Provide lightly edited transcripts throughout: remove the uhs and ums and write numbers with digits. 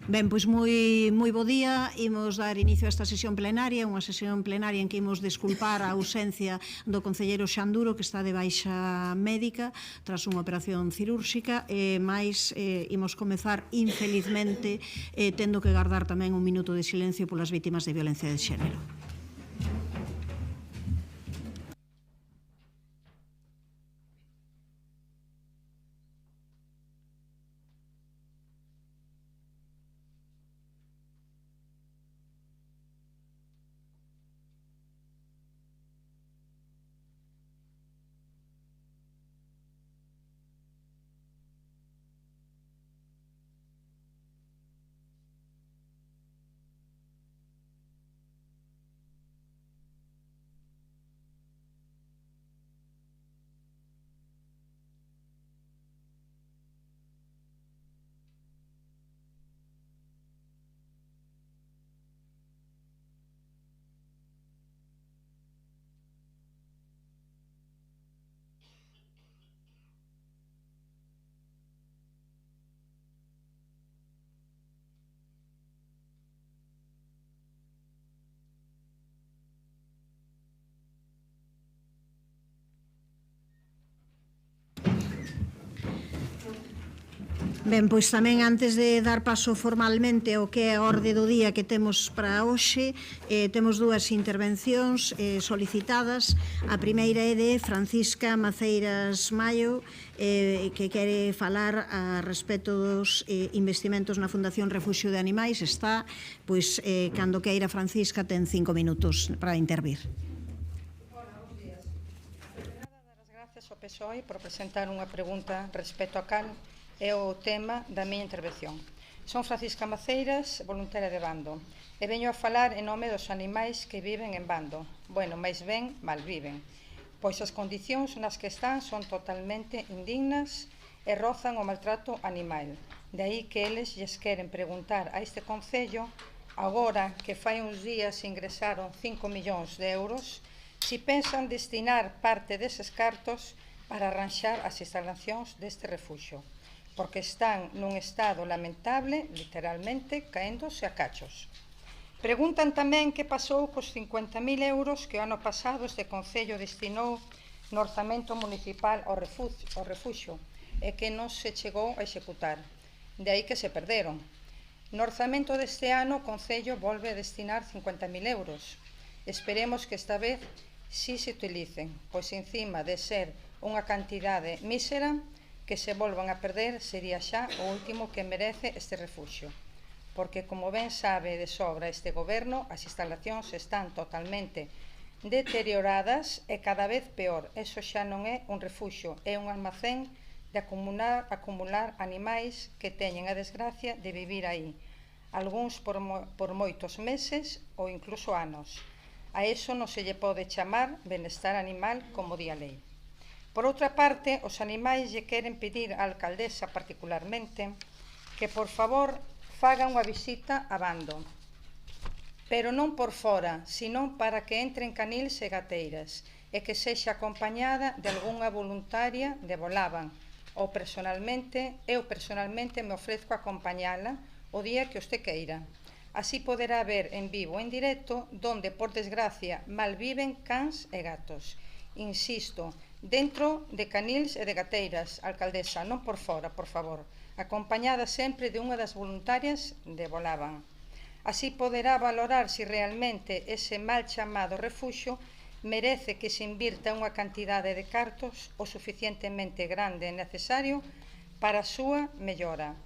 Ben, pois moi bo día. Imos dar inicio a esta sesión plenaria, unha sesión plenaria en que imos desculpar a ausencia do concelleiro Xanduro, que está de baixa médica tras unha operación cirúrxica, mais imos comezar, infelizmente, tendo que guardar tamén un minuto de silencio polas vítimas de violencia de xénero. Ben, pois tamén antes de dar paso formalmente ao que é a orde do día que temos para hoxe, temos dúas intervencións solicitadas. A primeira é de Francisca Maceiras Maio, que quere falar a respecto dos investimentos na Fundación Refuxio de Animais. Está, pois, cando queira Francisca, ten 5 minutos para intervir. Dar as gracias ao PSOE por presentar unha pregunta respecto a cal é o tema da miña intervención. Son Francisca Maceiras, voluntaria de Bando, e veño a falar en nome dos animais que viven en Bando. Bueno, máis ben, malviven, pois as condicións nas que están son totalmente indignas e rozan o maltrato animal. De aí que eles lles queren preguntar a este Concello, agora que fai uns días ingresaron 5 millóns de euros, si pensan destinar parte deses cartos para arranxar as instalacións deste refuxio, porque están nun estado lamentable, literalmente, caéndose a cachos. Preguntan tamén que pasou cos 50.000 euros que o ano pasado este Concello destinou no orzamento municipal ao refuxio e que non se chegou a executar. De aí que se perderon. No orzamento deste ano o Concello volve a destinar 50.000 euros. Esperemos que esta vez si se utilicen, pois encima de ser unha cantidade mísera, que se volvan a perder sería xa o último que merece este refuxio, porque, como ben sabe de sobra este goberno, as instalacións están totalmente deterioradas e cada vez peor. Eso xa non é un refuxio, é un almacén de acumular animais que teñen a desgracia de vivir aí, algúns por moitos meses ou incluso anos. A eso non se lle pode chamar benestar animal como di a lei. Por outra parte, os animais lle queren pedir á alcaldesa particularmente que, por favor, faga unha visita a Bando, pero non por fora, sino para que entren canils e gateiras e que sexa acompañada de algunha voluntaria de Bolaban, ou eu personalmente me ofrezco a acompañala o día que usted queira. Así poderá ver en vivo e en directo donde, por desgracia, malviven cans e gatos. Insisto, dentro de canils e de gateiras, alcaldesa, non por fora, por favor, acompañada sempre de unha das voluntarias de Bolaban. Así poderá valorar se realmente ese mal chamado refuxio merece que se invirta unha cantidade de cartos o suficientemente grande e necesario para a súa mellora.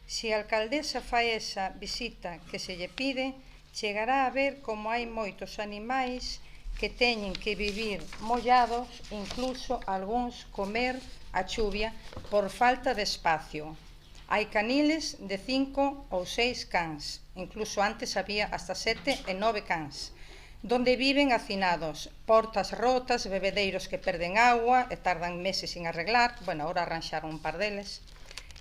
Se a alcaldesa fai esa visita que se lle pide, chegará a ver como hai moitos animais que teñen que vivir mollados, incluso algúns comer a chuvia por falta de espacio. Hai caniles de 5 ou 6 cans, incluso antes había hasta 7 e 9 cans, donde viven hacinados, portas rotas, bebedeiros que perden agua e tardan meses sin arreglar, bueno, agora arranxaron un par deles,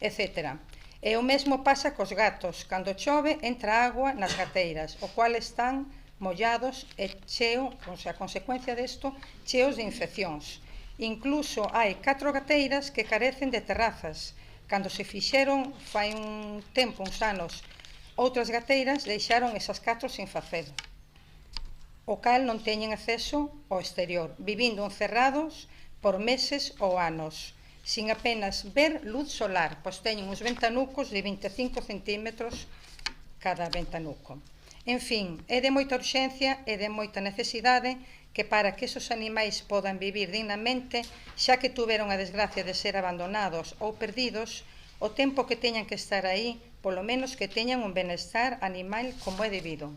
etc. E o mesmo pasa cos gatos, cando chove entra agua nas gateiras, o cual están mollados e cheo, a consecuencia desto, cheos de infeccións. Incluso hai 4 gateiras que carecen de terrazas. Cando se fixeron, fai un tempo, uns anos, Outras gateiras deixaron esas catro sin facer, o cal non teñen acceso ao exterior, vivindo encerrados por meses ou anos, sin apenas ver luz solar, pois teñen uns ventanucos de 25 centímetros cada ventanuco. En fin, é de moita urxencia e de moita necesidade que para que esos animais podan vivir dignamente, xa que tuveron a desgracia de ser abandonados ou perdidos, o tempo que teñan que estar aí, polo menos que teñan un benestar animal como é debido.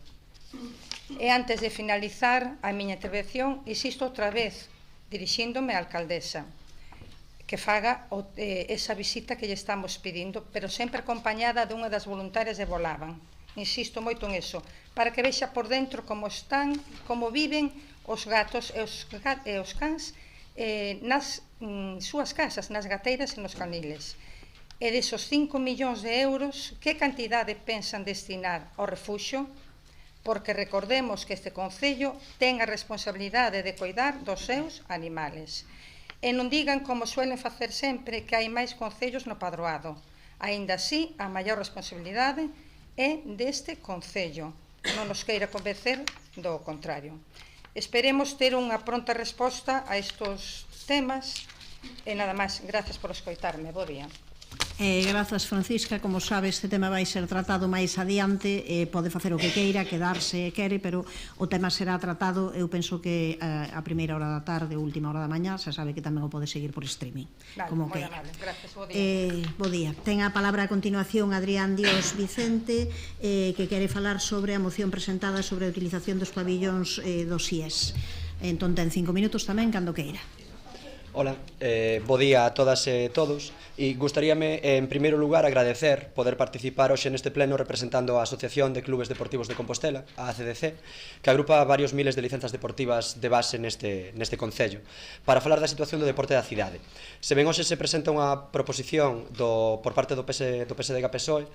E antes de finalizar a miña intervención, insisto outra vez, dirixíndome á alcaldesa, que faga esa visita que lle estamos pedindo, pero sempre acompañada dunha das voluntarias de Volaban. Insisto moito en eso, para que vexa por dentro como están, como viven os gatos e os cans nas súas casas, nas gateiras e nos caniles. E desos 5 millóns de euros, que cantidade pensan destinar ao refuxio? Porque recordemos que este Concello ten a responsabilidade de coidar dos seus animales. E non digan, como suelen facer sempre, que hai máis concellos no padroado. Aínda así, a maior responsabilidade é deste Concello. Non nos queira convencer do contrario. Esperemos ter unha pronta resposta a estes temas. E nada máis, gracias por escoitarme. Bo día. Grazas, Francisca. Como sabe, este tema vai ser tratado máis adiante, pode facer o que queira, quedarse quere, pero o tema será tratado, eu penso que a primeira hora da tarde ou última hora da mañá, xa sabe que tamén o pode seguir por streaming. Vale, como moi queira. amable, gracias, bo día. Bo día. Ten a palabra a continuación Adrián Dios Vicente, que quere falar sobre a moción presentada sobre a utilización dos pabillóns dos IES. Entón ten 5 minutos tamén, cando queira. Ola, bo día a todas e todos. E gustaríame, en primeiro lugar, agradecer poder participar hoxe neste pleno representando a Asociación de Clubes Deportivos de Compostela, a ACDC, que agrupa varios miles de licenzas deportivas de base neste Concello, para falar da situación do deporte da cidade. Se ben hoxe se presenta unha proposición por parte do PSDG-PSOE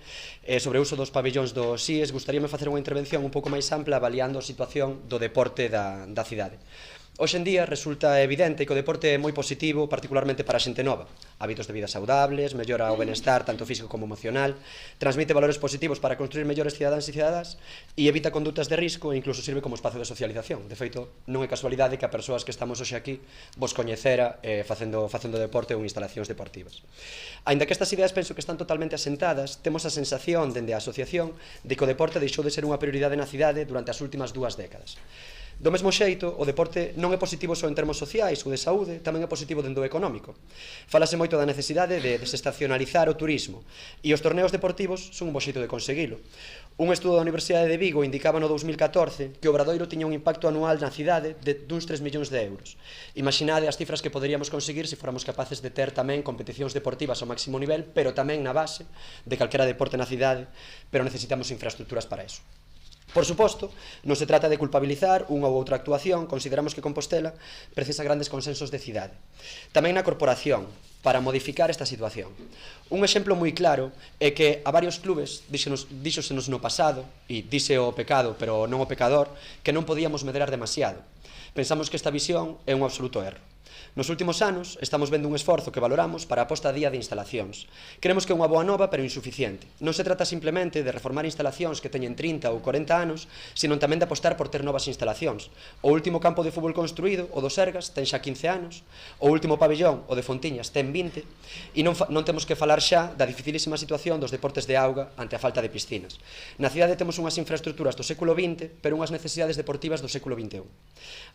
sobre o uso dos pabillóns dos IES, gustaríame facer unha intervención un pouco máis ampla avaliando a situación do deporte da cidade. Hoxe en día resulta evidente que o deporte é moi positivo, particularmente para a xente nova. Hábitos de vida saudables, mellora o benestar tanto físico como emocional, transmite valores positivos para construir mellores cidadáns e cidadás e evita condutas de risco e incluso sirve como espazo de socialización. De feito, non é casualidade que a persoas que estamos hoxe aquí vos coñecera facendo deporte ou instalacións deportivas. Aínda que estas ideas penso que están totalmente asentadas, temos a sensación dende a asociación de que o deporte deixou de ser unha prioridade na cidade durante as últimas 2 décadas. Do mesmo xeito, o deporte non é positivo só en termos sociais ou de saúde, tamén é positivo dentro do económico. Falase moito da necesidade de desestacionalizar o turismo, e os torneos deportivos son un bo xeito de conseguilo. Un estudo da Universidade de Vigo indicaba no 2014 que o Obradoiro tiña un impacto anual na cidade duns 3 millóns de euros. Imaginade as cifras que poderíamos conseguir se fóramos capaces de ter tamén competicións deportivas ao máximo nivel, pero tamén na base de calquera deporte na cidade, pero necesitamos infraestructuras para eso. Por suposto, non se trata de culpabilizar unha ou outra actuación, consideramos que Compostela precisa grandes consensos de cidade. Tamén na corporación, para modificar esta situación. Un exemplo moi claro é que a varios clubes díxosenos no pasado, e dixe o pecado, pero non o pecador, que non podíamos medrar demasiado. Pensamos que esta visión é un absoluto erro. Nos últimos anos estamos vendo un esforzo que valoramos para a posta a día de instalacións. Creemos que é unha boa nova, pero insuficiente. Non se trata simplemente de reformar instalacións que teñen 30 ou 40 anos, sino tamén de apostar por ter novas instalacións. O último campo de fútbol construído, o do Sergas, ten xa 15 anos, o último pabillón, o de Fontiñas, ten 20, e non temos que falar xa da dificilísima situación dos deportes de auga ante a falta de piscinas. Na cidade temos unhas infraestructuras do século XX, pero unhas necesidades deportivas do século XXI.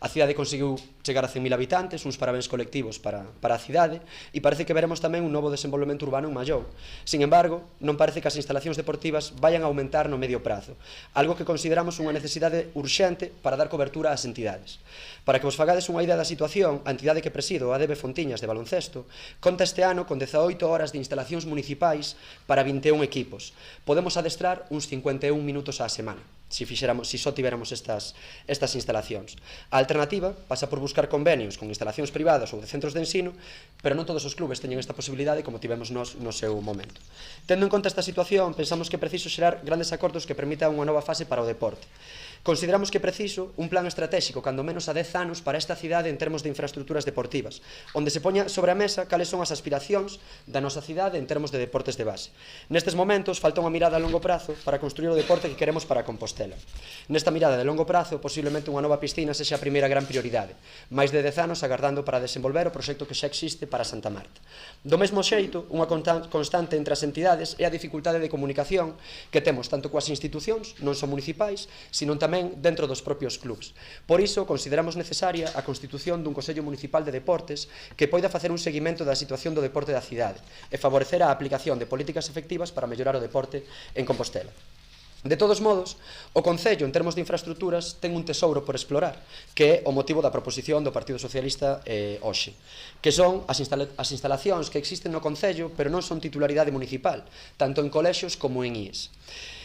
A cidade conseguiu chegar a 100.000 habitantes, uns parabéns colectivos para a cidade, e parece que veremos tamén un novo desenvolvemento urbano en Mallou. Sin embargo, non parece que as instalacións deportivas vayan a aumentar no medio prazo, algo que consideramos unha necesidade urxente para dar cobertura ás entidades. Para que vos fagades unha idea da situación, a entidade que presido, a ADB Fontiñas de baloncesto, conta este ano con 18 horas de instalacións municipais para 21 equipos. Podemos adestrar uns 51 minutos á semana, se só tiveramos estas instalacións. A alternativa pasa por buscar convenios con instalacións privadas ou de centros de ensino, pero non todos os clubes teñen esta posibilidade como tivemos nós no seu momento. Tendo en conta esta situación, pensamos que é preciso xerar grandes acordos que permitan unha nova fase para o deporte. Consideramos que é preciso un plan estratégico, cando menos a 10 anos, para esta cidade en termos de infraestructuras deportivas, onde se poña sobre a mesa cales son as aspiracións da nosa cidade en termos de deportes de base. Nestes momentos, falta unha mirada a longo prazo para construir o deporte que queremos para Compostela. Nesta mirada de longo prazo, posiblemente unha nova piscina sexa a primeira gran prioridade, máis de 10 anos agardando para desenvolver o proxecto que xa existe para Santa Marta. Do mesmo xeito, unha constante entre as entidades é a dificultade de comunicación que temos tanto coas institucións, non só municipais, sino tamén dentro dos propios clubs. Por iso, consideramos necesaria a constitución dun Consello Municipal de Deportes que poida facer un seguimento da situación do deporte da cidade e favorecer a aplicación de políticas efectivas para mellorar o deporte en Compostela. De todos modos, o Concello, en termos de infraestructuras, ten un tesouro por explorar, que é o motivo da proposición do Partido Socialista hoxe, que son as instalacións que existen no Concello, pero non son titularidade municipal, tanto en colexios como en IES.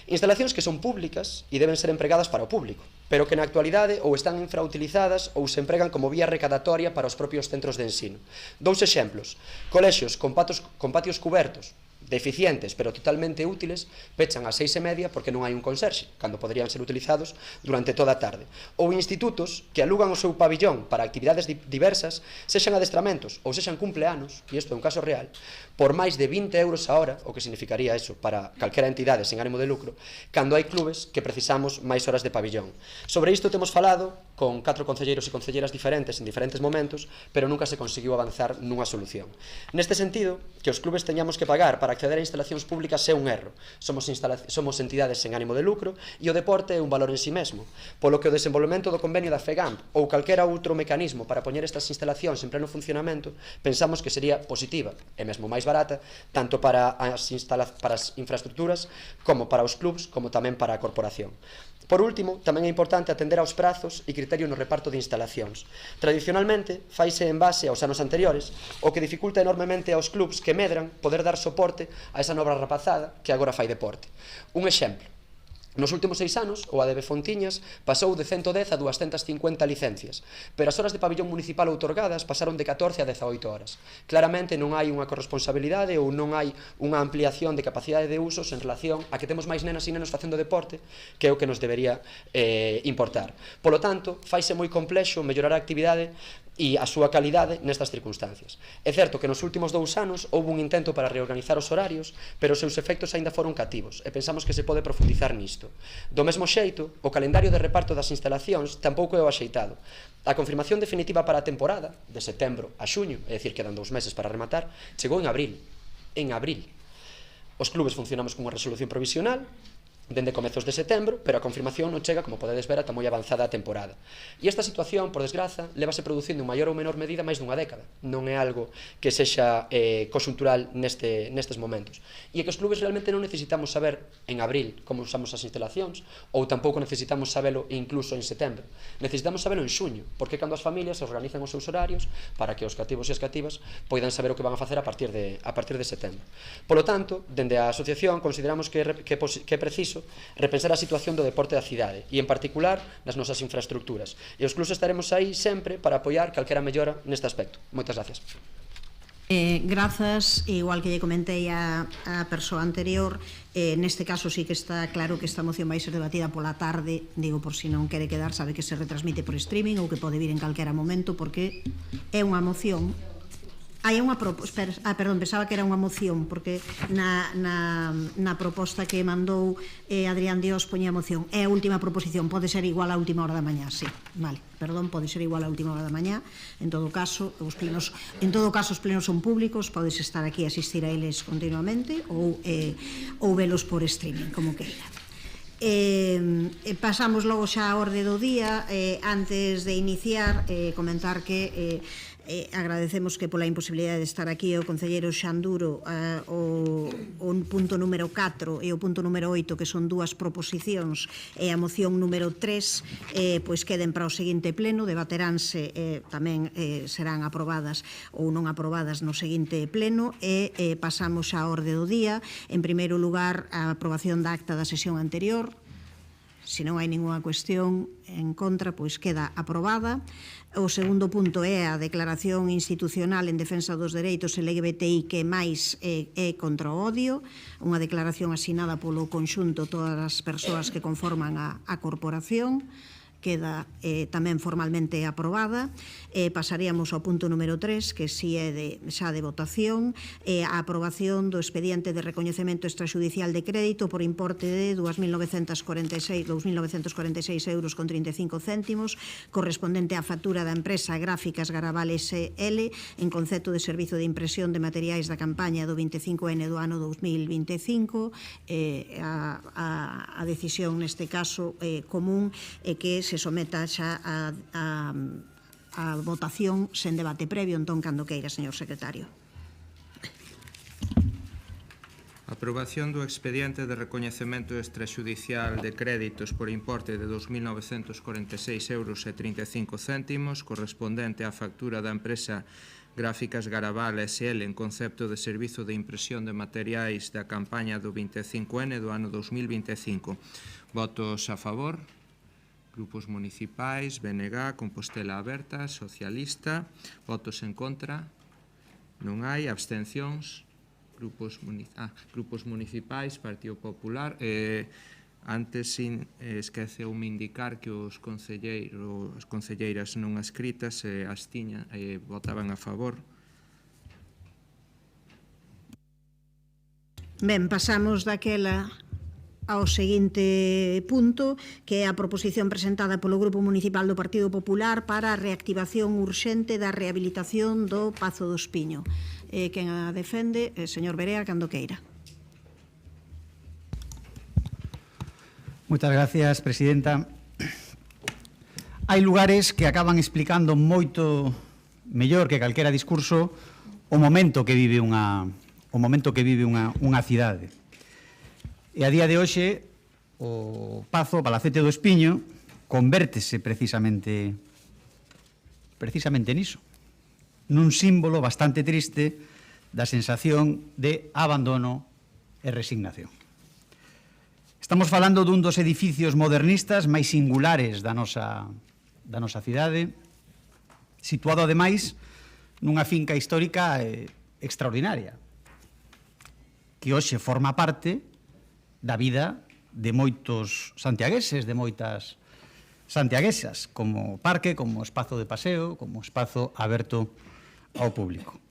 Instalacións que son públicas e deben ser empregadas para o público, pero que na actualidade ou están infrautilizadas ou se empregan como vía recadatoria para os propios centros de ensino. Dous exemplos: colexios con patios cubertos, deficientes pero totalmente útiles, pechan ás 6:30 porque non hai un conserxe, cando poderían ser utilizados durante toda a tarde. Ou institutos que alugan o seu pabillón para actividades diversas, sexan adestramentos ou sexan cumpleanos, e isto é un caso real, por máis de 20 euros a hora, o que significaría eso para calquera entidade sen ánimo de lucro, cando hai clubes que precisamos máis horas de pabillón. Sobre isto temos falado con 4 concelleiros e concelleiras diferentes en diferentes momentos, pero nunca se conseguiu avanzar nunha solución. Neste sentido, que os clubes teñamos que pagar para acceder a instalacións públicas é un erro. Somos entidades sen ánimo de lucro e o deporte é un valor en si mesmo, polo que o desenvolvemento do convenio da FEGAMP ou calquera outro mecanismo para poñer estas instalacións en pleno funcionamento pensamos que sería positiva e mesmo máis barata, tanto para as infraestructuras como para os clubs, como tamén para a corporación. Por último, tamén é importante atender aos prazos e criterios no reparto de instalacións. Tradicionalmente, faise en base aos anos anteriores, o que dificulta enormemente aos clubs que medran poder dar soporte a esa nova rapazada que agora fai deporte. Un exemplo: nos últimos 6 anos, o ADB Fontiñas pasou de 110 a 250 licencias, pero as horas de pabillón municipal outorgadas pasaron de 14 a 18 horas. Claramente non hai unha corresponsabilidade ou non hai unha ampliación de capacidade de usos en relación a que temos máis nenas e nenos facendo deporte, que é o que nos debería importar. Polo tanto, faise moi complexo mellorar a actividade e a súa calidade nestas circunstancias. É certo que nos últimos 2 anos houve un intento para reorganizar os horarios, pero os seus efectos aínda foron cativos e pensamos que se pode profundizar nisto. Do mesmo xeito, o calendario de reparto das instalacións tampouco é o axeitado. A confirmación definitiva para a temporada, de setembro a xuño, é dicir, quedan 2 meses para rematar, chegou en abril. En abril. Os clubes funcionamos con unha resolución provisional dende comezos de setembro, pero a confirmación non chega, como podedes ver, ata moi avanzada a temporada. E esta situación, por desgraza, lévase producindo en maior ou menor medida máis dunha década. Non é algo que sexa conxuntural nestes momentos. E é que os clubes realmente non necesitamos saber en abril como usamos as instalacións, ou tampouco necesitamos sabelo incluso en setembro. Necesitamos sabelo en xuño, porque cando as familias se organizan os seus horarios para que os cativos e as cativas poidan saber o que van a facer a partir de setembro. Polo tanto, dende a asociación consideramos que é preciso repensar a situación do deporte da cidade e, en particular, nas nosas infraestructuras. E os clubs estaremos aí sempre para apoiar calquera mellora neste aspecto. Moitas gracias. Grazas, igual que lle comentei a persoa anterior, neste caso sí que está claro que esta moción vai ser debatida pola tarde, digo por si non quere quedar, sabe que se retransmite por streaming ou que pode vir en calquera momento, porque é unha moción. Hai unha proposta, pensaba que era unha moción, porque na proposta que mandou Adrián Dios poñía moción. É a última proposición, pode ser igual á última hora da mañá, sí, vale, perdón, pode ser igual á última hora da mañá. En todo caso, os plenos son públicos, podes estar aquí a asistir a eles continuamente ou velos por streaming, como queira. Pasamos logo xa a orde do día. Antes de iniciar, comentar que agradecemos que pola imposibilidade de estar aquí o concelleiro Xanduro o punto número 4 e o punto número 8, que son 2 proposicións, e a moción número 3 pois queden para o seguinte pleno, debateránse, tamén serán aprobadas ou non aprobadas no seguinte pleno. E pasamos á orde do día. En primeiro lugar, a aprobación da acta da sesión anterior. Se non hai ninguna cuestión en contra, pois queda aprobada. O segundo punto é a declaración institucional en defensa dos dereitos LGBTI que máis é contra o odio, unha declaración asinada polo conxunto todas as persoas que conforman a corporación, queda tamén formalmente aprobada. Pasaríamos ao punto número 3, que si é xa de votación, a aprobación do expediente de recoñecemento extrajudicial de crédito por importe de 2.946 euros con 35 céntimos, correspondente á factura da empresa Gráficas Garabal SL en concepto de servizo de impresión de materiais da campaña do 25N do ano 2025. A decisión neste caso común é que se someta xa a votación sen debate previo, entón, cando queira, señor secretario. Aprobación do expediente de recoñecemento extrajudicial de créditos por importe de 2.946 euros e 35 céntimos, correspondente á factura da empresa Gráficas Garabal SL en concepto de servizo de impresión de materiais da campaña do 25N do ano 2025. Votos a favor. Grupos municipais, BNG, Compostela Aberta, Socialista. Votos en contra. Non hai. Abstencións. Grupos municipais, Partido Popular. Antes esqueceume indicar que os concelleiras non adscritas se abstiñan e votaban a favor. Ben, pasamos daquela ao seguinte punto, que é a proposición presentada polo Grupo Municipal do Partido Popular para a reactivación urxente da rehabilitación do Pazo do Espiño. Quen a defende? Señor Berea, cando queira. Moitas gracias, presidenta. Hai lugares que acaban explicando moito mellor que calquera discurso o momento que vive unha cidade. E a día de hoxe, o Pazo, o Palacete do Espiño, convértese precisamente niso, nun símbolo bastante triste da sensación de abandono e resignación. Estamos falando dun dos edificios modernistas máis singulares da nosa cidade, situado, ademais, nunha finca histórica extraordinaria, que hoxe forma parte da vida de moitos santiagueses, de moitas santiaguesas, como parque, como espazo de paseo, como espazo aberto ao público.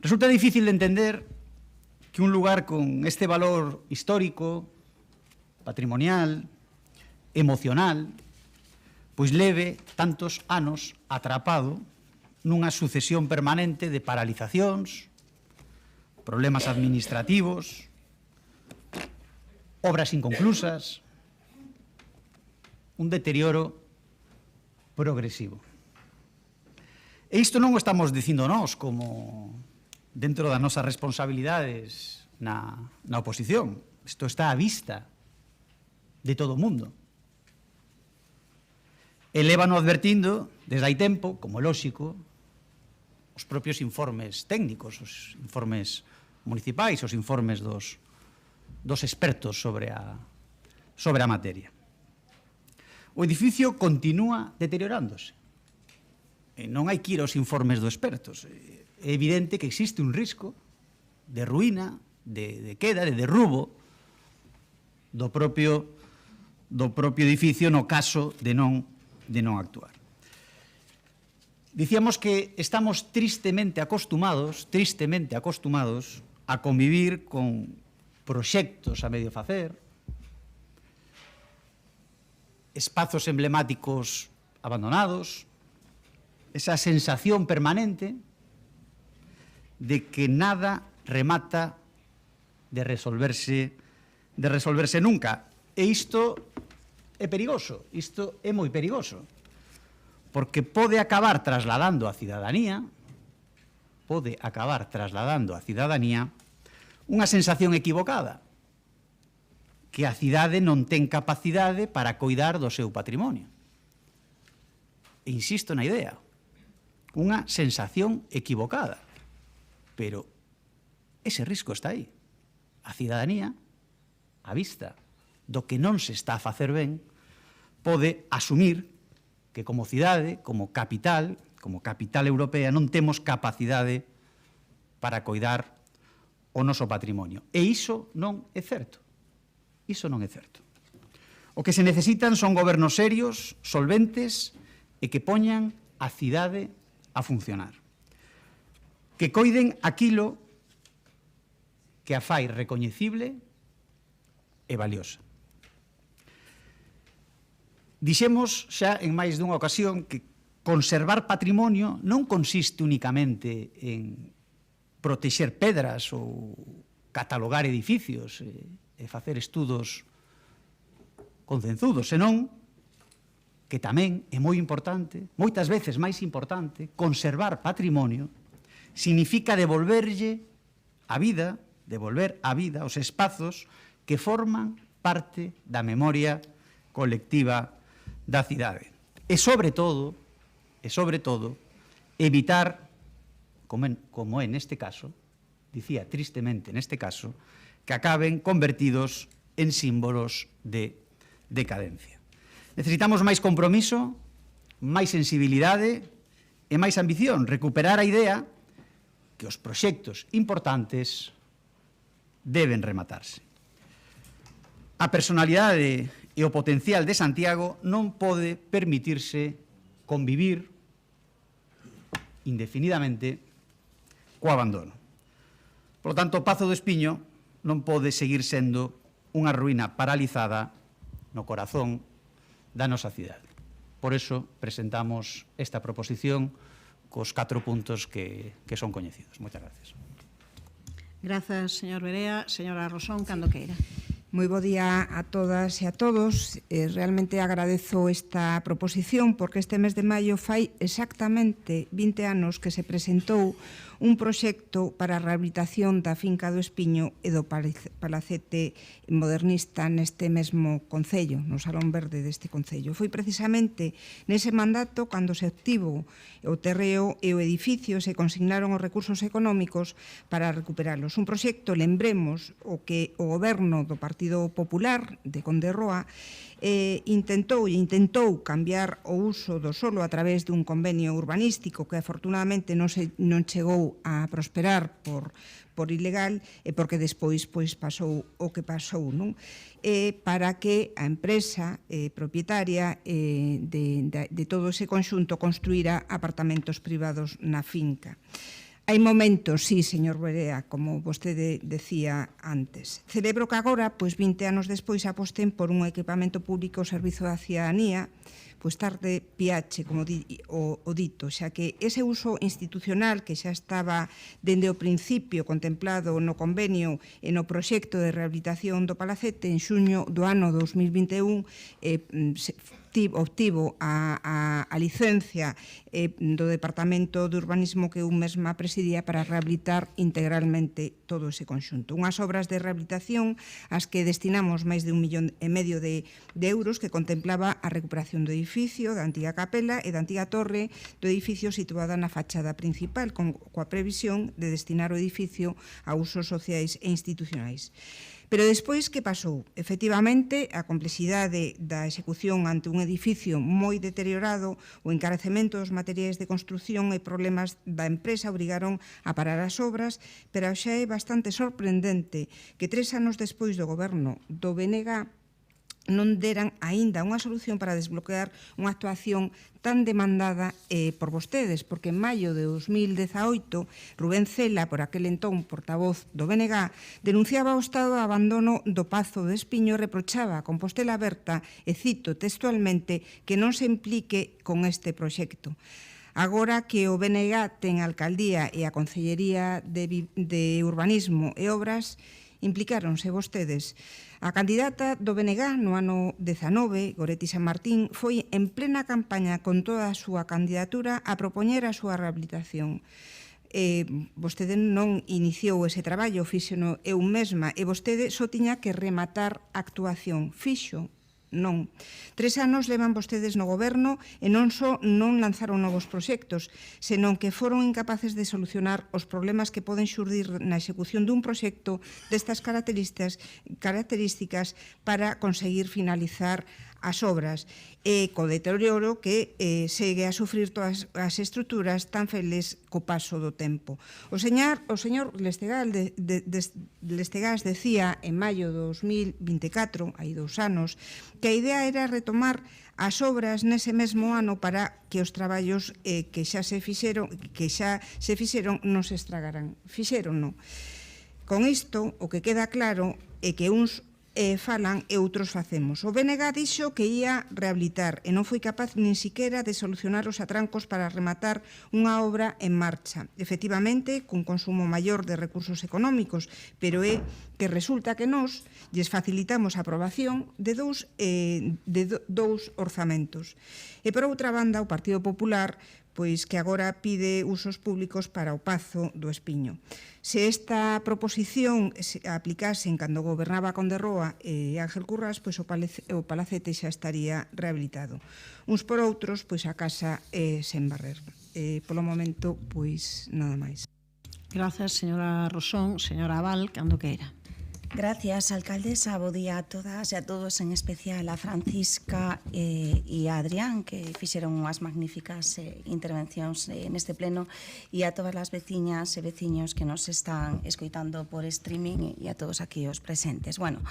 Resulta difícil de entender que un lugar con este valor histórico, patrimonial, emocional, pois leve tantos anos atrapado nunha sucesión permanente de paralizacións, problemas administrativos, obras inconclusas, un deterioro progresivo. E isto non o estamos dicindo nós como dentro das nosas responsabilidades na oposición. Isto está á vista de todo o mundo. E lévano advertindo desde hai tempo, como é lóxico, os propios informes técnicos, os informes municipais, os informes dos expertos sobre a materia. O edificio continúa deteriorándose. E non hai que ir aos informes dos expertos. É evidente que existe un risco de ruína, de queda, de derrubo do propio edificio no caso de non actuar. Dicíamos que estamos tristemente acostumados a convivir con proxectos a medio facer, espazos emblemáticos abandonados, esa sensación permanente de que nada remata de resolverse nunca. E isto é perigoso, isto é moi perigoso, porque pode acabar trasladando á cidadanía unha sensación equivocada, que a cidade non ten capacidade para coidar do seu patrimonio. E insisto na idea, unha sensación equivocada, pero ese risco está aí. A cidadanía, á vista do que non se está a facer ben, pode asumir que como cidade, como capital europea, non temos capacidade para coidar o noso patrimonio. E iso non é certo. Iso non é certo. O que se necesitan son gobernos serios, solventes e que poñan a cidade a funcionar. Que coiden aquilo que a fai recoñecible e valiosa. Dixemos xa en máis dunha ocasión que conservar patrimonio non consiste únicamente en protexer pedras ou catalogar edificios e facer estudos concenzudos, senón que tamén é moi importante, moitas veces máis importante, conservar patrimonio significa devolver a vida os espazos que forman parte da memoria colectiva da cidade. E, sobre todo, evitar, como é neste caso, dicía tristemente neste caso, que acaben convertidos en símbolos de decadencia. Necesitamos máis compromiso, máis sensibilidade e máis ambición, recuperar a idea que os proxectos importantes deben rematarse. A personalidade e o potencial de Santiago non pode permitirse convivir indefinidamente co abandono. Por lo tanto, o Pazo do Espiño non pode seguir sendo unha ruína paralizada no corazón da nosa cidade. Por eso presentamos esta proposición cos 4 puntos que son coñecidos. Moitas gracias. Grazas, señor Berea. Señora Rosón, cando queira. Moi bo día a todas e a todos. Realmente agradezo esta proposición porque este mes de maio fai exactamente 20 anos que se presentou un proxecto para a rehabilitación da finca do Espiño e do palacete modernista neste mesmo concello, no Salón Verde deste concello. Foi precisamente nese mandato cando se obtivo o terreo e o edificio se consignaron os recursos económicos para recuperalos. Un proxecto, lembremos, o que o goberno do Partido Popular de Conde Roa intentou cambiar o uso do solo a través dun convenio urbanístico que afortunadamente non chegou a prosperar por ilegal e porque despois pasou o que pasou, non? Para que a empresa propietaria de todo ese conxunto construíra apartamentos privados na finca. Hai momentos, sí, señor Berea, como vostede decía antes. Celebro que agora, 20 anos despois, aposten por un equipamento público ao servizo da cidadanía, tarde piache, como o dito, xa que ese uso institucional que xa estaba dende o principio contemplado no convenio e no proxecto de rehabilitación do Palacete en xuño do ano 2021 obtivo a licencia do Departamento de Urbanismo que eu mesma presidía para rehabilitar integralmente todo ese conxunto. Unhas obras de rehabilitación ás que destinamos máis de 1,5 millón de euros que contemplaba a recuperación do edificio, da antiga capela e da antiga torre do edificio situada na fachada principal, coa previsión de destinar o edificio a usos sociais e institucionais. Pero despois, que pasou? Efectivamente, a complexidade da execución ante un edificio moi deteriorado, o encarecemento dos materiais de construción e problemas da empresa obrigaron a parar as obras, pero xa é bastante sorprendente que 3 anos despois do goberno do BNG non deran aínda unha solución para desbloquear unha actuación tan demandada por vostedes, porque en maio de 2018 Rubén Cela, por aquel entón portavoz do BNG, denunciaba o estado de abandono do Pazo do Espiño e reprochaba a Compostela Aberta, e cito textualmente, que non se implique con este proxecto. Agora que o BNG ten a Alcaldía e a Concellería de Urbanismo e Obras, implicáronse vostedes. A candidata do BNG no ano 19, Goretti San Martín, foi en plena campaña con toda a súa candidatura a propoñer a súa rehabilitación. Vostede non iniciou ese traballo, fíxeno eu mesma, e vostede só tiña que rematar a actuación. Fixo? Non. 3 anos levan vostedes no goberno e non só non lanzaron novos proxectos, senón que foron incapaces de solucionar os problemas que poden xurdir na execución dun proxecto destas características para conseguir finalizar as obras e co deterioro que segue a sufrir todas as estruturas tan feles co paso do tempo. O señor Lestegás decía en maio de 2024, hai 2 anos, que a idea era retomar as obras nese mesmo ano para que os traballos que xa se fixeron non se estragaran. Fixeron, non. Con isto, o que queda claro é que uns falan e outros facemos. O BNG dixo que ia rehabilitar e non foi capaz nin siquiera de solucionar os atrancos para rematar unha obra en marcha. Efectivamente, cun consumo maior de recursos económicos, pero é que resulta que nós lles facilitamos a aprobación de dous orzamentos. E por outra banda, o Partido Popular pois que agora pide usos públicos para o Pazo do Espiño. Se esta proposición se aplicase en cando gobernaba Conde-Roa e Ángel Currás, pois o Palacete xa estaría rehabilitado. Uns por outros, pois a casa sen barrer. Polo momento, pois nada máis. Grazas, señora Rosón. Señora Abal, cando queira. Gracias, alcaldesa. Bo día a todas e a todos, en especial a Francisca e a Adrián, que fixeron unhas magníficas intervencións neste pleno, e a todas as veciñas e veciños que nos están escoitando por streaming e a todos aquí os presentes. Bueno,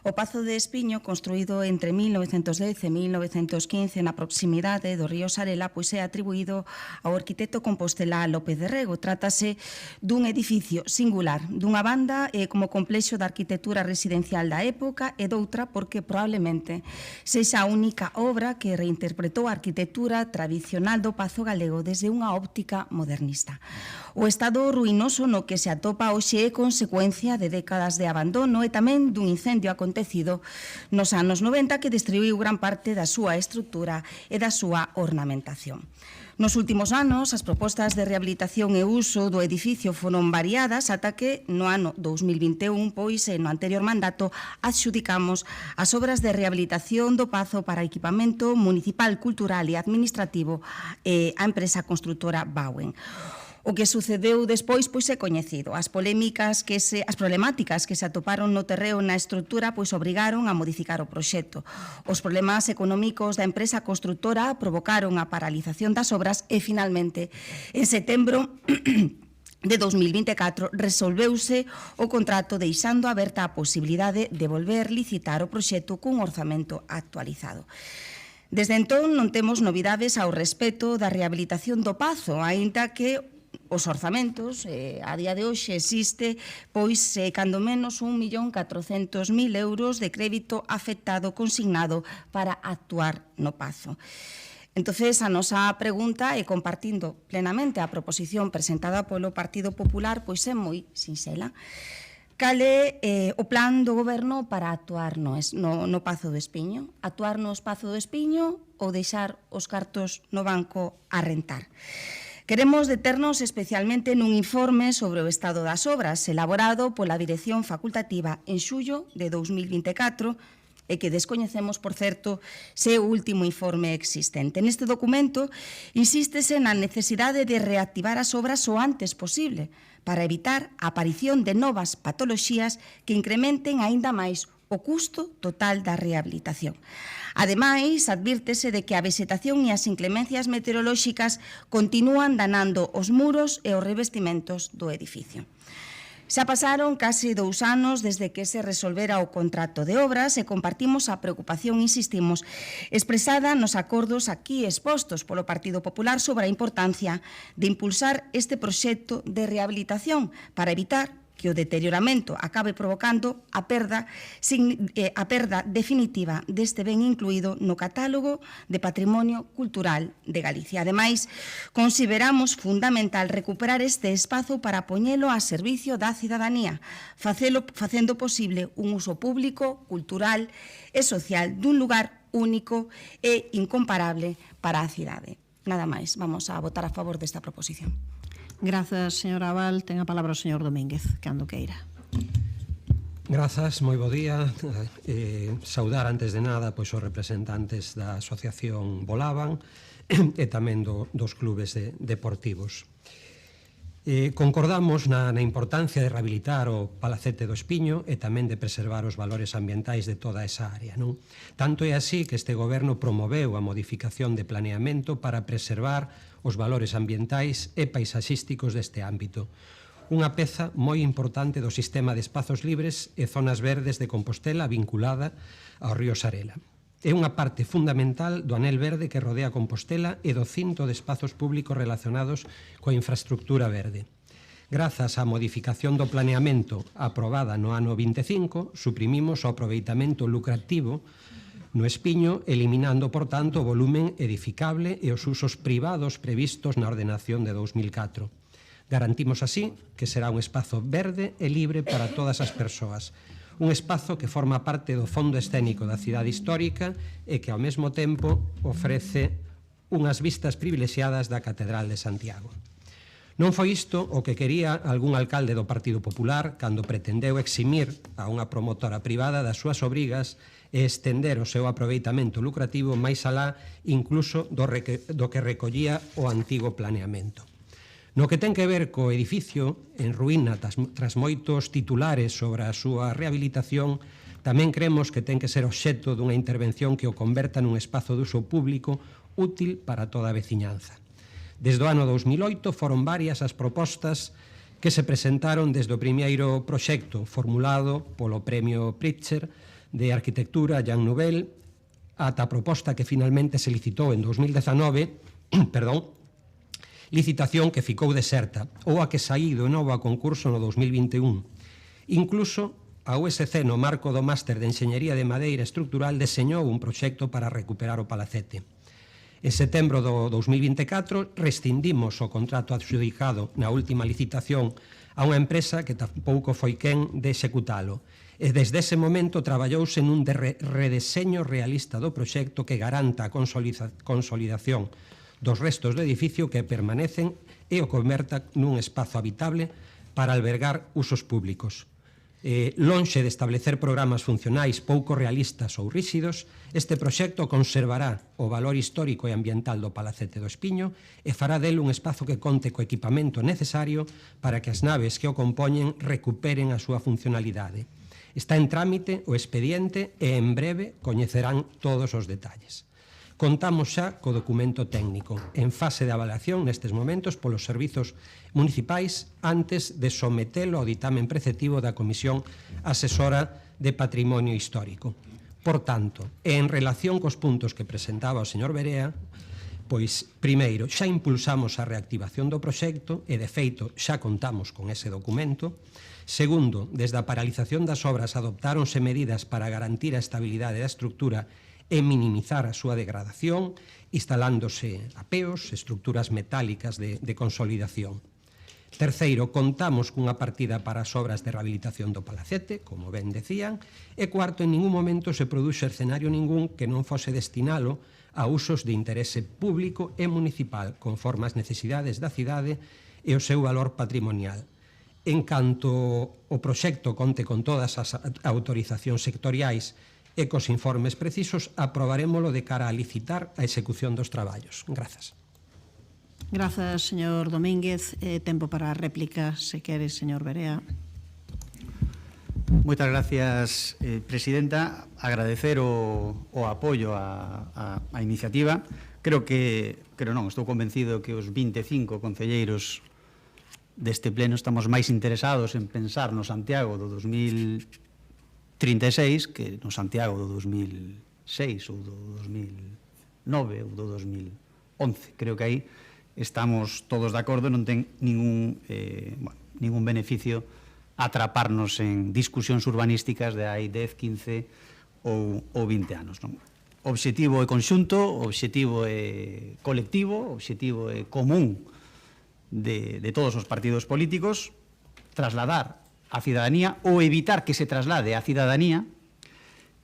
o Pazo de Espiño, construído entre 1910 e 1915 na proximidade do río Sarela, pois é atribuído ao arquitecto compostelá López de Rego. Trátase dun edificio singular, dunha banda como complexo de arquitectura residencial da época e doutra porque probablemente sexa a única obra que reinterpretou a arquitectura tradicional do Pazo galego desde unha óptica modernista. O estado ruinoso no que se atopa hoxe é consecuencia de décadas de abandono e tamén dun incendio acontecido nos anos 90 que destruiu gran parte da súa estrutura e da súa ornamentación. Nos últimos anos, as propostas de rehabilitación e uso do edificio foron variadas ata que no ano 2021, pois no anterior mandato, adxudicamos as obras de rehabilitación do Pazo para equipamento municipal, cultural e administrativo á empresa construtora Bauen. O que sucedeu despois pois é coñecido. As problemáticas que se atoparon no terreo na estrutura pois obrigaron a modificar o proxecto. Os problemas económicos da empresa construtora provocaron a paralización das obras e finalmente en setembro de 2024 resolveuse o contrato deixando aberta a posibilidade de volver licitar o proxecto cun orzamento actualizado. Desde entón non temos novidades ao respecto da rehabilitación do Pazo, aínda que os orzamentos, a día de hoxe existe, pois, cando menos 1.400.000 euros de crédito afectado consignado para actuar no Pazo. Entonces, a nosa pregunta, e compartindo plenamente a proposición presentada polo Partido Popular, pois é moi sinxela. Cal é o plan do Goberno para actuar no Pazo do Espiño? Actuar no Pazo do Espiño ou deixar os cartos no banco a rentar? Queremos deternos especialmente nun informe sobre o estado das obras elaborado pola Dirección Facultativa en xullo de 2024 e que descoñecemos, por certo, se o último informe existente. Neste documento insístese na necesidade de reactivar as obras o antes posible para evitar a aparición de novas patoloxías que incrementen aínda máis o custo total da rehabilitación. Ademais, advírtese de que a vexetación e as inclemencias meteorolóxicas continúan danando os muros e os revestimentos do edificio. Xa pasaron case 2 anos desde que se resolvera o contrato de obras e compartimos a preocupación, insistimos, expresada nos acordos aquí expostos polo Partido Popular sobre a importancia de impulsar este proxecto de rehabilitación para evitar que o deterioramento acabe provocando a perda definitiva deste ben incluído no catálogo de Patrimonio Cultural de Galicia. Ademais, consideramos fundamental recuperar este espazo para poñelo a servicio da cidadanía, facendo posible un uso público, cultural e social dun lugar único e incomparable para a cidade. Nada máis, vamos a votar a favor desta proposición. Grazas, señora Abal. Ten a palabra o señor Domínguez, cando queira. Grazas, moi bo día. Saudar antes de nada pois os representantes da asociación Volaban e tamén dos clubes deportivos. Concordamos na importancia de rehabilitar o Palacete do Espiño e tamén de preservar os valores ambientais de toda esa área, non? Tanto é así que este goberno promoveu a modificación de planeamento para preservar os valores ambientais e paisaxísticos deste ámbito. Unha peza moi importante do sistema de espazos libres e zonas verdes de Compostela vinculada ao río Sarela. É unha parte fundamental do anel verde que rodea Compostela e do cinto de espazos públicos relacionados coa infraestructura verde. Grazas á modificación do planeamento aprobada no ano 25, suprimimos o aproveitamento lucrativo no Espiño, eliminando, por tanto, o volumen edificable e os usos privados previstos na ordenación de 2004. Garantimos así que será un espazo verde e libre para todas as persoas, un espazo que forma parte do fondo escénico da cidade histórica e que ao mesmo tempo ofrece unhas vistas privilexiadas da Catedral de Santiago. Non foi isto o que quería algún alcalde do Partido Popular cando pretendeu eximir a unha promotora privada das súas obrigas e estender o seu aproveitamento lucrativo máis alá incluso do que recollía o antigo planeamento. No que ten que ver co edificio en ruína tras moitos titulares sobre a súa rehabilitación, tamén creemos que ten que ser obxecto dunha intervención que o converta nun espazo de uso público útil para toda a veciñanza. Desde o ano 2008 foron varias as propostas que se presentaron desde o primeiro proxecto formulado polo Premio Pritzker de Arquitectura Jean Nouvel ata a proposta que finalmente se licitou en 2019, licitación que ficou deserta ou a que saíu de novo a concurso no 2021. Incluso a USC no marco do Máster de Enxeñería de Madeira Estructural deseñou un proxecto para recuperar o palacete. En setembro do 2024 rescindimos o contrato adxudicado na última licitación a unha empresa que tampouco foi quen de executalo. E desde ese momento traballouse nun redeseño realista do proxecto que garanta a consolidación dos restos do edificio que permanecen e o converta nun espazo habitable para albergar usos públicos. Lonxe de establecer programas funcionais pouco realistas ou ríxidos, este proxecto conservará o valor histórico e ambiental do Palacete do Espiño e fará del un espazo que conte co equipamento necesario para que as naves que o compoñen recuperen a súa funcionalidade. Está en trámite o expediente e en breve coñecerán todos os detalles. Contamos xa co documento técnico, en fase de avaliación nestes momentos polos servizos municipais antes de sometelo ao ditamen preceptivo da Comisión Asesora de Patrimonio Histórico. Por tanto, en relación cos puntos que presentaba o señor Berea, pois, primeiro, xa impulsamos a reactivación do proxecto e, de feito, xa contamos con ese documento. Segundo, desde a paralización das obras adoptáronse medidas para garantir a estabilidade da estrutura e minimizar a súa degradación, instalándose apeos, estructuras metálicas de consolidación. Terceiro, contamos cunha partida para as obras de rehabilitación do Palacete, como ben decían, e cuarto, en ningún momento se produxe escenario ningún que non fose destinalo a usos de interese público e municipal, conforme as necesidades da cidade e o seu valor patrimonial. En canto o proxecto conte con todas as autorizacións sectoriais e cos informes precisos, aprobarémolo de cara a licitar a execución dos traballos. Grazas. Grazas, señor Domínguez. Tempo para a réplica, se quere, señor Berea. Moitas gracias, presidenta. Agradecer o apoio á iniciativa. Estou convencido que os 25 concelleiros deste pleno estamos máis interesados en pensar no Santiago do 2036 que no Santiago do 2006 ou do 2009 ou do 2011. Creo que aí estamos todos de acordo, non ten ningún beneficio atraparnos en discusións urbanísticas de hai 10, 15 ou 20 anos. O obxectivo é conxunto, o obxectivo é colectivo, o obxectivo é común de todos os partidos políticos, trasladar a cidadanía ou evitar que se traslade á cidadanía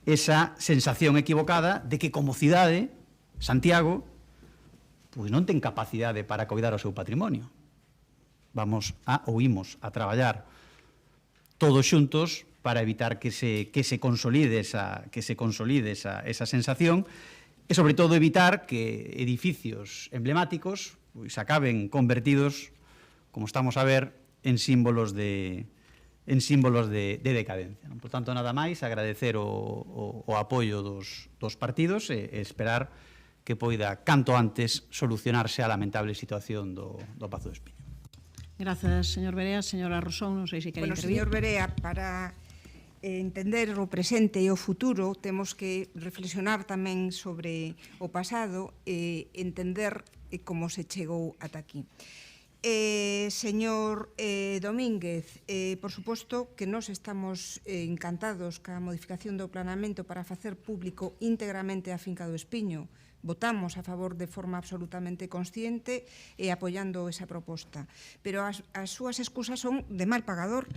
esa sensación equivocada de que como cidade, Santiago, pois non ten capacidade para coidar o seu patrimonio. Imos a traballar todos xuntos para evitar que se consolide esa sensación e, sobre todo, evitar que edificios emblemáticos pois acaben convertidos como estamos a ver, en símbolos de decadencia. Por tanto, nada máis, agradecer o apoio dos partidos e esperar que poida, canto antes, solucionarse a lamentable situación do Pazo do Espiño. Grazas, señor Berea. Señora Rosón, non sei se quere intervir. Señor Berea, para entender o presente e o futuro, temos que reflexionar tamén sobre o pasado e entender como se chegou ata aquí. Señor Domínguez, por suposto que nós estamos encantados ca modificación do planeamento para facer público íntegramente a finca do Espiño. Votamos a favor de forma absolutamente consciente e apoiando esa proposta. Pero as súas excusas son de mal pagador.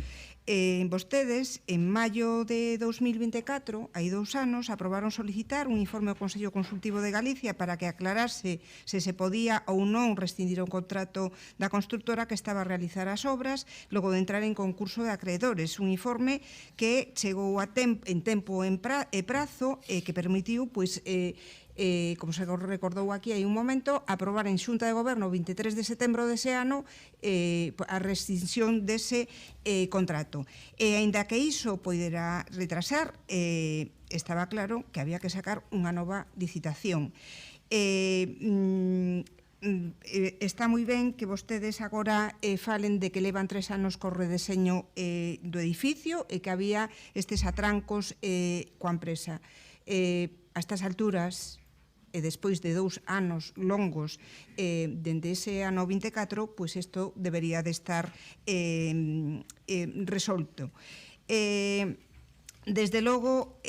Vostedes, en maio de 2024, hai 2 anos, aprobaron solicitar un informe ao Consello Consultivo de Galicia para que aclarase se se podía ou non rescindir o contrato da constructora que estaba a realizar as obras logo de entrar en concurso de acreedores. Un informe que chegou en tempo e prazo e que permitiu, como se recordou aquí hai un momento, aprobar en Xunta de Goberno o 23 de setembro dese ano a rescisión dese contrato. E, aínda que iso poderá retrasar, estaba claro que había que sacar unha nova licitación. Está moi ben que vostedes agora falen de que levan 3 anos co redeseño do edificio e que había estes atrancos coa empresa. A estas alturas, e despois de 2 anos longos dende ese ano 24, pois isto debería de estar resolto. Desde logo,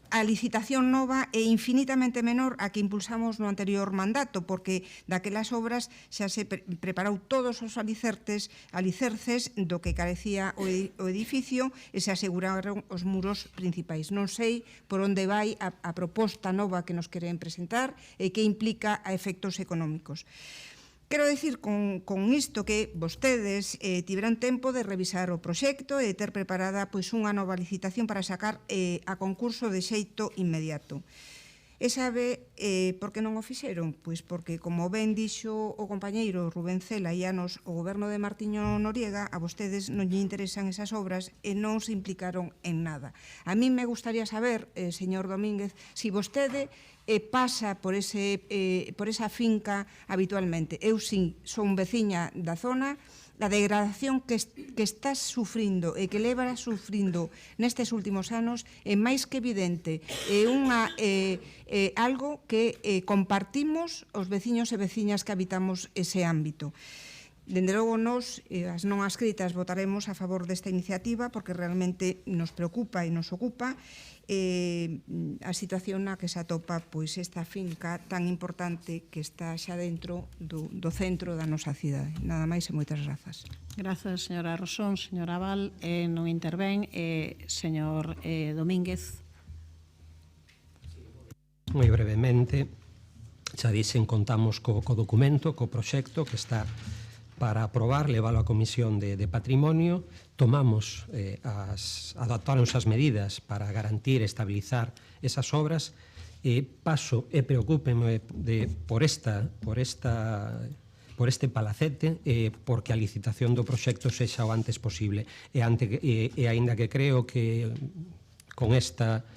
a licitación nova é infinitamente menor a que impulsamos no anterior mandato, porque daquelas obras xa se preparou todos os alicerces do que carecía o edificio e se aseguraron os muros principais. Non sei por onde vai a proposta nova que nos queren presentar e que implica a efectos económicos. Quero dicir con isto que vostedes tiveron tempo de revisar o proxecto e de ter preparada unha nova licitación para sacar a concurso de xeito inmediato. E sabe por que non o fixeron? Pois porque, como ben dixo o compañeiro Rubén Cela e anos o goberno de Martiño Noriega, a vostedes non lle interesan esas obras e non se implicaron en nada. A mí me gustaría saber, señor Domínguez, si vostede pasa por esa finca habitualmente. Eu son veciña da zona. A degradación que estás sufrindo e que leva sufrindo nestes últimos anos é máis que evidente. É algo que compartimos os veciños e veciñas que habitamos ese ámbito. Dende logo, nós, as non adscritas, votaremos a favor desta iniciativa porque realmente nos preocupa e nos ocupa a situación na que se atopa esta finca tan importante que está xa dentro do centro da nosa cidade. Nada máis e moitas grazas. Grazas, señora Rosón. Señora Val, non intervén. Señor Domínguez. Moi brevemente, xa dixen, contamos co documento, co proxecto que está para aprobar, leválo á Comisión de Patrimonio. Tomamos, adaptaronse as medidas para garantir e estabilizar esas obras. Paso e preocúpeme por este palacete, porque a licitación do proxecto sexa o antes posible. E aínda que creo que con esta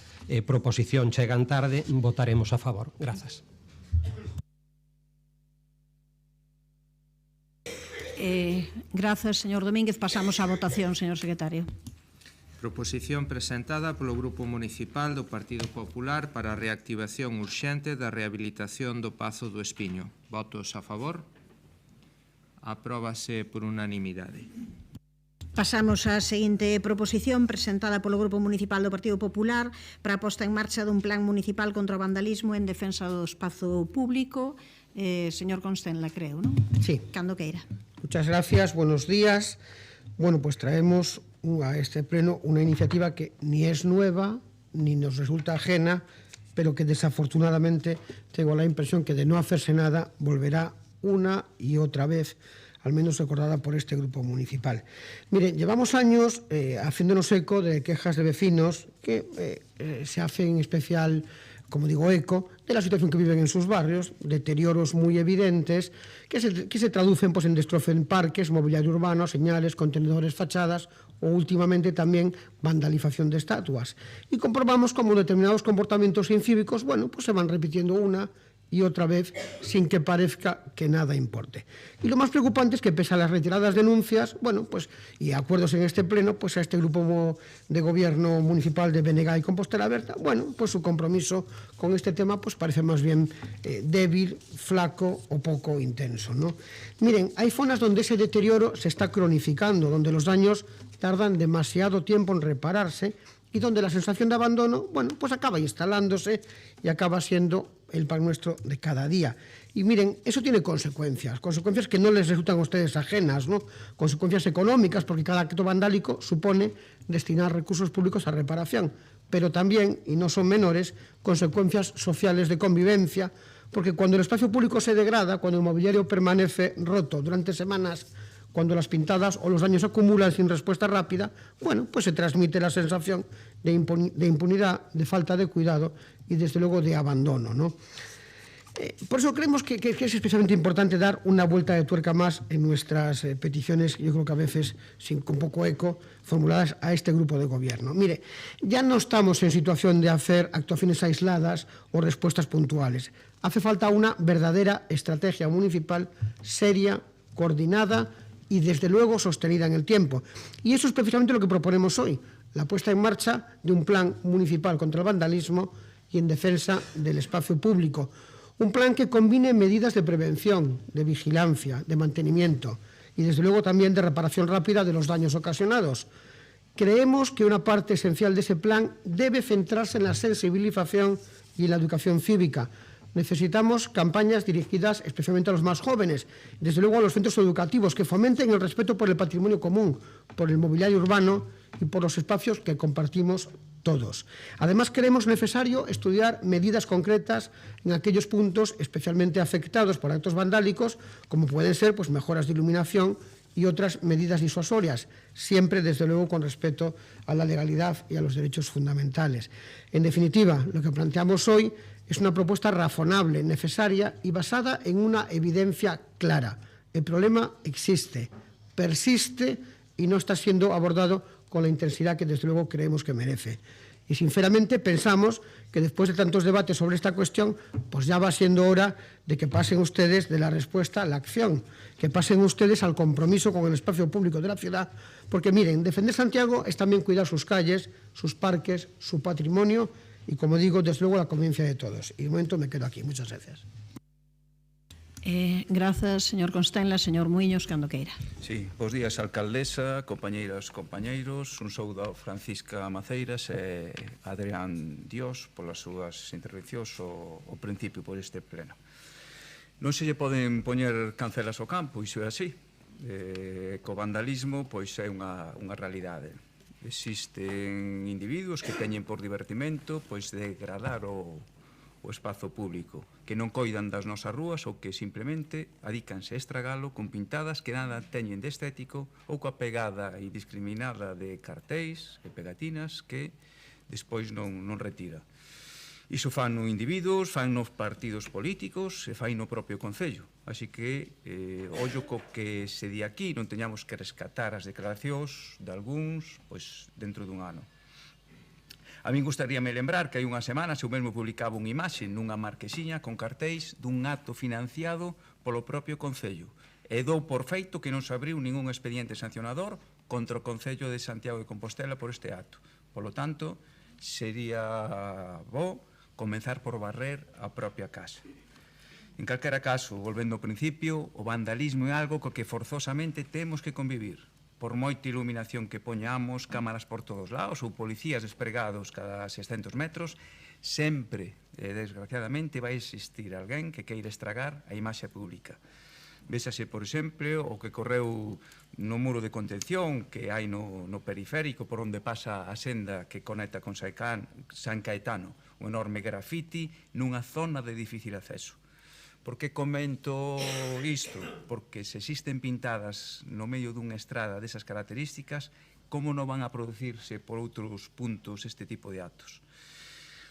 proposición chegan tarde, votaremos a favor. Grazas. Grazas, señor Domínguez. Pasamos á votación, señor secretario. Proposición presentada polo Grupo Municipal do Partido Popular para a reactivación urxente da rehabilitación do Pazo do Espiño. Votos a favor. Apróbase por unanimidade. Pasamos á seguinte proposición presentada polo Grupo Municipal do Partido Popular para a posta en marcha dun plan municipal contra o vandalismo en defensa do espazo público. Señor Constenla, creo, ¿no? Sí. Cando queira. Muchas gracias, buenos días. Bueno, pues traemos a este pleno una iniciativa que ni es nueva ni nos resulta ajena, pero que desafortunadamente tengo la impresión que de no hacerse nada volverá una y otra vez, al menos recordada por este grupo municipal. Miren, llevamos años haciéndonos eco de quejas de vecinos que se hacen especial como digo, eco de la situación que viven en sus barrios, deterioros muy evidentes que se traducen pues, en destrozo en parques, mobiliario urbano, señales, contenedores, fachadas o últimamente también vandalización de estatuas. Y comprobamos cómo determinados comportamientos incívicos, bueno, pues se van repitiendo una y otra vez sin que parezca que nada importe. Y lo más preocupante es que pese a las retiradas denuncias, bueno, pues y acuerdos en este pleno, pues a este grupo de gobierno municipal de BNG y Compostela Berta, bueno, pues su compromiso con este tema pues parece más bien débil, flaco o poco intenso, ¿no? Miren, hay zonas donde ese deterioro se está cronificando, donde los daños tardan demasiado tiempo en repararse y donde la sensación de abandono, bueno, pues acaba instalándose y acaba siendo el pan nuestro de cada día. Y miren, eso tiene consecuencias que no les resultan a ustedes ajenas, ¿no? Consecuencias económicas, porque cada acto vandálico supone destinar recursos públicos a reparación, pero también, y no son menores, consecuencias sociales de convivencia, porque cuando el espacio público se degrada, cuando el mobiliario permanece roto durante semanas, cuando las pintadas o los daños se acumulan sin respuesta rápida, bueno, pues se transmite la sensación de impunidad, de falta de cuidado y, desde luego, de abandono, ¿no? Por eso creemos que es especialmente importante dar una vuelta de tuerca más en nuestras peticiones, yo creo que a veces con poco eco, formuladas a este grupo de gobierno. Mire, ya no estamos en situación de hacer actuaciones aisladas o respuestas puntuales. Hace falta una verdadera estrategia municipal seria, coordinada y, desde luego, sostenida en el tiempo. Y eso es precisamente lo que proponemos hoy, la puesta en marcha de un plan municipal contra el vandalismo y en defensa del espacio público. Un plan que combine medidas de prevención, de vigilancia, de mantenimiento y, desde luego, también de reparación rápida de los daños ocasionados. Creemos que una parte esencial de ese plan debe centrarse en la sensibilización y en la educación cívica. Necesitamos campañas dirigidas especialmente a los más jóvenes, desde luego a los centros educativos, que fomenten el respeto por el patrimonio común, por el mobiliario urbano y por los espacios que compartimos todos. Además, creemos necesario estudiar medidas concretas en aquellos puntos especialmente afectados por actos vandálicos, como pueden ser pues, mejoras de iluminación y otras medidas disuasorias, siempre, desde luego, con respeto a la legalidad y a los derechos fundamentales. En definitiva, lo que planteamos hoy es una propuesta razonable, necesaria y basada en una evidencia clara. El problema existe, persiste y no está siendo abordado con la intensidad que, desde luego, creemos que merece. Y, sinceramente, pensamos que después de tantos debates sobre esta cuestión, pues ya va siendo hora de que pasen ustedes de la respuesta a la acción, que pasen ustedes al compromiso con el espacio público de la ciudad, porque, miren, defender Santiago es también cuidar sus calles, sus parques, su patrimonio y, como digo, desde luego, la convivencia de todos. Y de momento me quedo aquí. Muchas gracias. Grazas, señor Constenla. Señor Muiños, cando queira. Sí, bos días, alcaldesa, compañeiras, compañeiros. Un saúdo a Francisca Maceiras e Adrián Dios polas súas intervencións ao principio por este pleno. Non se lle poden poñer cancelas ao campo, iso é así. Co vandalismo, pois é unha realidade. Existen individuos que teñen por divertimento pois degradar o espazo público, que non coidan das nosas rúas ou que simplemente adícanse a estragalo con pintadas que nada teñen de estético ou coa pegada indiscriminada de cartéis e pegatinas que despois non retira. Iso fan no individuos, fan nos partidos políticos e fan no propio Concello. Así que, ollo co que se di aquí, non teñamos que rescatar as declaracións de algúns pois dentro dun ano. A min gustaríame lembrar que hai unhas semanas eu mesmo publicaba unha imaxe nunha marquesiña con cartéis dun acto financiado polo propio Concello. E dou por feito que non se abriu ningún expediente sancionador contra o Concello de Santiago de Compostela por este acto. Polo tanto, sería bo comenzar por barrer a propia casa. En calquera caso, volvendo ao principio, o vandalismo é algo co que forzosamente temos que convivir. Por moita iluminación que poñamos, cámaras por todos lados ou policías despregados cada 600 metros, sempre, desgraciadamente, vai existir alguén que queira estragar a imaxe pública. Vésase, por exemplo, o que correu no muro de contención que hai no periférico por onde pasa a senda que conecta con San Caetano, un enorme grafiti nunha zona de difícil acceso. Por que comento isto? Porque se existen pintadas no medio dunha estrada desas características, como non van a producirse por outros puntos este tipo de actos?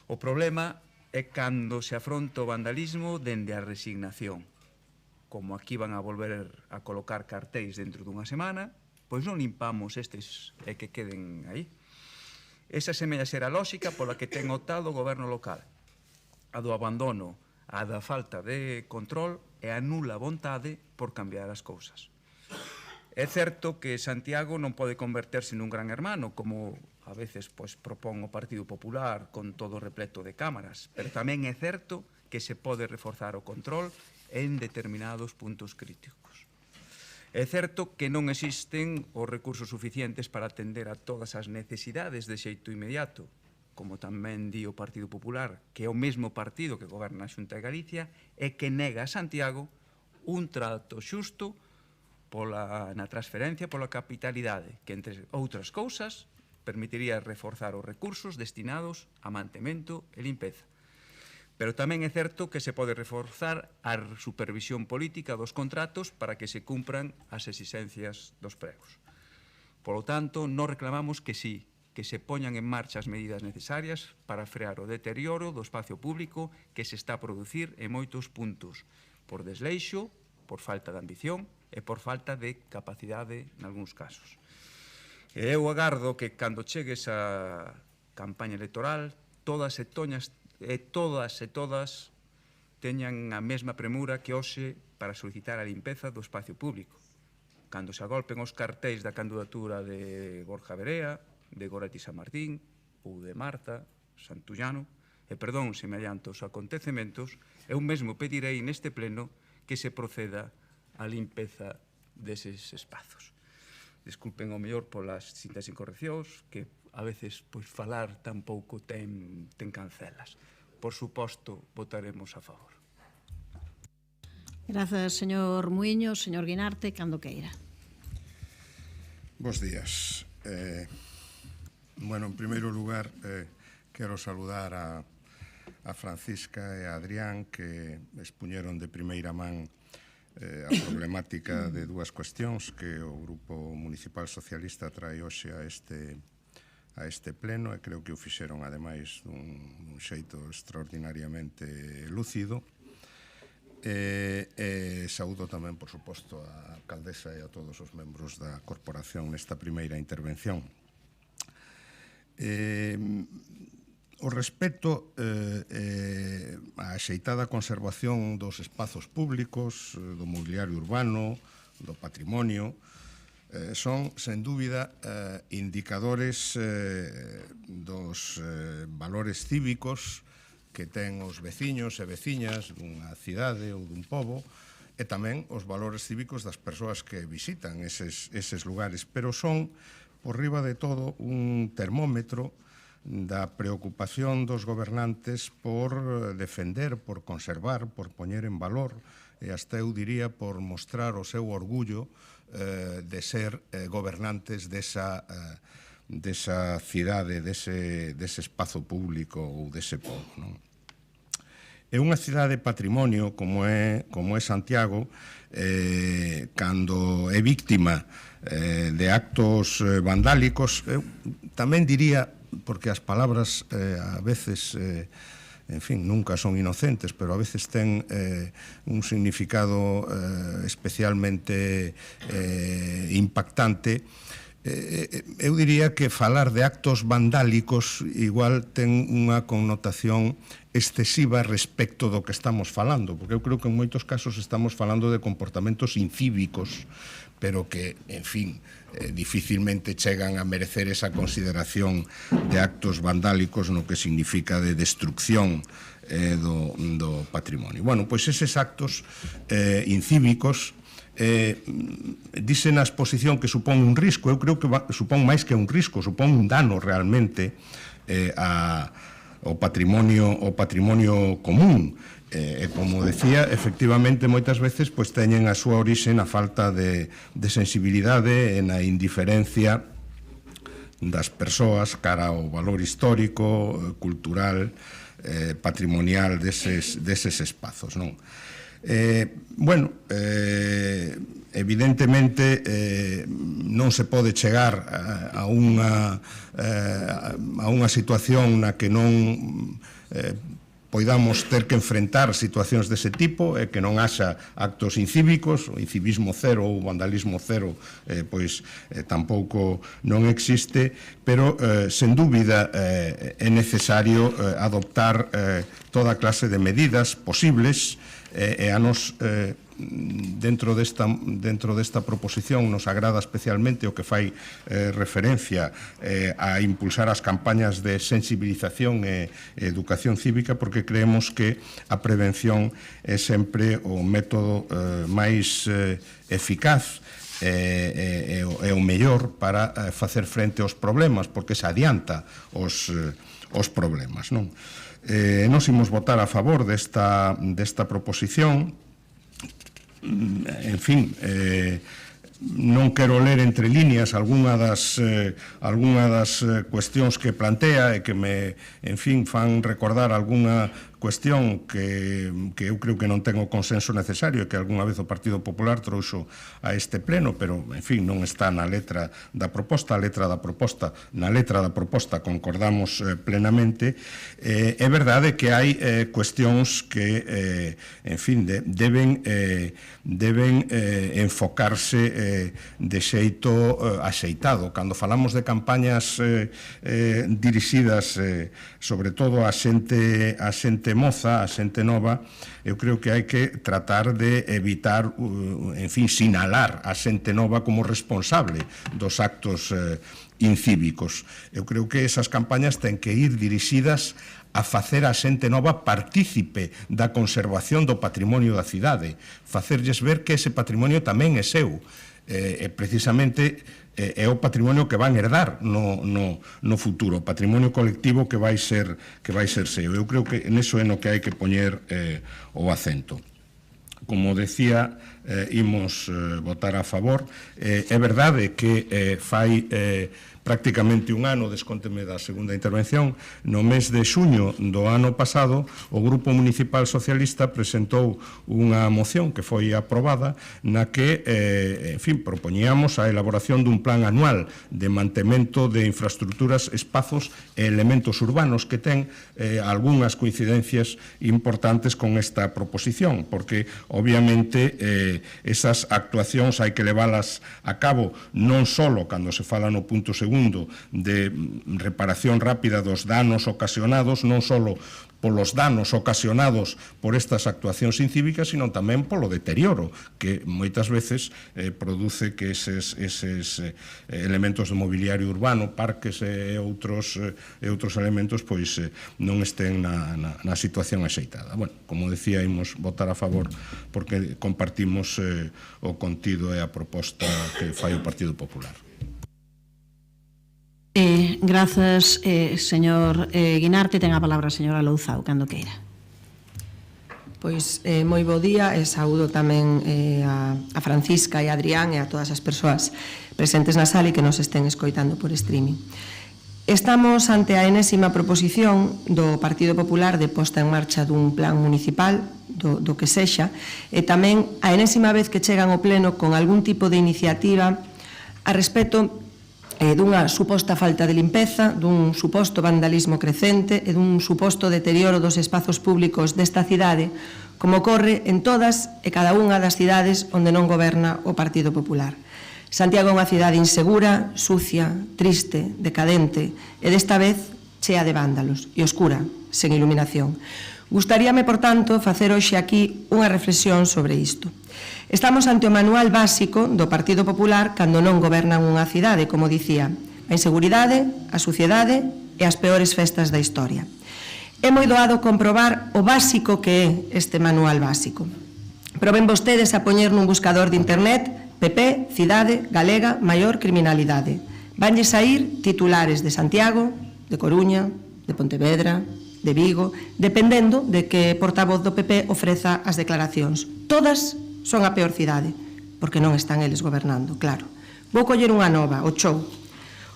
O problema é cando se afronta o vandalismo dende a resignación. Como aquí van a volver a colocar cartéis dentro dunha semana, pois non limpamos estes e que queden aí. Esa semella ser a lógica pola que ten optado o goberno local. A do abandono, a da falta de control e a nula vontade por cambiar as cousas. É certo que Santiago non pode converterse nun gran hermano, como a veces propón o Partido Popular con todo repleto de cámaras, pero tamén é certo que se pode reforzar o control en determinados puntos críticos. É certo que non existen os recursos suficientes para atender a todas as necesidades de xeito inmediato, como tamén di o Partido Popular, que é o mesmo partido que goberna a Xunta de Galicia e que nega a Santiago un trato xusto na transferencia pola capitalidade, que, entre outras cousas, permitiría reforzar os recursos destinados a mantemento e limpeza. Pero tamén é certo que se pode reforzar a supervisión política dos contratos para que se cumpran as exigencias dos pregos. Polo tanto, non reclamamos que sí, que se poñan en marcha as medidas necesarias para frear o deterioro do espacio público que se está a producir en moitos puntos, por desleixo, por falta de ambición e por falta de capacidade nalgúns casos. E eu agardo que cando chegue esa campaña electoral todas teñan a mesma premura que hoxe para solicitar a limpeza do espacio público. Cando se agolpen os cartéis da candidatura de Borja Verea, de Goretti San Martín ou de Marta Santullano, e perdón se me adianto os acontecementos, eu mesmo pedirei neste pleno que se proceda a limpeza deses espazos. Desculpen o mellor polas distintas incorreccións, que a veces falar tampouco ten cancelas. Por suposto, votaremos a favor. Grazas, señor Muiño. Señor Guinarte, cando queira. Bos días. En primeiro lugar, quero saludar a Francisca e a Adrián, que expuñeron de primeira man a problemática de dúas cuestións que o Grupo Municipal Socialista trae hoxe a este pleno, e creo que o fixeron, ademais, dun xeito extraordinariamente lúcido. Saúdo tamén, por suposto, a alcaldesa e a todos os membros da corporación nesta primeira intervención. O respecto á axeitada conservación dos espazos públicos, do mobiliario urbano, do patrimonio, son, sen dúbida, indicadores dos valores cívicos que ten os veciños e veciñas dunha cidade ou dun pobo, e tamén os valores cívicos das persoas que visitan eses lugares, pero son, por riba de todo, un termómetro da preocupación dos gobernantes por defender, por conservar, por poñer en valor, e hasta eu diría por mostrar o seu orgullo de ser gobernantes desa cidade, dese espazo público ou dese pobo, non? É unha cidade patrimonio como é Santiago, cando é víctima de actos vandálicos, eu tamén diría, porque as palabras a veces, en fin, nunca son inocentes, pero a veces ten un significado especialmente impactante. Eu diría que falar de actos vandálicos igual ten unha connotación excesiva respecto do que estamos falando, porque eu creo que en moitos casos estamos falando de comportamentos incívicos, pero que, en fin, dificilmente chegan a merecer esa consideración de actos vandálicos no que significa de destrucción do patrimonio. Bueno, pois eses actos incívicos dice na exposición que supón un risco. Eu creo que supón máis que un risco, supón un dano realmente ao patrimonio común. E como decía, efectivamente, moitas veces teñen a súa orixe na falta de sensibilidade e na indiferencia das persoas cara ao valor histórico, cultural, patrimonial deses espazos, non? Evidentemente non se pode chegar a unha situación na que non poidamos ter que enfrentar situacións dese tipo e que non haxa actos incívicos, o incivismo cero ou vandalismo cero pois tampouco non existe, pero sen dúbida é necesario adoptar toda clase de medidas posibles e a nos dentro desta proposición nos agrada especialmente o que fai referencia a impulsar as campañas de sensibilización e educación cívica, porque creemos que a prevención é sempre o método máis eficaz e o mellor para facer frente aos problemas, porque se adianta os problemas, non? Nos imos votar a favor desta proposición. En fin, non quero ler entre líneas algunha das cuestións que plantea e que me, en fin, fan recordar algunha cuestión que eu creo que non ten o consenso necesario e que algunha vez o Partido Popular trouxo a este pleno, pero, en fin, non está na letra da proposta. Na letra da proposta concordamos plenamente. É verdade que hai cuestións que, en fin, deben enfocarse de xeito axeitado. Cando falamos de campañas dirixidas sobre todo a xente moza, a xente nova, eu creo que hai que tratar de evitar, en fin, sinalar a xente nova como responsable dos actos incívicos. Eu creo que esas campañas ten que ir dirixidas a facer a xente nova partícipe da conservación do patrimonio da cidade, facerlles ver que ese patrimonio tamén é seu, e precisamente é o patrimonio que van herdar no futuro, o patrimonio colectivo que vai ser seu. Eu creo que neso é no que hai que poñer o acento. Como decía, imos votar a favor. É verdade que fai prácticamente un ano, descónteme da segunda intervención, no mes de xuño do ano pasado, o Grupo Municipal Socialista presentou unha moción que foi aprobada na que, en fin, propoñíamos a elaboración dun plan anual de mantemento de infraestructuras, espazos e elementos urbanos que ten algunhas coincidencias importantes con esta proposición, porque, obviamente, esas actuacións hai que leválas a cabo non só cando se fala no punto segundo de reparación rápida dos danos ocasionados, non só polos danos ocasionados por estas actuacións incívicas, sino tamén polo deterioro que moitas veces produce que eses elementos de mobiliario urbano, parques e outros elementos pois non estén na situación axeitada. Bueno, como decía, imos votar a favor porque compartimos o contido e a proposta que fai o Partido Popular. Grazas, señor Guinarte. Ten a palabra a señora Louzao, cando queira. Pois moi bo día e saúdo tamén a Francisca e a Adrián e a todas as persoas presentes na sala e que nos estén escoitando por streaming. Estamos ante a enésima proposición do Partido Popular de posta en marcha dun plan municipal do que sexa, e tamén a enésima vez que chegan ao pleno con algún tipo de iniciativa a respecto dunha suposta falta de limpeza, dun suposto vandalismo crecente e dun suposto deterioro dos espazos públicos desta cidade, como ocorre en todas e cada unha das cidades onde non goberna o Partido Popular. Santiago é unha cidade insegura, sucia, triste, decadente e desta vez chea de vándalos e oscura, sen iluminación. Gustaríame, por tanto, facer hoxe aquí unha reflexión sobre isto. Estamos ante o manual básico do Partido Popular cando non gobernan unha cidade, como dicía, a inseguridade, a suciedade e as peores festas da historia. É moi doado comprobar o básico que é este manual básico. Proben vostedes a poñer nun buscador de internet PP, cidade galega, maior criminalidade. Vanlle saír titulares de Santiago, de Coruña, de Pontevedra, de Vigo, dependendo de que portavoz do PP ofreza as declaracións. Todas son a peor cidade, porque non están eles gobernando, claro. Vou coller unha nova, o Chou.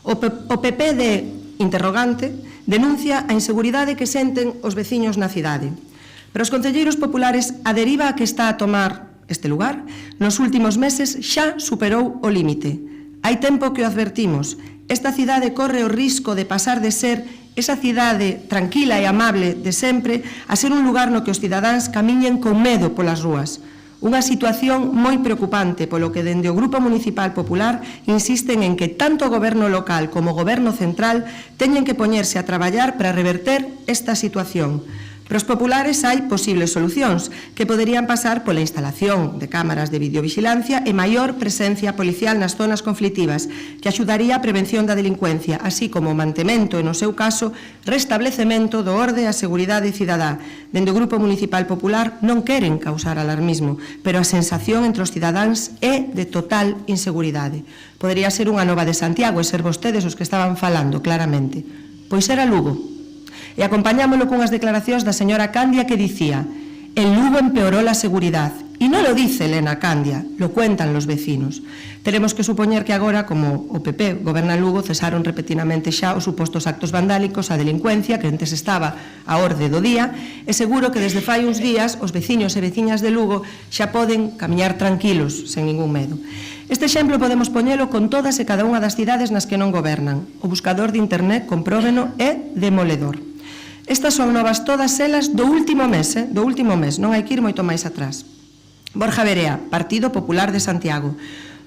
O PP de interrogante denuncia a inseguridade que senten os veciños na cidade. Pero os concelleiros populares, a deriva que está a tomar este lugar, nos últimos meses xa superou o límite. Hai tempo que o advertimos. Esta cidade corre o risco de pasar de ser esa cidade tranquila e amable de sempre a ser un lugar no que os cidadáns camiñen con medo polas rúas. Unha situación moi preocupante polo que dende o Grupo Municipal Popular insisten en que tanto o goberno local como o goberno central teñen que poñerse a traballar para reverter esta situación. Para os populares hai posibles solucións que poderían pasar pola instalación de cámaras de videovigilancia e maior presencia policial nas zonas conflitivas, que axudaría a prevención da delincuencia, así como o mantemento e, no seu caso, restablecemento do orde e a seguridade cidadá. Dende o Grupo Municipal Popular non queren causar alarmismo, pero a sensación entre os cidadáns é de total inseguridade. Podería ser unha nova de Santiago e ser vostedes os que estaban falando, claramente. Pois era Lugo. E acompañámoslo cunhas declaracións da señora Candia que dicía: el Lugo empeoró la seguridad. E non lo dice Elena Candia, lo cuentan los vecinos. Teremos que supoñer que agora, como o PP goberna Lugo, cesaron repetidamente xa os supostos actos vandálicos, a delincuencia que antes estaba a orde do día, e seguro que desde fai uns días os veciños e veciñas de Lugo xa poden camiñar tranquilos, sen ningún medo. Este exemplo podemos poñelo con todas e cada unha das cidades nas que non gobernan. O buscador de internet, compróbeno, é demoledor. Estas son novas todas elas do último mes, non hai que ir moito máis atrás. Borja Verea, Partido Popular de Santiago.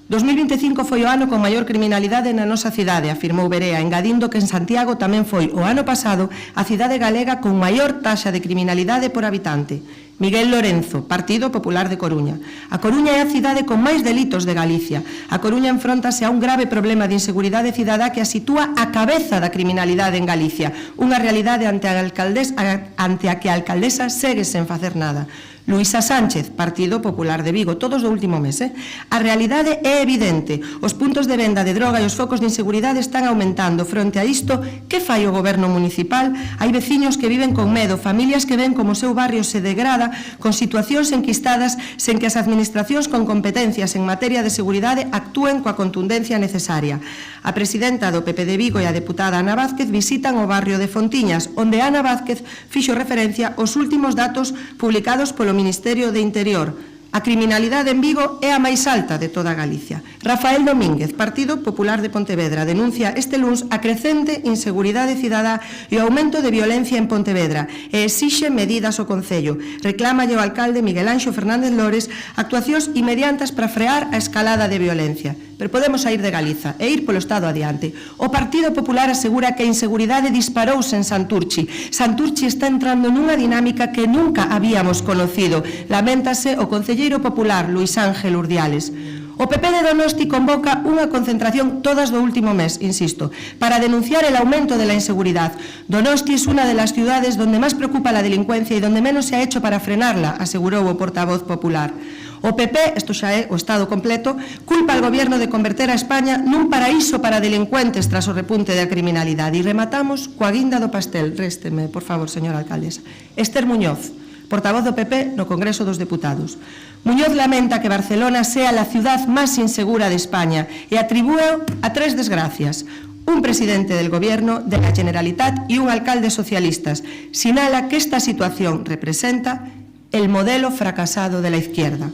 2025 foi o ano con maior criminalidade na nosa cidade, afirmou Verea, engadindo que en Santiago tamén foi o ano pasado a cidade galega con maior taxa de criminalidade por habitante. Miguel Lorenzo, Partido Popular de Coruña. A Coruña é a cidade con máis delitos de Galicia. A Coruña enfróntase a un grave problema de inseguridade cidadá que a sitúa a cabeza da criminalidade en Galicia, unha realidade ante a que a alcaldesa segue sen facer nada. Luisa Sánchez, Partido Popular de Vigo, todos do último mes. A realidade é evidente. Os puntos de venda de droga e os focos de inseguridade están aumentando. Fronte a isto, que fai o goberno municipal? Hai veciños que viven con medo, familias que ven como o seu barrio se degrada con situacións enquistadas sen que as administracións con competencias en materia de seguridade actúen coa contundencia necesaria. A presidenta do PP de Vigo e a deputada Ana Vázquez visitan o barrio de Fontiñas, onde Ana Vázquez fixo referencia aos últimos datos publicados polo Ministerio de Interior. A criminalidade en Vigo é a máis alta de toda Galicia. Rafael Domínguez, Partido Popular de Pontevedra, denuncia este luns a crecente inseguridade cidadá e o aumento de violencia en Pontevedra e exixe medidas ao Concello. Reclámalle ao alcalde Miguel Anxo Fernández Lores actuacións inmediatas para frear a escalada de violencia. Pero podemos sair de Galiza e ir polo Estado adiante. O Partido Popular asegura que a inseguridade disparouse en Santurchi. Santurchi está entrando nunha dinámica que nunca habíamos conocido. Laméntase o concelleiro popular Luís Ángel Urdiales. O PP de Donosti convoca unha concentración todas do último mes, insisto, para denunciar el aumento de la inseguridad. Donosti es una de las ciudades donde más preocupa la delincuencia y donde menos se ha hecho para frenarla, asegurou o portavoz popular. O PP, isto xa é o Estado completo, culpa al Goberno de converter a España nun paraíso para delincuentes tras o repunte da criminalidade. E rematamos coa guinda do pastel. Résteme, por favor, señora alcaldesa. Esther Muñoz, portavoz do PP no Congreso dos Deputados. Muñoz lamenta que Barcelona sea la ciudad más insegura de España e atribúe a tres desgracias: un presidente del Gobierno, de la Generalitat y un alcalde socialistas. Señala que esta situación representa el modelo fracasado de la izquierda.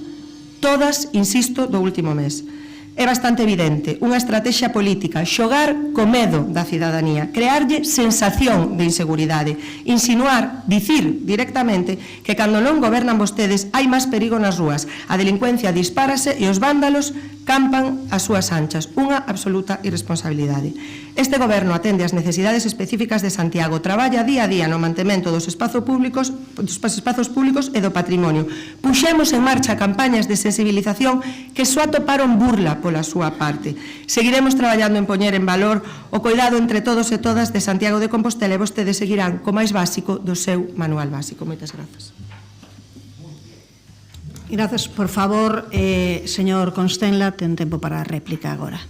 Todas, insisto, do último mes. É bastante evidente, unha estrategia política, xogar co medo da cidadanía, crearlle sensación de inseguridade, insinuar, dicir directamente que cando non gobernan vostedes hai máis perigo nas rúas, a delincuencia dispárase e os vándalos campan as súas anchas, unha absoluta irresponsabilidade. Este goberno atende as necesidades específicas de Santiago, traballa día a día no mantemento dos espazos públicos e do patrimonio. Puxemos en marcha campañas de sensibilización que só atoparon burla pola súa parte. Seguiremos traballando en poñer en valor o coidado entre todos e todas de Santiago de Compostela e vostedes seguirán co máis básico do seu manual básico. Moitas grazas. Grazas. Por favor, señor Constenla, ten tempo para a réplica agora.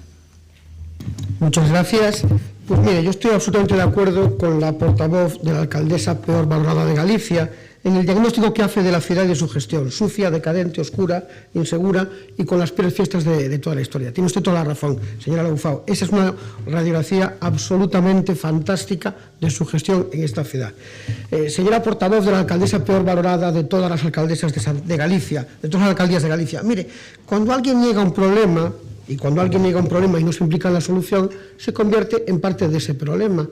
Muchas gracias. Pues mire, yo estoy absolutamente de acuerdo con la portavoz de la alcaldesa peor valorada de Galicia en el diagnóstico que hace de la ciudad y de su gestión, sucia, decadente, oscura, insegura y con las peores fiestas de toda la historia. Tiene usted toda la razón, señora Laufao. Esa es una radiografía absolutamente fantástica de su gestión en esta ciudad. Señora portavoz de la alcaldesa peor valorada de todas las alcaldesas de Galicia, de todas las alcaldías de Galicia. Mire, cuando alguien niega un problema, Y cuando alguien niega un problema y no se implica en la solución, se convierte en parte de ese problema.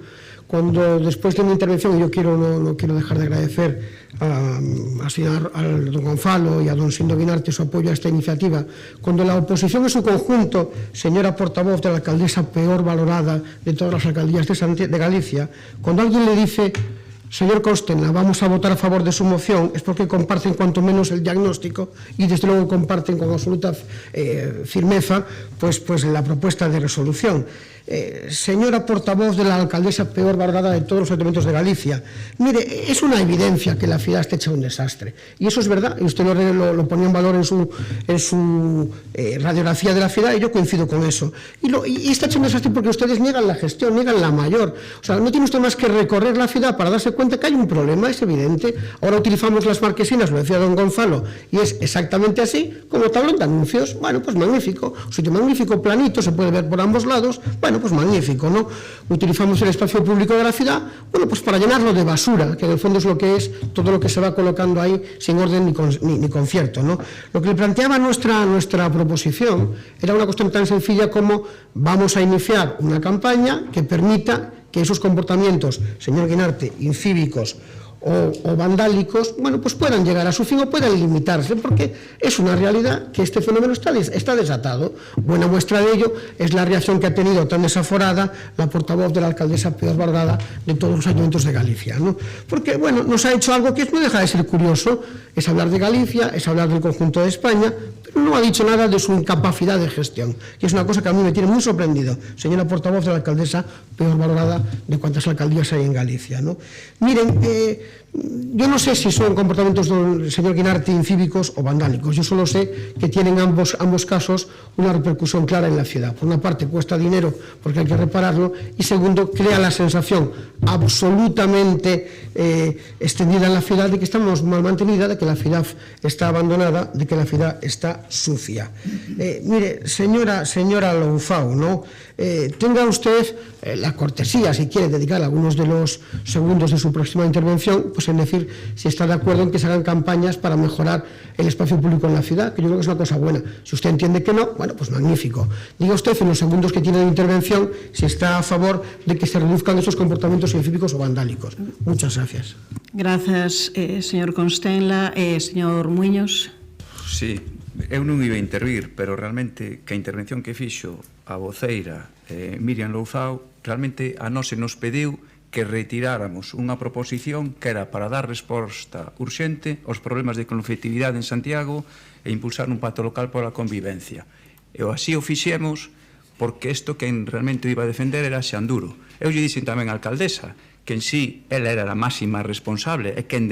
Cuando después de mi intervención, yo no quiero dejar de agradecer al don Gonzalo y a don Sindo Guinarte su apoyo a esta iniciativa, cuando la oposición en su conjunto, señora portavoz de la alcaldesa peor valorada de todas las alcaldías de Galicia, cuando alguien le dice: señor Costenla, vamos a votar a favor de su moción, es porque comparten cuanto menos el diagnóstico y desde luego comparten con absoluta firmeza pues la propuesta de resolución. Señora portavoz de la alcaldesa peor valorada de todos los ayuntamientos de Galicia, mire, es una evidencia que la ciudad está hecha un desastre, y eso es verdad, y usted lo ponía en valor en su radiografía de la ciudad, y yo coincido con eso, y está hecha un desastre porque ustedes niegan la gestión, niegan la mayor, o sea, no tiene usted más que recorrer la ciudad para darse cuenta que hay un problema, es evidente. Ahora utilizamos las marquesinas, lo decía don Gonzalo, y es exactamente así, como tablón de anuncios. Bueno, pues magnífico, un sitio magnífico, planito, se puede ver por ambos lados, bueno, pues magnífico, ¿no? Utilizamos el espacio público de la ciudad, bueno, pues para llenarlo de basura, que en el fondo es lo que es todo lo que se va colocando ahí sin orden ni concierto, ¿no? Lo que le planteaba nuestra proposición era una cuestión tan sencilla como: vamos a iniciar una campaña que permita que esos comportamientos, señor Guinarte, incívicos o vandálicos, bueno, pues puedan llegar a su fin o puedan limitarse, porque es una realidad que este fenómeno está desatado. Buena muestra de ello es la reacción que ha tenido tan desaforada la portavoz de la alcaldesa peor valorada de todos los ayuntamientos de Galicia, ¿no? Porque, bueno, nos ha hecho algo que no deja de ser curioso, es hablar de Galicia, es hablar del conjunto de España, pero no ha dicho nada de su incapacidad de gestión, que es una cosa que a mí me tiene muy sorprendido, señora portavoz de la alcaldesa peor valorada de cuantas alcaldías hay en Galicia, ¿no? Miren, yo no sé si son comportamientos del señor Guinarte incívicos o vandálicos, yo solo sé que tienen ambos casos una repercusión clara en la ciudad. Por una parte cuesta dinero porque hay que repararlo, y segundo, crea la sensación absolutamente extendida en la ciudad de que estamos mal mantenida, de que la ciudad está abandonada, de que la ciudad está sucia. Mire, señora Loufau, ¿no? Tenga usted la cortesía, si quiere, dedicar algunos de los segundos de su próxima intervención, pues en decir si está de acuerdo en que se hagan campañas para mejorar el espacio público en la ciudad, que yo creo que es una cosa buena. Si usted entiende que no, bueno, pues magnífico. Diga usted en los segundos que tiene de intervención si está a favor de que se reduzcan esos comportamientos incívicos o vandálicos. Muchas gracias. Gracias, señor Constenla. Señor Muiños. Sí, eu non iba a intervir, pero realmente que a intervención que fixo a voceira Miriam Louzao, realmente a nós se nos pediu que retiráramos unha proposición que era para dar resposta urxente aos problemas de conflictividade en Santiago e impulsar un pacto local pola convivencia. E así o fixemos porque isto quen realmente o iba a defender era Xanduro. Eu lle dixen tamén a alcaldesa que en sí ela era a máxima responsable e quen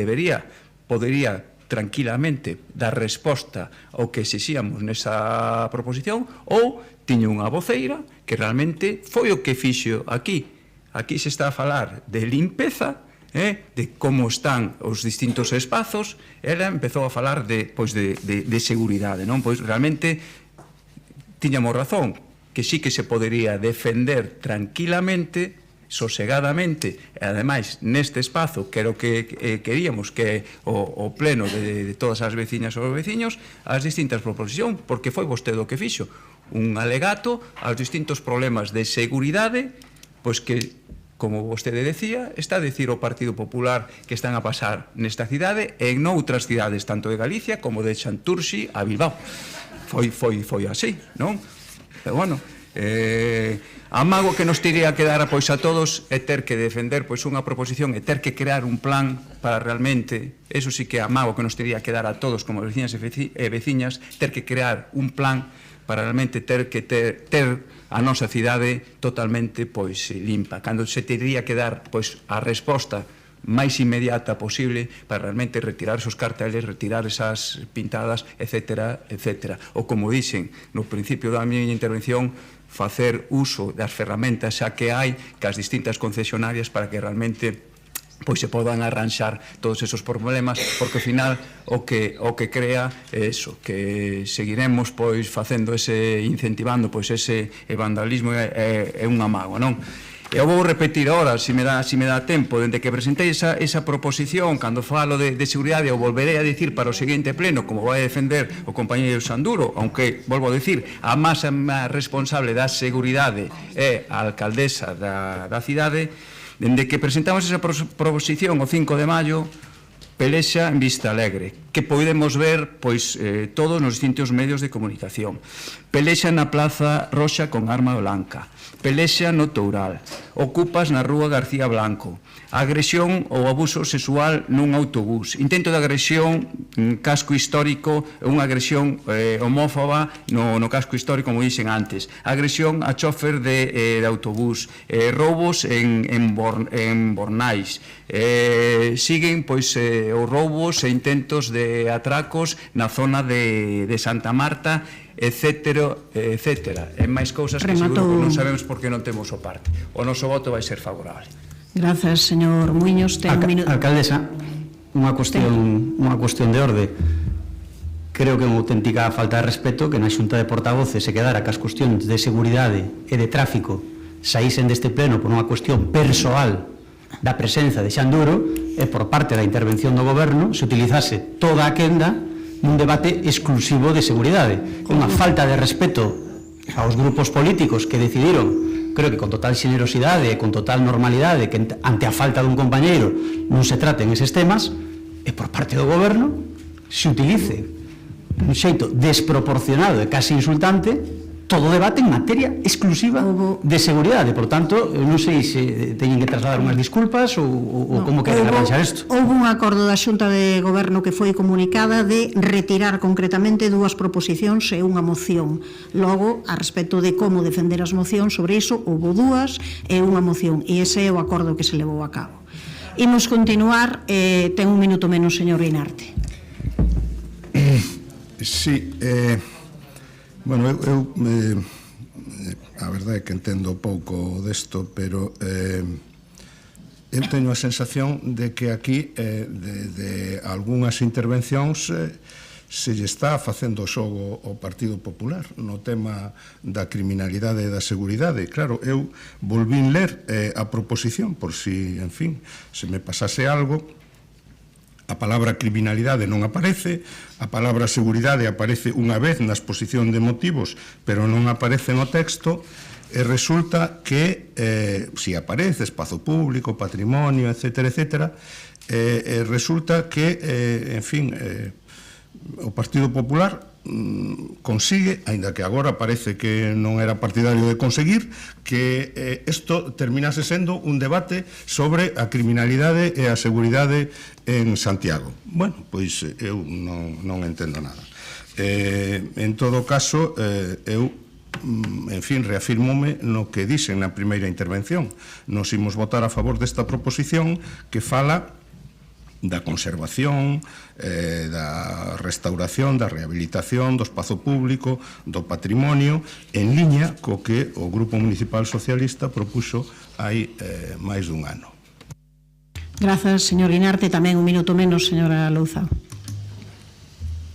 podería tranquilamente dar resposta ao que exixíamos nesa proposición, ou tiña unha voceira que realmente foi o que fixo aquí. Aquí se está a falar de limpeza, de como están os distintos espazos, ela empezou a falar de seguridade, non? Pois realmente tiñamos razón, que sí que se podería defender tranquilamente, sosegadamente, e ademais neste espazo que era o que queríamos, que o pleno de todas as veciñas ou os veciños, as distintas proposicións, porque foi vostede o que fixo un alegato aos distintos problemas de seguridade, pois que, como vostede decía, está a decir o Partido Popular que están a pasar nesta cidade e en outras cidades, tanto de Galicia como de Santurci a Bilbao. Foi así, non? Pero bueno, amago que nos tiría que dar pois a todos é ter que defender pois unha proposición e ter que crear un plan para realmente, eso sí que amago que nos tiría que dar a todos como veciñas e veciñas, ter que crear un plan para realmente ter a nosa cidade totalmente pois limpa, cando se teria que dar pois a resposta máis inmediata posible para realmente retirar esos carteles, retirar esas pintadas, etcétera, etcétera. Ou como dixen no principio da miña intervención, facer uso das ferramentas xa que hai que as distintas concesionarias para que realmente pois se podan arranxar todos esos problemas, porque ao final o que crea é eso, que seguiremos pois facendo incentivando pois ese vandalismo é un amago, non? Eu vou repetir ahora, se me dá tempo, dende que presentei esa proposición, cando falo de seguridade, eu volverei a dicir para o seguinte pleno, como vai defender o compañeiro Sanduro, aunque, volvo a dicir, a máxima responsable da seguridade é a alcaldesa da cidade, dende que presentamos esa proposición o 5 de maio, pelexa en Vista Alegre, que podemos ver todos nos distintos medios de comunicación. Pelexa na Plaza Roxa con arma blanca. Pelexa no Toural. Ocupas na Rúa García Blanco. Agresión ou abuso sexual nun autobús. Intento de agresión casco histórico, unha agresión homófoba no casco histórico, como dixen antes. Agresión a chofer de autobús. Roubos en Bornais. Siguen os roubos e intentos de atracos na zona de Santa Marta, etcétera, etcétera. E máis cousas que seguro que non sabemos porque non temos o parte. O noso voto vai ser favorable. Grazas, señor Muiños. Alcaldesa, unha cuestión de orde. Creo que é unha auténtica falta de respeto que na Xunta de Portavoces se quedara que as cuestións de seguridade e de tráfico saísen deste pleno por unha cuestión persoal da presenza de Xanduro e por parte da intervención do goberno se utilizase toda a quenda nun debate exclusivo de seguridade. Unha falta de respeto aos grupos políticos que decidiron, creo que con total xenerosidade e con total normalidade, que ante a falta dun compañeiro non se traten eses temas, e por parte do goberno se utilice un xeito desproporcionado e casi insultante todo o debate en materia exclusiva de seguridade. Por tanto, non sei se teñen que trasladar unhas disculpas ou como queren arranxar isto. Houve un acordo da Xunta de Goberno que foi comunicada de retirar concretamente 2 proposicións e unha moción. Logo, a respecto de como defender as mocións, sobre iso, houve 2 e unha moción. E ese é o acordo que se levou a cabo. Imos continuar. Ten un minuto menos, señor Reinarte. Sí, bueno, a verdade é que entendo pouco desto, pero eu teño a sensación de que aquí de algunhas intervencións se lle está facendo xogo ao Partido Popular no tema da criminalidade e da seguridade. Claro, eu volvín ler a proposición por si, en fin, se me pasase algo. A palabra criminalidade non aparece, a palabra seguridade aparece unha vez na exposición de motivos, pero non aparece no texto, e resulta que, si aparece espazo público, patrimonio, etcétera, etcétera, resulta que, en fin, o Partido Popular consigue, aínda que agora parece que non era partidario de conseguir, que isto terminase sendo un debate sobre a criminalidade e a seguridade en Santiago. Bueno, pois eu non entendo nada. En todo caso, eu, en fin, reafirmome no que dixen na primeira intervención. Nos imos votar a favor desta proposición que fala da conservación, da restauración, da rehabilitación do espazo público, do patrimonio, en liña co que o Grupo Municipal Socialista propuxo hai máis dun ano. Grazas, señor Guinarte. Tamén un minuto menos, señora Louzao.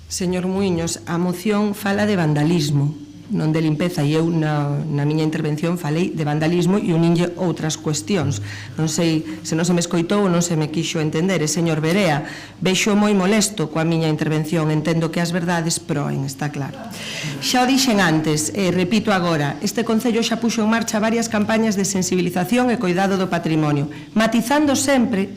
Señor Muiños, a moción fala de vandalismo, non de limpeza, e eu na miña intervención falei de vandalismo e uninlle outras cuestións. Non sei se non se me escoitou ou non se me quixo entender. E, señor Berea, vexo moi molesto coa miña intervención, entendo que as verdades proen, está claro. Xa o dixen antes, e repito agora, este Concello xa puxo en marcha varias campañas de sensibilización e cuidado do patrimonio, matizando sempre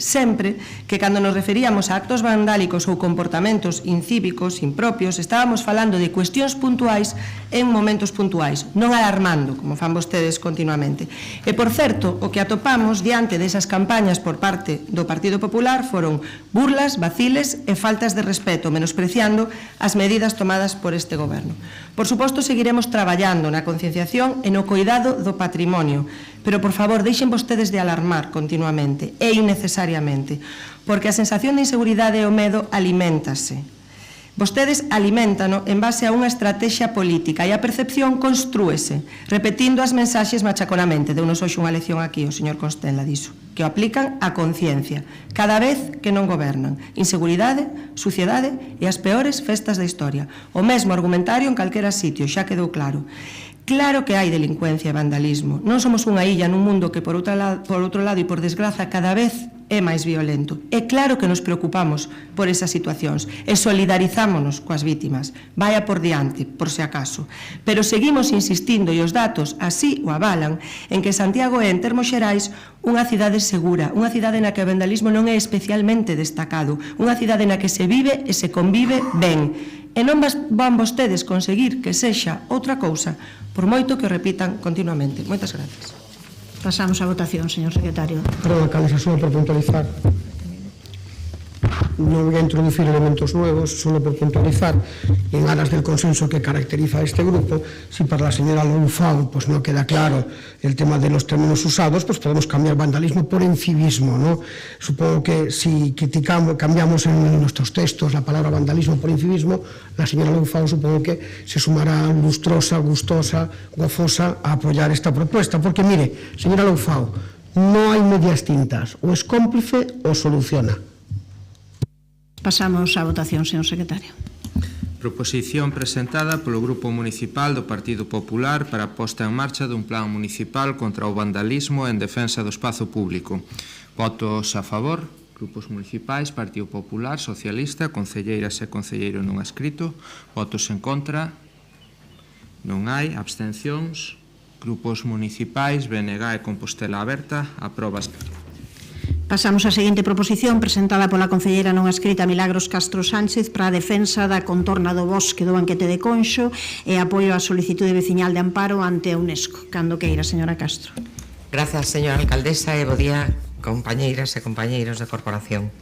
que cando nos referíamos a actos vandálicos ou comportamentos incívicos, impropios, estábamos falando de cuestións puntuais en momentos puntuais, non alarmando, como fan vostedes continuamente. E, por certo, o que atopamos diante desas campañas por parte do Partido Popular foron burlas, vaciles e faltas de respeto, menospreciando as medidas tomadas por este goberno. Por suposto, seguiremos traballando na concienciación e no cuidado do patrimonio, pero, por favor, deixen vostedes de alarmar continuamente e innecesariamente, porque a sensación de inseguridade e o medo aliméntase. Vostedes aliméntano en base a unha estrategia política e a percepción construúese, repetindo as mensaxes machaconamente. Deunos hoxe unha lección aquí o señor Constela diso, que o aplican a conciencia, cada vez que non gobernan. Inseguridade, suciedade e as peores festas da historia. O mesmo argumentario en calquera sitio, xa quedou claro. Claro que hai delincuencia e vandalismo. Non somos unha illa nun mundo que, por outro lado e por desgraza, cada vez é máis violento. É claro que nos preocupamos por esas situacións e solidarizámonos coas vítimas. Vaya por diante, por se acaso. Pero seguimos insistindo, e os datos así o avalan, en que Santiago é, en termos xerais, unha cidade segura, unha cidade na que o vandalismo non é especialmente destacado, unha cidade na que se vive e se convive ben. E non van vostedes conseguir que sexa outra cousa, por moito que o repitan continuamente. Moitas gracias. Pasamos a votación, señor secretario. Perdón, alcaldesa, solo por puntualizar. Non voy a introducir elementos nuevos, solo por puntualizar, en aras del consenso que caracteriza a este grupo, si para la señora Loufao pues no queda claro el tema de los términos usados, pues podemos cambiar vandalismo por incivismo, ¿no? Supongo que si cambiamos en nuestros textos la palabra vandalismo por incivismo, la señora Loufao supongo que se sumará lustrosa, gustosa, gozosa a apoyar esta propuesta, porque mire, señora Loufao, no hay medias tintas, o es cómplice o soluciona. Pasamos á votación, señor secretario. Proposición presentada polo Grupo Municipal do Partido Popular para a posta en marcha dun plan municipal contra o vandalismo en defensa do espazo público. Votos a favor, grupos municipais, Partido Popular, Socialista, concelleiras e concelleiro non adscrito. Votos en contra, non hai. Abstencións, grupos municipais, BNG e Compostela Aberta, aprobas. Pasamos á seguinte proposición presentada pola concelleira non adscrita Milagros Castro Sánchez para a defensa da contorna do bosque do Banquete de Conxo e apoio á solicitude veciñal de amparo ante a UNESCO. Cando queira, señora Castro. Grazas, señora alcaldesa, e bo día, compañeiras e compañeiros da corporación.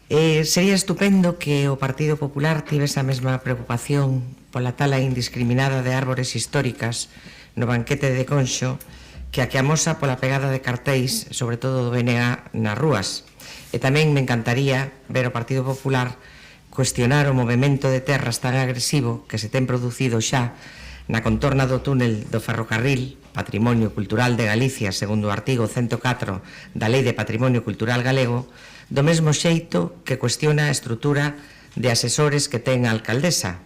Sería estupendo que o Partido Popular tivese a mesma preocupación pola tala indiscriminada de árbores históricas no Banquete de Conxo que a que amosa pola pegada de cartéis, sobre todo do BNG, nas rúas. E tamén me encantaría ver o Partido Popular cuestionar o movimento de terras tan agresivo que se ten producido xa na contorna do túnel do ferrocarril, Patrimonio Cultural de Galicia, segundo o artigo 104 da Lei de Patrimonio Cultural Galego, do mesmo xeito que cuestiona a estrutura de asesores que ten a alcaldesa.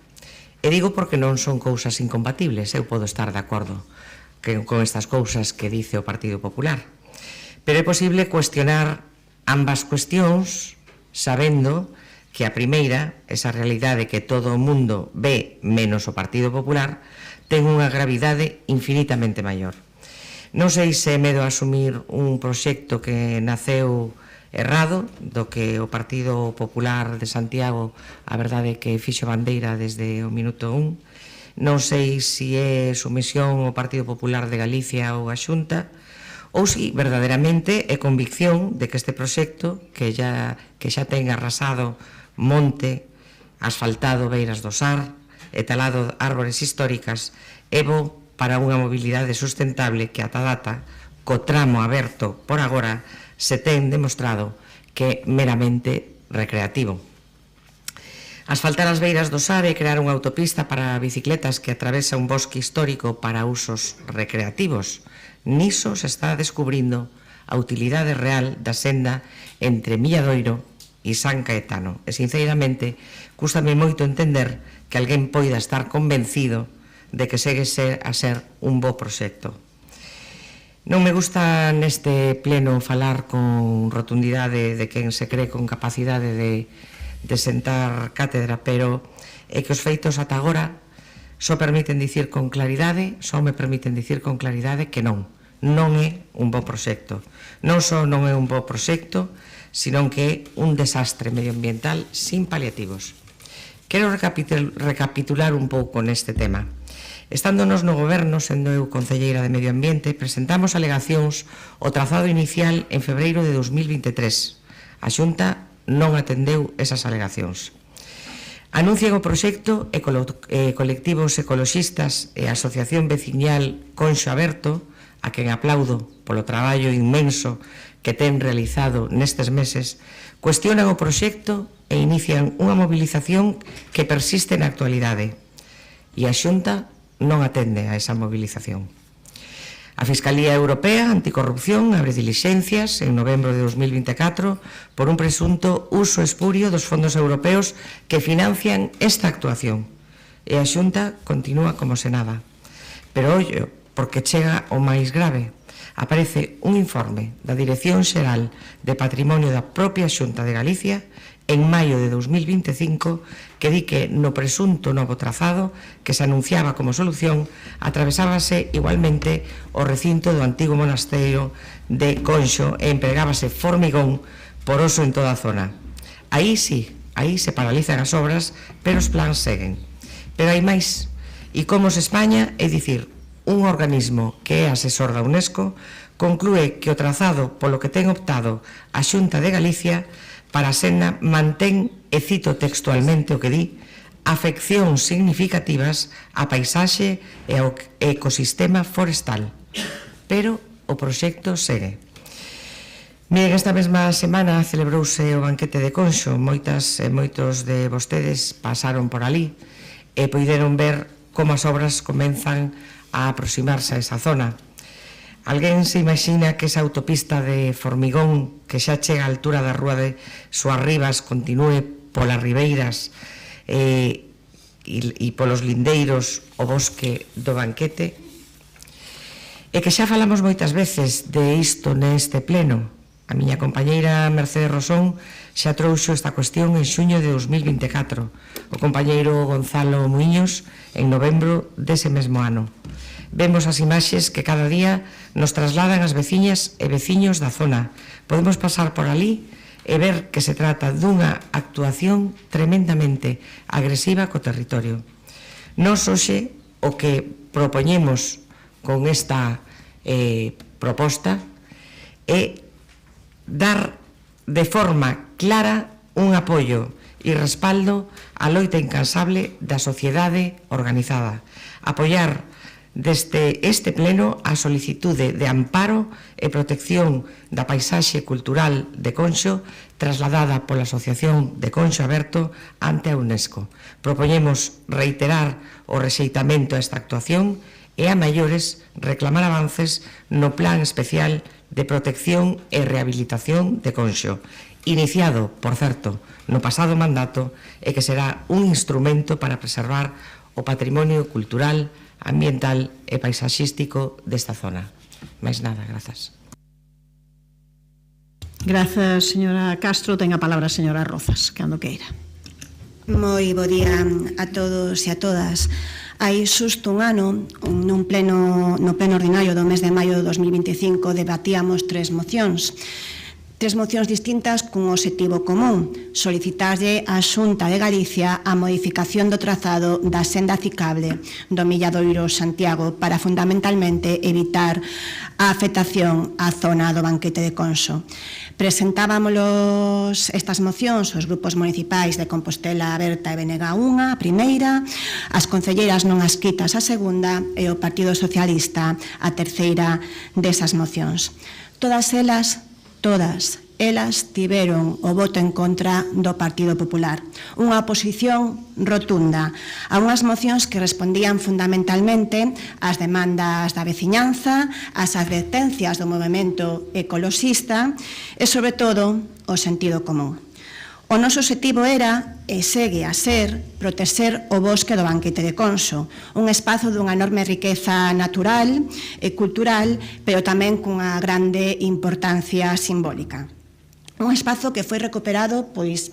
E digo porque non son cousas incompatibles, eu podo estar de acordo con estas cousas que dice o Partido Popular. Pero é posible cuestionar ambas cuestións sabendo que a primeira, esa realidade que todo o mundo ve menos o Partido Popular, ten unha gravidade infinitamente maior. Non sei se é medo a asumir un proxecto que naceu errado, do que o Partido Popular de Santiago a verdade é que fixo bandeira desde o minuto 1. Non sei se é sumisión o Partido Popular de Galicia ou a Xunta, ou se verdadeiramente é convicción de que este proxecto, que xa ten arrasado monte, asfaltado beiras do Sar e talado árbores históricas, é bo para unha mobilidade sustentable que ata data, co tramo aberto por agora, se ten demostrado que é meramente recreativo. Asfaltar as beiras do Sar e crear unha autopista para bicicletas que atravesa un bosque histórico para usos recreativos. Niso se está descubrindo a utilidade real da senda entre Milladoiro e San Caetano. E, sinceramente, cústame moito entender que alguén poida estar convencido de que segue a ser un bo proxecto. Non me gusta neste pleno falar con rotundidade de quen se cree con capacidade de sentar cátedra, pero é que os feitos ata agora só me permiten dicir con claridade que non é un bo proxecto. Non só non é un bo proxecto, senón que é un desastre medioambiental sin paliativos. Quero recapitular un pouco neste tema. Estando nos no goberno, sendo eu concelleira de Medio Ambiente, presentamos alegacións ao trazado inicial en febreiro de 2023. A Xunta non atendeu esas alegacións. Anuncian o proxecto e colectivos ecoloxistas e a Asociación Veciñal Conxo Aberto, a quen aplaudo polo traballo inmenso que ten realizado nestes meses, cuestionan o proxecto e inician unha movilización que persiste na actualidade. E a Xunta non atende a esa movilización. A Fiscalía Europea Anticorrupción abre dilixencias en novembro de 2024 por un presunto uso espurio dos fondos europeos que financian esta actuación. E a Xunta continúa como se nada. Pero ollo, porque chega o máis grave. Aparece un informe da Dirección Xeral de Patrimonio da propia Xunta de Galicia en maio de 2025 que di que no presunto novo trazado que se anunciaba como solución atravesábase igualmente o recinto do antigo monasterio de Conxo e empregábase formigón poroso en toda a zona. Aí sí, aí se paralizan as obras, pero os plans seguen. Pero hai máis. E Comos España, é dicir, un organismo que é asesor da UNESCO, conclúe que o trazado polo que ten optado a Xunta de Galicia para a senda mantén, e cito textualmente o que di, afeccións significativas á paisaxe e ao ecosistema forestal. Pero o proxecto segue. Miren, esta mesma semana celebrouse o banquete de Conxo. Moitos de vostedes pasaron por ali e poideron ver como as obras comenzan a aproximarse a esa zona. Alguén se imagina que esa autopista de formigón que xa chega á altura da rúa de Soarribas continúe polas ribeiras e polos lindeiros o bosque do banquete? E que xa falamos moitas veces de isto neste pleno. A miña compañeira Mercedes Rosón xa trouxo esta cuestión en xuño de 2024. O compañeiro Gonzalo Muiños en novembro dese mesmo ano. Vemos as imaxes que cada día nos trasladan as veciñas e veciños da zona. Podemos pasar por ali e ver que se trata dunha actuación tremendamente agresiva co territorio. Nos hoxe o que propoñemos con esta proposta é dar de forma clara un apoio e respaldo á loita incansable da sociedade organizada. Apoiar desde este pleno a solicitude de amparo e protección da paisaxe cultural de Conxo trasladada pola Asociación de Conxo Aberto ante a UNESCO. Propoñemos reiterar o rexeitamento a esta actuación e a maiores reclamar avances no Plan Especial de Protección e Rehabilitación de Conxo, iniciado, por certo, no pasado mandato e que será un instrumento para preservar o patrimonio cultural, ambiental e paisaxístico desta zona. Mais nada, grazas. Grazas, señora Castro. Ten a palabra a señora Rozas, cando queira. Moi bo día a todos e a todas. Hai xusto un ano, no pleno ordinario do mes de maio de 2025, debatíamos tres mocións distintas cun obxectivo común: solicitarlle á Xunta de Galicia a modificación do trazado da senda ciclable do Milladoiro Santiago para fundamentalmente evitar a afectación á zona do banquete de Conxo. Presentábamos estas mocións os grupos municipais de Compostela Aberta e BNG unha, a primeira, as concelleiras non adscritas a segunda e o Partido Socialista a terceira desas mocións. Todas elas tiveron o voto en contra do Partido Popular. Unha oposición rotunda a unhas mocións que respondían fundamentalmente ás demandas da veciñanza, ás advertencias do movemento ecoloxista e, sobre todo, o sentido común. O noso obxectivo era, e segue a ser, protexer o bosque do banquete de Conxo, un espazo dunha enorme riqueza natural e cultural, pero tamén cunha grande importancia simbólica. Un espazo que foi recuperado, pois,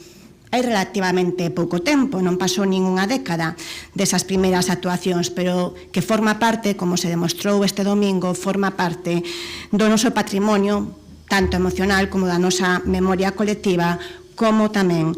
hai relativamente pouco tempo, non pasou ningunha década desas primeiras actuacións, pero que forma parte, como se demostrou este domingo, forma parte do noso patrimonio, tanto emocional como da nosa memoria colectiva, como tamén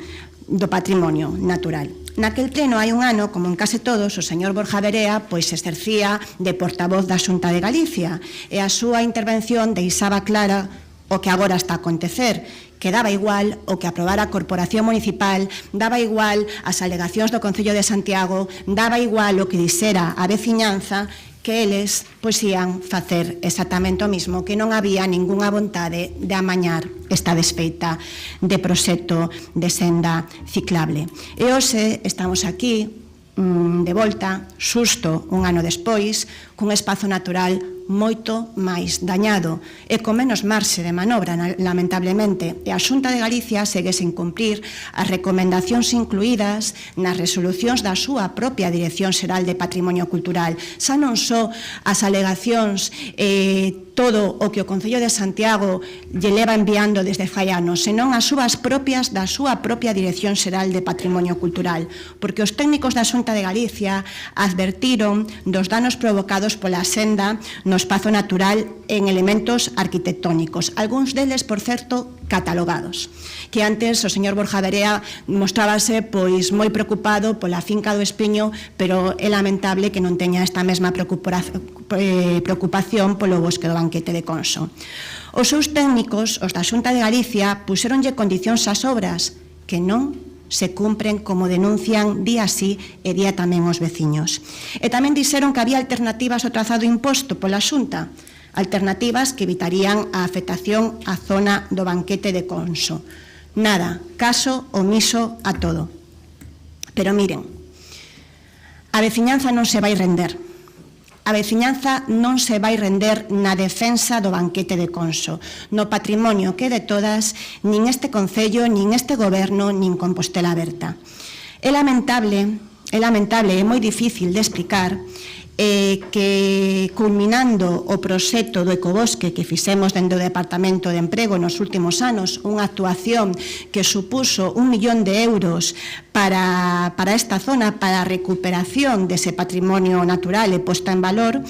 do patrimonio natural. Naquel pleno hai un ano, como en case todos, o señor Borja Verea pois exercía de portavoz da Xunta de Galicia e a súa intervención deixaba clara o que agora está a acontecer, que daba igual o que aprobara a Corporación Municipal, daba igual as alegacións do Concello de Santiago, daba igual o que dixera a veciñanza, que eles pois ian facer exactamente o mismo, que non había ningunha vontade de amañar esta desfeita de proxecto de senda ciclable. E hoxe estamos aquí de volta, xusto un ano despois, cun espazo natural moito máis dañado e con menos marxe de manobra, lamentablemente, e a Xunta de Galicia segue sen cumprir as recomendacións incluídas nas resolucións da súa propia Dirección Xeral de Patrimonio Cultural. Xa non só as alegacións todo o que o Concello de Santiago lle leva enviando desde fai anos, senón as súas propias da súa propia Dirección Xeral de Patrimonio Cultural, porque os técnicos da Xunta de Galicia advertiron dos danos provocados pola senda no espazo natural en elementos arquitectónicos, algúns deles, por certo, catalogados, que antes o señor Borja Verea mostrábase pois moi preocupado pola finca do Espiño, pero é lamentable que non teña esta mesma preocupación polo bosque do Banquete de Conso. Os seus técnicos, os da Xunta de Galicia, puxeronlle condicións ás obras que non se cumpren, como denuncian día sí e día tamén os veciños. E tamén dixeron que había alternativas ao trazado imposto pola Xunta, alternativas que evitarían a afectación á zona do Banquete de Conso. Nada, caso omiso a todo. Pero miren, a veciñanza non se vai render. A veciñanza non se vai render na defensa do Banquete de Conso, no patrimonio que de todas, nin este Concello, nin este Goberno, nin Compostela Aberta. É lamentable e moi difícil de explicar que culminando o proxecto do ecobosque que fixemos dentro do Departamento de Emprego nos últimos anos, unha actuación que supuso 1 millón de euros para esta zona, para a recuperación dese patrimonio natural e posta en valor,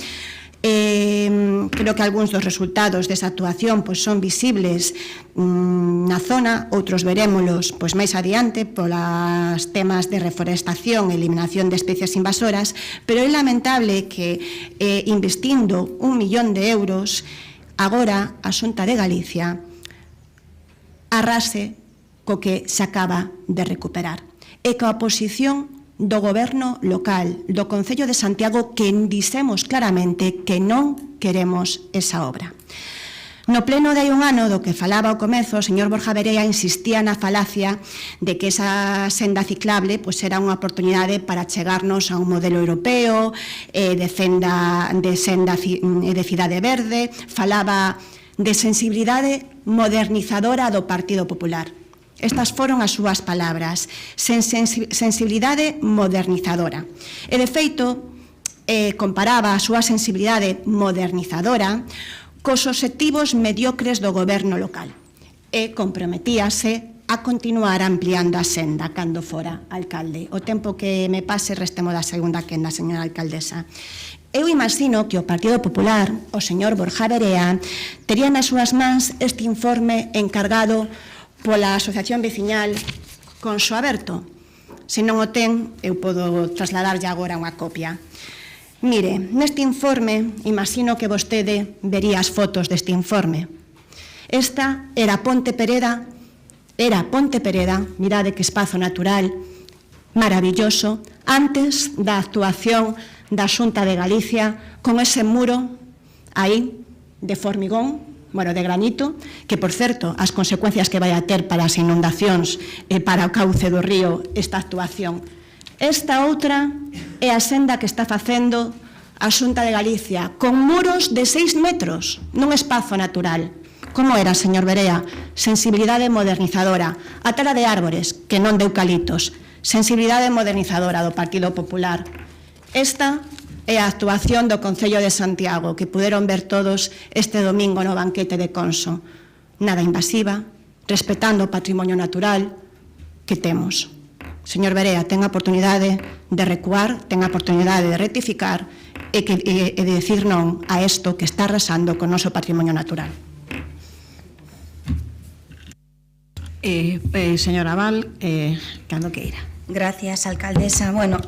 creo que algúns dos resultados desa actuación son visibles na zona, outros verémolos máis adiante polos temas de reforestación e eliminación de especies invasoras, pero é lamentable que investindo 1 millón de euros agora a Xunta de Galicia arrase co que se acaba de recuperar e coa posición do Goberno local, do Concello de Santiago, que dixemos claramente que non queremos esa obra. No pleno de hai un ano, do que falaba ao comezo, o señor Borja Verea insistía na falacia de que esa senda ciclable era unha oportunidade para chegarnos a un modelo europeo de senda e de cidade verde, falaba de sensibilidade modernizadora do Partido Popular. Estas foron as súas palabras, sensibilidade modernizadora. E, de feito, comparaba a súa sensibilidade modernizadora cos obxectivos mediocres do goberno local e comprometíase a continuar ampliando a senda cando fora alcalde. O tempo que me pase restemo da segunda quenda, señora alcaldesa. Eu imagino que o Partido Popular, o señor Borja Verea, tería nas súas mans este informe encargado pola Asociación Veciñal Conso Aberto. Se non o ten, eu podo trasladarlle agora unha copia. Mire, neste informe, imagino que vostede vería as fotos deste informe. Esta era Ponte Pereda, mirade que espazo natural maravilloso, antes da actuación da Xunta de Galicia, con ese muro aí de formigón, de granito, que, por certo, as consecuencias que vai a ter para as inundacións e para o cauce do río esta actuación. Esta outra é a senda que está facendo a Xunta de Galicia, con muros de 6 metros nun espazo natural. Como era, señor Verea? Sensibilidade modernizadora. A tala de árbores, que non de eucaliptos. Sensibilidade modernizadora do Partido Popular. Esta é a actuación do Concello de Santiago, que puderon ver todos este domingo no Banquete de Conso. Nada invasiva, respetando o patrimonio natural que temos. Señor Verea, ten a oportunidade de recuar, ten a oportunidade de rectificar e de decir non a isto que está arrasando con o noso patrimonio natural. Señora Val, cando queira. Gracias, alcaldesa. Bueno,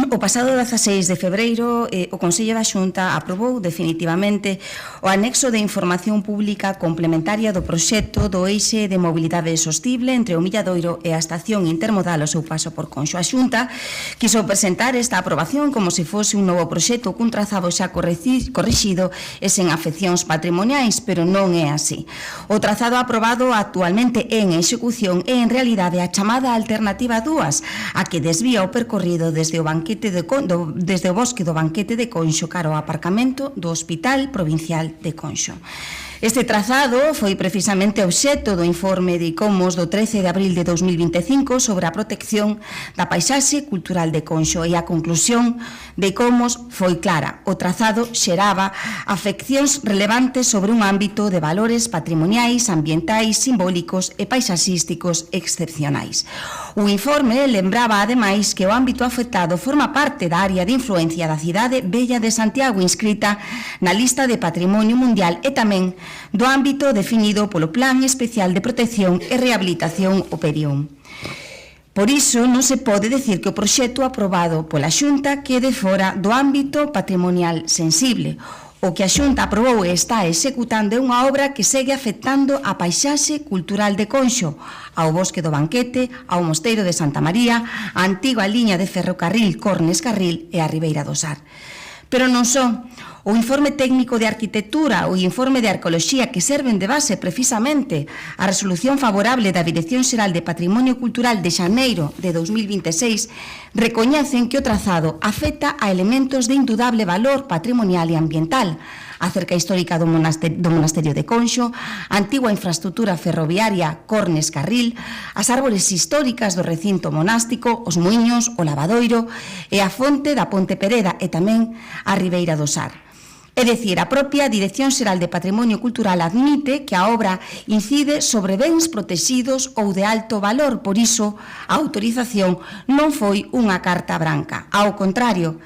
o pasado 16 de febreiro o Consello da Xunta aprobou definitivamente o anexo de información pública complementaria do proxecto do eixe de mobilidade sostible entre o Milladoiro e a estación intermodal ao seu paso por Conxo. A Xunta quiso presentar esta aprobación como se fose un novo proxecto cun trazado xa corrixido e sen afeccións patrimoniais, pero non é así. O trazado aprobado actualmente en execución é en realidade a chamada alternativa 2, a que desvía o percorrido desde o Banquete desde o bosque do Banquete de Conxo cara ao aparcamento do Hospital Provincial de Conxo. Este trazado foi precisamente obxecto do informe de ICOMOS do 13 de abril de 2025 sobre a protección da paisaxe cultural de Conxo, e a conclusión de ICOMOS foi clara: o trazado xeraba afeccións relevantes sobre un ámbito de valores patrimoniais, ambientais, simbólicos e paisaxísticos excepcionais. O informe lembraba ademais que o ámbito afectado forma parte da área de influencia da cidade Vella de Santiago, inscrita na lista de Patrimonio Mundial, e tamén do ámbito definido polo Plan Especial de Protección e Rehabilitación o PERION. Por iso, non se pode decir que o proxecto aprobado pola Xunta quede fora do ámbito patrimonial sensible. O que a Xunta aprobou e está executando é unha obra que segue afectando a paisaxe cultural de Conxo, ao bosque do Banquete, ao mosteiro de Santa María, a antiga liña de ferrocarril Cornes-Carril e a Ribeira do Sar. Pero non só. O informe técnico de arquitectura ou informe de arqueoloxía, que serven de base precisamente a resolución favorable da Dirección Xeral de Patrimonio Cultural de xaneiro de 2026, recoñecen que o trazado afecta a elementos de indudable valor patrimonial e ambiental: a cerca histórica do monasterio de Conxo, a antigua infraestructura ferroviaria Cornes-Carril, as árbores históricas do recinto monástico, os muiños, o lavadoiro e a fonte da Ponte Pereda, e tamén a Ribeira do Sar. É dicir, a propia Dirección Xeral de Patrimonio Cultural admite que a obra incide sobre bens protexidos ou de alto valor, por iso a autorización non foi unha carta branca. Ao contrario,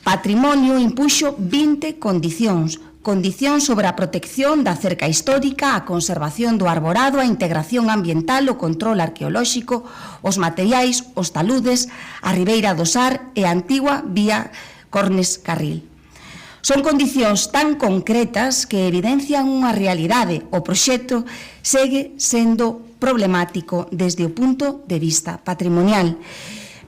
Patrimonio impuxo 20 condicións sobre a protección da cerca histórica, a conservación do arborado, a integración ambiental, o control arqueolóxico, os materiais, os taludes, a Ribeira do Sar e a antigua vía Cornes-Carril. Son condicións tan concretas que evidencian unha realidade. O proxecto segue sendo problemático desde o punto de vista patrimonial.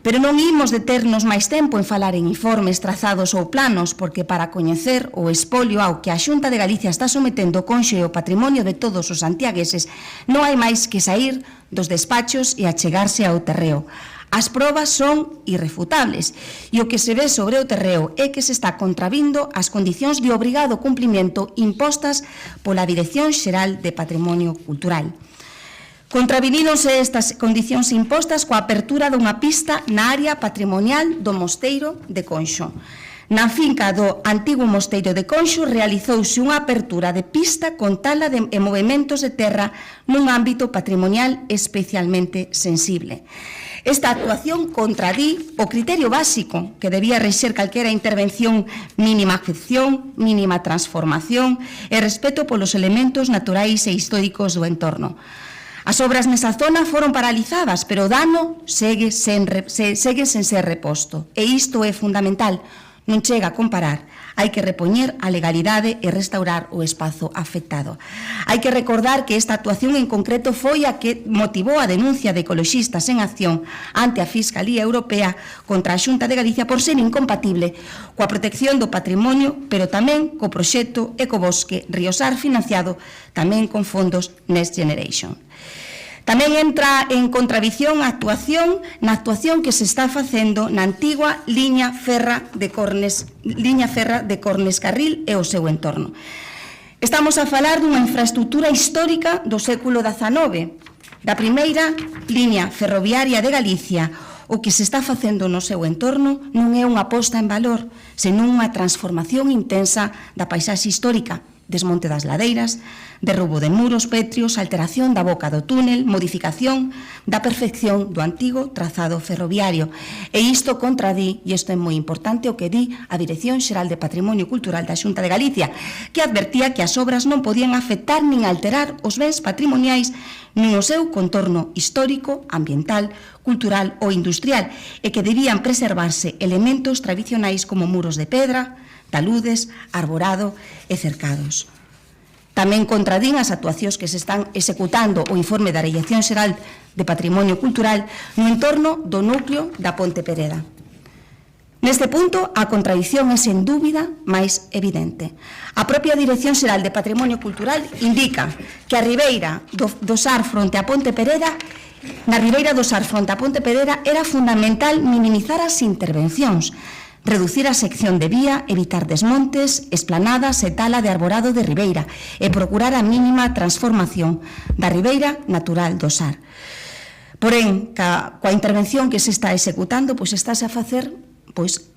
Pero non imos deternos máis tempo en falar en informes, trazados ou planos, porque para coñecer o espolio ao que a Xunta de Galicia está sometendo o Conxo e o patrimonio de todos os santiagueses, non hai máis que saír dos despachos e achegarse ao terreo. As probas son irrefutables e o que se ve sobre o terreo é que se está contravindo as condicións de obrigado cumprimento impostas pola Dirección Xeral de Patrimonio Cultural. Contraviníronse estas condicións impostas coa apertura dunha pista na área patrimonial do mosteiro de Conxo. Na finca do antigo mosteiro de Conxo realizouse unha apertura de pista con tala e movementos de terra nun ámbito patrimonial especialmente sensible. Esta actuación contradí o criterio básico que debía rexer calquera intervención: mínima afección, mínima transformación e respeto polos elementos naturais e históricos do entorno. As obras nesa zona foron paralizadas, pero o dano segue sen ser reposto. E isto é fundamental. Non chega a comparar. Hai que repoñer a legalidade e restaurar o espazo afectado. Hai que recordar que esta actuación en concreto foi a que motivou a denuncia de Ecoloxistas en Acción ante a Fiscalía Europea contra a Xunta de Galicia por ser incompatible coa protección do patrimonio, pero tamén co proxecto Ecobosque Río Sar, financiado tamén con fondos Next Generation. Tamén entra en contradición na actuación que se está facendo na antigua liña ferra de Cornes-Carril e o seu entorno. Estamos a falar dunha infraestructura histórica do século XIX, da primeira liña ferroviaria de Galicia. O que se está facendo no seu entorno non é unha posta en valor, senón unha transformación intensa da paisaxe histórica: desmonte das ladeiras, derrubo de muros pétreos, alteración da boca do túnel, modificación da perfección do antigo trazado ferroviario. E isto contradí, e isto é moi importante, o que di a Dirección Xeral de Patrimonio Cultural da Xunta de Galicia, que advertía que as obras non podían afectar nin alterar os bens patrimoniais nin o seu contorno histórico, ambiental, cultural ou industrial, e que debían preservarse elementos tradicionais como muros de pedra, taludes, arborado e cercados. Tamén contradín as actuacións que se están executando o informe da Dirección Xeral de Patrimonio Cultural no entorno do núcleo da Ponte Pereda. Neste punto, a contradición é sen dúbida máis evidente. A propia Dirección Xeral de Patrimonio Cultural indica que a ribeira do Sar fronte a Ponte Pereda, na ribeira do Sar fronte a Ponte Pereda, era fundamental minimizar as intervencións, reducir a sección de vía, evitar desmontes, esplanadas e tala de arborado de ribeira e procurar a mínima transformación da ribeira natural do Sar. Porén, coa intervención que se está executando, pois estáse a facer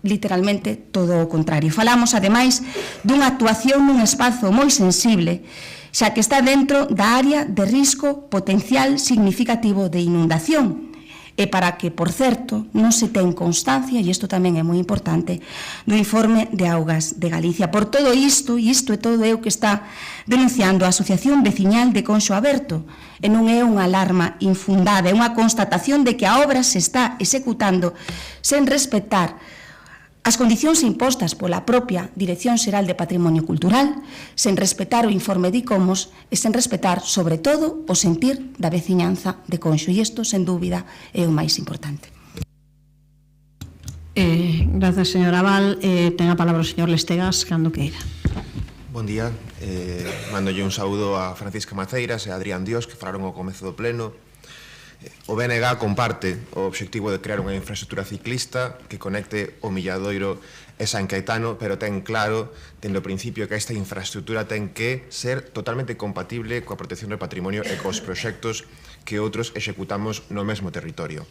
literalmente todo o contrario. Falamos, ademais, dunha actuación nun espazo moi sensible, xa que está dentro da área de risco potencial significativo de inundación, e para que, por certo, non se ten constancia, e isto tamén é moi importante, do informe de Augas de Galicia. Por todo isto, e isto é todo o que está denunciando a Asociación Veciñal de Conxo Aberto, e non é unha alarma infundada, é unha constatación de que a obra se está executando sen respetar as condicións impostas pola propia Dirección Xeral de Patrimonio Cultural, sen respetar o informe de ICOMOS e sen respetar, sobre todo, o sentir da veciñanza de Conxo. E isto, sen dúbida, é o máis importante. Gracias, señora Val. Ten a palabra o señor Lestegas, cando queira. Bon día. Mandolle un saúdo a Francisca Maceiras e a Adrián Dios, que falaron ao comezo do pleno. O BNG comparte o obxectivo de crear unha infraestructura ciclista que conecte o Milladoiro e San Caetano, pero ten claro, dende o principio, que esta infraestructura ten que ser totalmente compatible coa protección do patrimonio e cos proxectos que outros executamos no mesmo territorio.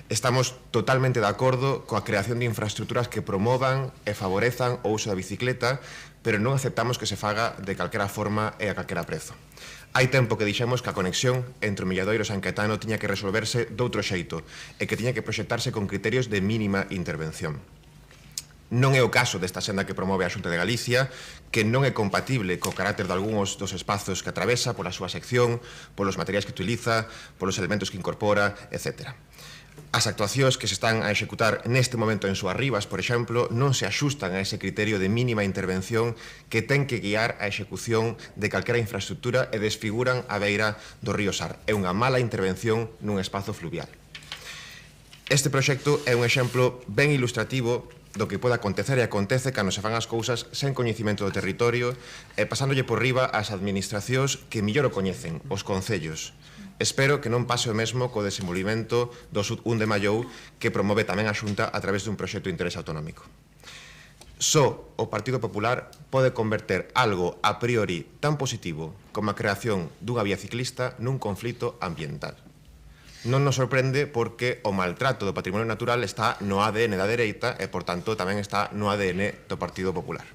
Estamos totalmente de acordo coa creación de infraestructuras que promovan e favorezan o uso da bicicleta, pero non aceptamos que se faga de calquera forma e a calquera prezo. Hai tempo que dixemos que a conexión entre o Milladoiro e San Caetano tiña que resolverse doutro xeito e que tiña que proxectarse con criterios de mínima intervención. Non é o caso desta senda que promove a Xunta de Galicia, que non é compatible co carácter de algúns dos espazos que atravesa, pola súa sección, polos materiais que utiliza, polos elementos que incorpora, etc. As actuacións que se están a executar neste momento en Súas Rivas, por exemplo, non se axustan a ese criterio de mínima intervención que ten que guiar a execución de calquera infraestructura e desfiguran a beira do río Sar. É unha mala intervención nun espazo fluvial. Este proxecto é un exemplo ben ilustrativo do que pode acontecer e acontece cando se fan as cousas sen coñecimento do territorio e pasándolle por riba ás administracións que mellor o coñecen, os concellos. Espero que non pase o mesmo co desenvolvimento do Sud 1 de Mallou, que promove tamén a Xunta a través dun proxecto de interés autonómico. Só o Partido Popular pode converter algo a priori tan positivo como a creación dunha vía ciclista nun conflito ambiental. Non nos sorprende porque o maltrato do patrimonio natural está no ADN da dereita e, por tanto, tamén está no ADN do Partido Popular.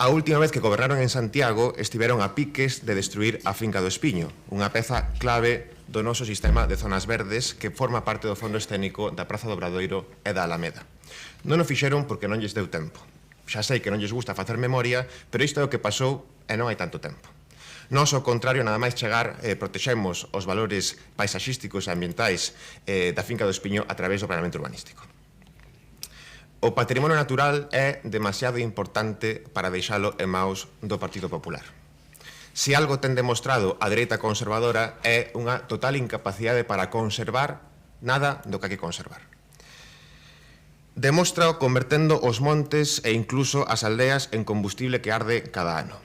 A última vez que gobernaron en Santiago estiveron a piques de destruir a Finca do Espiño, unha peza clave do noso sistema de zonas verdes que forma parte do fondo escénico da Praza do Obradoiro e da Alameda. Non o fixeron porque non lles deu tempo. Xa sei que non lles gusta facer memoria, pero isto é o que pasou e non hai tanto tempo. Nós, ao contrario, nada máis chegar, protexemos os valores paisaxísticos e ambientais da Finca do Espiño a través do planeamento urbanístico. O patrimonio natural é demasiado importante para deixalo en maus do Partido Popular. Se algo ten demostrado a dereita conservadora é unha total incapacidade para conservar nada do que hai que conservar. Demóstrao convertendo os montes e incluso as aldeas en combustible que arde cada ano.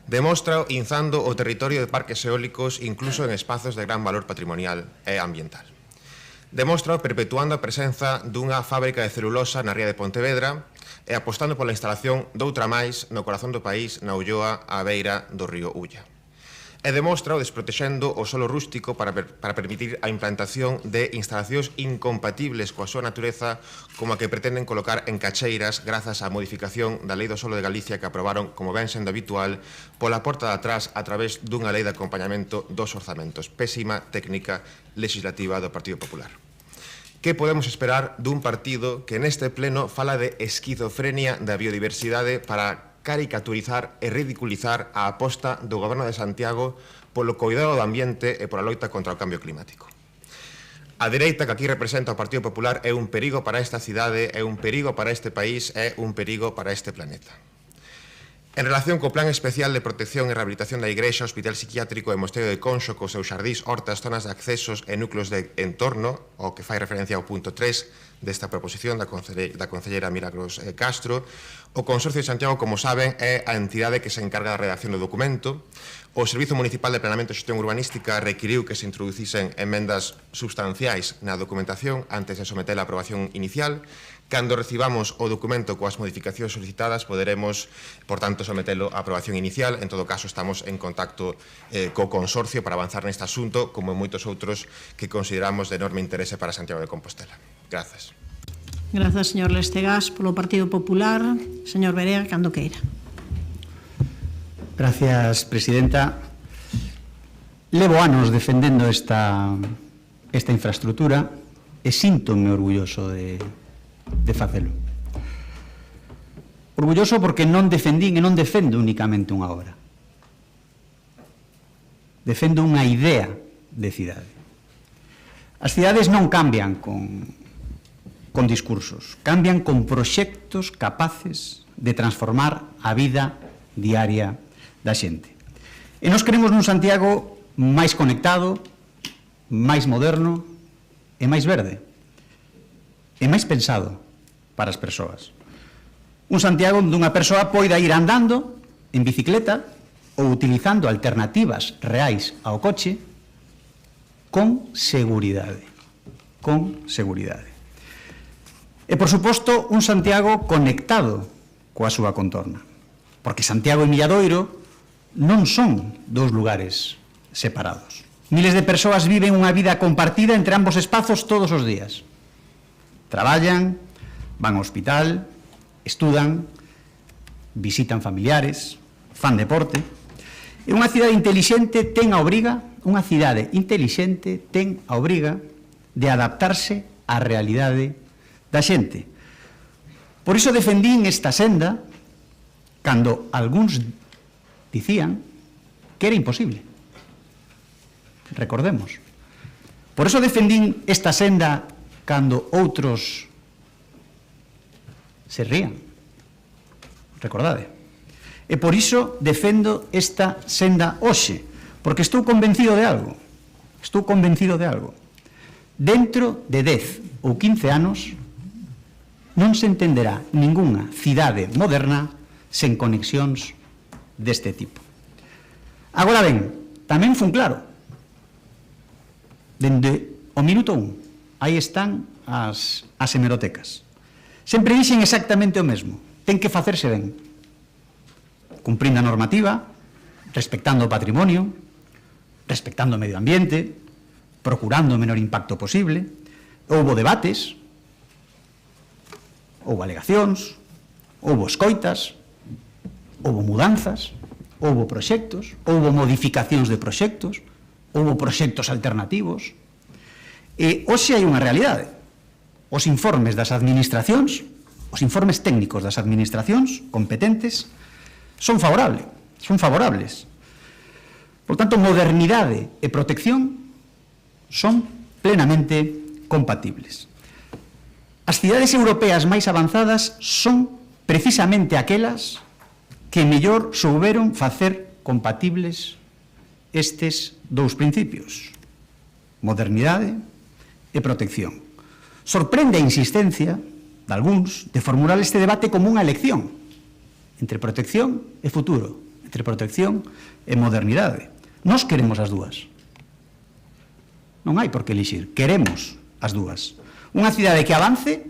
Demóstrao inzando o territorio de parques eólicos incluso en espazos de gran valor patrimonial e ambiental. Demóstrao perpetuando a presenza dunha fábrica de celulosa na ría de Pontevedra e apostando pola instalación doutra máis no corazón do país, na Ulloa, á beira do río Ulla. E demóstrao desprotexendo o solo rústico para permitir a implantación de instalacións incompatibles coa súa natureza como a que pretenden colocar en cacheiras grazas á modificación da Lei do Solo de Galicia que aprobaron, como ven sendo habitual, pola porta de atrás a través dunha lei de acompañamento dos orzamentos. Pésima técnica legislativa do Partido Popular. Que podemos esperar dun partido que neste pleno fala de esquizofrenia da biodiversidade para caricaturizar e ridiculizar a aposta do Goberno de Santiago polo cuidado do ambiente e pola loita contra o cambio climático? A dereita que aquí representa o Partido Popular é un perigo para esta cidade, é un perigo para este país, é un perigo para este planeta. En relación co Plan Especial de Protección e Rehabilitación da Igrexa, Hospital Psiquiátrico e Mosteiro de Conxo, cos seus xardís, hortas, zonas de accesos e núcleos de entorno, o que fai referencia ao punto 3 desta proposición da concelleira Milagros Castro, o Consorcio de Santiago, como saben, é a entidade que se encarga da redacción do documento. O Servizo Municipal de Planeamento e Xestión Urbanística requiriu que se introducisen emendas substanciais na documentación antes de someter a aprobación inicial. Cando recibamos o documento coas modificacións solicitadas, poderemos, por tanto, sometelo a aprobación inicial. En todo caso, estamos en contacto co Consorcio para avanzar neste asunto, como en moitos outros que consideramos de enorme interese para Santiago de Compostela. Grazas. Grazas, señor Lestegás. Polo Partido Popular, señor Berea, cando queira. Gracias, presidenta. Levo anos defendendo esta infraestructura e síntome orgulloso de facelo. Orgulloso porque non defendín e non defendo únicamente unha obra. Defendo unha idea de cidade. As cidades non cambian con discursos, cambian con proxectos capaces de transformar a vida diaria da xente. E nos queremos nun Santiago máis conectado, máis moderno e máis verde. E máis pensado para as persoas. Un Santiago onde unha persoa poida ir andando en bicicleta ou utilizando alternativas reais ao coche con seguridade. Con seguridade. E, por suposto, un Santiago conectado coa súa contorna. Porque Santiago e Milladoiro non son dous lugares separados. Miles de persoas viven unha vida compartida entre ambos espazos todos os días. Traballan, van ao hospital, estudan, visitan familiares, fan deporte. E unha cidade intelixente ten a obriga de adaptarse á realidade da xente. Por iso defendín esta senda cando algúns dicían que era imposible. Recordemos. Por iso defendín esta senda cando outros se rían. Recordade. E por iso defendo esta senda hoxe, porque estou convencido de algo. Dentro de 10 ou 15 anos non se entenderá ningunha cidade moderna sen conexións deste tipo. Agora ben, tamén fun claro. Dende o minuto 1, aí están as hemerotecas. Sempre dixen exactamente o mesmo. Ten que facerse ben. Cumprindo a normativa, respectando o patrimonio, respectando o medio ambiente, procurando o menor impacto posible. Houbo debates, houbo alegacións, houbo escoitas, houbo mudanzas, houbo proxectos, houbo modificacións de proxectos, houbo proxectos alternativos. E hoxe hai unha realidade. Os informes das administracións, os informes técnicos das administracións competentes son favorables. Por tanto, modernidade e protección son plenamente compatibles. As cidades europeas máis avanzadas son precisamente aquelas que mellor souberon facer compatibles estes dous principios: modernidade e protección. Sorprende a insistencia de algúns de formular este debate como unha elección entre protección e futuro, entre protección e modernidade. Nós queremos as dúas. Non hai por que elixir, queremos as dúas. Unha cidade que avance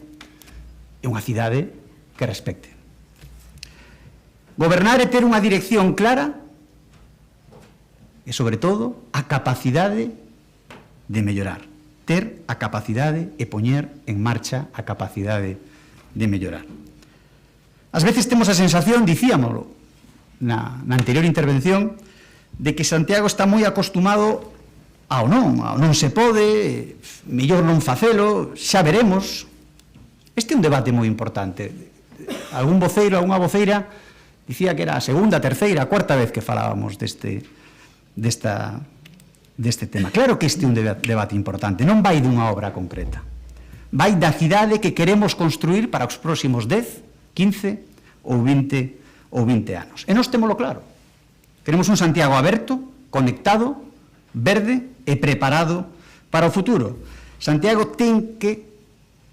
e unha cidade que respecte. Gobernar é ter unha dirección clara e, sobre todo, a capacidade de mellorar. Ter a capacidade e poñer en marcha a capacidade de mellorar. Ás veces temos a sensación, dicíamolo na anterior intervención, de que Santiago está moi acostumado ao non se pode, mellor non facelo, xa veremos. Este é un debate moi importante. Algún voceiro, algunha voceira dicía que era a segunda, terceira, cuarta vez que falábamos deste tema. Claro que este é un debate importante, non vai dunha obra concreta. Vai da cidade que queremos construir para os próximos 10, 15 ou 20 ou 20 anos. E nós témolo claro. Queremos un Santiago aberto, conectado, verde e preparado para o futuro. Santiago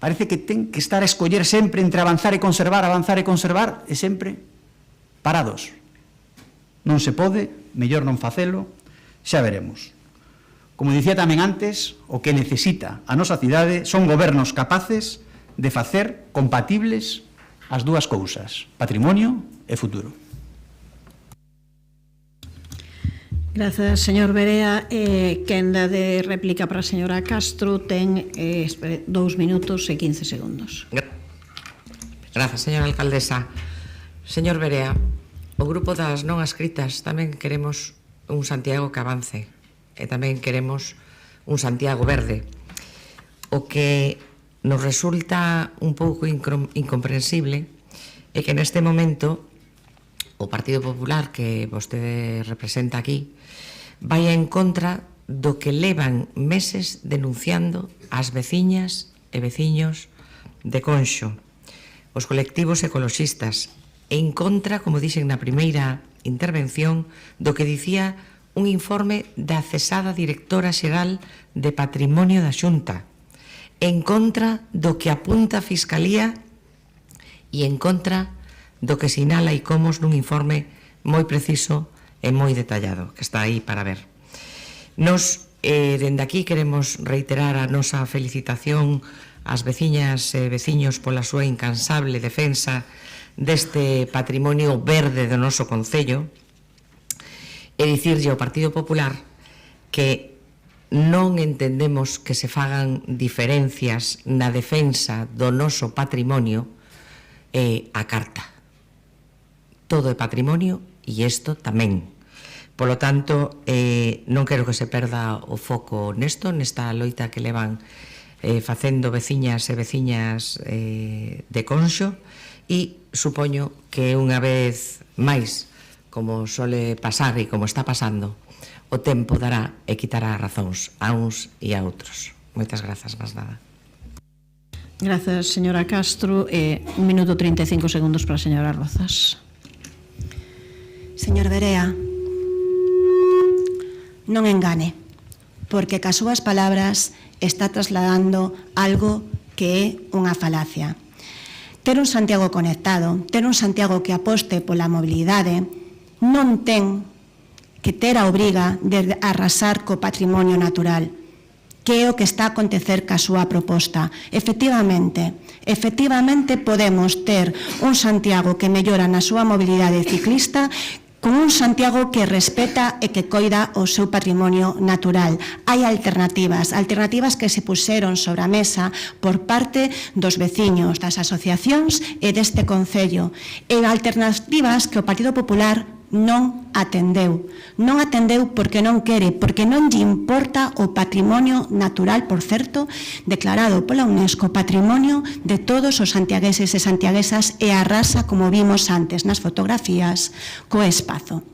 parece que ten que estar a escoller sempre entre avanzar e conservar, e sempre parados. Non se pode, mellor non facelo, xa veremos. Como dicía tamén antes, o que necesita a nosa cidade son gobernos capaces de facer compatibles as dúas cousas, patrimonio e futuro. Grazas, señor Berea. Quenda de réplica para a señora Castro ten 2 minutos e 15 segundos. Grazas, señora alcaldesa. Señor Berea, o grupo das non adscritas tamén queremos un Santiago que avance e tamén queremos un Santiago verde. O que nos resulta un pouco incomprensible é que neste momento o Partido Popular que vostede representa aquí vai en contra do que levan meses denunciando as veciñas e veciños de Conxo, os colectivos ecoloxistas, en contra, como dixen na primeira intervención, do que dicía un informe da cesada directora xeral de Patrimonio da Xunta, en contra do que apunta a Fiscalía e en contra do que sinala ICOMOS nun informe moi preciso e moi detallado, que está aí para ver. Nos, dende aquí, queremos reiterar a nosa felicitación ás veciñas e veciños pola súa incansable defensa deste patrimonio verde do noso concello e dicirlle ao Partido Popular que non entendemos que se fagan diferencias na defensa do noso patrimonio a carta. Todo é patrimonio e isto tamén. Polo tanto, non quero que se perda o foco nesta loita que levan facendo veciñas e veciñas de Conxo e supoño que unha vez máis, como sole pasar e como está pasando, o tempo dará e quitará razóns a uns e a outros. Moitas grazas, máis nada. Grazas, señora Castro. 1 minuto 35 segundos para a señora Rozas. Señor Berea, non engane, porque cas súas palabras está trasladando algo que é unha falacia. Ter un Santiago conectado, ter un Santiago que aposte pola mobilidade, non ten que ter a obriga de arrasar co patrimonio natural, que é o que está a acontecer ca súa proposta. Efectivamente podemos ter un Santiago que mellora na súa mobilidade ciclista, con un Santiago que respeta e que coida o seu patrimonio natural. Hai alternativas que se puseron sobre a mesa por parte dos veciños, das asociacións e deste concello, e alternativas que o Partido Popular non atendeu porque non quere, porque non lle importa o patrimonio natural, por certo, declarado pola UNESCO patrimonio de todos os santiagueses e santiaguesas, e arrasa, como vimos antes nas fotografías, co espazo.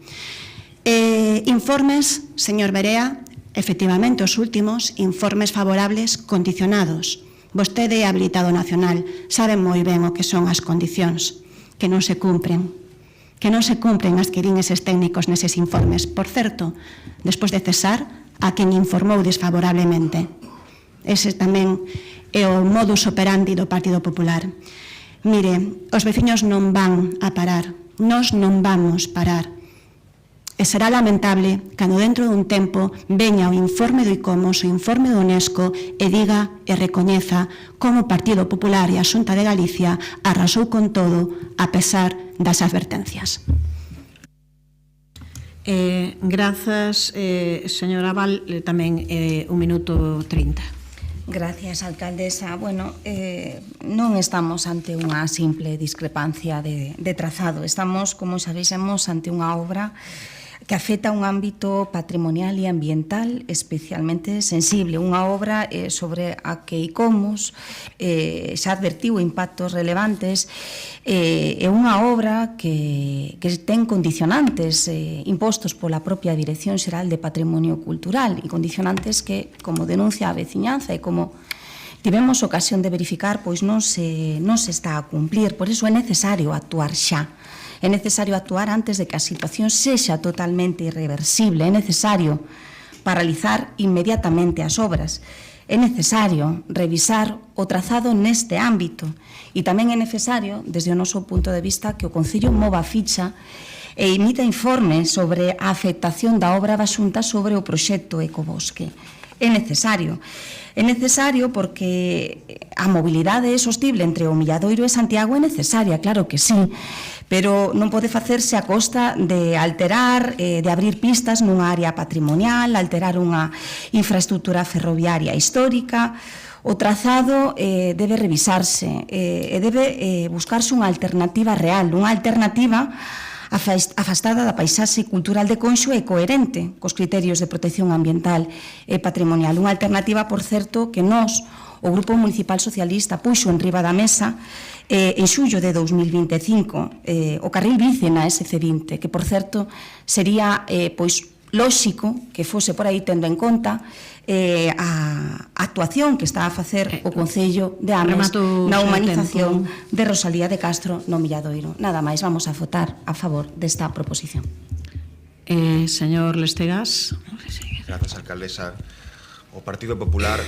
Informes, señor Berea, efectivamente os últimos informes favorables condicionados. Vostede é habilitado nacional, sabe moi ben o que son as condicións, que non se cumpren as que din eses técnicos neses informes. Por certo, despois de cesar a quen informou desfavorablemente. Ese tamén é o modus operandi do Partido Popular. Mire, os veciños non van a parar, nós non vamos parar. E será lamentable cando dentro dun tempo veña o informe do ICOMOS, o informe do UNESCO, e diga e recoñeza como o Partido Popular e a Xunta de Galicia arrasou con todo a pesar das advertencias. Grazas, señora Val, tamén 1 minuto 30. Gracias, alcaldesa. Bueno, non estamos ante unha simple discrepancia de trazado. Estamos, como sabésemos, ante unha obra que afecta un ámbito patrimonial e ambiental especialmente sensible, unha obra sobre a que ICOMOS xa advertiu impactos relevantes, é unha obra que ten condicionantes impostos pola propia Dirección Xeral de Patrimonio Cultural, e condicionantes que, como denuncia a veciñanza e como tivemos ocasión de verificar, pois non se está a cumplir. Por iso é necesario actuar xa. É necesario actuar antes de que a situación sexa totalmente irreversible. É necesario paralizar inmediatamente as obras. É necesario revisar o trazado neste ámbito e tamén é necesario, desde o noso punto de vista, que o Concello mova a ficha e emita informes sobre a afectación da obra da Xunta sobre o proxecto Ecobosque. É necesario porque a mobilidade sostible entre o Milladoiro e Santiago é necesaria, claro que sí, pero non pode facerse a costa de alterar, de abrir pistas nunha área patrimonial, alterar unha infraestructura ferroviaria histórica. O trazado debe revisarse e debe buscarse unha alternativa real, unha alternativa afastada da paisaxe cultural de Conxo e coherente cos criterios de protección ambiental e patrimonial. Unha alternativa, por certo, que nós, o Grupo Municipal Socialista, puxo en riba da mesa en xullo de 2025 o carril bici na SC20, que, por certo, sería lóxico que fose por aí tendo en conta a actuación que está a facer o Concello de Ames na humanización de Rosalía de Castro no Milladoiro. Nada máis, vamos a votar a favor desta proposición. Señor Lestegas. Grazas, alcaldesa. O Partido Popular,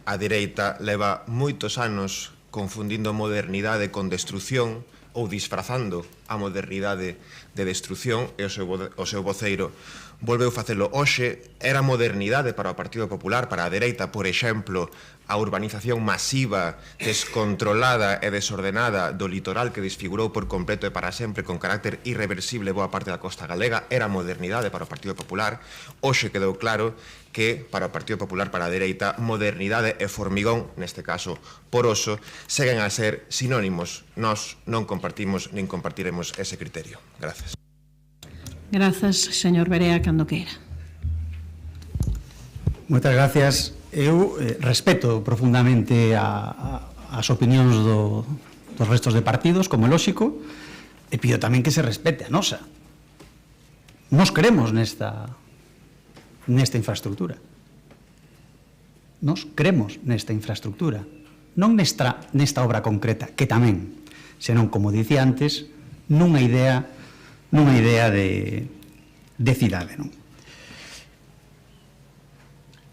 a dereita, leva moitos anos confundindo modernidade con destrucción ou disfrazando a modernidade de destrucción e o seu voceiro volveu facelo. Hoxe era modernidade para o Partido Popular, para a dereita, por exemplo, a urbanización masiva, descontrolada e desordenada do litoral que desfigurou por completo e para sempre con carácter irreversible boa parte da costa galega, era modernidade para o Partido Popular. Hoxe quedou claro que para o Partido Popular, para a dereita, modernidade e formigón, neste caso poroso, seguen a ser sinónimos. Nós non compartimos nin compartiremos ese criterio. Gracias. Grazas, señor Berea, cando queira. Moitas gracias. Eu respeto profundamente as opinións dos restos de partidos, como é lóxico, e pido tamén que se respete a nosa. Nos creemos nesta infraestructura. Nos creemos nesta infraestructura. Non nesta obra concreta, que tamén, senón, como dicía antes, nunha idea de cidade, non?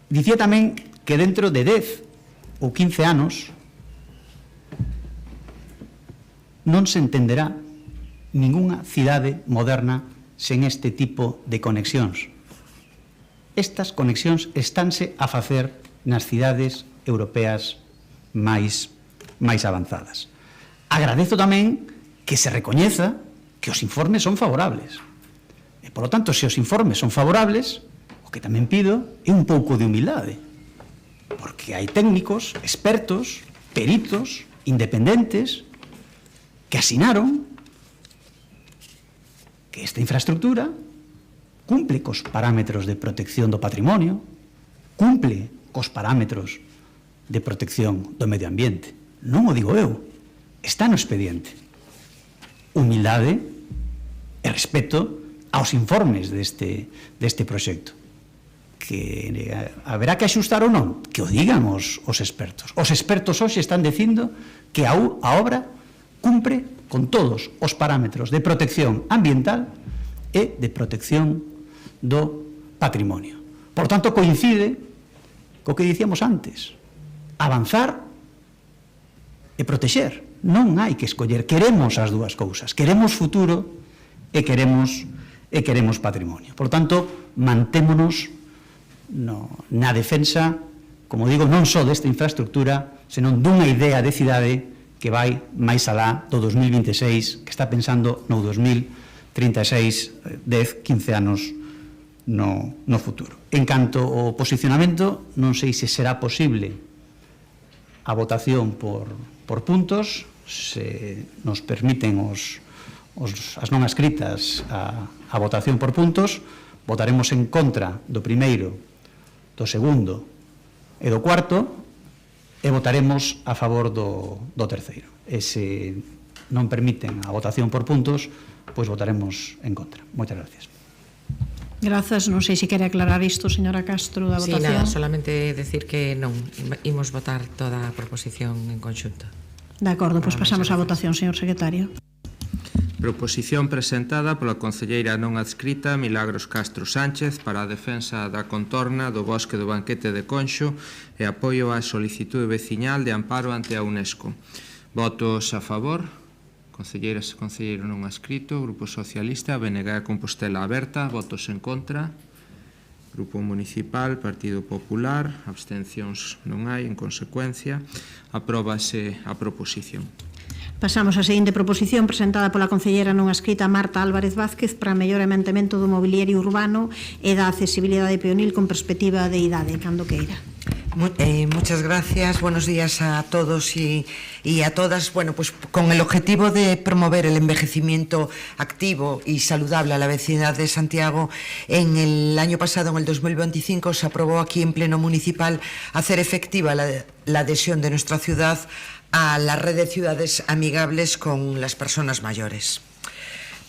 Dicía tamén que dentro de 10 ou 15 anos non se entenderá ningunha cidade moderna sen este tipo de conexións. Estas conexións estánse a facer nas cidades europeas máis avanzadas. Agradezo tamén que se recoñeza que os informes son favorables. E, por lo tanto, se os informes son favorables, o que tamén pido é un pouco de humildade. Porque hai técnicos, expertos, peritos, independentes, que asinaron que esta infraestructura cumple cos parámetros de protección do patrimonio, cumple cos parámetros de protección do medio ambiente. Non o digo eu, está no expediente. Humildade e respeto aos informes deste proxecto. Que haberá que axustar ou non, que o digan os expertos. Os expertos hoxe están dicindo que a obra cumpre con todos os parámetros de protección ambiental e de protección do patrimonio. Por tanto, coincide co que dicíamos antes. Avanzar e protexer. Non hai que escoller. Queremos as dúas cousas. Queremos futuro e queremos patrimonio. Por tanto, mantémonos na defensa, como digo, non só desta infraestructura, senón dunha idea de cidade que vai máis alá do 2026, que está pensando no 2036, 10, 15 anos no futuro. En canto ao posicionamento, non sei se será posible a votación por puntos, se nos permiten as non escritas a votación por puntos, votaremos en contra do primeiro, do segundo e do cuarto, e votaremos a favor do terceiro. E se non permiten a votación por puntos, pois votaremos en contra. Moitas gracias. Grazas. Non sei se quere aclarar isto, señora Castro, da votación. Sí, nada, solamente decir que non imos votar toda a proposición en conxunto. De acordo, pois pasamos á votación, señor secretario. Proposición presentada pola concelleira non adscrita Milagros Castro Sánchez para a defensa da contorna do Bosque do Banquete de Conxo e apoio á solicitude veciñal de amparo ante a UNESCO. Votos a favor. Concelleiras e concelleiro non adscrito. Grupo Socialista, BNG Compostela Aberta. Votos en contra. Grupo Municipal, Partido Popular, abstencións non hai, en consecuencia, apróbase a proposición. Pasamos á seguinte proposición presentada pola concelleira non adscrita Marta Álvarez Vázquez para mellor mantemento do mobiliario urbano e da accesibilidade peonil con perspectiva de idade, cando queira. Muchas gracias, buenos días a todos y a todas. Bueno, pues con el objetivo de promover el envejecimiento activo y saludable a la vecindad de Santiago, en el año pasado, en el 2025, se aprobó aquí en Pleno Municipal hacer efectiva la adhesión de nuestra ciudad a la red de ciudades amigables con las personas mayores.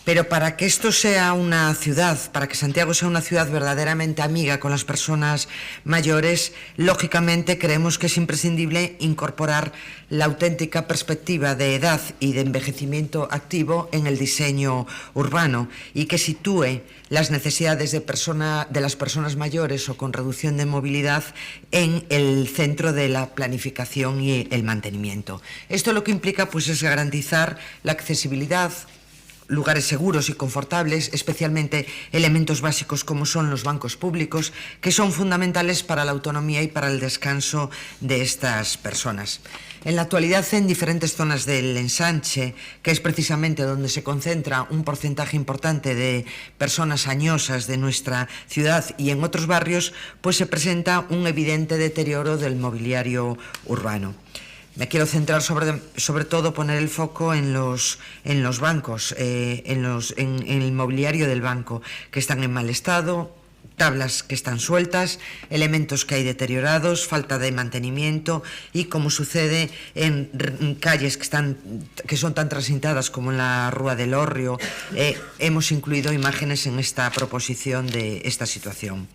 Pero para que esto sea una ciudad, para que Santiago sea una ciudad verdaderamente amiga con las personas mayores, lógicamente creemos que es imprescindible incorporar la auténtica perspectiva de edad y de envejecimiento activo en el diseño urbano y que sitúe las necesidades de las personas mayores o con reducción de movilidad en el centro de la planificación y el mantenimiento. Esto lo que implica pues es garantizar la accesibilidad, lugares seguros y confortables, especialmente elementos básicos como son los bancos públicos, que son fundamentales para la autonomía y para el descanso de estas personas. En la actualidad, en diferentes zonas del ensanche, que es precisamente donde se concentra un porcentaje importante de personas añosas de nuestra ciudad y en otros barrios, pues se presenta un evidente deterioro del mobiliario urbano. Me quiero centrar sobre todo poner el foco en los bancos, en el mobiliario del banco, que están en mal estado, tablas que están sueltas, elementos que hay deteriorados, falta de mantenimiento y, como sucede en calles que son tan transintadas como en la Rúa del Hórreo, hemos incluido imágenes en esta proposición de esta situación.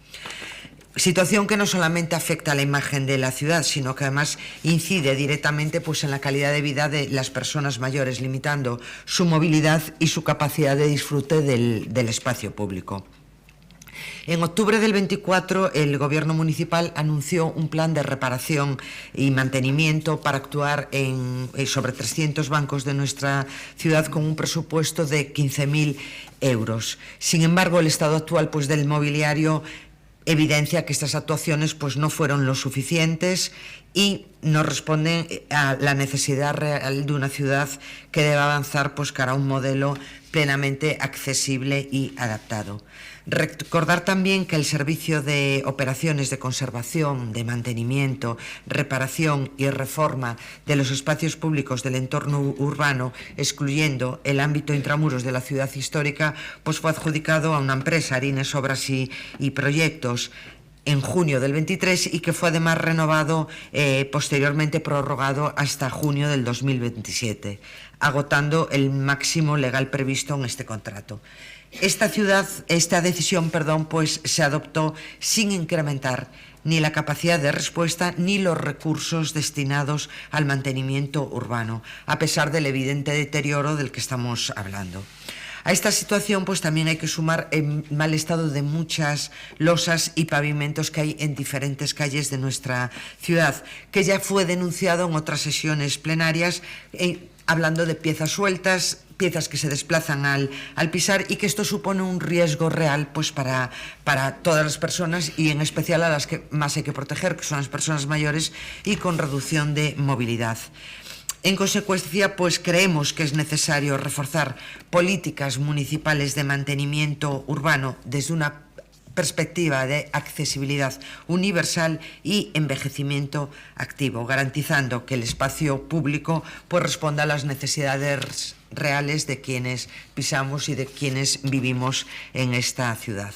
Situación que no solamente afecta a la imagen de la ciudad, sino que además incide directamente pues, en la calidad de vida de las personas mayores, limitando su movilidad y su capacidad de disfrute del espacio público. En octubre del 24, el Gobierno municipal anunció un plan de reparación y mantenimiento para actuar sobre 300 bancos de nuestra ciudad con un presupuesto de 15.000 euros. Sin embargo, el estado actual pues, del mobiliario evidencia que estas actuaciones pues, no fueron lo suficientes y no responden a la necesidad real de una ciudad que debe avanzar pues, cara a un modelo plenamente accesible y adaptado. Recordar también que el servicio de operaciones de conservación, de mantenimiento, reparación y reforma de los espacios públicos del entorno urbano, excluyendo el ámbito intramuros de la ciudad histórica, pues fue adjudicado a una empresa, Arines Obras y Proyectos, en junio del 23 y que fue además renovado, posteriormente prorrogado hasta junio del 2027, agotando el máximo legal previsto en este contrato. Esta decisión, pues se adoptó sin incrementar ni la capacidad de respuesta ni los recursos destinados al mantenimiento urbano, a pesar del evidente deterioro del que estamos hablando. A esta situación pues también hay que sumar el mal estado de muchas losas y pavimentos que hay en diferentes calles de nuestra ciudad, que ya fue denunciado en otras sesiones plenarias, hablando de piezas sueltas, piezas que se desplazan al pisar y que esto supone un riesgo real pues para todas las personas y en especial a las que más hay que proteger, que son las personas mayores y con reducción de movilidad. En consecuencia, pues creemos que es necesario reforzar políticas municipales de mantenimiento urbano desde una perspectiva de accesibilidad universal y envejecimiento activo, garantizando que el espacio público pues, responda a las necesidades reales de quienes pisamos y de quienes vivimos en esta ciudad.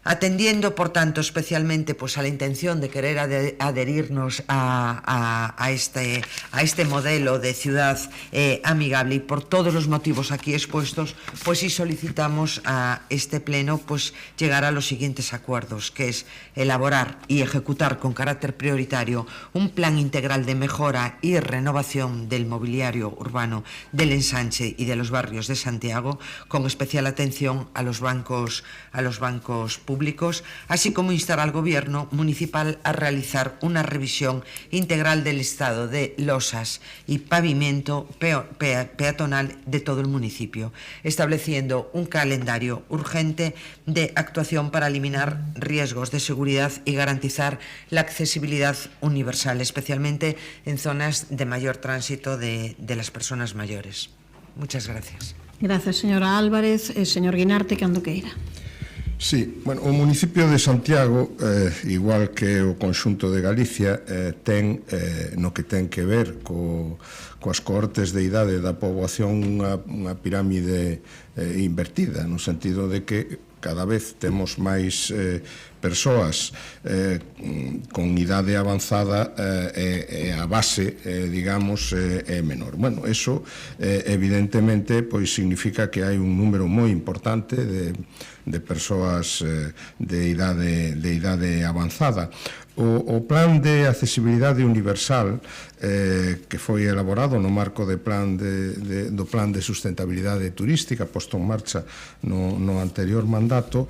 Atendiendo, por tanto, especialmente pues, a la intención de querer adherirnos a este modelo de ciudad amigable y por todos los motivos aquí expuestos, pues sí solicitamos a este pleno pues, llegar a los siguientes acuerdos, que es elaborar y ejecutar con carácter prioritario un plan integral de mejora y renovación del mobiliario urbano del ensanche y de los barrios de Santiago, con especial atención a los bancos públicos, así como instar al Gobierno municipal a realizar una revisión integral del estado de losas y pavimento peatonal de todo el municipio, estableciendo un calendario urgente de actuación para eliminar riesgos de seguridad y garantizar la accesibilidad universal, especialmente en zonas de mayor tránsito de las personas mayores. Muchas gracias. Gracias, señora Álvarez. Señor Guinarte, cando queira. Sí, bueno, o municipio de Santiago, igual que o conxunto de Galicia, ten, no que ten que ver coas cohortes de idade da poboación unha pirámide invertida, no sentido de que cada vez temos máis persoas con idade avanzada e a base, digamos, é menor. Bueno, eso evidentemente pois significa que hai un número moi importante de persoas de idade avanzada. O plan de accesibilidade universal que foi elaborado no marco do plan de sustentabilidade turística posto en marcha no anterior mandato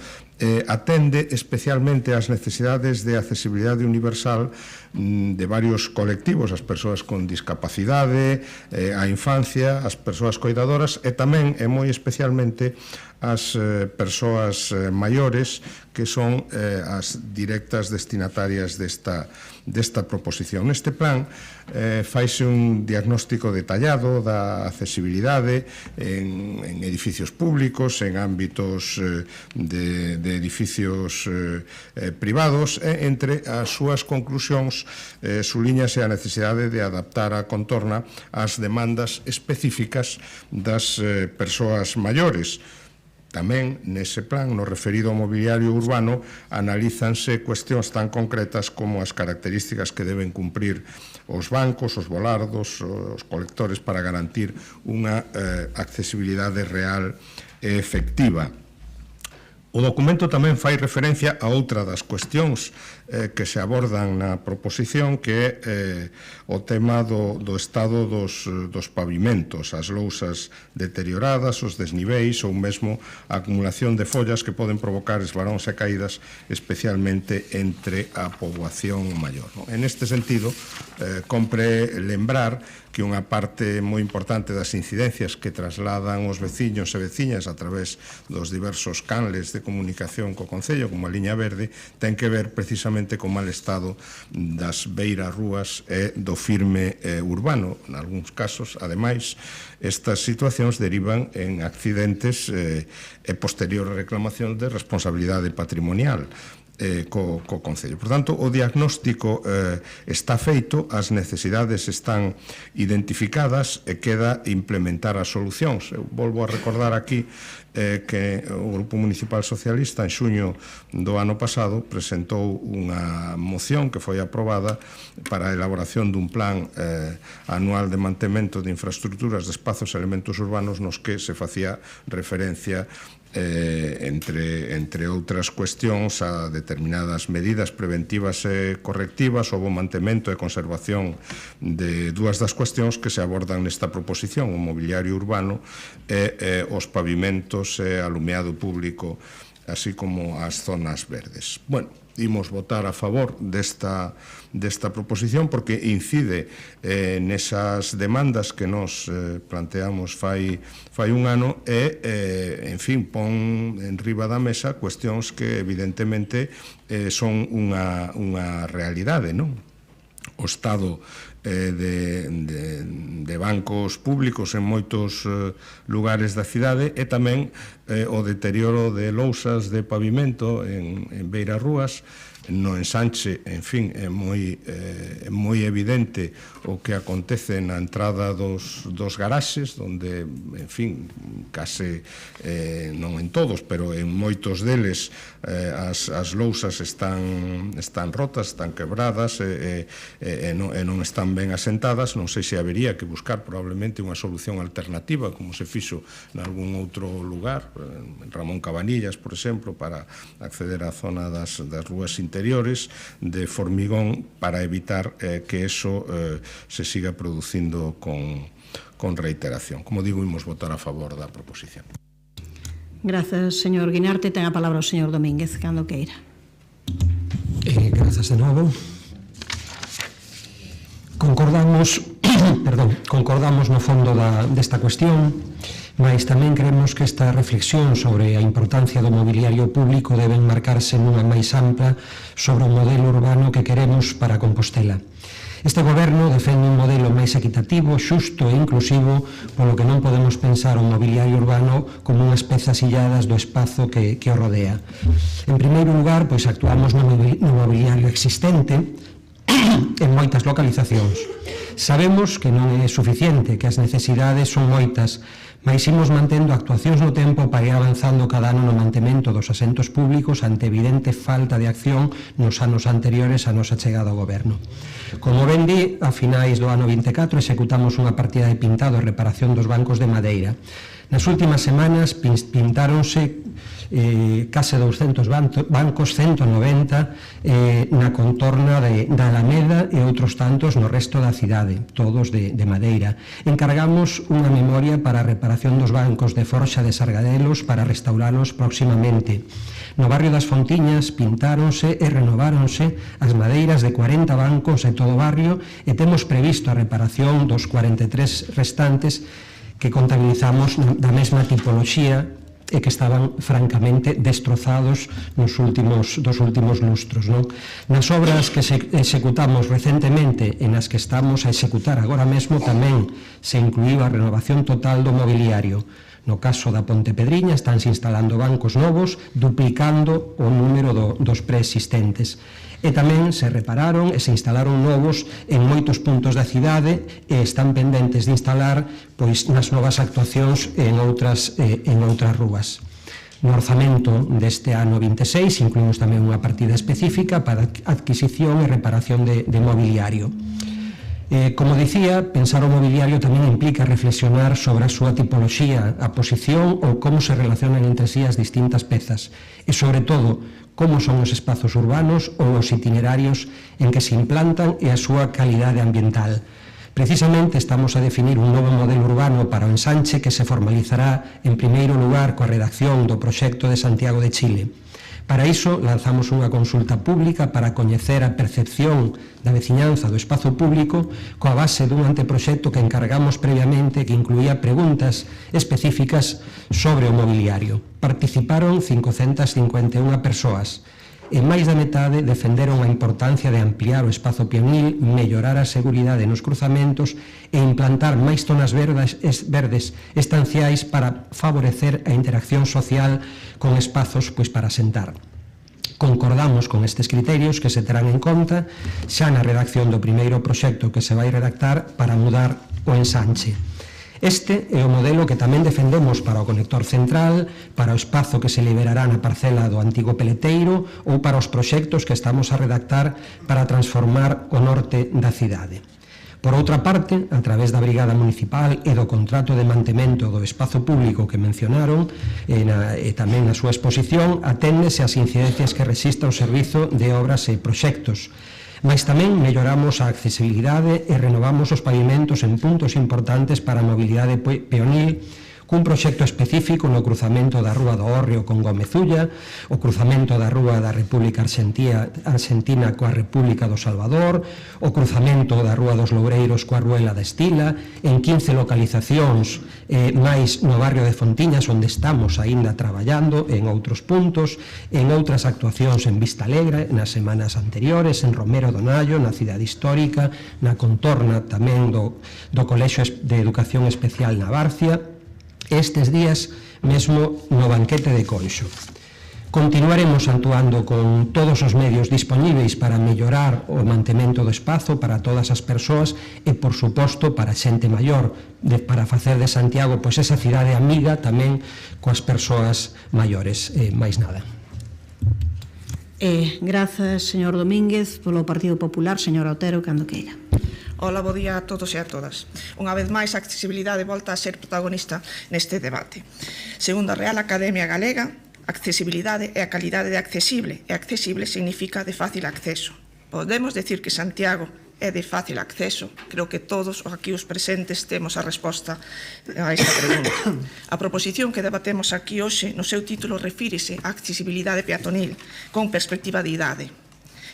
atende especialmente ás necesidades de accesibilidade universal de varios colectivos, as persoas con discapacidade, a infancia, as persoas coidadoras e tamén e moi especialmente as persoas maiores que son as directas destinatarias desta proposición. Neste plan faise un diagnóstico detallado da accesibilidade en edificios públicos, en ámbitos de edificios privados e entre as súas conclusións suliñase a necesidade de adaptar a contorna ás demandas específicas das persoas maiores. Tamén, nese plan, no referido ao mobiliario urbano, analízanse cuestións tan concretas como as características que deben cumprir os bancos, os volardos, os colectores para garantir unha accesibilidade real e efectiva. O documento tamén fai referencia a outra das cuestións que se abordan na proposición, que é o tema do estado dos pavimentos, as lousas deterioradas, os desniveis ou mesmo a acumulación de follas que poden provocar esbaróns e caídas, especialmente entre a poboación maior. En este sentido, compre lembrar que unha parte moi importante das incidencias que trasladan os veciños e veciñas a través dos diversos canles de comunicación co Concello, como a Liña Verde, ten que ver precisamente co mal estado das beiras rúas e do firme urbano. En algúns casos, ademais, estas situacións derivan en accidentes e posterior reclamación de responsabilidade patrimonial co Concello. Por tanto, o diagnóstico está feito, as necesidades están identificadas e queda implementar as solucións. Eu volvo a recordar aquí que o Grupo Municipal Socialista en xuño do ano pasado presentou unha moción que foi aprobada para a elaboración dun plan anual de mantemento de infraestructuras de espazos e elementos urbanos nos que se facía referencia entre outras cuestións a determinadas medidas preventivas e correctivas ou o mantemento e conservación de dúas das cuestións que se abordan nesta proposición, o mobiliario urbano e os pavimentos e alumeado público, así como as zonas verdes. Bueno, imos votar a favor desta proposición porque incide nesas demandas que nos planteamos fai un ano e, en fin, pon en riba da mesa cuestións que evidentemente son unha realidade, non? O estado de bancos públicos en moitos lugares da cidade, e tamén o deterioro de lousas de pavimento en beirarrúas, no ensanche. En fin, é moi evidente o que acontece na entrada dos garaxes, onde, en fin, case non en todos, pero en moitos deles as lousas están rotas, están quebradas e non están ben asentadas. Non sei se habería que buscar probablemente unha solución alternativa, como se fixo en algún outro lugar, en Ramón Cabanillas, por exemplo, para acceder á zona das rúas interiores de formigón, para evitar que eso se siga producindo con reiteración. Como digo, imos votar a favor da proposición. Grazas, señor Guinarte. Ten a palabra o señor Domínguez, cando queira. Grazas de novo. Concordamos no fondo desta cuestión, mas tamén creemos que esta reflexión sobre a importancia do mobiliario público deben marcarse nunha máis ampla sobre o modelo urbano que queremos para Compostela. Este goberno defende un modelo máis equitativo, xusto e inclusivo, polo que non podemos pensar o mobiliario urbano como unhas pezas illadas do espazo que o rodea. En primeiro lugar, pois actuamos no mobiliario existente en moitas localizacións. Sabemos que non é suficiente, que as necesidades son moitas, mas imos mantendo actuacións no tempo para ir avanzando cada ano no mantemento dos asentos públicos ante evidente falta de acción nos anos anteriores a nosa chegada ao goberno. Como ben di, a finais do ano 24 executamos unha partida de pintado e reparación dos bancos de madeira. Nas últimas semanas pintáronse case 200 bancos, 190 na contorna da Alameda e outros tantos no resto da cidade, todos de madeira. Encargamos unha memoria para a reparación dos bancos de Forxa de Sargadelos para restauralos próximamente. No barrio das Fontiñas pintáronse e renováronse as madeiras de 40 bancos de todo o barrio e temos previsto a reparación dos 43 restantes que contabilizamos da mesma tipoloxía e que estaban francamente destrozados dos últimos lustros. Nas obras que executamos recentemente e nas que estamos a executar agora mesmo tamén se incluíu a renovación total do mobiliario. No caso da Ponte Pedriña estánse instalando bancos novos, duplicando o número dos preexistentes. E tamén se repararon e se instalaron novos en moitos puntos da cidade e están pendentes de instalar pois nas novas actuacións en outras rúas. No orzamento deste ano 26 incluímos tamén unha partida específica para adquisición e reparación de mobiliario. Como dicía, pensar o mobiliario tamén implica reflexionar sobre a súa tipoloxía, a posición ou como se relacionan entre sí as distintas pezas e, sobre todo, como son os espazos urbanos ou os itinerarios en que se implantan e a súa calidade ambiental. Precisamente estamos a definir un novo modelo urbano para o ensanche que se formalizará en primeiro lugar coa redacción do proxecto de Santiago de Chile. Para iso, lanzamos unha consulta pública para coñecer a percepción da veciñanza do espazo público coa base dun anteproxecto que encargamos previamente que incluía preguntas específicas sobre o mobiliario. Participaron 551 persoas e máis da metade defenderon a importancia de ampliar o espazo peonil, mellorar a seguridade nos cruzamentos e implantar máis zonas verdes estanciais para favorecer a interacción social con espazos para sentar. Concordamos con estes criterios que se terán en conta xa na redacción do primeiro proxecto que se vai redactar para mudar o ensanche. Este é o modelo que tamén defendemos para o conector central, para o espazo que se liberará na parcela do antigo peleteiro ou para os proxectos que estamos a redactar para transformar o norte da cidade. Por outra parte, a través da Brigada Municipal e do contrato de mantemento do espazo público que mencionaron e tamén na súa exposición, aténdese ás incidencias que resista o Servizo de Obras e Proxectos. Mas tamén melloramos a accesibilidade e renovamos os pavimentos en puntos importantes para a mobilidade peonil, cun proxecto específico no cruzamento da Rúa do Hórreo con Gomezulla, o cruzamento da Rúa da República Argentina coa República do Salvador, o cruzamento da Rúa dos Loureiros coa Ruela da Estila, en 15 localizacións máis no barrio de Fontiñas, onde estamos aínda traballando, en outros puntos, en outras actuacións en Vista Alegre, nas semanas anteriores, en Romero do Nallo, na cidade histórica, na contorna tamén do Colexio de Educación Especial na Barcia, estes días mesmo no banquete de Conxo. Continuaremos actuando con todos os medios dispoñíveis para mellorar o mantemento do espazo para todas as persoas e, por suposto, para a xente maior, para facer de Santiago pois esa cidade amiga tamén coas persoas maiores. Máis nada. Grazas, señor Domínguez, polo Partido Popular. Señor Otero, cando queira. Ola, bo día a todos e a todas. Unha vez máis, a accesibilidade volta a ser protagonista neste debate. Segundo a Real Academia Galega, accesibilidade é a calidade de accesible, e accesible significa de fácil acceso. Podemos decir que Santiago é de fácil acceso? Creo que todos aquí os presentes temos a resposta a esta pregunta. A proposición que debatemos aquí hoxe, no seu título, refírese á accesibilidade peatonil con perspectiva de idade.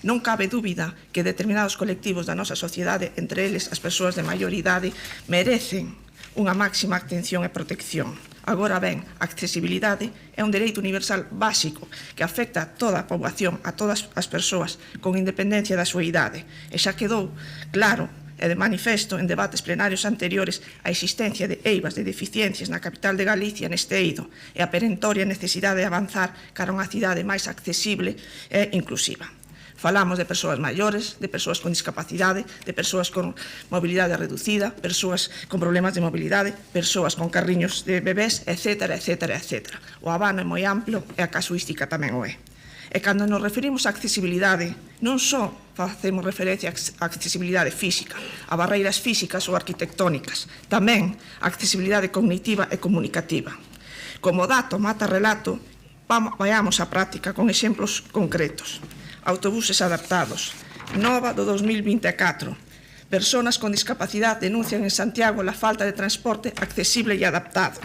Non cabe dúbida que determinados colectivos da nosa sociedade, entre eles as persoas de maior idade, merecen unha máxima atención e protección. Agora ben, a accesibilidade é un dereito universal básico que afecta a toda a poboación, a todas as persoas, con independencia da súa idade. E xa quedou claro e de manifesto en debates plenarios anteriores a existencia de eivas de deficiencias na capital de Galicia neste eido e a perentoria necesidade de avanzar cara a unha cidade máis accesible e inclusiva. Falamos de persoas maiores, de persoas con discapacidade, de persoas con mobilidade reducida, persoas con problemas de mobilidade, persoas con carriños de bebés, etc, etc, etc. O abano é moi amplo e a casuística tamén o é. E cando nos referimos a accesibilidade, non só facemos referencia a accesibilidade física, a barreiras físicas ou arquitectónicas, tamén a accesibilidade cognitiva e comunicativa. Como dato mata relato, vayamos á práctica con exemplos concretos. Autobuses adaptados. Nova do 2024. Personas con discapacidade denuncian en Santiago a falta de transporte accesible e adaptado.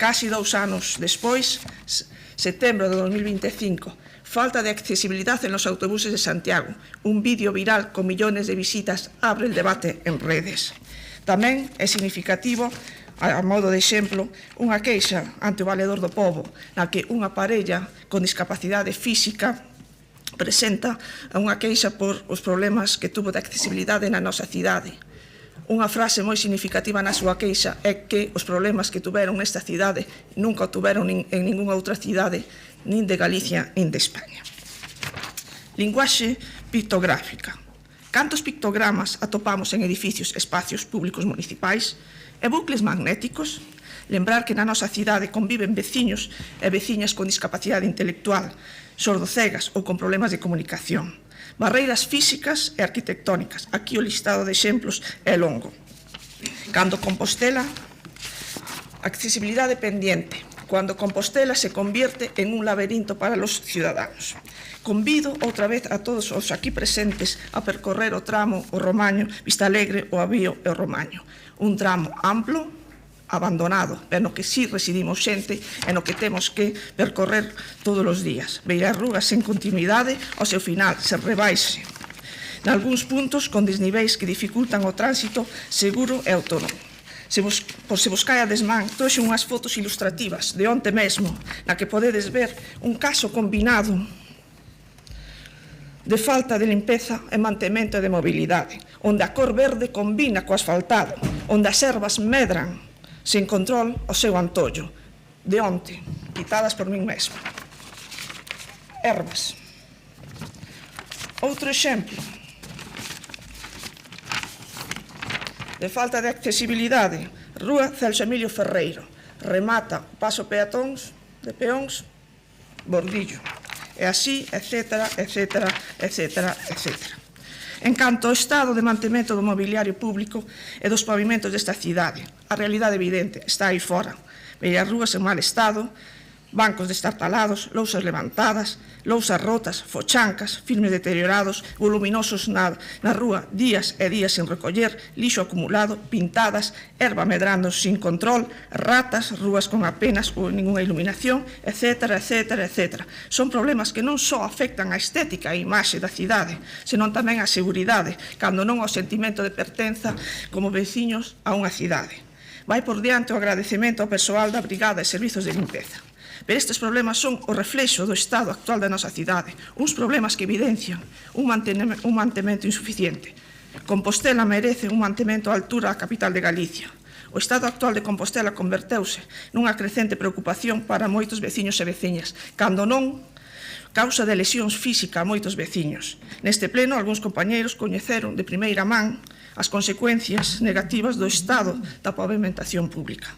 Casi 2 anos despois, setembro de 2025, falta de accesibilidade en los autobuses de Santiago. Un vídeo viral con millones de visitas abre el debate en redes. Tamén é significativo, a modo de exemplo, unha queixa ante o Valedor do Pobo, na que unha parella con discapacidade física presenta unha queixa por os problemas que tuvo de accesibilidade na nosa cidade. Unha frase moi significativa na súa queixa é que os problemas que tuveron nesta cidade nunca o tuveron en ningunha outra cidade, nin de Galicia, nin de España. Linguaxe pictográfica. Cantos pictogramas atopamos en edificios, espacios públicos municipais e bucles magnéticos? Lembrar que na nosa cidade conviven veciños e veciñas con discapacidade intelectual, sordocegas ou con problemas de comunicación. Barreiras físicas e arquitectónicas. Aquí o listado de exemplos é longo. Cando Compostela, accesibilidade pendiente. Cuando Compostela se convierte en un laberinto para los ciudadanos. Convido outra vez a todos os aquí presentes a percorrer o tramo o Romaño, Vista Alegre, o Avío e o Romaño. Un tramo amplo, abandonado, pero no que sí residimos xente e no que temos que percorrer todos os días. Beirarrugas sen continuidade, ao seu final se rebaixe. Nalgúns puntos con desniveis que dificultan o tránsito seguro e autónomo. Por se vos cae a desmán, trouxe unhas fotos ilustrativas de onte mesmo, na que podedes ver un caso combinado de falta de limpeza e mantemento de mobilidade, onde a cor verde combina co asfaltado, onde as ervas medran sen control o seu antollo, de onte, quitadas por min mesma. Ervas. Outro exemplo de falta de accesibilidade, Rúa Celso Emilio Ferreiro, remata o paso de peóns, Bordillo, e así, etcétera, etcétera, etcétera, etcétera. En canto ao estado de mantemento do mobiliario público e dos pavimentos desta cidade, a realidade evidente está aí fora. Beirarrúas en mal estado, bancos destartalados, lousas levantadas, lousas rotas, fochancas, filmes deteriorados, voluminosos na rúa, días e días sen recoller, lixo acumulado, pintadas, erva medrando sin control, ratas, rúas con apenas ou ninguna iluminación, etc, etc, etc. Son problemas que non só afectan a estética e a imaxe da cidade, senón tamén a seguridade, cando non ao sentimento de pertenza como veciños a unha cidade. Vai por diante o agradecemento ao persoal da Brigada e Servizos de Limpeza. Pero estes problemas son o reflexo do estado actual da nosa cidade, uns problemas que evidencian un mantemento insuficiente. Compostela merece un mantemento á altura da capital de Galicia. O estado actual de Compostela converteuse nunha crecente preocupación para moitos veciños e veciñas, cando non causa de lesións física a moitos veciños. Neste pleno, algúns compañeiros coñeceron de primeira man as consecuencias negativas do estado da pavimentación pública.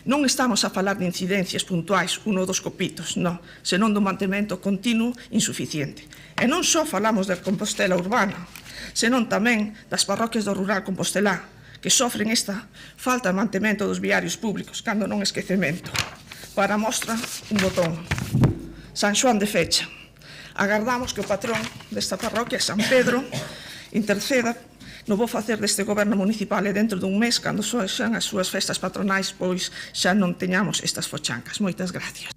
Non estamos a falar de incidencias puntuais, un ou dos copitos, non, senón do mantemento continuo insuficiente. E non só falamos da Compostela urbana, senón tamén das parroquias do rural compostelá, que sofren esta falta de mantemento dos viarios públicos, cando non esquecemento. Para mostra, un botón. San Xoán de Fecha. Agardamos que o patrón desta parroquia, San Pedro, interceda no vou facer deste goberno municipal e dentro dun mes, cando xan as súas festas patronais, pois xa non teñamos estas fochancas. Moitas gracias.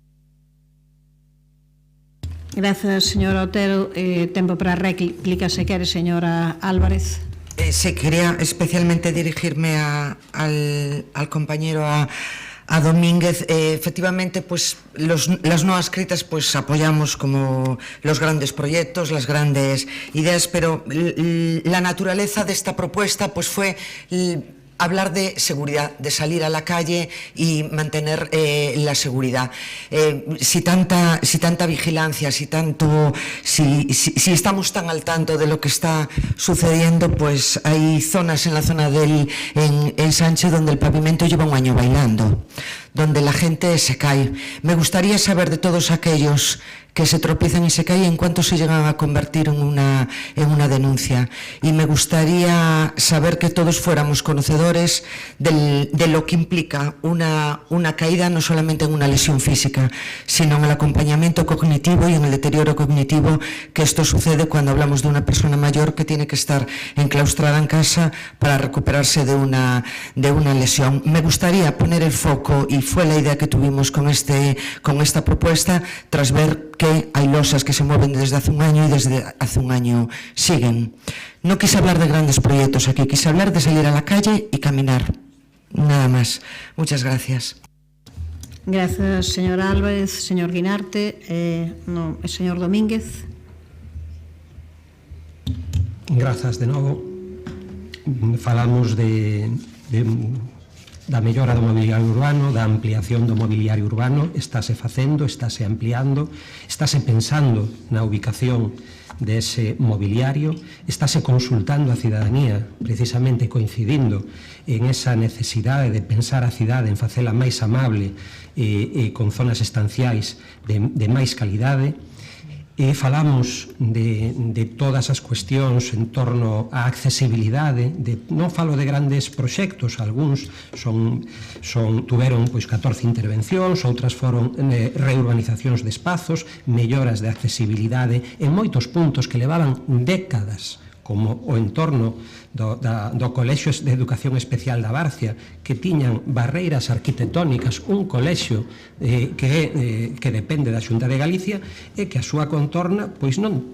Grazas, señora Otero. Tempo para réplica, se quere, señora Álvarez. Sí, quería especialmente dirigirme al compañero a Domínguez. Efectivamente, pues las no adscritas pues apoyamos como los grandes proyectos, las grandes ideas, pero la naturaleza de esta propuesta pues fue hablar de seguridad, de salir a la calle y mantener la seguridad. Si tanta vigilancia, si estamos tan al tanto de lo que está sucediendo, pues hay zonas en la zona del Sánchez donde el pavimento lleva un año bailando, donde la gente se cae. Me gustaría saber de todos aquellos que se tropiezan y se caen, cuánto se llegan a convertir en una denuncia. Y me gustaría saber que todos fuéramos conocedores de lo que implica una caída, no solamente en una lesión física, sino en el acompañamiento cognitivo y en el deterioro cognitivo, que esto sucede cuando hablamos de una persona mayor que tiene que estar enclaustrada en casa para recuperarse de una lesión. Me gustaría poner el foco, y fue la idea que tuvimos con esta propuesta, tras ver que hay losas que se mueven desde hace un año y desde hace un año siguen. No quise hablar de grandes proyectos aquí, quise hablar de salir a la calle y caminar. Nada más. Muchas gracias. Gracias, señora Álvarez. Señor Guinarte, el señor Domínguez. Grazas de novo. Falamos da mellora do mobiliario urbano, da ampliación do mobiliario urbano. Estáse facendo, estáse ampliando, estáse pensando na ubicación dese mobiliario, estáse consultando a cidadanía, precisamente coincidindo en esa necesidade de pensar a cidade, en facela máis amable e con zonas estanciais de máis calidade. Falamos de todas as cuestións en torno á accesibilidade. Non falo de grandes proxectos, algúns tuveron 14 intervencións, outras foron reurbanizacións de espazos, melloras de accesibilidade en moitos puntos que levaban décadas, como o entorno do Colexio de Educación Especial da Barcia, que tiñan barreiras arquitectónicas, un colexio que depende da Xunta de Galicia, e que a súa contorna, pois non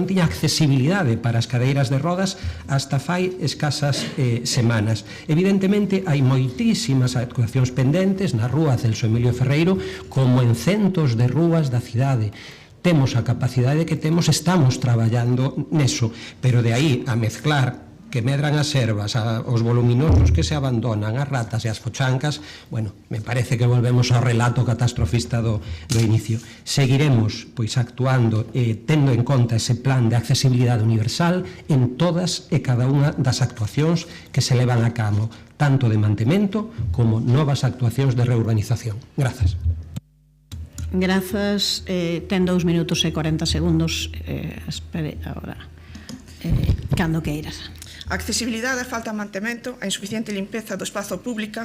tiña accesibilidade para as cadeiras de rodas hasta fai escasas semanas. Evidentemente, hai moitísimas actuacións pendentes na rúa Celso Emilio Ferreiro, como en centos de rúas da cidade. Temos a capacidade que temos, estamos traballando neso, pero de aí a mezclar que medran as ervas, os voluminosos que se abandonan, as ratas e as fochancas, bueno, me parece que volvemos ao relato catastrofista do inicio. Seguiremos pois actuando e tendo en conta ese plan de accesibilidade universal en todas e cada unha das actuacións que se levan a cabo, tanto de mantemento como novas actuacións de reurbanización. Grazas. Grazas. Ten 2 minutos e 40 segundos. Espere, agora. Cando queiras. A accesibilidade, a falta de mantemento, a insuficiente limpeza do espazo público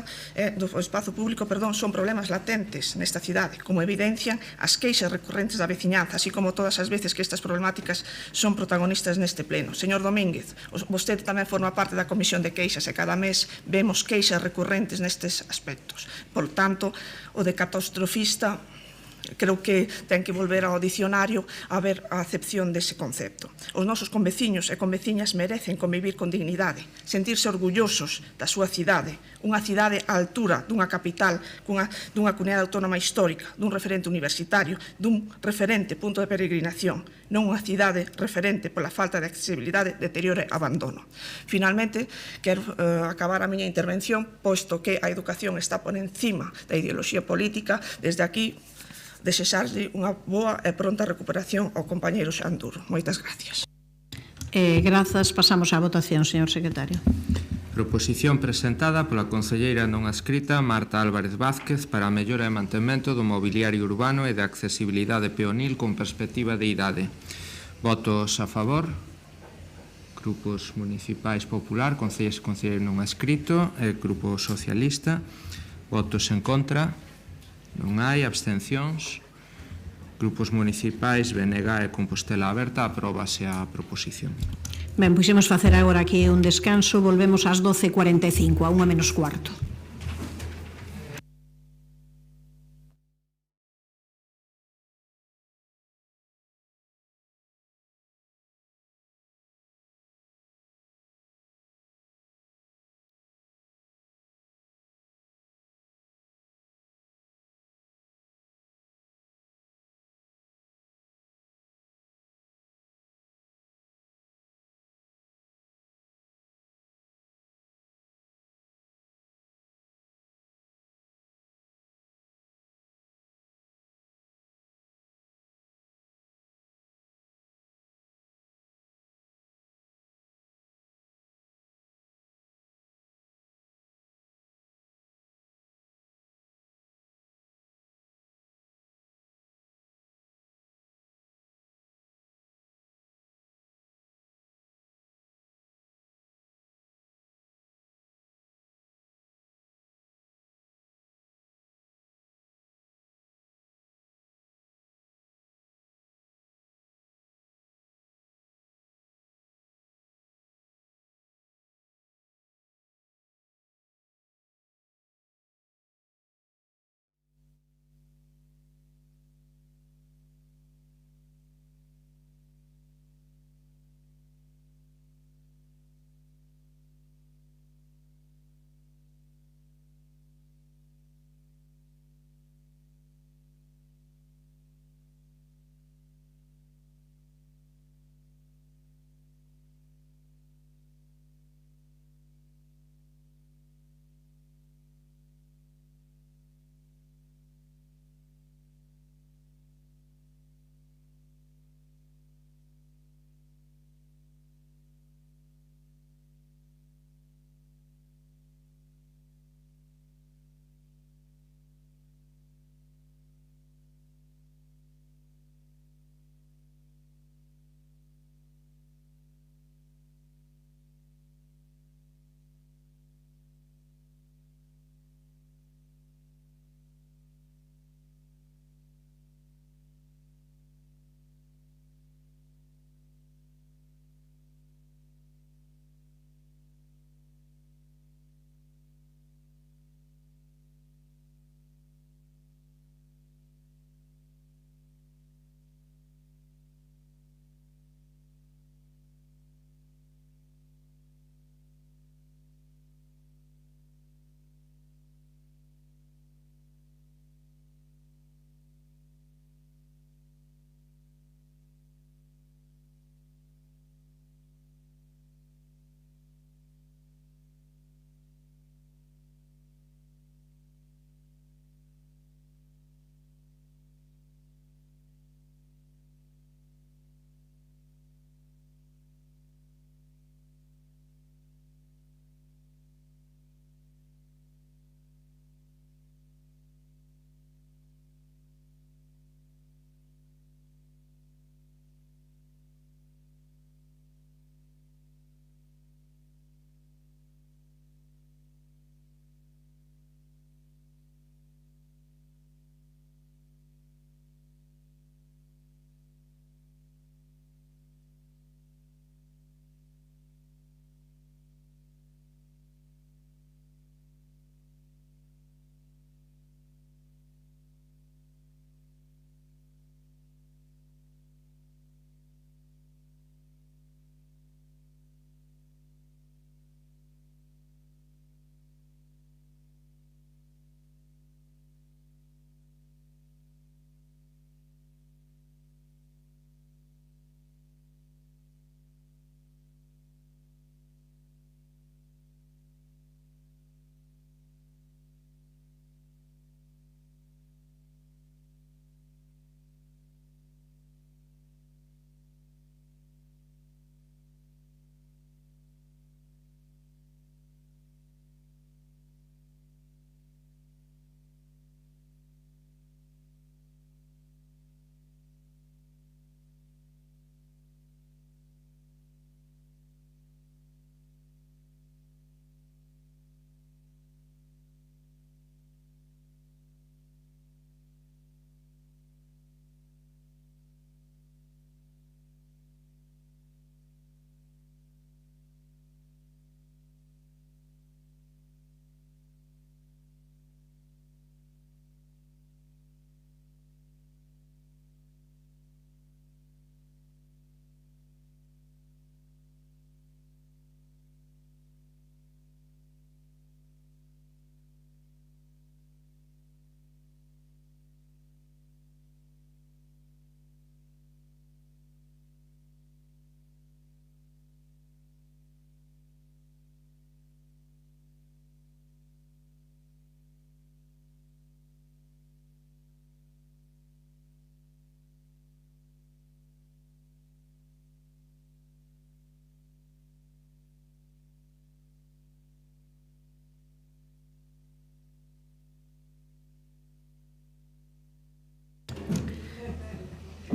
son problemas latentes nesta cidade, como evidencian as queixas recurrentes da veciñanza, así como todas as veces que estas problemáticas son protagonistas neste pleno. Señor Domínguez, vostede tamén forma parte da Comisión de Queixas e cada mes vemos queixas recurrentes nestes aspectos. Por tanto, o de catastrofista creo que ten que volver ao dicionario a ver a acepción dese concepto. Os nosos conveciños e conveciñas merecen convivir con dignidade, sentirse orgullosos da súa cidade, unha cidade á altura dunha capital, dunha comunidade autónoma histórica, dun referente universitario, dun referente punto de peregrinación, non unha cidade referente pola falta de accesibilidade, deterioro e abandono. Finalmente, quero acabar a miña intervención, posto que a educación está por encima da ideoloxía política, desde aquí desexarlle unha boa e pronta recuperación ao compañeiro Xanduro. Moitas gracias. Grazas. Pasamos á votación, señor secretario. Proposición presentada pola concelleira non adscrita Marta Álvarez Vázquez para a mellora e mantemento do mobiliario urbano e de accesibilidade peonil con perspectiva de idade. Votos a favor. Grupos municipais popular, concelleiros e concelleiro non adscrito e Grupo Socialista. Votos en contra. Non hai abstencións. Grupos municipais, BNG e Compostela Aberta, apróbase a proposición. Ben, pois imos facer agora aquí un descanso. Volvemos ás 12:45, a 1:45.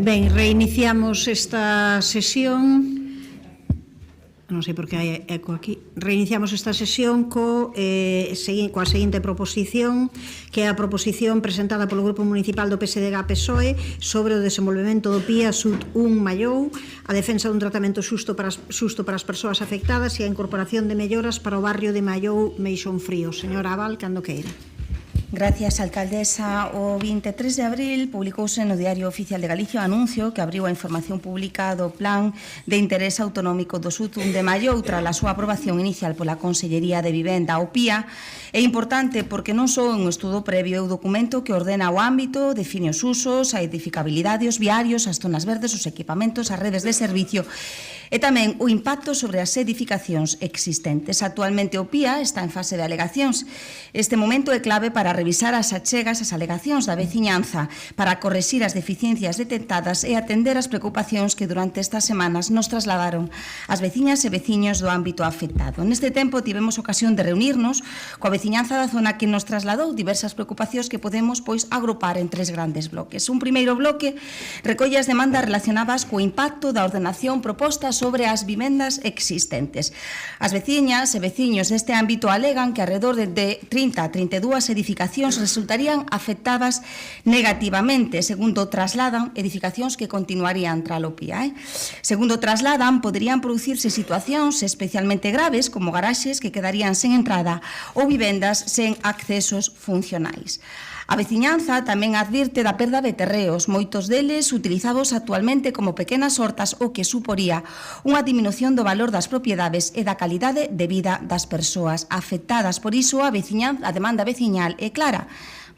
Ben, reiniciamos esta sesión. Non sei por que hai eco aquí. Reiniciamos esta sesión coa seguinte proposición, que é a proposición presentada polo Grupo Municipal do PSDG-PSOE sobre o desenvolvemento do PIA Sud 1 Mallou, a defensa dun tratamento xusto para as persoas afectadas e a incorporación de melloras para o barrio de Mallou Meixón Frío. Señora Abal, cando queira. Gracias, alcaldesa. O 23 de abril publicouse no Diario Oficial de Galicia o anuncio que abriu a información pública do Plan de Interés Autonómico do Sud 1 de Mallou tras a súa aprobación inicial pola Consellería de Vivenda, o PIA. É importante porque non só un estudo previo, é o documento que ordena o ámbito, define os usos, a edificabilidade, os viarios, as zonas verdes, os equipamentos, as redes de servicio e tamén o impacto sobre as edificacións existentes. Actualmente o PIA está en fase de alegacións. Este momento é clave para revisar as achegas, as alegacións da veciñanza, para correxir as deficiencias detectadas e atender as preocupacións que durante estas semanas nos trasladaron as veciñas e veciños do ámbito afectado. Neste tempo tivemos ocasión de reunirnos coa veciñanza da zona que nos trasladou diversas preocupacións que podemos agrupar en tres grandes bloques. Un primeiro bloque recolle as demandas relacionadas co impacto da ordenación proposta sobre as vivendas existentes. As veciñas e veciños deste ámbito alegan que alrededor de 30 a 32 edificacións resultarían afectadas negativamente. Segundo trasladan, edificacións que continuarían tras o PIA. Segundo trasladan, poderían producirse situacións especialmente graves como garaxes que quedarían sen entrada ou vivendas sen accesos funcionais. A veciñanza tamén advirte da perda de terreos, moitos deles utilizados actualmente como pequenas hortas, o que suporía unha diminución do valor das propiedades e da calidade de vida das persoas afectadas. Por iso, a demanda veciñal é clara: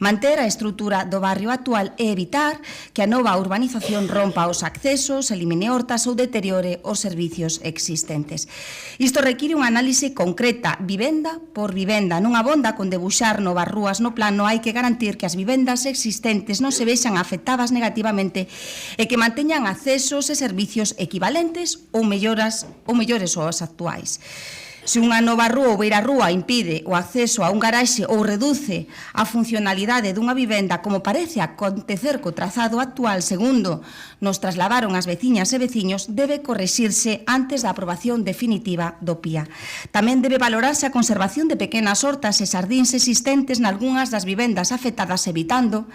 manter a estrutura do barrio actual e evitar que a nova urbanización rompa os accesos, elimine hortas ou deteriore os servicios existentes. Isto require unha análise concreta, vivenda por vivenda. Non abonda con debuxar novas rúas no plano, hai que garantir que as vivendas existentes non se vexan afectadas negativamente e que manteñan accesos e servicios equivalentes ou mellores aos actuais. Se unha nova rúa ou beirarrúa impide o acceso a un garaxe ou reduce a funcionalidade dunha vivenda, como parece acontecer co trazado actual, segundo nos trasladaron as veciñas e veciños, debe correxirse antes da aprobación definitiva do PIA. Tamén debe valorarse a conservación de pequenas hortas e xardíns existentes nalgunhas das vivendas afectadas, evitando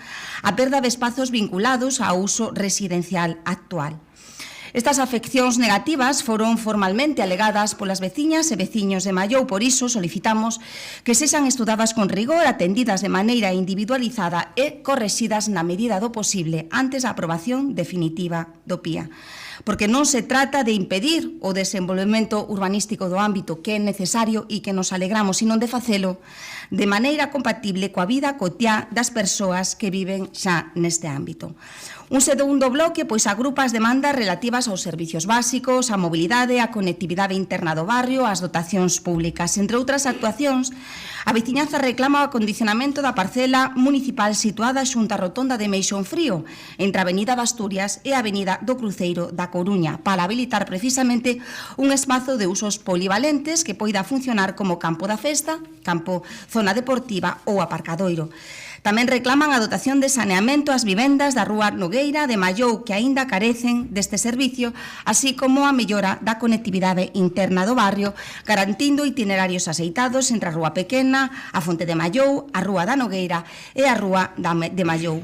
a perda de espazos vinculados ao uso residencial actual. Estas afeccións negativas foron formalmente alegadas polas veciñas e veciños de Mallou, por iso solicitamos que sexan estudadas con rigor, atendidas de maneira individualizada e correxidas na medida do posible antes da aprobación definitiva do PIA. Porque non se trata de impedir o desenvolvemento urbanístico do ámbito, que é necesario e que nos alegramos, sino de facelo de maneira compatible coa vida cotiá das persoas que viven xa neste ámbito. Un segundo bloque agrupa as demandas relativas aos servicios básicos, a mobilidade, a conectividade interna do barrio, as dotacións públicas. Entre outras actuacións, a veciñanza reclama o acondicionamento da parcela municipal situada xunta a rotonda de Meixón Frío, entre a Avenida de Asturias e a Avenida do Cruceiro da Coruña, para habilitar precisamente un espazo de usos polivalentes que poida funcionar como campo da festa, campo, zona deportiva ou aparcadoiro. Tamén reclaman a dotación de saneamento ás vivendas da Rúa Nogueira de Mallou que aínda carecen deste servicio, así como a mellora da conectividade interna do barrio, garantindo itinerarios aceitados entre a Rúa Pequena, a Fonte de Mallou, a Rúa da Nogueira e a Rúa de Mallou.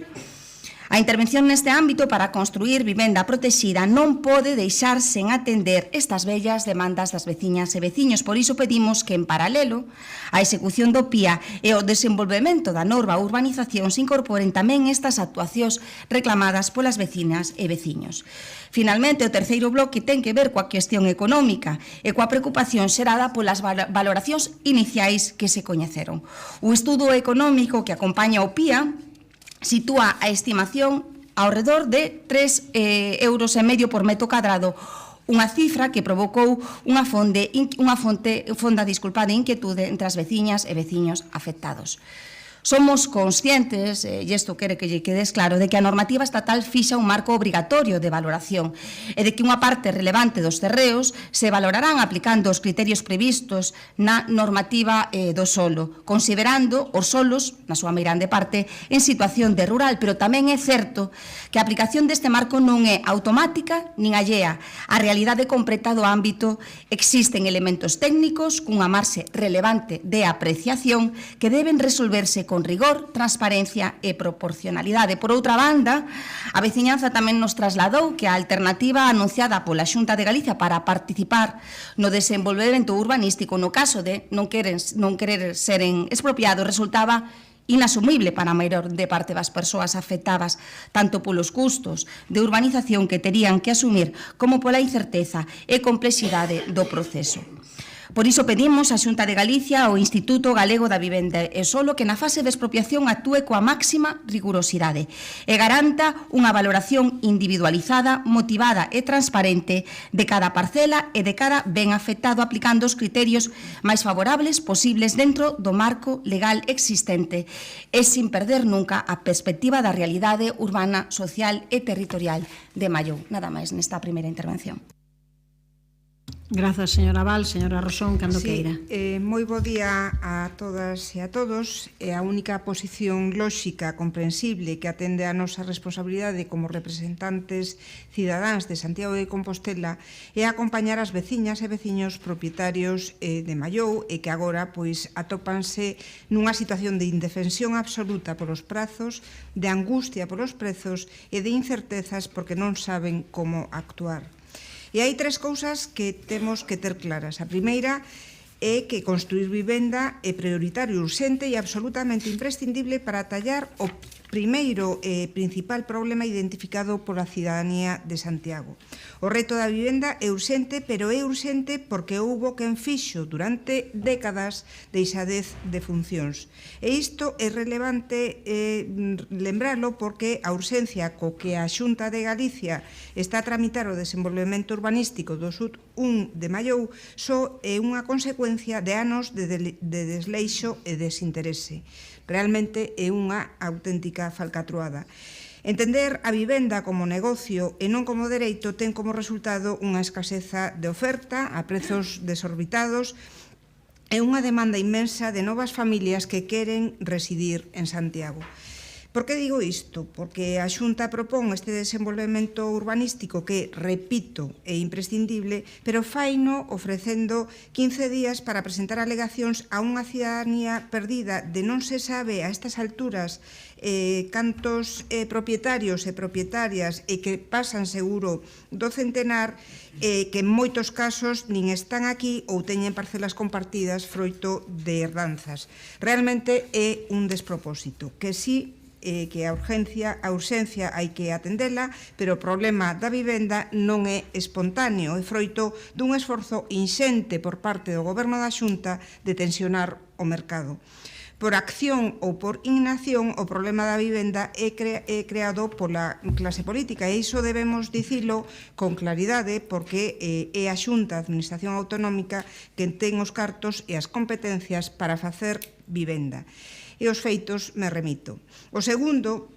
A intervención neste ámbito para construir vivenda protexida non pode deixar sen atender estas bellas demandas das veciñas e veciños. Por iso pedimos que, en paralelo á execución do PIA e ao desenvolvemento da nova urbanización, se incorporen tamén estas actuacións reclamadas polas vecinas e veciños. Finalmente, o terceiro bloque ten que ver coa cuestión económica e coa preocupación xerada polas valoracións iniciais que se coñeceron. O estudo económico que acompaña o PIA sitúa a estimación ao redor de 3,5 euros por metro cadrado, unha cifra que provocou unha fonda de inquietude entre as veciñas e veciños afectados. Somos conscientes, e isto quere que lle quedes claro, de que a normativa estatal fixa un marco obrigatorio de valoración e de que unha parte relevante dos terreos se valorarán aplicando os criterios previstos na normativa do solo, considerando os solos, na súa meirande parte, en situación de rural, pero tamén é certo que a aplicación deste marco non é automática nin allea. A realidade completa do ámbito existen elementos técnicos cunha marxe relevante de apreciación que deben resolverse con rigor, transparencia e proporcionalidade. Por outra banda, a veciñanza tamén nos trasladou que a alternativa anunciada pola Xunta de Galicia para participar no desenvolvemento urbanístico no caso de non querer seren expropiados resultaba inasumible para a maior de parte das persoas afectadas, tanto polos custos de urbanización que terían que asumir como pola incerteza e complexidade do proceso. Por iso pedimos á Xunta de Galicia ao Instituto Galego da Vivenda e Solo que na fase de expropiación actúe coa máxima rigurosidade e garanta unha valoración individualizada, motivada e transparente de cada parcela e de cada ben afectado aplicando os criterios máis favorables posibles dentro do marco legal existente e sin perder nunca a perspectiva da realidade urbana, social e territorial de Mallou. Nada máis nesta primeira intervención. Grazas, señora Val. Señora Rosón, cando queira. Moi bo día a todas e a todos. A única posición lóxica, comprensible, que atende a nosa responsabilidade como representantes cidadáns de Santiago de Compostela é acompañar as veciñas e veciños propietarios de Mallou e que agora atópanse nunha situación de indefensión absoluta polos prazos, de angustia polos prezos e de incertezas porque non saben como actuar. E hai tres cousas que temos que ter claras. A primeira é que construir vivenda é prioritario, urxente e absolutamente imprescindible para atallar o primeiro e principal problema identificado pola cidadanía de Santiago. O reto da vivenda é urxente, pero é urxente porque houbo quen fixo durante décadas deixadez de funcións. E isto é relevante lembralo porque a urxencia co que a Xunta de Galicia está a tramitar o desenvolvemento urbanístico do Sud 1 de Mallou só é unha consecuencia de anos de desleixo e desinterese. Realmente é unha auténtica falcatruada. Entender a vivenda como negocio e non como dereito ten como resultado unha escaseza de oferta a prezos desorbitados e unha demanda inmensa de novas familias que queren residir en Santiago. Por que digo isto? Porque a Xunta propón este desenvolvemento urbanístico que, repito, é imprescindible, pero faino ofrecendo 15 días para presentar alegacións a unha cidadanía perdida de non se sabe a estas alturas cantos propietarios e propietarias e que pasan seguro do centenar que en moitos casos nin están aquí ou teñen parcelas compartidas froito de herdanzas. Realmente é un despropósito que sí que a urxencia hai que atendela, pero o problema da vivenda non é espontáneo, é froito dun esforzo inxente por parte do Goberno da Xunta de tensionar o mercado. Por acción ou por inacción, o problema da vivenda é creado pola clase política e iso debemos dicilo con claridade porque é a Xunta, a Administración Autonómica, que ten os cartos e as competencias para facer vivenda. E os feitos me remito. O segundo,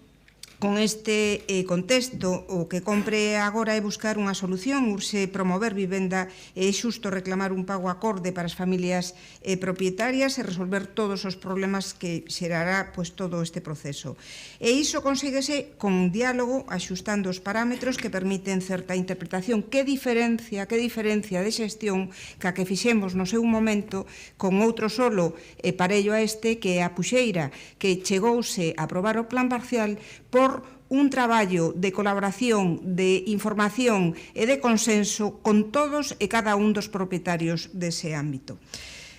con este contexto, o que compre agora é buscar unha solución, urxe promover vivenda e é xusto reclamar un pago acorde para as familias propietarias e resolver todos os problemas que xerará todo este proceso. E iso consíguese con diálogo, axustando os parámetros que permiten certa interpretación. Que diferencia de xestión que a que fixemos no seu momento con outro solo parello a este que é a Puxeira, que chegouse a aprobar o plan parcial por un traballo de colaboración, de información e de consenso con todos e cada un dos propietarios dese ámbito.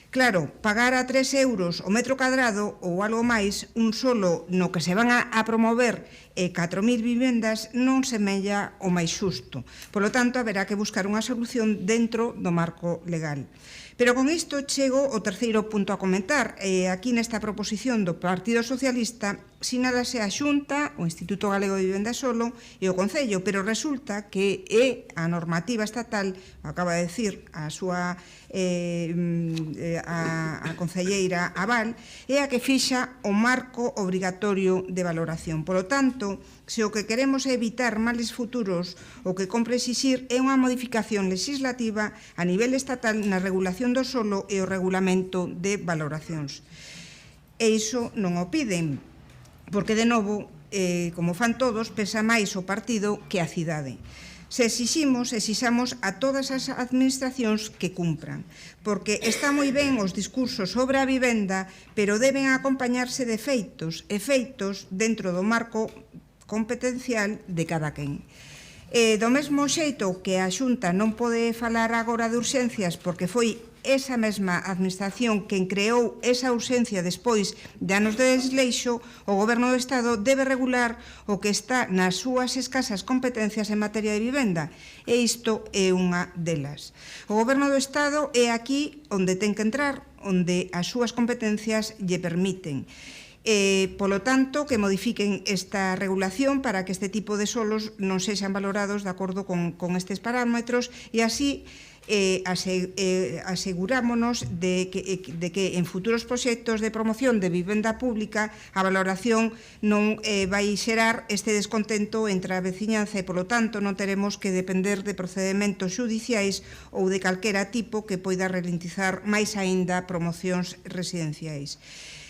Claro, pagar a 3 euros o metro cadrado ou algo máis, un solo no que se van a promover e 4.000 vivendas non semella o máis xusto. Polo tanto, haberá que buscar unha solución dentro do marco legal. Pero con isto chego ao terceiro punto a comentar. Aquí nesta proposición do Partido Socialista sinálase a Xunta, o Instituto Galego de Vivenda Solo e o Concello, pero resulta que é a normativa estatal, acaba de decir a súa a concelleira Aval, é a que fixa o marco obrigatorio de valoración. Polo tanto, se o que queremos é evitar males futuros, o que compre exixir é unha modificación legislativa a nivel estatal na regulación do solo e o regulamento de valoracións. E iso non o piden, porque, de novo, como fan todos, pesa máis o partido que a cidade. Se exiximos a todas as administracións que cumpran, porque está moi ben os discursos sobre a vivenda, pero deben acompañarse de feitos, e feitos dentro do marco competencial de cada quen. Do mesmo xeito que a Xunta non pode falar agora de urxencias porque foi esa mesma administración quen creou esa urxencia despois de anos de desleixo, o Goberno do Estado debe regular o que está nas súas escasas competencias en materia de vivenda, e isto é unha delas. O Goberno do Estado é aquí onde ten que entrar, onde as súas competencias lle permiten. Polo tanto, que modifiquen esta regulación para que este tipo de solos non sexan valorados de acordo con estes parámetros, e así asegurámonos de que en futuros proxectos de promoción de vivenda pública a valoración non vai xerar este descontento entre a veciñanza, e polo tanto non teremos que depender de procedementos xudiciais ou de calquera tipo que poida ralentizar máis aínda promocións residenciais.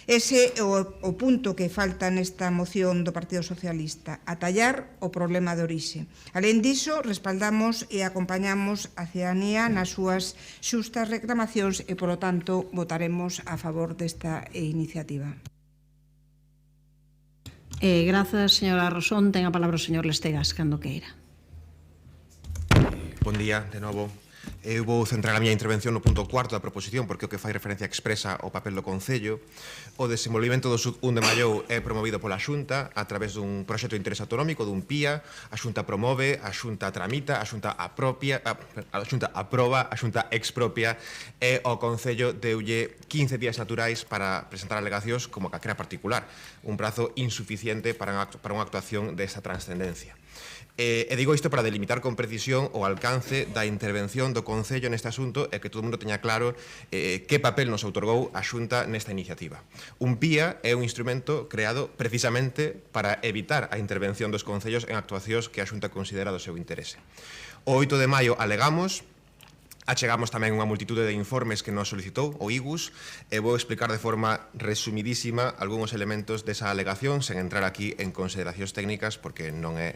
Ese é o punto que falta nesta moción do Partido Socialista, atallar o problema de orixe. Alén diso, respaldamos e acompañamos a cidadanía nas súas xustas reclamacións e, polo tanto, votaremos a favor desta iniciativa. Grazas, señora Rosón. Ten a palabra o señor Lestegas, cando queira. Bon día, de novo. Eu vou centrar a miña intervención no punto cuarto da proposición, porque o que fai referencia expresa ao papel do Concello. O desenvolvimento do Sud 1 de Mallou é promovido pola Xunta a través dun proxecto de interés autonómico, dun PIA. A Xunta promove, a Xunta tramita, a Xunta aproba, a Xunta expropia, e o Concello deulle 15 días naturais para presentar alegacións como calquera particular, un prazo insuficiente para unha actuación desta transcendencia. E digo isto para delimitar con precisión o alcance da intervención do Concello neste asunto e que todo o mundo teña claro que papel nos outorgou a Xunta nesta iniciativa. Un PIA é un instrumento creado precisamente para evitar a intervención dos Concellos en actuacións que a Xunta considera do seu interese. O 8 de maio alegamos, achegamos tamén unha multitude de informes que nos solicitou o IGUS, e vou explicar de forma resumidísima algúns elementos desa alegación sen entrar aquí en consideracións técnicas porque non é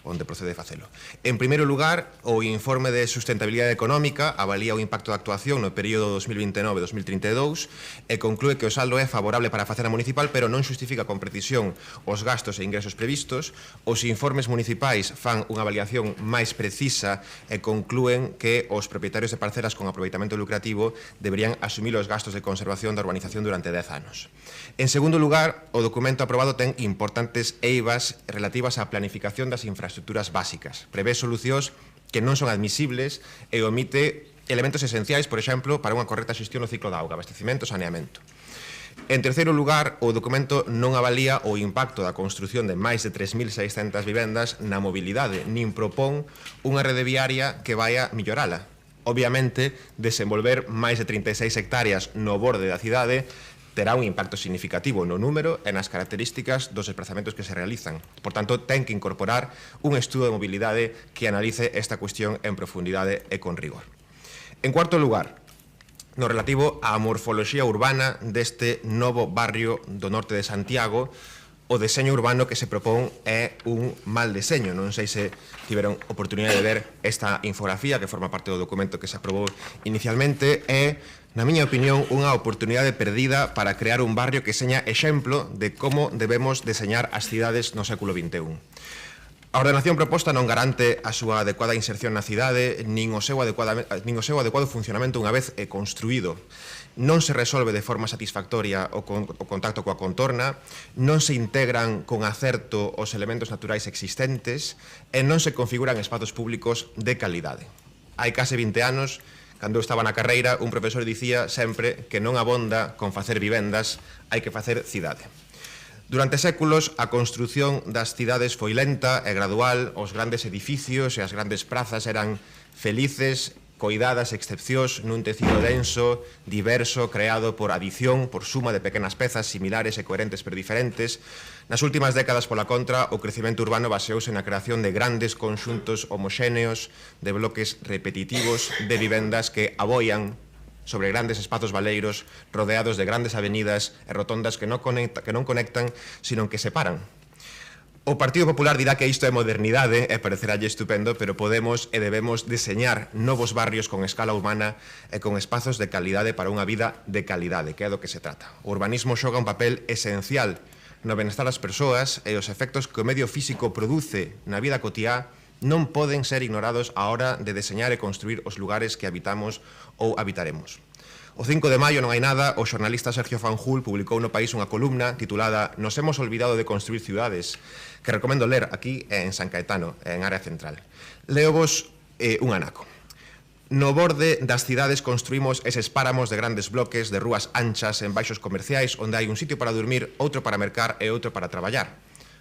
onde procede facelo. En primeiro lugar, o informe de sustentabilidade económica avalía o impacto da actuación no período 2029-2032 e conclúe que o saldo é favorable para a facenda municipal, pero non xustifica con precisión os gastos e ingresos previstos. Os informes municipais fan unha avaliación máis precisa e conclúen que os propietarios de parcelas con aproveitamento lucrativo deberían asumir os gastos de conservación da urbanización durante 10 anos. En segundo lugar, o documento aprobado ten importantes eivas relativas á planificación das infraestructuras básicas. Prevé solucións que non son admisibles e omite elementos esenciais, por exemplo, para unha correcta xestión do ciclo da auga, abastecimento e saneamento. En terceiro lugar, o documento non avalía o impacto da construción de máis de 3.600 vivendas na mobilidade, nin propón unha rede viaria que vai a millorala. Obviamente, desenvolver máis de 36 hectáreas no borde da cidade terá un impacto significativo no número e nas características dos desplazamentos que se realizan. Por tanto, ten que incorporar un estudo de mobilidade que analice esta cuestión en profundidade e con rigor. En cuarto lugar, no relativo á morfoloxía urbana deste novo barrio do norte de Santiago, o deseño urbano que se propón é un mal deseño. Non sei se tiveron oportunidade de ver esta infografía que forma parte do documento que se aprobou inicialmente. É, na miña opinión, unha oportunidade perdida para crear un barrio que seña exemplo de como debemos deseñar as cidades no século XXI. A ordenación proposta non garante a súa adecuada inserción na cidade nin o seu adecuado funcionamento unha vez construído. Non se resolve de forma satisfactoria o contacto coa contorna, non se integran con acerto os elementos naturais existentes e non se configuran espazos públicos de calidade. Hai case 20 anos, cando eu estaba na carreira, un profesor dicía sempre que non abonda con facer vivendas, hai que facer cidade. Durante séculos, a construción das cidades foi lenta e gradual, os grandes edificios e as grandes prazas eran felices, coidadas excepcións nun tecido denso, diverso, creado por adición, por suma de pequenas pezas similares e coherentes pero diferentes. Nas últimas décadas, pola contra, o crecemento urbano baseouse na creación de grandes conxuntos homoxéneos, de bloques repetitivos, de vivendas que aboian sobre grandes espazos baleiros rodeados de grandes avenidas e rotondas que non conectan, sino que separan. O Partido Popular dirá que isto é modernidade e pareceralle estupendo, pero podemos e debemos deseñar novos barrios con escala humana e con espazos de calidade para unha vida de calidade, que é do que se trata. O urbanismo xoga un papel esencial no benestar das persoas e os efectos que o medio físico produce na vida cotiá non poden ser ignorados á hora de deseñar e construir os lugares que habitamos ou habitaremos. O 5 de maio non hai nada, o xornalista Sergio Fanjul publicou no País unha columna titulada "Nos hemos olvidado de construir ciudades", que recomendo ler aquí en San Caetano, en área central. Leovos un anaco. No borde das cidades construímos eses páramos de grandes bloques, de rúas anchas en baixos comerciais, onde hai un sitio para dormir, outro para mercar e outro para traballar.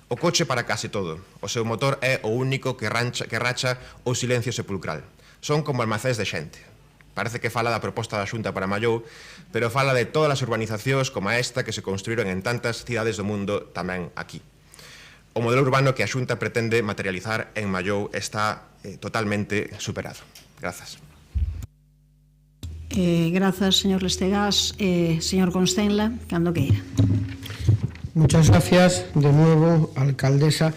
O coche para case todo. O seu motor é o único que racha o silencio sepulcral. Son como almacéns de xente. Parece que fala da proposta da Xunta para Mallou, pero fala de todas as urbanizacións como esta que se construíron en tantas cidades do mundo tamén aquí. O modelo urbano que a Xunta pretende materializar en Mallou está totalmente superado. Grazas. Grazas, señor Lestegás. Señor Constenla, cando queira. Muchas gracias de nuevo, alcaldesa.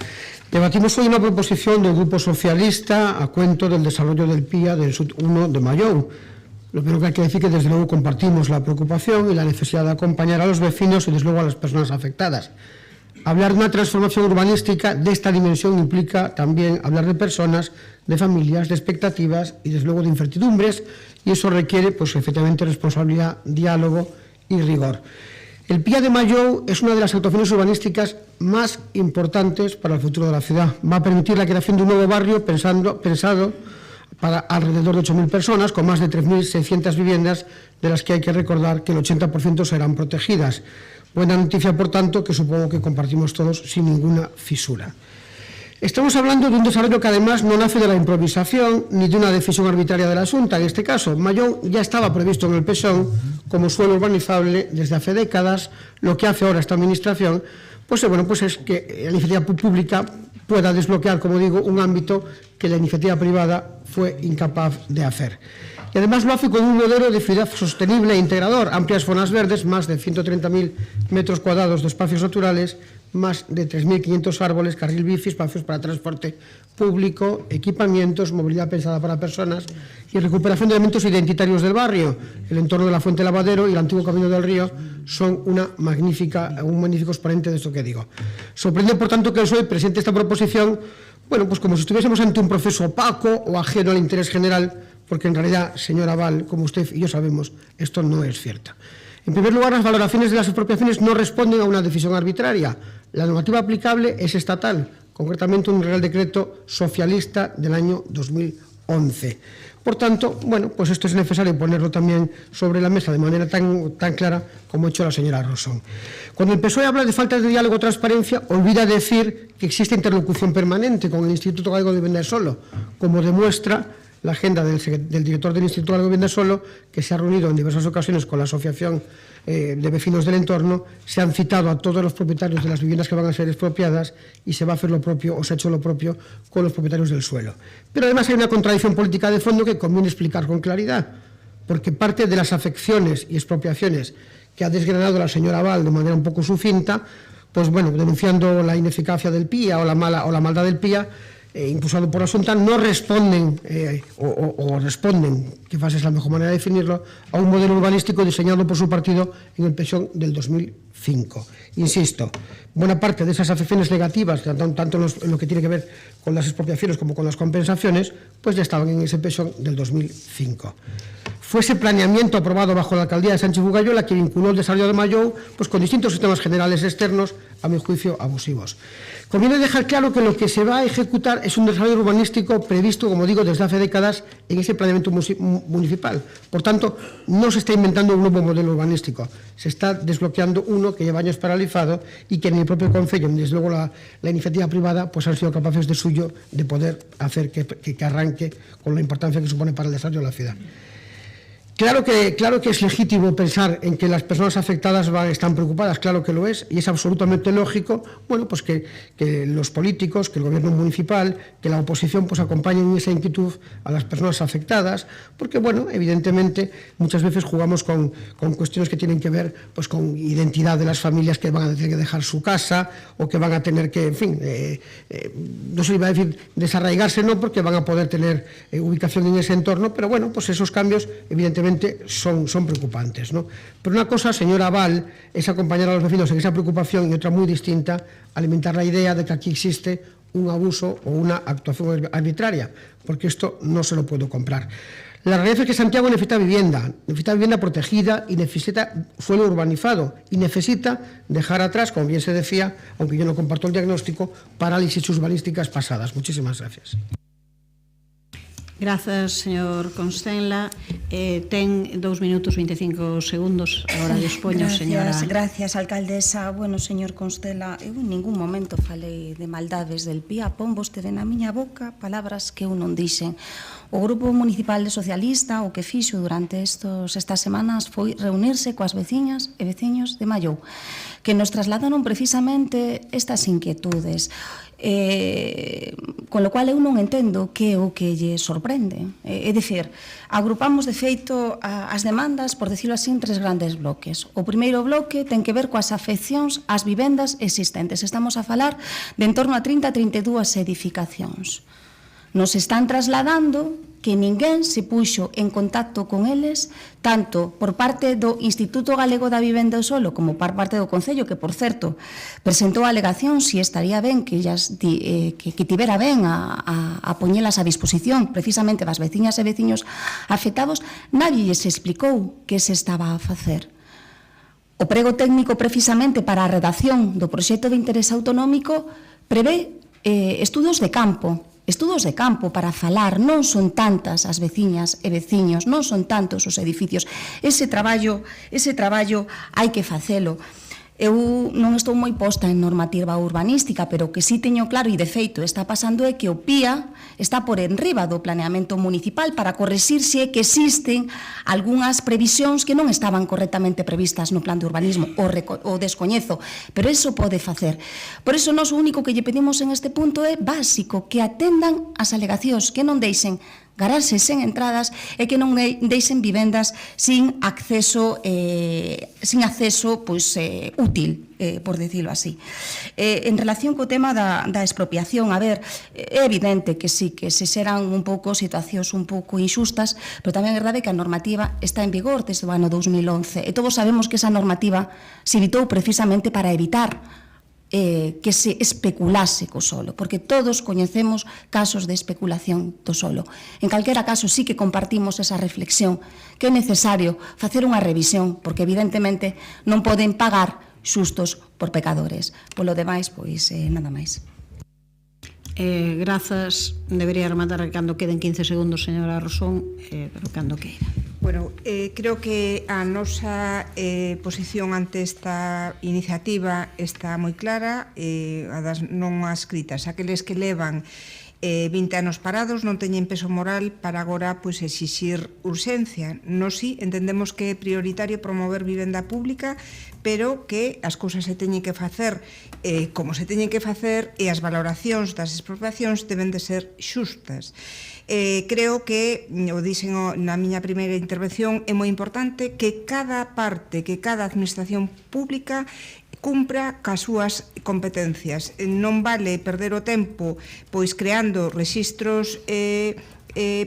Debatimos hoy una proposición del Grupo Socialista a cuento del desarrollo del PIA del Sud 1 de Mallou. Lo primero que hay que decir es que desde luego compartimos la preocupación y la necesidad de acompañar a los vecinos y desde luego a las personas afectadas. Hablar de una transformación urbanística de esta dimensión implica también hablar de personas, de familias, de expectativas y desde luego de incertidumbres, y eso requiere pues efectivamente responsabilidad, diálogo y rigor. El PIA de Mallou es una de las actuaciones urbanísticas más importantes para el futuro de la ciudad. Va a permitir la creación de un nuevo barrio pensado para alrededor de 8.000 personas, con más de 3.600 viviendas, de las que hay que recordar que el 80% serán protegidas. Buena noticia, por tanto, que supongo que compartimos todos sin ninguna fisura. Estamos hablando de un desarrollo que además no nace de la improvisación ni de una decisión arbitraria de la Xunta. En este caso, Mallou ya estaba previsto en el PSOE como suelo urbanizable desde hace décadas. Lo que hace ahora esta administración pues es que la iniciativa pública pueda desbloquear, como digo, un ámbito que la iniciativa privada fue incapaz de hacer. Y además lo hace con un modelo de ciudad sostenible e integrador, amplias zonas verdes, más de 130.000 metros cuadrados de espacios naturales, más de 3.500 árboles, carril bici, espacios para transporte público, equipamientos, movilidad pensada para personas y recuperación de elementos identitarios del barrio. El entorno de la Fuente Lavadero y el antiguo Camino del Río son un magnífico exponente de esto que digo. Sorprende, por tanto, que el PSOE presente esta proposición, pues como si estuviésemos ante un proceso opaco o ajeno al interés general, porque en realidad, señora Val, como usted y yo sabemos, esto no es cierto. En primer lugar, las valoraciones de las expropiaciones no responden a una decisión arbitraria. La normativa aplicable es estatal, concretamente un Real Decreto socialista del año 2011. Por tanto, pues esto es necesario ponerlo también sobre la mesa de manera tan clara como ha hecho la señora Rosón. Cuando el PSOE habla de falta de diálogo o transparencia, olvida decir que existe interlocución permanente con el Instituto Gallego de Vivienda Solo, como demuestra la agenda del director del Instituto Gallego de Vivienda Solo, que se ha reunido en diversas ocasiones con la Asociación de Vecinos del Entorno. Se han citado a todos los propietarios de las viviendas que van a ser expropiadas y se va a hacer lo propio, o se ha hecho lo propio, con los propietarios del suelo. Pero además hay una contradicción política de fondo que conviene explicar con claridad, porque parte de las afecciones y expropiaciones que ha desgranado la señora Val de manera un poco sucinta, denunciando la ineficacia del PIA o la maldad del PIA, impulsado por a Xunta, no responden, o responden, quizás es la mejor manera de definirlo, a un modelo urbanístico diseñado por su partido en el PSOE del 2005. Insisto, buena parte de esas afecciones negativas, tanto en lo que tiene que ver con las expropiaciones como con las compensaciones, pues ya estaban en ese PSOE del 2005. Fue ese planeamiento aprobado bajo la alcaldía de Sánchez Bugallo la que vinculó el desarrollo de Mallou pues, con distintos sistemas generales externos, a mi juicio, abusivos. Conviene dejar claro que lo que se va a ejecutar es un desarrollo urbanístico previsto, como digo, desde hace décadas en ese planeamiento municipal. Por tanto, no se está inventando un nuevo modelo urbanístico, se está desbloqueando uno que lleva años paralizado y que en el propio Concello, desde luego la iniciativa privada, pues han sido capaces de suyo de poder hacer que arranque con la importancia que supone para el desarrollo de la ciudad. Claro que es legítimo pensar en que las personas afectadas están preocupadas, claro que lo es, y es absolutamente lógico, bueno, pues que los políticos, que el gobierno municipal, que la oposición pues acompañen en esa inquietud a las personas afectadas, porque, bueno, evidentemente muchas veces jugamos con cuestiones que tienen que ver pues con identidad de las familias que van a tener que dejar su casa o que van a tener que, en fin, no se iba a decir desarraigarse, no, porque van a poder tener ubicación en ese entorno, pero bueno, pues esos cambios, evidentemente, son preocupantes, ¿no? Pero una cosa, señora Val, es acompañar a los vecinos en esa preocupación y otra muy distinta, alimentar la idea de que aquí existe un abuso o una actuación arbitraria, porque esto no se lo puedo comprar. La realidad es que Santiago necesita vivienda protegida y necesita suelo urbanizado y necesita dejar atrás, como bien se decía, aunque yo no comparto el diagnóstico, parálisis urbanísticas pasadas. Muchísimas gracias. Grazas, señor Constenla. Ten 2 minutos 25 segundos. Agora dispoño, señora. Gracias, alcaldesa. Bueno, señor Constela, eu en ningún momento falei de maldades del PIA. Pon vostede na miña boca palabras que eu non dixen. O Grupo Municipal de Socialista o que fixo durante estas semanas foi reunirse coas veciñas e veciños de Mallou, que nos trasladaron precisamente estas inquietudes. Con lo cual eu non entendo que é o que lle sorprende. É dicir, agrupamos de feito as demandas, por decirlo así, en 3 grandes bloques. O primeiro bloque ten que ver coas afeccións ás vivendas existentes. Estamos a falar de en torno a 30 a 32 edificacións. Nos están trasladando que ninguén se puxo en contacto con eles, tanto por parte do Instituto Galego da Vivenda e o Solo como por parte do Concello, que, por certo, presentou a alegación si estaría ben que tivera ben a poñelas a disposición precisamente das veciñas e veciños afectados. Nadie lles explicou que se estaba a facer. O prego técnico precisamente para a redacción do proxecto de interés autonómico prevé estudos de campo para falar, non son tantas as veciñas e veciños, non son tantos os edificios. Ese traballo hai que facelo. Eu non estou moi posta en normativa urbanística, pero o que sí teño claro, e de feito está pasando, é que o PIA está por enriba do planeamento municipal para correxir se é que existen algunhas previsións que non estaban correctamente previstas no plan de urbanismo, o descoñezo, pero eso pode facer. Por eso, nós o único que lle pedimos en este punto é básico, que atendan as alegacións, que non deixen garaxes sen entradas e que non deixen vivendas sin acceso útil, por decirlo así. En relación co tema da expropiación, a ver, é evidente que sí, que se serán un pouco situacións un pouco inxustas, pero tamén é verdade que a normativa está en vigor desde o ano 2011 e todos sabemos que esa normativa se evitou precisamente para evitar que se especulase co solo, porque todos coñecemos casos de especulación do solo. En calquera caso, sí que compartimos esa reflexión, que é necesario facer unha revisión, porque evidentemente non poden pagar xustos por pecadores. Polo demais, pois, nada máis. Grazas. Debería rematar cando queden 15 segundos, señora Rosón, pero cando queira. Bueno, creo que a nosa posición ante esta iniciativa está moi clara, a das non ascritas, aqueles que levan 20 anos parados non teñen peso moral para agora pois exixir urxencia. Nós sí entendemos que é prioritario promover vivenda pública, pero que as cousas se teñen que facer como se teñen que facer e as valoracións das expropiacións deben de ser xustas. Creo que, o dixen na miña primeira intervención, é moi importante que cada parte, que cada administración pública cumpra cas súas competencias. Non vale perder o tempo pois creando rexistros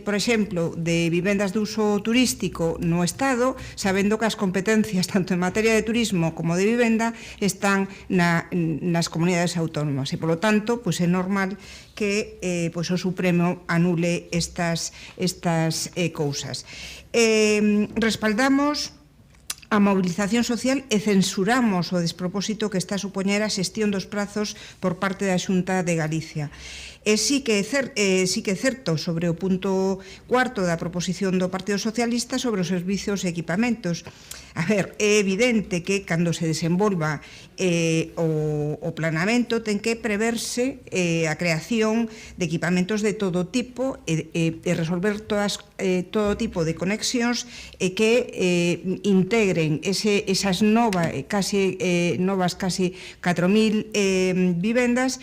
por exemplo, de vivendas de uso turístico no Estado, sabendo que as competencias tanto en materia de turismo como de vivenda están nas comunidades autónomas e, polo tanto, pois é normal que pois o Supremo anule estas cousas. Respaldamos a mobilización social e censuramos o despropósito que está a supoñer a xestión dos prazos por parte da Xunta de Galicia. E sí que é certo sobre o punto cuarto da proposición do Partido Socialista sobre os servizos e equipamentos. A ver, é evidente que cando se desenvolva o planeamento ten que preverse a creación de equipamentos de todo tipo e resolver todo tipo de conexións e que integren esas novas casi 4.000 vivendas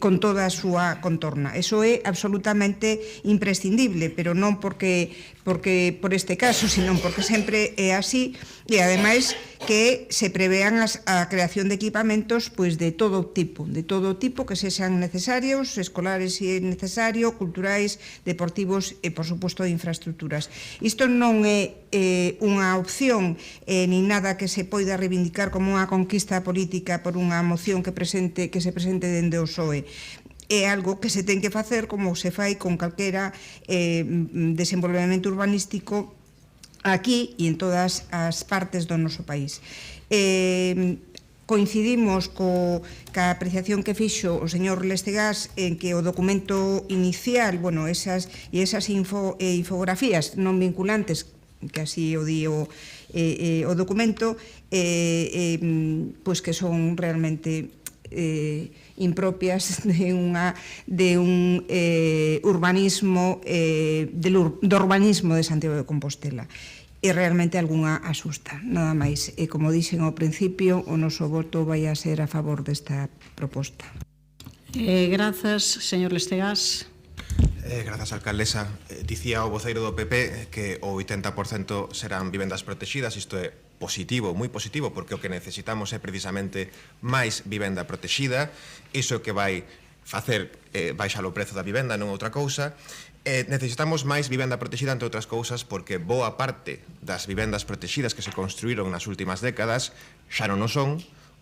con toda a súa contorna. Eso é absolutamente imprescindible, pero non porque por este caso, sino porque sempre é así, e ademais que se prevean a creación de equipamentos pois de todo tipo que sexan necesarios, escolares se é necesario, culturais, deportivos e, por suposto, de infraestructuras. Isto non é unha opción nin nada que se poida reivindicar como unha conquista política por unha moción que se presente dende o PSOE. É algo que se ten que facer como se fai con calquera desenvolvemento urbanístico aquí e en todas as partes do noso país. Coincidimos ca apreciación que fixo o señor Lestegás en que o documento inicial, esas infografías non vinculantes, que así o di o documento, pois que son realmente impropias de un urbanismo do urbanismo de Santiago de Compostela, e realmente algunha asusta, nada máis. E como dixen ao principio, o noso voto vai a ser a favor desta proposta. Grazas, señor Lestegás. Grazas, alcaldesa. Dicía o voceiro do PP que o 80% serán vivendas protegidas. Isto é positivo, moi positivo, porque o que necesitamos é precisamente máis vivenda protegida. Iso é o que vai facer baixar o prezo da vivenda, non outra cousa. Necesitamos máis vivenda protegida, entre outras cousas, porque boa parte das vivendas protegidas que se construíron nas últimas décadas xa non o son,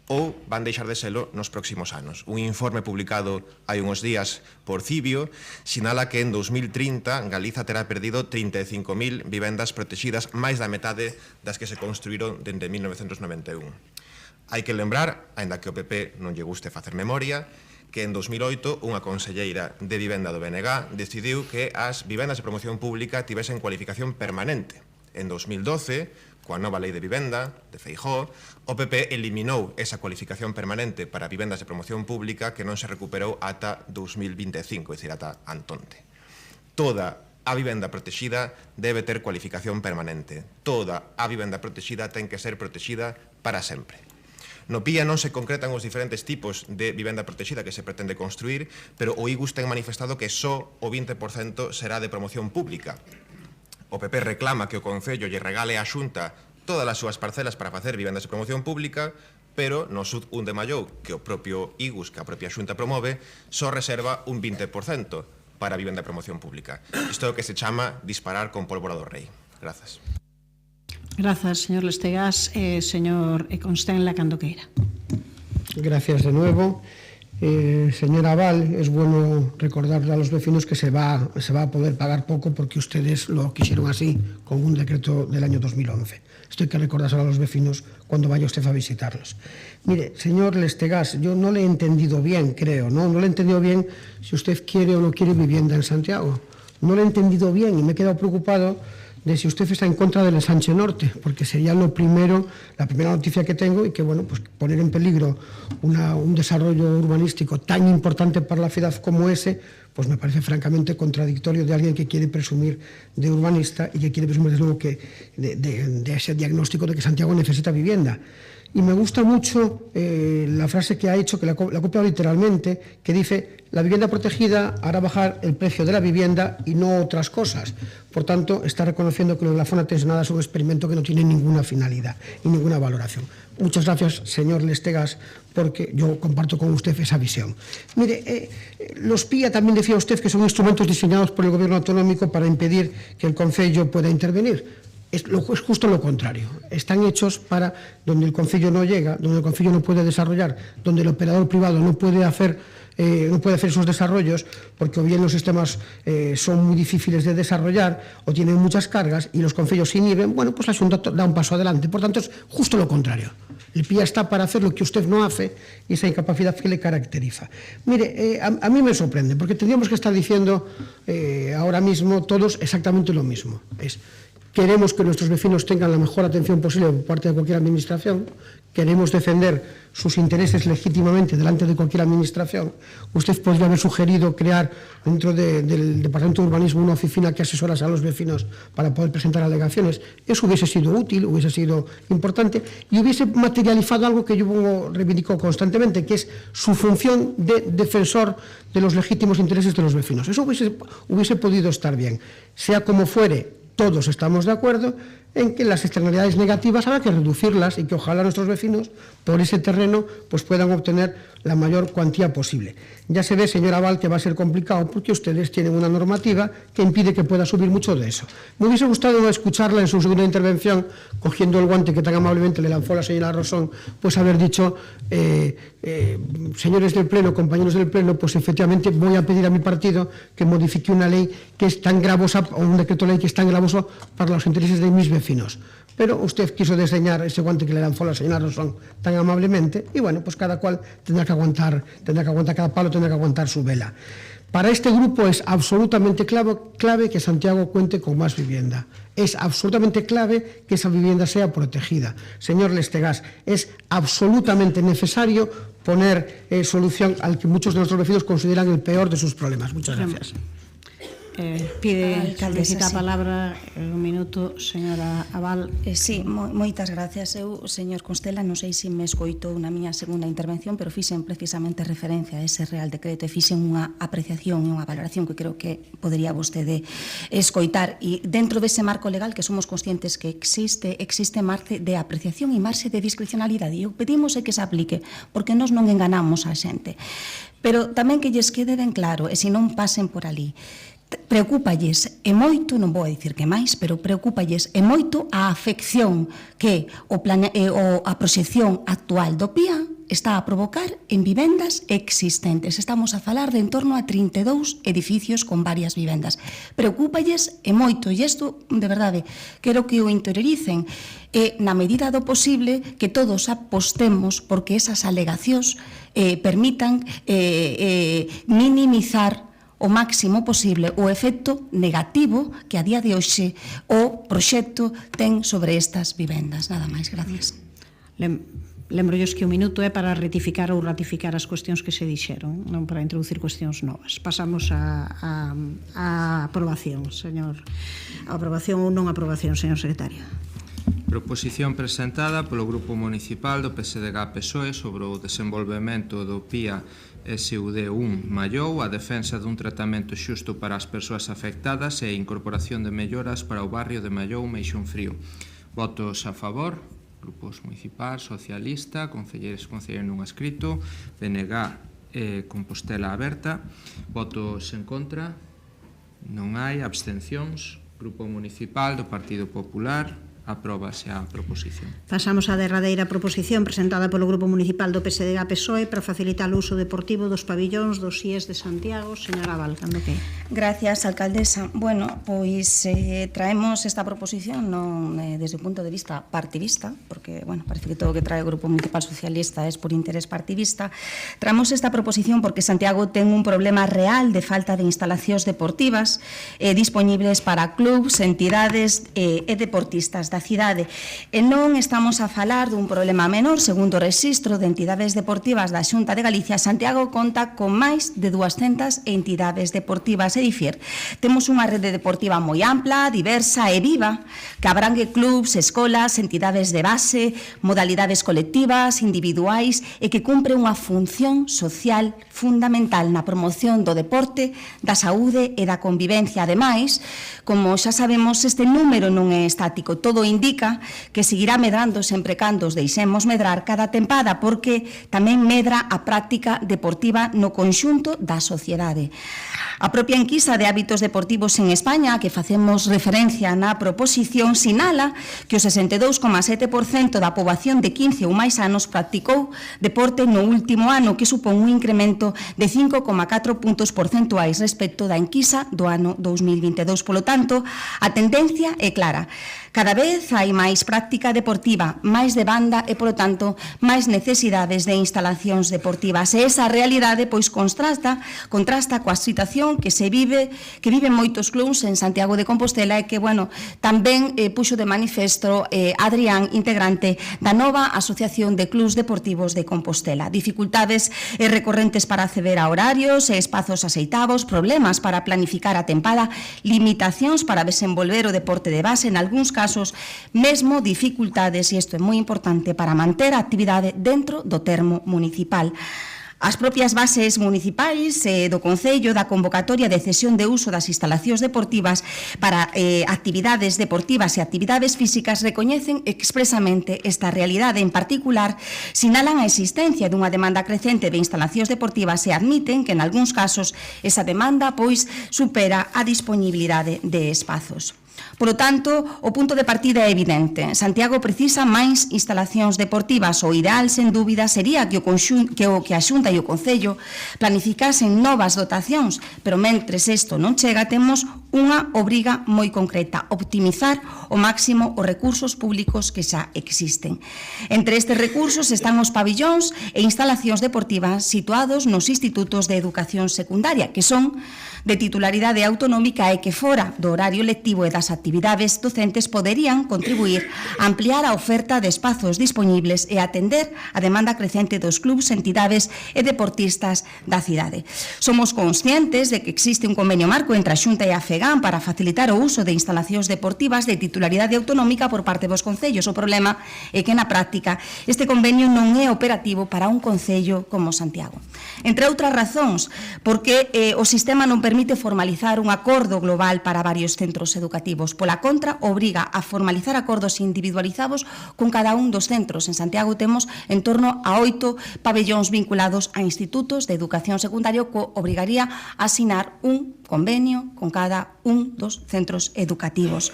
ou van deixar de selo nos próximos anos. Un informe publicado hai uns días por Cibio sinala que en 2030 Galiza terá perdido 35.000 vivendas protegidas, máis da metade das que se construíron dende 1991. Hai que lembrar, aínda que o PP non lle guste facer memoria, que en 2008 unha conselleira de vivenda do BNG decidiu que as vivendas de promoción pública tivesen cualificación permanente. En 2012, coa nova lei de vivenda de Feijóo, o PP eliminou esa cualificación permanente para vivendas de promoción pública que non se recuperou ata 2025, é dicir, ata antonte. Toda a vivenda protegida debe ter cualificación permanente. Toda a vivenda protegida ten que ser protegida para sempre. No PIA non se concretan os diferentes tipos de vivenda protegida que se pretende construir, pero o IGUS ten manifestado que só o 20% será de promoción pública. O PP reclama que o Concello lle regale á Xunta todas as súas parcelas para facer vivendas de promoción pública, pero no Sud 1 de Mallou, que o propio IGUS, que a propia Xunta promove, só reserva un 20% para vivenda de promoción pública. Isto é o que se chama disparar con pólvora do rei. Grazas. Grazas, señor Lestegás. Señor Constenla, cando queira. Gracias de nuevo. Señora Val, es bueno recordarle a los vecinos que se va a poder pagar poco porque ustedes lo quisieron así con un decreto del año 2011. Esto hay que recordárselo a los vecinos cuando vaya usted a visitarlos. Mire, señor Lestegás, yo no le he entendido bien, creo, ¿no? No le he entendido bien si usted quiere o no quiere vivienda en Santiago. No le he entendido bien y me he quedado preocupado de si usted está en contra del ensanche norte, porque sería la primera noticia que tengo y que, bueno, pues poner en peligro un desarrollo urbanístico tan importante para la ciudad como ese, pues me parece francamente contradictorio de alguien que quiere presumir de urbanista y que quiere presumir, desde luego, de ese diagnóstico de que Santiago necesita vivienda. Y me gusta mucho la frase que ha hecho, que la ha copiado literalmente, que dice: la vivienda protegida hará bajar el precio de la vivienda y no otras cosas. Por tanto, está reconociendo que lo de la zona tensionada es un experimento que no tiene ninguna finalidad y ninguna valoración. Muchas gracias, señor Lestegas, porque yo comparto con usted esa visión. Mire, los PIA también decía usted que son instrumentos diseñados por el Gobierno autonómico para impedir que el Concello pueda intervenir. Es justo lo contrario. Están hechos para donde el Concello no llega, donde el Concello no puede desarrollar, donde el operador privado no puede hacer esos desarrollos, porque o bien los sistemas son muy difíciles de desarrollar o tienen muchas cargas y los concellos se inhiben. Bueno, pues la Xunta da un paso adelante. Por tanto, es justo lo contrario. El PIA está para hacer lo que usted no hace y esa incapacidad que le caracteriza. Mire, a mí me sorprende, porque tendríamos que estar diciendo ahora mismo todos exactamente lo mismo. Queremos que nuestros vecinos tengan la mejor atención posible por parte de cualquier administración, queremos defender sus intereses legítimamente delante de cualquier administración. Usted podría haber sugerido crear dentro del Departamento de Urbanismo una oficina que asesorase a los vecinos para poder presentar alegaciones. Eso hubiese sido útil, hubiese sido importante y hubiese materializado algo que yo reivindico constantemente, que es su función de defensor de los legítimos intereses de los vecinos. Eso hubiese podido estar bien. Sea como fuere, todos estamos de acuerdo en que las externalidades negativas habrá que reducirlas y que ojalá nuestros vecinos por ese terreno pues puedan obtener la mayor cuantía posible. Ya se ve, señora Val, que va a ser complicado porque ustedes tienen una normativa que impide que pueda subir mucho de eso. Me hubiese gustado escucharla en su segunda intervención, cogiendo el guante que tan amablemente le lanzó la señora Rosón, pues haber dicho, señores del Pleno, compañeros del Pleno, pues efectivamente voy a pedir a mi partido que modifique una ley que es tan gravosa, o un decreto ley que es tan gravoso para los intereses de mis vecinos. Pero usted quiso desdeñar ese guante que le lanzó la señora Rosón tan amablemente y bueno, pues cada cual tendrá que aguantar cada palo, tendrá que aguantar su vela. Para este grupo es absolutamente clave que Santiago cuente con más vivienda. Es absolutamente clave que esa vivienda sea protegida. Señor Lestegas, es absolutamente necesario poner solución al que muchos de nuestros vecinos consideran el peor de sus problemas. Muchas gracias. Solicita a palabra un minuto, señora Abal. Sí, moitas gracias. Eu, señor Constela, non sei se me escoitou na miña segunda intervención, pero fixen precisamente referencia a ese Real Decreto e fixen unha apreciación e unha valoración que creo que podería vostede escoitar. E dentro dese marco legal que somos conscientes que existe marxe de apreciación e marxe de discrecionalidade. E o que pedimos é que se aplique, porque nós non enganamos a xente. Pero tamén que lles quede ben claro, e se non pasen por ali, preocúpalles e moito, non vou a dicir que máis, pero preocúpalles e moito a afección que a proxección actual do PIA está a provocar en vivendas existentes. Estamos a falar de en torno a 32 edificios con varias vivendas. Preocúpalles e moito, e isto, de verdade, quero que o interioricen, e na medida do posible que todos apostemos porque esas alegacións permitan minimizar o máximo posible o efecto negativo que a día de hoxe o proxecto ten sobre estas vivendas. Nada máis, gracias. Lembrolles que o minuto é para rectificar ou ratificar as cuestións que se dixeron, non para introducir cuestións novas. Pasamos a aprobación, señor. A aprobación ou non aprobación, señor secretario. Proposición presentada polo Grupo Municipal do PSDG-PSOE sobre o desenvolvemento do PIA SUD1 Mallou, a defensa dun tratamento xusto para as persoas afectadas e a incorporación de melloras para o barrio de Mallou, Meixonfrío. Votos a favor, Grupos Municipal, Socialista, Concelleres e Concelleiro non escrito, PNG e Compostela Aberta. Votos en contra, non hai, abstencións. Grupo Municipal do Partido Popular, apróbase a proposición. Pasamos á derradeira proposición presentada polo Grupo Municipal do PSDG-PSOE para facilitar o uso deportivo dos pabillóns dos IES de Santiago. Señora Val, cando que? Gracias, alcaldesa. Bueno, pois traemos esta proposición non desde o punto de vista partidista, porque, bueno, parece que todo o que trae o Grupo Municipal Socialista é por interés partidista. Traemos esta proposición porque Santiago ten un problema real de falta de instalacións deportivas disponibles para clubs, entidades e deportistas. da cidade. E non estamos a falar dun problema menor. Segundo o rexistro de entidades deportivas da Xunta de Galicia, Santiago conta con máis de 200 entidades deportivas. É dicir, temos unha rede deportiva moi ampla, diversa e viva, que abrangue clubs, escolas, entidades de base, modalidades colectivas, individuais e que cumpre unha función social fundamental na promoción do deporte, da saúde e da convivencia. Ademais, como xa sabemos, este número non é estático. Todo indica que seguirá medrando sempre cando os deixemos medrar cada tempada, porque tamén medra a práctica deportiva no conxunto da sociedade. A propia enquisa de hábitos deportivos en España, a que facemos referencia na proposición, sinala que o 62,7% da poboación de 15 ou máis anos practicou deporte no último ano, que supón un incremento de 5,4 puntos porcentuais respecto da enquisa do ano 2022. Polo tanto, a tendencia é clara. Cada vez hai máis práctica deportiva, máis demanda e, polo tanto, máis necesidades de instalacións deportivas. E esa realidade, pois, contrasta coa situación que viven moitos clubs en Santiago de Compostela e que, bueno, tamén puxo de manifesto Adrián, integrante da nova Asociación de Clubs Deportivos de Compostela. Dificultades recorrentes para acceder a horarios e espazos aceitados, problemas para planificar a tempada, limitacións para desenvolver o deporte de base, en algúns casos, mesmo dificultades, e isto é moi importante, para manter a actividade dentro do termo municipal. As propias bases municipais do Concello da convocatoria de cesión de uso das instalacións deportivas para actividades deportivas e actividades físicas recoñecen expresamente esta realidade. En particular, sinalan a existencia dunha demanda crecente de instalacións deportivas e admiten que, en algúns casos, esa demanda pois supera a disponibilidade de espazos. Por lo tanto, o punto de partida é evidente. Santiago precisa máis instalacións deportivas. O ideal, sen dúbida, sería que a Xunta e o Concello planificasen novas dotacións, pero mentres isto non chega, temos unha obriga moi concreta: optimizar o máximo os recursos públicos que xa existen. Entre estes recursos están os pabillóns e instalacións deportivas situados nos institutos de educación secundaria, que son de titularidade autonómica e que fora do horario lectivo e das actividades docentes poderían contribuir a ampliar a oferta de espazos disponibles e atender a demanda crecente dos clubs, entidades e deportistas da cidade. Somos conscientes de que existe un convenio marco entre a Xunta e a FEGAM para facilitar o uso de instalacións deportivas de titularidade autonómica por parte dos concellos. O problema é que na práctica este convenio non é operativo para un concello como Santiago. Entre outras razóns, porque o sistema non permite formalizar un acordo global para varios centros educativos. Pola contra, obriga a formalizar acordos individualizados con cada un dos centros. En Santiago temos en torno a 8 pabellóns vinculados a institutos de educación secundaria, que obrigaría a asinar un convenio con cada un dos centros educativos.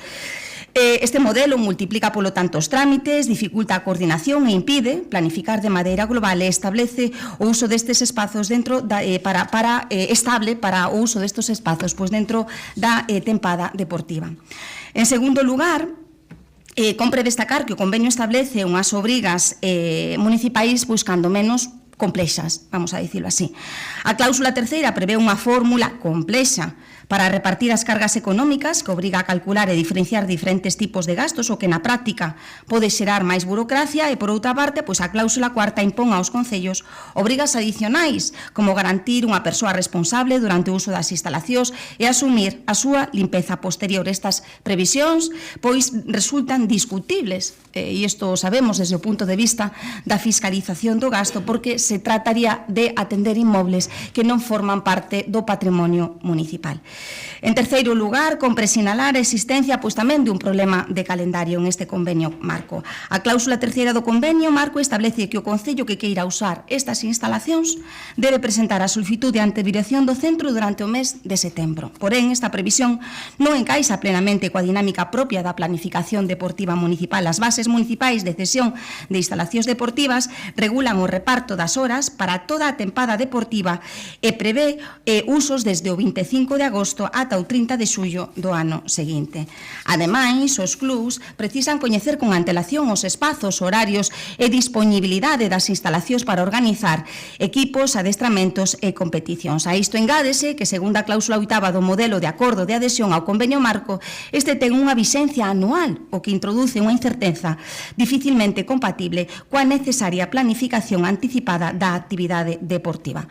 Este modelo multiplica, polo tanto, os trámites, dificulta a coordinación e impide planificar de maneira global e establece o uso destes espazos estable para o uso destes espazos dentro da tempada deportiva. En segundo lugar, compre destacar que o convenio establece unhas obrigas municipais buscando menos complexas, vamos a dicirlo así. A cláusula terceira prevé unha fórmula complexa para repartir as cargas económicas que obriga a calcular e diferenciar diferentes tipos de gastos, o que na práctica pode xerar máis burocracia, e por outra parte, a cláusula cuarta impón aos concellos obrigas adicionais, como garantir unha persoa responsable durante o uso das instalacións e asumir a súa limpeza posterior. Estas previsións resultan discutibles, e isto o sabemos desde o punto de vista da fiscalización do gasto, porque se trataría de atender inmobles que non forman parte do patrimonio municipal. En terceiro lugar, compre sinalar a existencia tamén dun problema de calendario en este convenio marco. A cláusula terceira do convenio marco establece que o concello que queira usar estas instalacións debe presentar a solicitud ante a dirección do centro durante o mes de setembro. Porén, esta previsión non encaixa plenamente coa dinámica propia da planificación deportiva municipal. As bases municipais de cesión de instalacións deportivas regulan o reparto das 200 horas para toda a tempada deportiva e prevé usos desde o 25 de agosto ata o 30 de xullo do ano seguinte. Ademais, os clubs precisan coñecer con antelación os espazos, horarios e disponibilidade das instalacións para organizar equipos, adestramentos e competicións. A isto engádese que, segundo a cláusula 8ª do modelo de acordo de adhesión ao convenio marco, este ten unha vixencia anual, o que introduce unha incerteza dificilmente compatible coa necesaria planificación anticipada da actividade deportiva.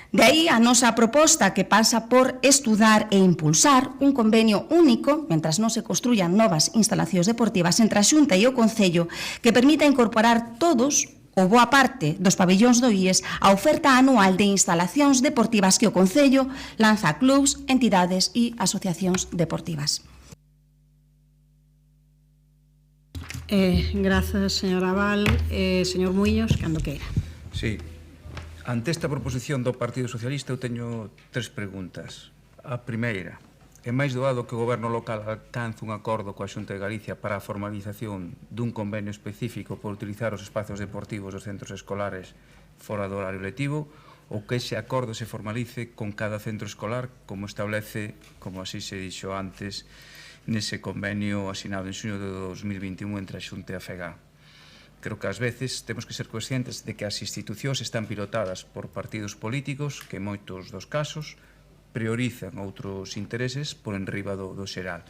De aí a nosa proposta que pasa por estudar e impulsar un convenio único, mentras non se construyan novas instalacións deportivas entre a Xunta e o Concello, que permita incorporar todos ou boa parte dos pabellóns do IES a oferta anual de instalacións deportivas que o Concello lanza a clubs, entidades e asociacións deportivas. Grazas, señora Val. Señor Muiños, cando queira. Sí. Ante esta proposición do Partido Socialista eu teño 3 preguntas. A primeira, é máis doado que o Goberno local alcance un acordo coa Xunta de Galicia para a formalización dun convenio específico por utilizar os espazos deportivos dos centros escolares fora do horario lectivo, ou que ese acordo se formalice con cada centro escolar como establece, como así se dixo antes, nese convenio asinado en xuño de 2021 entre a Xunta e a FEGA. Creo que ás veces temos que ser conscientes de que as institucións están pilotadas por partidos políticos que en moitos dos casos priorizan outros intereses por enriba do xeral.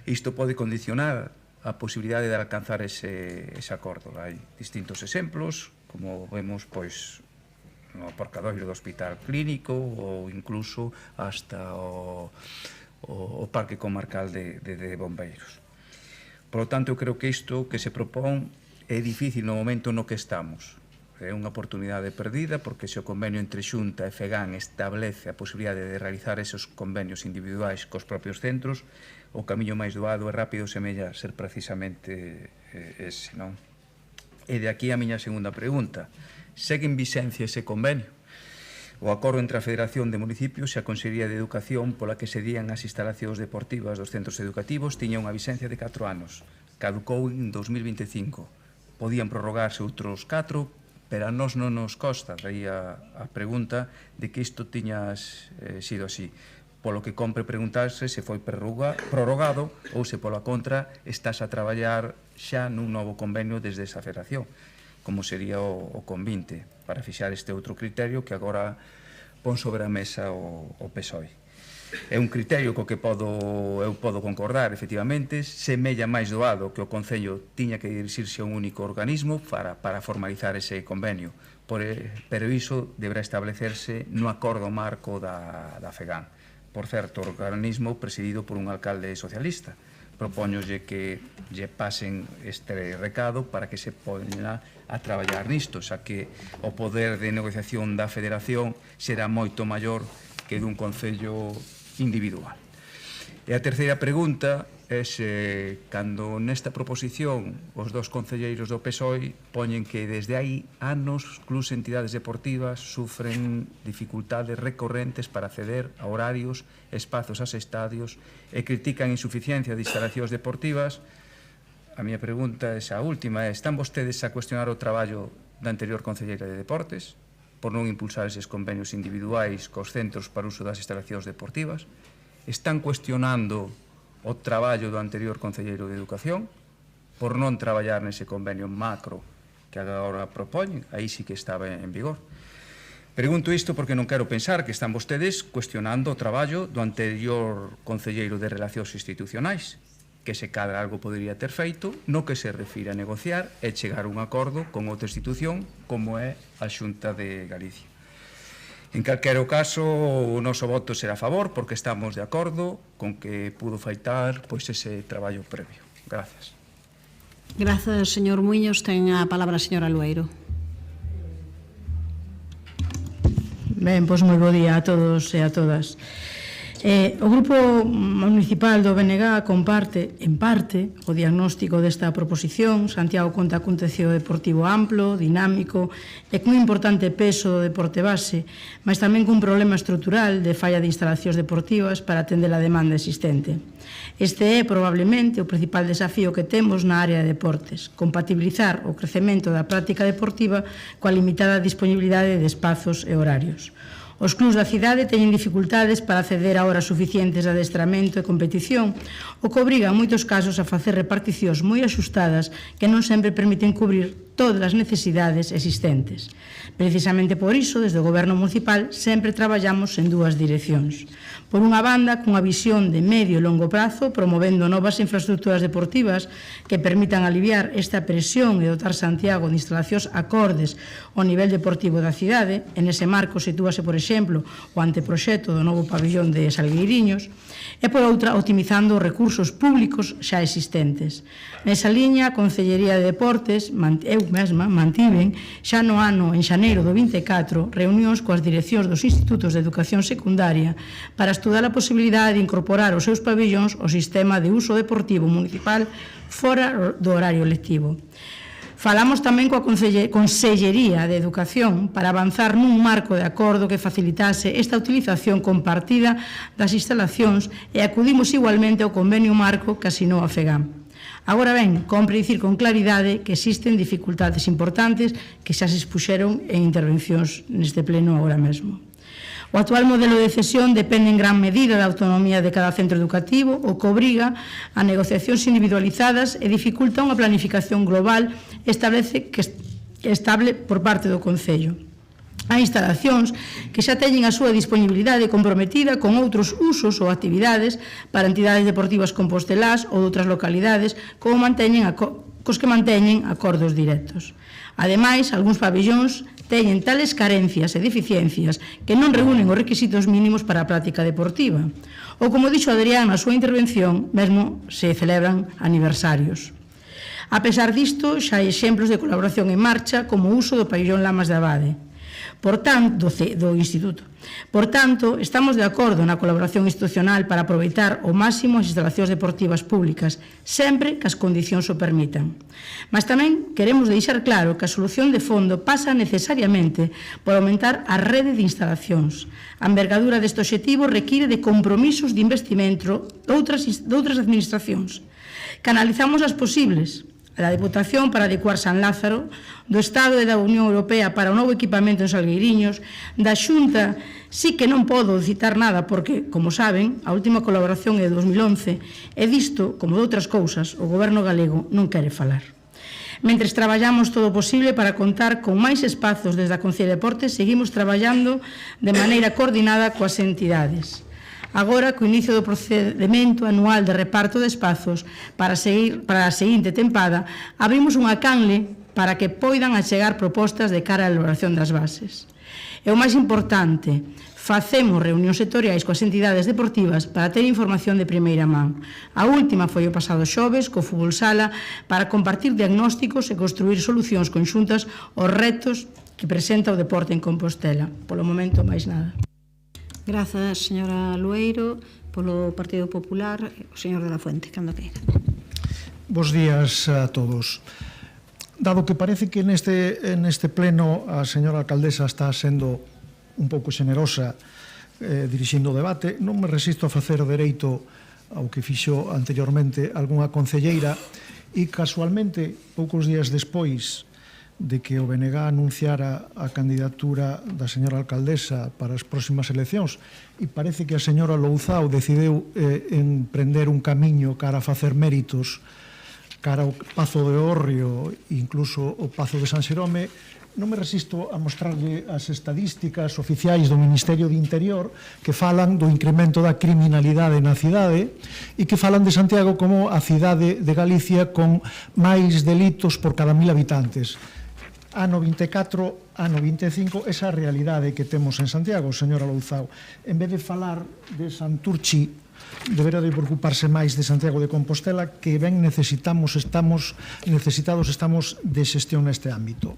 Isto pode condicionar a posibilidade de alcanzar ese acordo. Hai distintos exemplos, como vemos pois no aparcadoiro do Hospital Clínico ou incluso hasta o Parque Comarcal de Bombeiros. Por lo tanto, eu creo que isto que se propón é difícil no momento no que estamos. É unha oportunidade perdida porque se o convenio entre Xunta e FEGAN establece a posibilidade de realizar esos convenios individuais cos propios centros, o camiño máis doado e rápido semella ser precisamente ese, non? E de aquí a miña segunda pregunta. Segue en vixencia ese convenio? O acordo entre a Federación de Municipios e a Consellería de Educación pola que se dían as instalacións deportivas dos centros educativos tiña unha vixencia de 4 anos. Caducou en 2025. Podían prorrogarse outros 4, pero a nós non nos consta, daí a pregunta de que isto tiña sido así. Polo que compre preguntarse se foi prorrogado ou se pola contra estás a traballar xa nun novo convenio desde esa federación, como sería o Convinte, para fixar este outro criterio que agora pon sobre a mesa o PSOE. É un criterio co que eu podo concordar, efectivamente, semella máis doado que o Concello tiña que dirixirse a un único organismo para formalizar ese convenio, pero iso deberá establecerse no acordo marco da FEGAN. Por certo, organismo presidido por un alcalde socialista. Propóñolle que lle pasen este recado para que se poña a traballar nisto, xa que o poder de negociación da Federación será moito maior que dun Concello individual. E a terceira pregunta é se, cando nesta proposición os dos concelleiros do PSOE poñen que desde hai anos clubs e entidades deportivas sufren dificultades recorrentes para acceder a horarios, espazos aos estadios e critican a insuficiencia de instalacións deportivas, a miña pregunta é a última, están vostedes a cuestionar o traballo da anterior concelleira de Deportes por non impulsar eses convenios individuais cos centros para uso das instalacións deportivas? Están cuestionando o traballo do anterior concelleiro de Educación por non traballar nese convenio macro que agora propoñen? Aí sí que estaba en vigor. Pregunto isto porque non quero pensar que están vostedes cuestionando o traballo do anterior concelleiro de Relacións Institucionais, que se cadra algo podería ter feito no que se refira a negociar e chegar a un acordo con outra institución como é a Xunta de Galicia. En calquero caso, o noso voto será a favor porque estamos de acordo con que pudo faltar ese traballo previo. Gracias. Grazas, señor Muiños. Ten a palabra a señora Lueiro. Ben, pois moi bo día a todos e a todas. O Grupo Municipal do BNG comparte, en parte, o diagnóstico desta proposición. Santiago conta cun tecido deportivo amplo, dinámico e cun importante peso do deporte base, mas tamén cun problema estrutural de falla de instalacións deportivas para atender a demanda existente. Este é, probablemente, o principal desafío que temos na área de deportes, compatibilizar o crecemento da práctica deportiva coa limitada disponibilidade de espazos e horarios. Os clubs da cidade teñen dificultades para acceder a horas suficientes de adestramento e competición, o que obriga en moitos casos a facer reparticións moi axustadas que non sempre permiten cubrir todas as necesidades existentes. Precisamente por iso, desde o Goberno Municipal, sempre traballamos en dúas direccións. Por unha banda, cunha visión de medio e longo prazo, promovendo novas infraestructuras deportivas que permitan aliviar esta presión e dotar Santiago de instalacións acordes ao nivel deportivo da cidade. En ese marco sitúase, por exemplo, o anteproxecto do novo pabillón de Salgueiriños, e por outra, optimizando os recursos públicos xa existentes. Nesa liña, a Consellería de Deportes, eu mesma, mantiven xa no ano, en xaneiro do 24, reunións coas direccións dos institutos de educación secundaria para estudar a posibilidade de incorporar os seus pabillóns ao sistema de uso deportivo municipal fora do horario lectivo. Falamos tamén coa Consellería de Educación para avanzar nun marco de acordo que facilitase esta utilización compartida das instalacións e acudimos igualmente ao convenio marco que asinou a FEGAM. Agora ben, compre dicir con claridade que existen dificultades importantes que xa se expuxeron en intervencións neste pleno agora mesmo. O actual modelo de cesión depende en gran medida da autonomía de cada centro educativo, o que obriga a negociacións individualizadas e dificulta unha planificación global estable por parte do Concello. Hai instalacións que xa teñen a súa disponibilidade comprometida con outros usos ou actividades para entidades deportivas compostelás ou de outras localidades cos que manteñen acordos directos. Ademais, algúns pabillóns teñen tales carencias e deficiencias que non reúnen os requisitos mínimos para a práctica deportiva. Ou, como dixo Adrián na súa intervención, mesmo se celebran aniversarios. A pesar disto, xa hai exemplos de colaboración en marcha como o uso do pabillón Lamas de Abade, do Instituto. Por tanto, estamos de acordo na colaboración institucional para aproveitar ao máximo as instalacións deportivas públicas, sempre que as condicións o permitan. Mas tamén queremos deixar claro que a solución de fondo pasa necesariamente por aumentar a rede de instalacións. A envergadura deste obxectivo require de compromisos de investimento de outras administracións. Canalizamos as posibles, da Deputación para adecuar San Lázaro, do Estado e da Unión Europea para o novo equipamento en Salgueiriños, da Xunta, sí que non podo citar nada porque, como saben, a última colaboración é de 2011 e disto, como de outras cousas, o Goberno galego non quere falar. Mentres traballamos todo o posible para contar con máis espazos desde a Concellería de Deportes, seguimos traballando de maneira coordinada coas entidades. Agora, co inicio do procedimento anual de reparto de espazos para a seguinte tempada, abrimos unha canle para que poidan achegar propostas de cara á elaboración das bases. E o máis importante, facemos reunións sectoriais coas entidades deportivas para ter información de primeira man. A última foi o pasado xoves co Fútbol Sala para compartir diagnósticos e construir solucións conxuntas aos retos que presenta o deporte en Compostela. Polo momento, máis nada. Grazas, señora Lueiro. Polo Partido Popular, o señor de la Fuente, cando queira. Bos días a todos. Dado que parece que neste pleno a señora alcaldesa está sendo un pouco xenerosa dirixindo o debate, non me resisto a facer dereito ao que fixo anteriormente algunha concelleira e casualmente, poucos días despois de que o BNG anunciara a candidatura da señora alcaldesa para as próximas eleccións e parece que a señora Louzao decideu emprender un camiño cara a facer méritos cara ao Pazo de Hórreo e incluso o Pazo de San Xerome, non me resisto a mostrarlle as estadísticas oficiais do Ministerio de Interior que falan do incremento da criminalidade na cidade e que falan de Santiago como a cidade de Galicia con máis delitos por cada 1000 habitantes. Ano 24, ano 25, esa realidade que temos en Santiago, señora Louzao. En vez de falar de Santurchi, deberá de preocuparse máis de Santiago de Compostela, que ben estamos necesitados de xestión neste ámbito.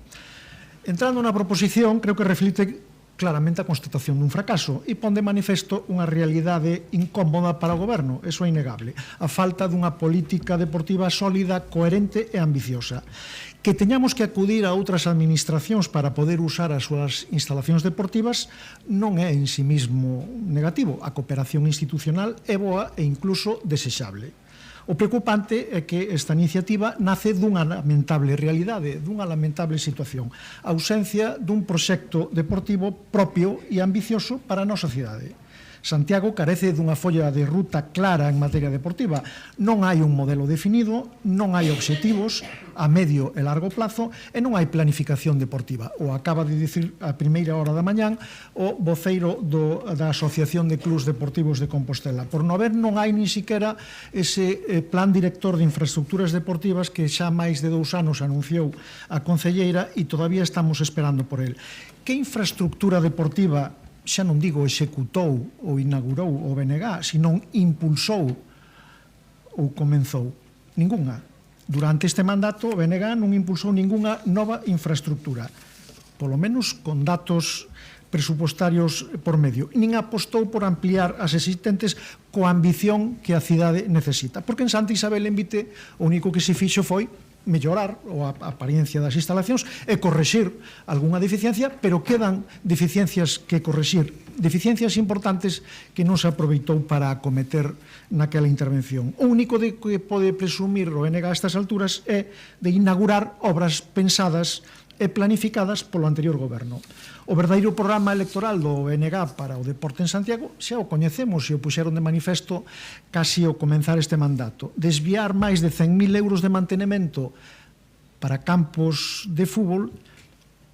Entrando na proposición, creo que reflicte claramente a constatación dun fracaso e pon de manifesto unha realidade incómoda para o goberno, eso é innegable, a falta dunha política deportiva sólida, coherente e ambiciosa. Que teñamos que acudir a outras administracións para poder usar as súas instalacións deportivas non é en sí mismo negativo. A cooperación institucional é boa e incluso desexable. O preocupante é que esta iniciativa nace dunha lamentable realidade, dunha lamentable situación, a ausencia dun proxecto deportivo propio e ambicioso para a nosa cidade. Santiago carece dunha folla de ruta clara en materia deportiva. Non hai un modelo definido, non hai obxectivos a medio e largo plazo e non hai planificación deportiva. O acaba de dicir a primeira hora da mañán o voceiro da Asociación de Clubs Deportivos de Compostela. Por non haber, non hai nin siquiera ese plan director de infraestructuras deportivas que xa máis de 2 anos anunciou a concelleira e todavía estamos esperando por el. Que infraestructura deportiva, xa non digo executou ou inaugurou o BNG, senón impulsou ou comenzou? Ningunha. Durante este mandato o BNG non impulsou ningunha nova infraestructura, polo menos con datos presupostarios por medio, nin apostou por ampliar as existentes coa ambición que a cidade necesita, porque en Santa Isabel en Vite o único que se fixo foi mellorar a apariencia das instalacións e correxir algunha deficiencia, pero quedan deficiencias que correxir, deficiencias importantes que non se aproveitou para acometer naquela intervención. O único que pode presumir o BNG a estas alturas é de inaugurar obras pensadas e planificadas polo anterior goberno. O verdadeiro programa electoral do BNG para o deporte en Santiago xa o coñecemos e o puxeron de manifesto casi ao comenzar este mandato. Desviar máis de 100.000 euros de mantenemento para campos de fútbol,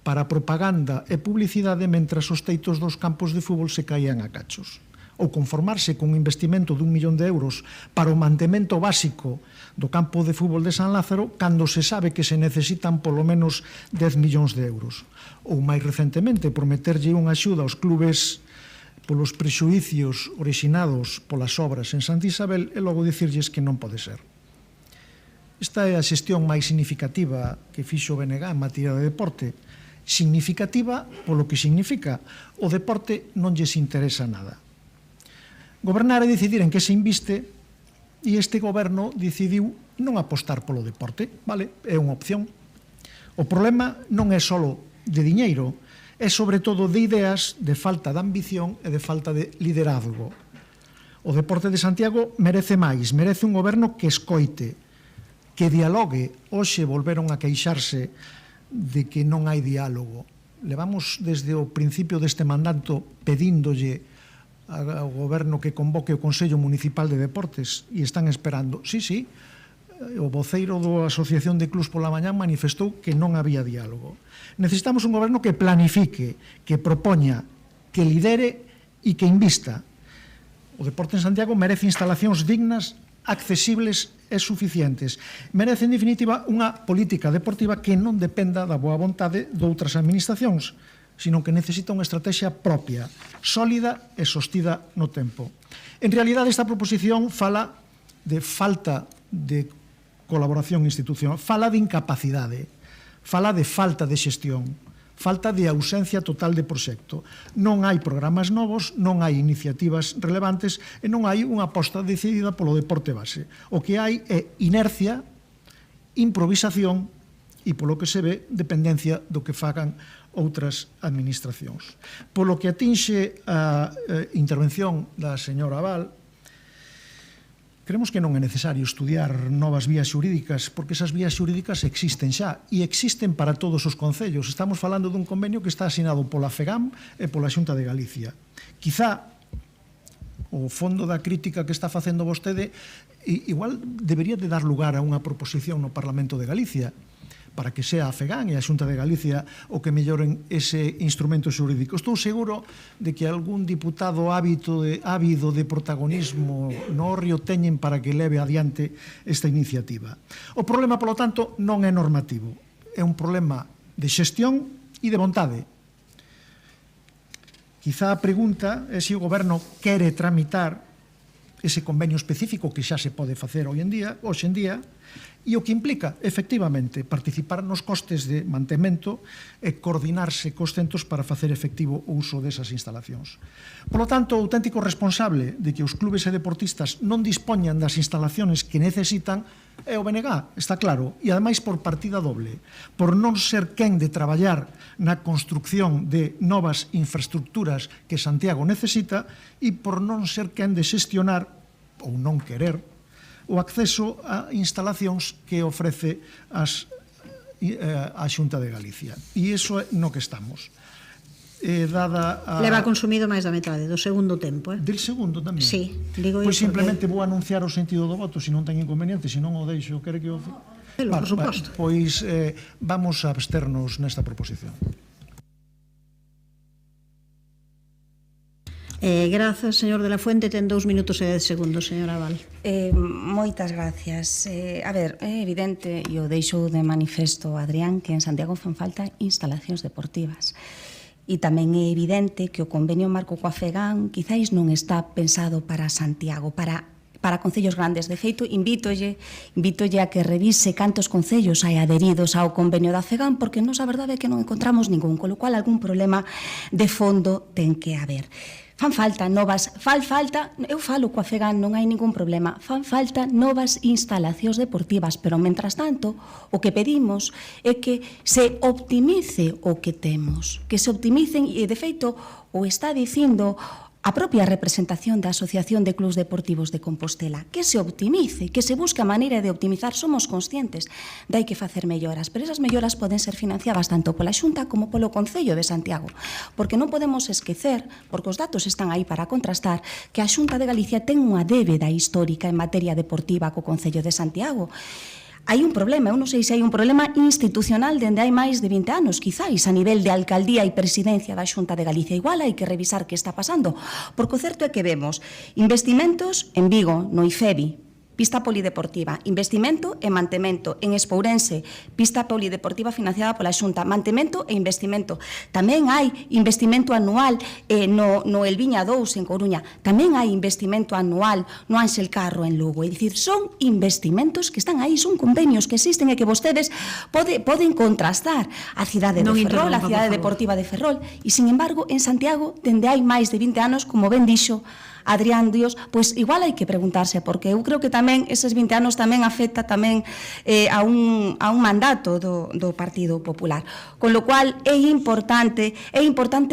para propaganda e publicidade, mentras os teitos dos campos de fútbol se caían a cachos. Ou conformarse con un investimento de 1 millón de euros para o mantemento básico do campo de fútbol de San Lázaro, cando se sabe que se necesitan polo menos 10 millóns de euros. Ou máis recentemente, prometerlle unha axuda aos clubes polos prexuicios originados polas obras en Santa Isabel e logo dicirlles que non pode ser. Esta é a xestión máis significativa que fixo o BNG en materia de deporte. Significativa polo que significa. O deporte non lles interesa nada. Gobernar é decidir en que se inviste e este goberno decidiu non apostar polo deporte, vale, é unha opción. O problema non é só de diñeiro, é sobre todo de ideas, de falta de ambición e de falta de liderazgo. O deporte de Santiago merece máis, merece un goberno que escoite, que dialogue. Hoxe volveron a queixarse de que non hai diálogo. Levamos desde o principio deste mandato pedíndolle ao goberno que convoque o Consello Municipal de Deportes e están esperando. Sí, o voceiro da Asociación de Clubs pola mañán manifestou que non había diálogo. Necesitamos un goberno que planifique, que propoña, que lidere e que invista. O deporte en Santiago merece instalacións dignas, accesibles e suficientes. Merece, en definitiva, unha política deportiva que non dependa da boa vontade de outras administracións, sino que necesita unha estrategia propia, sólida e sostida no tempo. En realidade, esta proposición fala de falta de colaboración institucional, fala de incapacidade, fala de falta de xestión, falta de ausencia total de proxecto. Non hai programas novos, non hai iniciativas relevantes e non hai unha aposta decidida polo deporte base. O que hai é inercia, improvisación e, polo que se ve, dependencia do que fagan outras administracións. Polo que atinxe a intervención da señora Abal, creemos que non é necesario estudiar novas vías xurídicas, porque esas vías xurídicas existen xa, e existen para todos os concellos. Estamos falando dun convenio que está asinado pola FEGAM e pola Xunta de Galicia. Quizá o fondo da crítica que está facendo vostede igual debería de dar lugar a unha proposición no Parlamento de Galicia, para que sea a FEGAM e a Xunta de Galicia o que melloren ese instrumento xurídico. Estou seguro de que algún diputado ávido de protagonismo no Río teñen para que leve adiante esta iniciativa. O problema, polo tanto, non é normativo. É un problema de xestión e de vontade. Quizá a pregunta é se o goberno quere tramitar ese convenio específico que xa se pode facer hoxe en día, E o que implica, efectivamente, participar nos costes de mantemento e coordinarse cos centros para facer efectivo o uso desas instalacións. Por lo tanto, o auténtico responsable de que os clubes e deportistas non dispoñan das instalacións que necesitan é o BNG, está claro, e ademais por partida doble, por non ser quen de traballar na construcción de novas infraestructuras que Santiago necesita e por non ser quen de xestionar, ou non querer, o acceso a instalacións que ofrece a Xunta de Galicia. E iso é no que estamos. Leva consumido máis da metade do segundo tempo. Del segundo tamén? Sí, digo pois simplemente vou anunciar o sentido do voto, se non ten inconveniente, se non o deixo, quere que o... Por suposto. Pois vamos a absternos nesta proposición. Grazas, señor de la Fuente. Ten 2 minutos e 10 segundos, señora Val. Moitas gracias. A ver, é evidente, e o deixo de manifesto, Adrián, que en Santiago fan falta instalacións deportivas. E tamén é evidente que o convenio marco coa FEGAN quizáis non está pensado para Santiago, para concellos grandes. De feito, invítolle a que revise cantos concellos hai adheridos ao convenio da FEGAN, porque nos a verdade é que non encontramos ningún, con lo cual algún problema de fondo ten que haber. Fan falta novas, eu falo coa FEGAN, non hai ningún problema, fan falta novas instalacións deportivas, pero, mentras tanto, o que pedimos é que se optimice o que temos, que se optimicen, e, de feito, o está dicindo a propia representación da Asociación de Clubs Deportivos de Compostela, que se optimice, que se busque a maneira de optimizar. Somos conscientes de hai que facer melloras, pero esas melloras poden ser financiadas tanto pola Xunta como polo Concello de Santiago, porque non podemos esquecer, porque os datos están aí para contrastar, que a Xunta de Galicia ten unha débeda histórica en materia deportiva co Concello de Santiago. Hai un problema, eu non sei se hai un problema institucional dende hai máis de 20 anos, quizáis, a nivel de alcaldía e presidencia da Xunta de Galicia. Igual hai que revisar que está pasando, porque o certo é que vemos investimentos en Vigo, no IFEBI, pista polideportiva, investimento e mantemento. En Espourense, pista polideportiva financiada pola Xunta, mantemento e investimento. Tamén hai investimento anual no Elviña 2 en Coruña. Tamén hai investimento anual no Ángel Carro en Lugo. É dicir, son investimentos que están aí, son convenios que existen e que vostedes poden contrastar. A cidade de Ferrol, a cidade deportiva de Ferrol. E, sin embargo, en Santiago, dende hai máis de 20 anos, como ben dixo Adrián Dios, pois igual hai que preguntarse, porque eu creo que tamén eses 20 anos tamén afecta tamén a un mandato do Partido Popular. Con lo cual é importante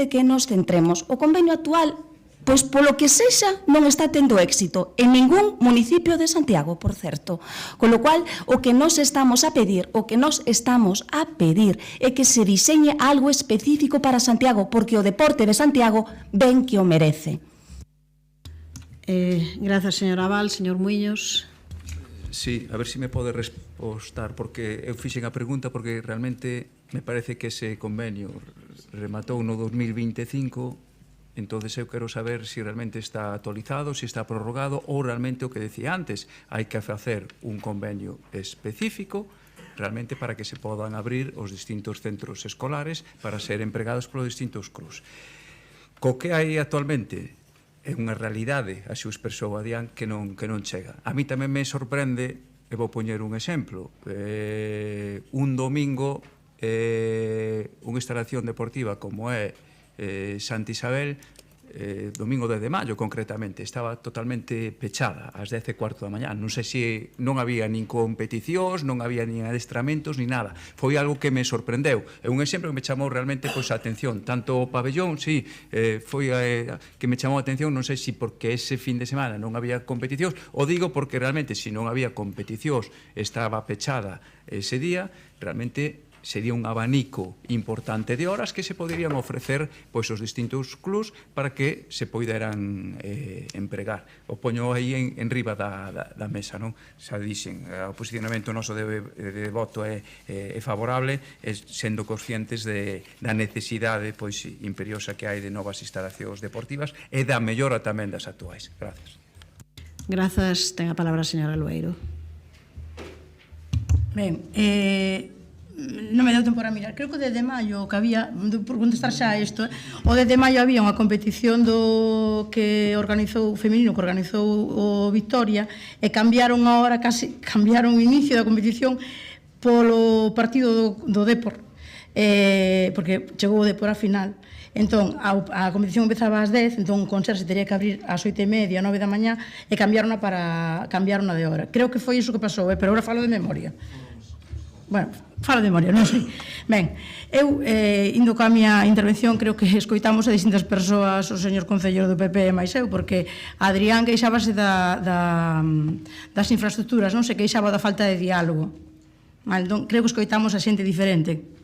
que nos centremos. O convenio actual, pois polo que sexa, non está tendo éxito en ningún municipio de Santiago, por certo. Con lo cual, o que nos estamos a pedir é que se diseñe algo específico para Santiago, porque o deporte de Santiago ben que o merece. Grazas, señora Val. Señor Muiños. Sí, a ver se me pode respostar, porque eu fixen a pregunta porque realmente me parece que ese convenio rematou no 2025, entonces eu quero saber se realmente está actualizado, se está prorrogado, ou realmente o que decía antes, hai que facer un convenio específico realmente para que se podan abrir os distintos centros escolares para ser empregados polos distintos clubs. Co que hai actualmente é unha realidade, así o expresou Adrián, que non chega. A mí tamén me sorprende, e vou poñer un exemplo, un domingo unha instalación deportiva como é Santa Isabel, domingo 10 de maio concretamente, estaba totalmente pechada ás 10:15 da mañá. Non sei se non había nin competicións, non había nin adestramentos, nin nada. Foi algo que me sorprendeu. É un exemplo que me chamou realmente a atención. Tanto o pabellón, sí, foi que me chamou a atención, non sei se porque ese fin de semana non había competicións, o digo porque realmente se non había competicións, estaba pechada ese día, realmente sería un abanico importante de horas que se poderían ofrecer pois os distintos clubs para que se poideran empregar. O poño aí en riba da mesa, non? Xa dixen, o posicionamento noso de voto é favorable, sendo conscientes da necesidade pois imperiosa que hai de novas instalacións deportivas e da mellora tamén das actuais. Grazas. Grazas. Ten a palabra a señora Lueiro. Ben, non me deu tempo para mirar, creo que o de maio que había, por contestar xa a isto, o de maio había unha competición que organizou feminino, que organizou o Victoria, e cambiaron a hora, casi cambiaron o inicio da competición polo partido do Depor, porque chegou o Depor a final. Entón, a competición empezaba ás 10, entón o conserxe teria que abrir ás 8:30, 9 da mañá, e cambiaron de hora. Creo que foi iso que pasou, pero agora falo de memoria. Bueno, falo de memoria, non sei. Ben, eu, indo coa miña intervención, creo que escoitamos a distintas persoas, o señor concelleiro do PP e máis eu, porque Adrián queixábase das infraestructuras, non se queixaba da falta de diálogo. Entón, creo que escoitamos a xente diferente.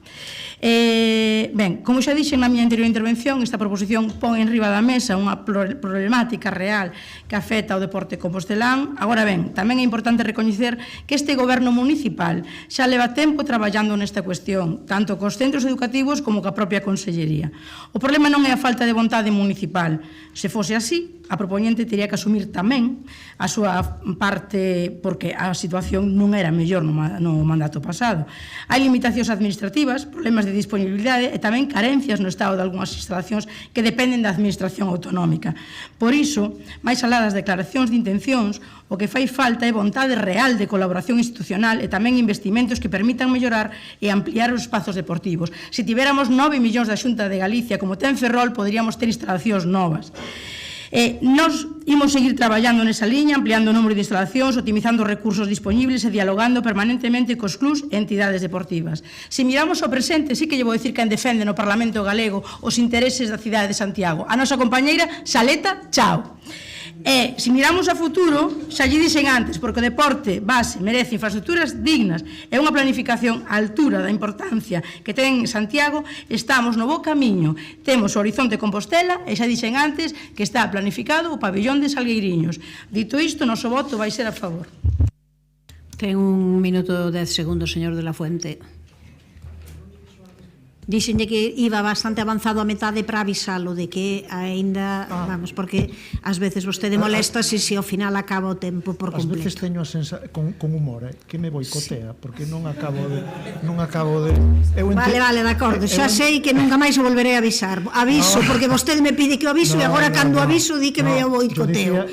Ben, como xa dixen na miña anterior intervención, esta proposición pon en riba da mesa unha problemática real que afecta ao deporte compostelán. Agora ben, tamén é importante recoñecer que este goberno municipal xa leva tempo traballando nesta cuestión, tanto cos centros educativos como coa propia consellería. O problema non é a falta de vontade municipal. Se fose así, a propoñente teria que asumir tamén a súa parte, porque a situación non era mellor no mandato pasado. Hai limitacións administrativas, problemas de disponibilidade e tamén carencias no estado de algunhas instalacións que dependen da administración autonómica. Por iso, máis alá das declaracións de intencións, o que fai falta é vontade real de colaboración institucional e tamén investimentos que permitan mellorar e ampliar os espazos deportivos. Se tiveramos 9 millóns da Xunta de Galicia, como ten Ferrol, poderíamos ter instalacións novas. Nos imos seguir traballando nesa liña, ampliando o número de instalacións, optimizando os recursos disponibles e dialogando permanentemente cos clubs e entidades deportivas. Se miramos ao presente, sí que lle vou dicir quen defende no Parlamento galego os intereses da cidade de Santiago. A nosa compañeira Saleta Chao. E, se miramos a futuro, xa lle dixen antes, porque o deporte base merece infraestructuras dignas e unha planificación á altura da importancia que ten Santiago, estamos no bo camiño. Temos o Horizonte Compostela e xa dixen antes que está planificado o pabellón de Salgueiriños. Dito isto, o noso voto vai ser a favor. Ten 1 minuto 10 segundos, señor de la Fuente. Díxenlle que iba bastante avanzado a metade para avisalo de que aínda, vamos, porque ás veces vostede molesta se ao final acaba o tempo por completo. Ás veces teño a con humor, que me boicotea, porque non acabo de Vale, de acordo, xa sei que nunca máis o volverei a avisar. Aviso, porque vostede me pide que o aviso e agora cando aviso di que me o boicoteo.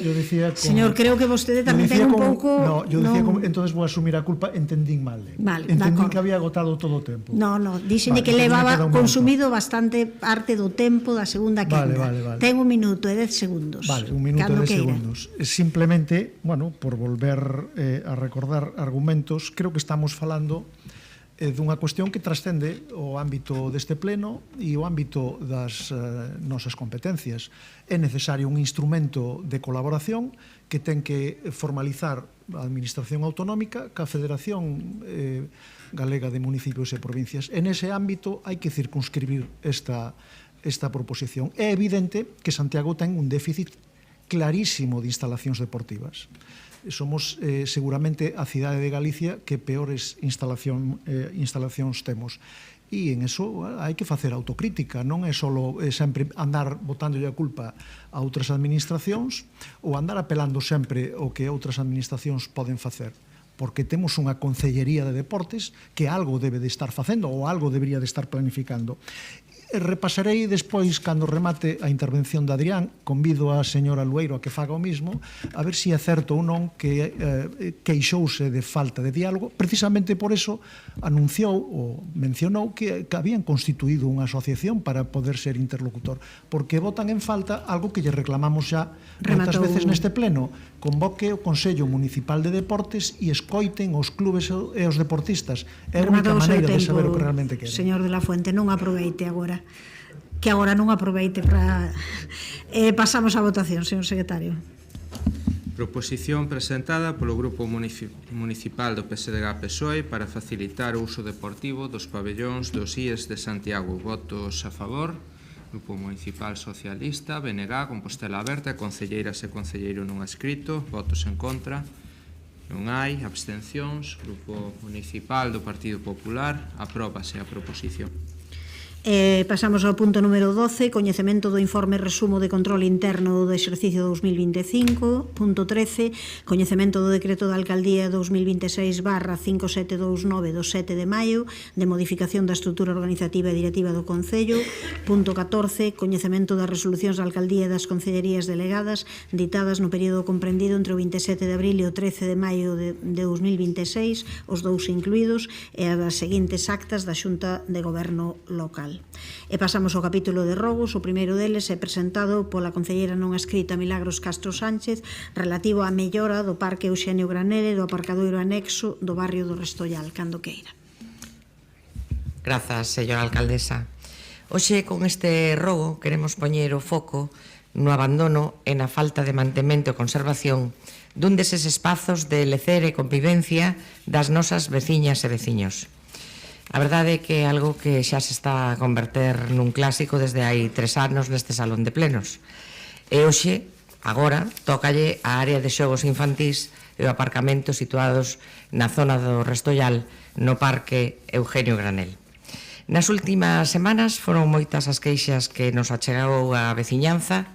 Señor, creo que vostede tamén ten un pouco... No, yo dicía, entonces vou asumir a culpa, entendín mal. Entendín que había agotado todo o tempo. No, díxenlle que levaba consumido bastante parte do tempo da segunda quenda. Ten 1 minuto e 10 segundos. Vale, 1 minuto e 10 segundos. Simplemente, bueno, por volver a recordar argumentos, creo que estamos falando dunha cuestión que trascende o ámbito deste pleno e o ámbito das nosas competencias. É necesario un instrumento de colaboración que ten que formalizar a Administración Autonómica ca Federación Galega de Municipios e Provincias. En ese ámbito hai que circunscribir esta proposición. É evidente que Santiago ten un déficit clarísimo de instalacións deportivas. Somos seguramente a cidade de Galicia que peores instalacións temos. E en eso hai que facer autocrítica, non é só sempre andar botándolle a culpa a outras administracións ou andar apelando sempre o que outras administracións poden facer, porque temos unha concellería de deportes que algo debe de estar facendo ou algo debería de estar planificando. Repasarei despois, cando remate a intervención de Adrián, convido a señora Lueiro a que faga o mismo, a ver se é certo ou non que queixouse de falta de diálogo. Precisamente por eso anunciou ou mencionou que habían constituído unha asociación para poder ser interlocutor, porque votan en falta algo que lle reclamamos xa moitas veces neste pleno: convoque o Consello Municipal de Deportes e escoiten os clubes e os deportistas. É a única maneira de saber o que realmente queren. Señor de la Fuente, non aproveite agora, que agora non aproveite para... pasamos á votación, señor secretario. Proposición presentada polo Grupo Municipal do PSDG-PSOE para facilitar o uso deportivo dos pabellóns dos IES de Santiago. Votos a favor. Grupo Municipal Socialista, BNG, Compostela Aberta, concelleiras e concelleiro non adscrito. Votos en contra. Non hai. Abstencións. Grupo Municipal do Partido Popular. Apróbase a proposición. Pasamos ao punto número 12, coñecemento do informe resumo de control interno do exercicio 2025. Punto 13, coñecemento do decreto da Alcaldía 2026/5729 do 7 de maio de modificación da estrutura organizativa e directiva do Concello. Punto 14, coñecemento das resolucións da Alcaldía e das Concellerías delegadas ditadas no período comprendido entre o 27 de abril e o 13 de maio de 2026, os dous incluídos, e as seguintes actas da Xunta de Goberno local. E pasamos ao capítulo de rogos. O primeiro deles é presentado pola concelleira non escrita Milagros Castro Sánchez, relativo á mellora do Parque Euxenio Granel e do aparcadoiro anexo do barrio do Restollal, cando queira. Grazas, señora alcaldesa. Hoxe, con este rogo, queremos poñer o foco no abandono e na falta de mantemento e conservación dun deses espazos de lecer e convivencia das nosas veciñas e veciños. A verdade é que é algo que xa se está a converter nun clásico desde hai 3 anos neste salón de plenos. E hoxe, agora, tócalle a área de xogos infantís e o aparcamento situados na zona do Restollal, no Parque Eugenio Granel. Nas últimas semanas foron moitas as queixas que nos achegou a veciñanza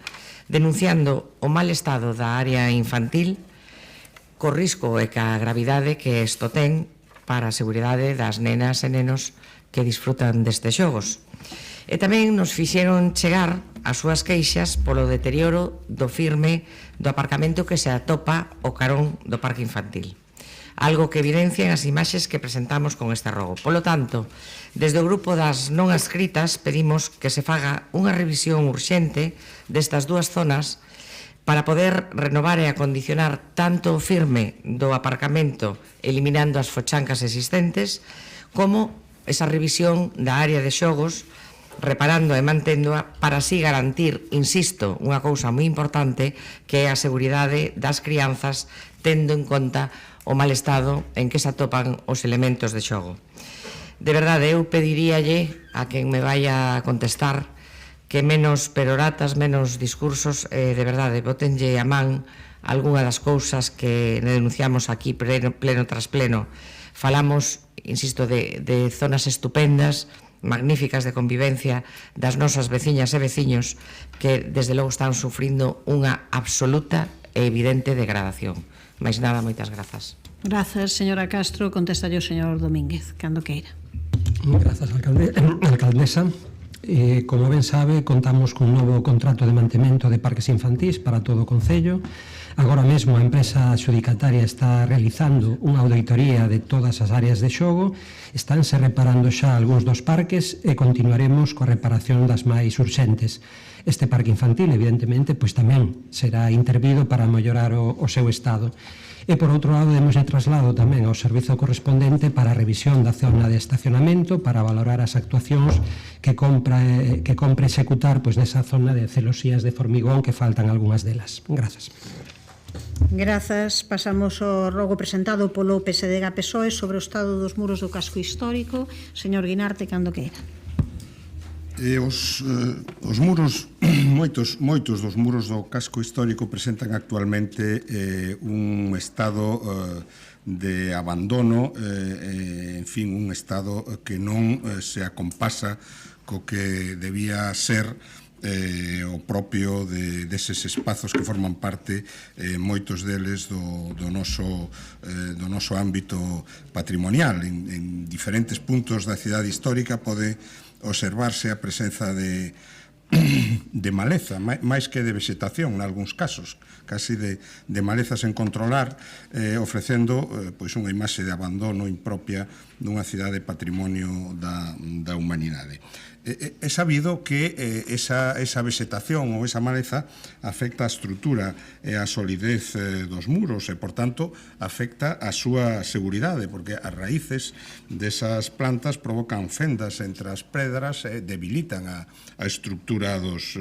denunciando o mal estado da área infantil, co risco e ca gravidade que isto ten para a seguridade das nenas e nenos que disfrutan destes xogos. E tamén nos fixeron chegar as súas queixas polo deterioro do firme do aparcamento que se atopa o carón do parque infantil. Algo que evidencian as imaxes que presentamos con este rogo. Polo tanto, desde o grupo das non adscritas pedimos que se faga unha revisión urxente destas dúas zonas para poder renovar e acondicionar tanto o firme do aparcamento eliminando as fochancas existentes como esa revisión da área de xogos reparando e manténdoa para así garantir, insisto, unha cousa moi importante que é a seguridade das crianzas tendo en conta o mal estado en que se atopan os elementos de xogo. De verdade, eu pediríalle a quen me vaya a contestar que menos peroratas, menos discursos, de verdade, botenlle a man algunha das cousas que denunciamos aquí pleno tras pleno. Falamos, insisto, de zonas estupendas, magníficas de convivencia das nosas veciñas e veciños que, desde logo, están sufrindo unha absoluta e evidente degradación. Mais nada, moitas grazas. Grazas, señora Castro. Contesta yo, señor Domínguez, cando queira. Grazas, alcaldesa. Como ben sabe, contamos cun novo contrato de mantemento de parques infantís para todo o Concello. Agora mesmo a empresa adxudicataria está realizando unha auditoría de todas as áreas de xogo, estánse reparando xa algúns dos parques e continuaremos coa reparación das máis urxentes. Este parque infantil, evidentemente, pois tamén será intervido para mellorar o seu estado. E, por outro lado, demos de traslado tamén ao servizo correspondente para a revisión da zona de estacionamento para valorar as actuacións que compre executar nesa zona de celosías de formigón que faltan algunhas delas. Grazas. Grazas. Pasamos ao rogo presentado polo PSDG-PSOE sobre o estado dos muros do casco histórico. Señor Guinarte, cando queira. Os muros, moitos dos muros do casco histórico presentan actualmente un estado de abandono, en fin, un estado que non se acompasa co que debía ser o propio deses espazos que forman parte, moitos deles do noso ámbito patrimonial. En diferentes puntos da cidade histórica pode observarse a presenza de maleza, máis que de vegetación, en algúns casos, casi de malezas en controlar, ofrecendo unha imaxe de abandono impropia dunha cidade patrimonio da humanidade. É sabido que esa vegetación ou esa maleza afecta a estrutura e a solidez dos muros e, por tanto, afecta a súa seguridade, porque as raíces desas plantas provocan fendas entre as pedras e debilitan a estrutura dos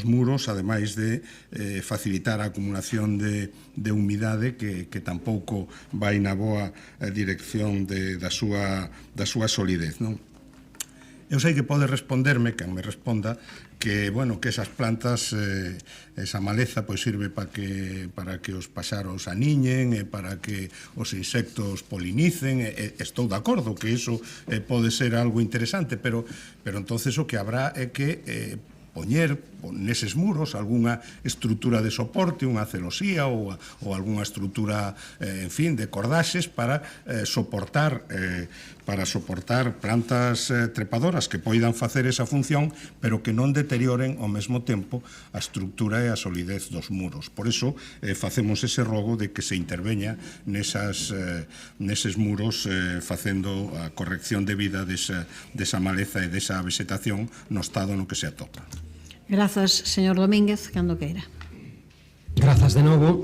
muros, ademais de facilitar a acumulación de humidade que tampouco vai na boa dirección da súa solidez, non? Eu sei que pode responderme, quen me responda, que, bueno, que esas plantas, esa maleza, pois sirve para que os paxaros aniñen, e para que os insectos polinicen, estou de acordo que iso pode ser algo interesante, pero entonces o que habrá é que poñer neses muros algunha estrutura de soporte, unha celosía ou algunha estrutura, en fin, de cordaxes para soportar plantas trepadoras que poidan facer esa función, pero que non deterioren ao mesmo tempo a estrutura e a solidez dos muros. Por iso facemos ese rogo de que se interveña neses muros facendo a corrección debida desa maleza e desa vegetación no estado no que se atopa. Grazas, señor Domínguez, cando queira. Grazas de novo.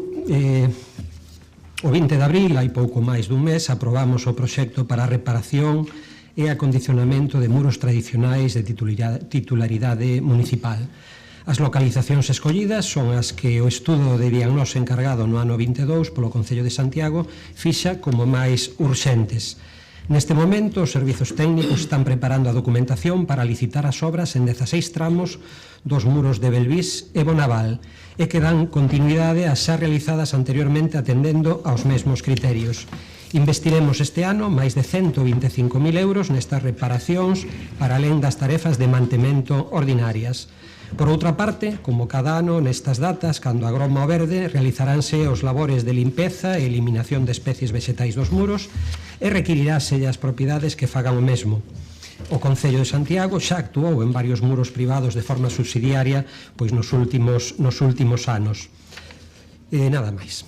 O 20 de abril, hai pouco máis dun mes, aprobamos o proxecto para a reparación e acondicionamento de muros tradicionais de titularidade municipal. As localizacións escollidas son as que o estudo de diagnose encargado no ano 22 polo Concello de Santiago fixa como máis urxentes. Neste momento, os servizos técnicos están preparando a documentación para licitar as obras en 16 tramos dos muros de Belvís e Bonaval e que dan continuidade ás xa realizadas anteriormente atendendo aos mesmos criterios. Investiremos este ano máis de 125.000 euros nestas reparacións para alén das tarefas de mantemento ordinarias. Por outra parte, como cada ano nestas datas, cando agroma o verde, realizaránse os labores de limpeza e eliminación de especies vexetais dos muros e requiriráselle as propiedades que fagan o mesmo. O Concello de Santiago xa actuou en varios muros privados de forma subsidiaria pois nos últimos anos. Nada máis.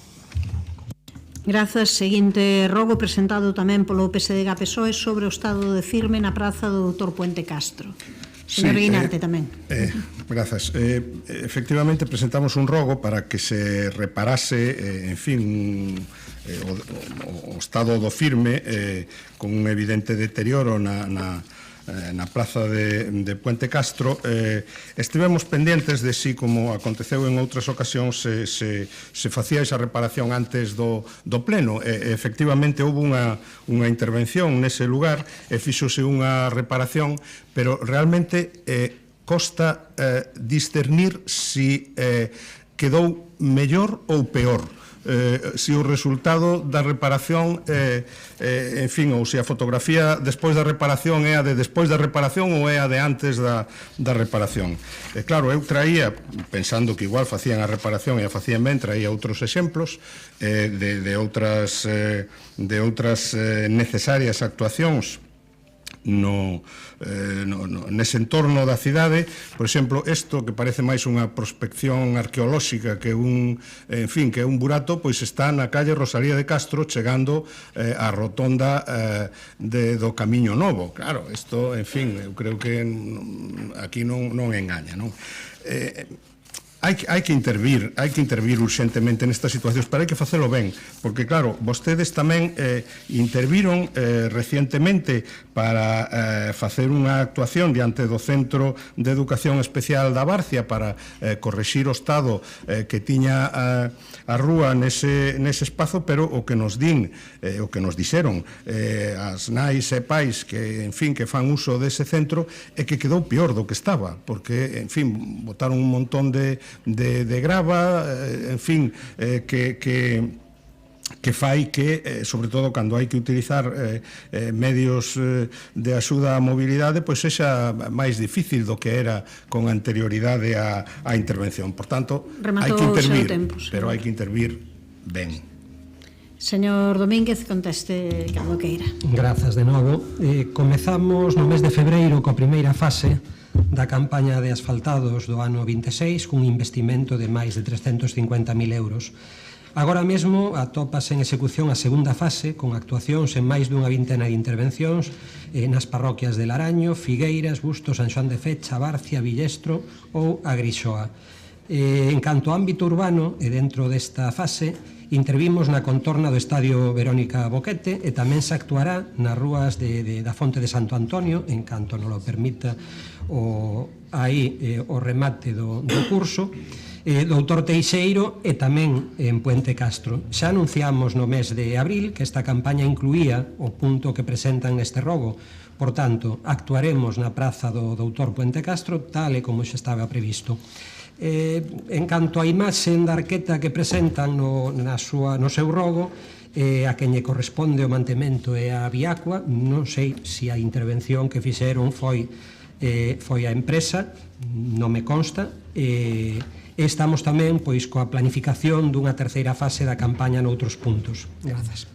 Grazas. Seguinte rogo presentado tamén polo PSDG-PSOE sobre o estado de firme na praza do Dr. Puente Castro. Señor Guinarte tamén. Grazas. Efectivamente, presentamos un rogo para que se reparase, en fin, o estado do firme con un evidente deterioro na praza de Puente Castro. Estivemos pendentes de si, como aconteceu en outras ocasións, se facía esa reparación antes do pleno. Efectivamente, houve unha intervención nese lugar e fixose unha reparación, pero realmente costa discernir si quedou mellor ou peor. Si o resultado da reparación en fin, ou se a fotografía despois da reparación é a de despois da reparación ou é a de antes da reparación. Claro, eu traía, pensando que igual facían a reparación e a facían ben, traía outros exemplos de outras necesarias actuacións nese entorno da cidade. Por exemplo, isto que parece máis unha prospección arqueolóxica que un burato, pois está na calle Rosalía de Castro, chegando á rotonda do Camiño Novo. Claro, isto, en fin, eu creo que aquí non engaña, non? Hai que intervir urxentemente nestas situacións, pero hai que facelo ben, porque claro, vostedes tamén interviron recientemente para facer unha actuación diante do Centro de Educación Especial da Barcia para correxir o estado que tiña a rúa nese espazo, pero o que nos dixeron as nais e pais que, en fin, que fan uso dese centro é que quedou peor do que estaba, porque, en fin, botaron un montón de grava, en fin, que fai que, sobre todo cando hai que utilizar medios de axuda á mobilidade, pois sexa máis difícil do que era con anterioridade á intervención. Por tanto, hai que intervir, pero hai que intervir ben. Señor Domínguez, conteste cando queira. Grazas de novo. Comezamos no mes de febreiro coa primeira fase da campaña de asfaltados do ano 26 cun investimento de máis de 350.000 euros. Agora mesmo atópase en execución a segunda fase con actuacións en máis dunha vintena de intervencións nas parroquias de Laraño, Figueiras, Bustos, San Xoán de Fecha, Barcia, Villestro ou Agrixoa. En canto ao ámbito urbano e dentro desta fase intervimos na contorna do Estadio Verónica Boquete e tamén se actuará nas rúas da Fonte de Santo Antonio en canto non lo permita o remate do curso. Doutor Teixeiro e tamén en Puente Castro. Xa anunciamos no mes de abril que esta campaña incluía o punto que presentan neste rogo. Por tanto, actuaremos na praza do Doutor Puente Castro tal e como xa estaba previsto. En canto á imaxe da arqueta que presentan no seu rogo, a quen lle corresponde o mantemento e a Viacua, non sei se a intervención que fixeron foi a empresa, non me consta, estamos tamén pois coa planificación dunha terceira fase da campaña noutros puntos. Grazas.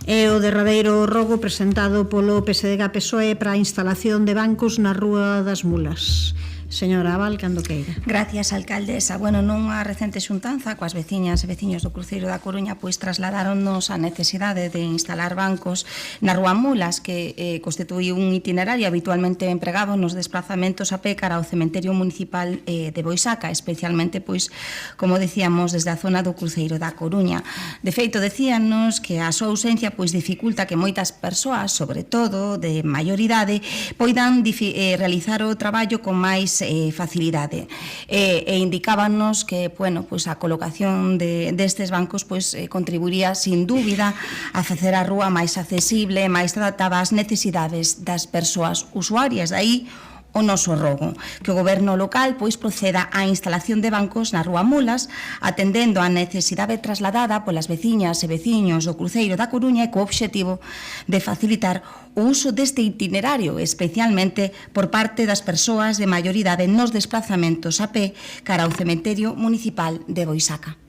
É o derradeiro rogo presentado polo PSDG-PSOE para a instalación de bancos na Rúa das Mulas. Señora Abal, cando queira. Gracias, alcaldesa. Bueno, nunha recente xuntanza coas veciñas e veciños do Cruceiro da Coruña, pois trasladaronnos a necesidade de instalar bancos na Rúa Mulas, que constituí un itinerario habitualmente empregado nos desplazamentos a pé cara ao cementerio municipal de Boisaca, especialmente, pois, como decíamos, desde a zona do Cruceiro da Coruña. De feito, decíannos que a súa ausencia pois dificulta que moitas persoas, sobre todo de maior idade, poidan realizar o traballo con máis facilidade. E indicábanos que, bueno, pois a colocación destes bancos pois contribuiría sin dúbida a facer a rúa máis accesible, máis adaptada ás necesidades das persoas usuarias. Aí o noso rogo, que o goberno local pois proceda á instalación de bancos na Rúa Mulas, atendendo á necesidade trasladada polas veciñas e veciños do Cruceiro da Coruña e co obxectivo de facilitar o uso deste itinerario, especialmente por parte das persoas de maior idade nos desplazamentos a pé cara ao cementerio municipal de Boisaca.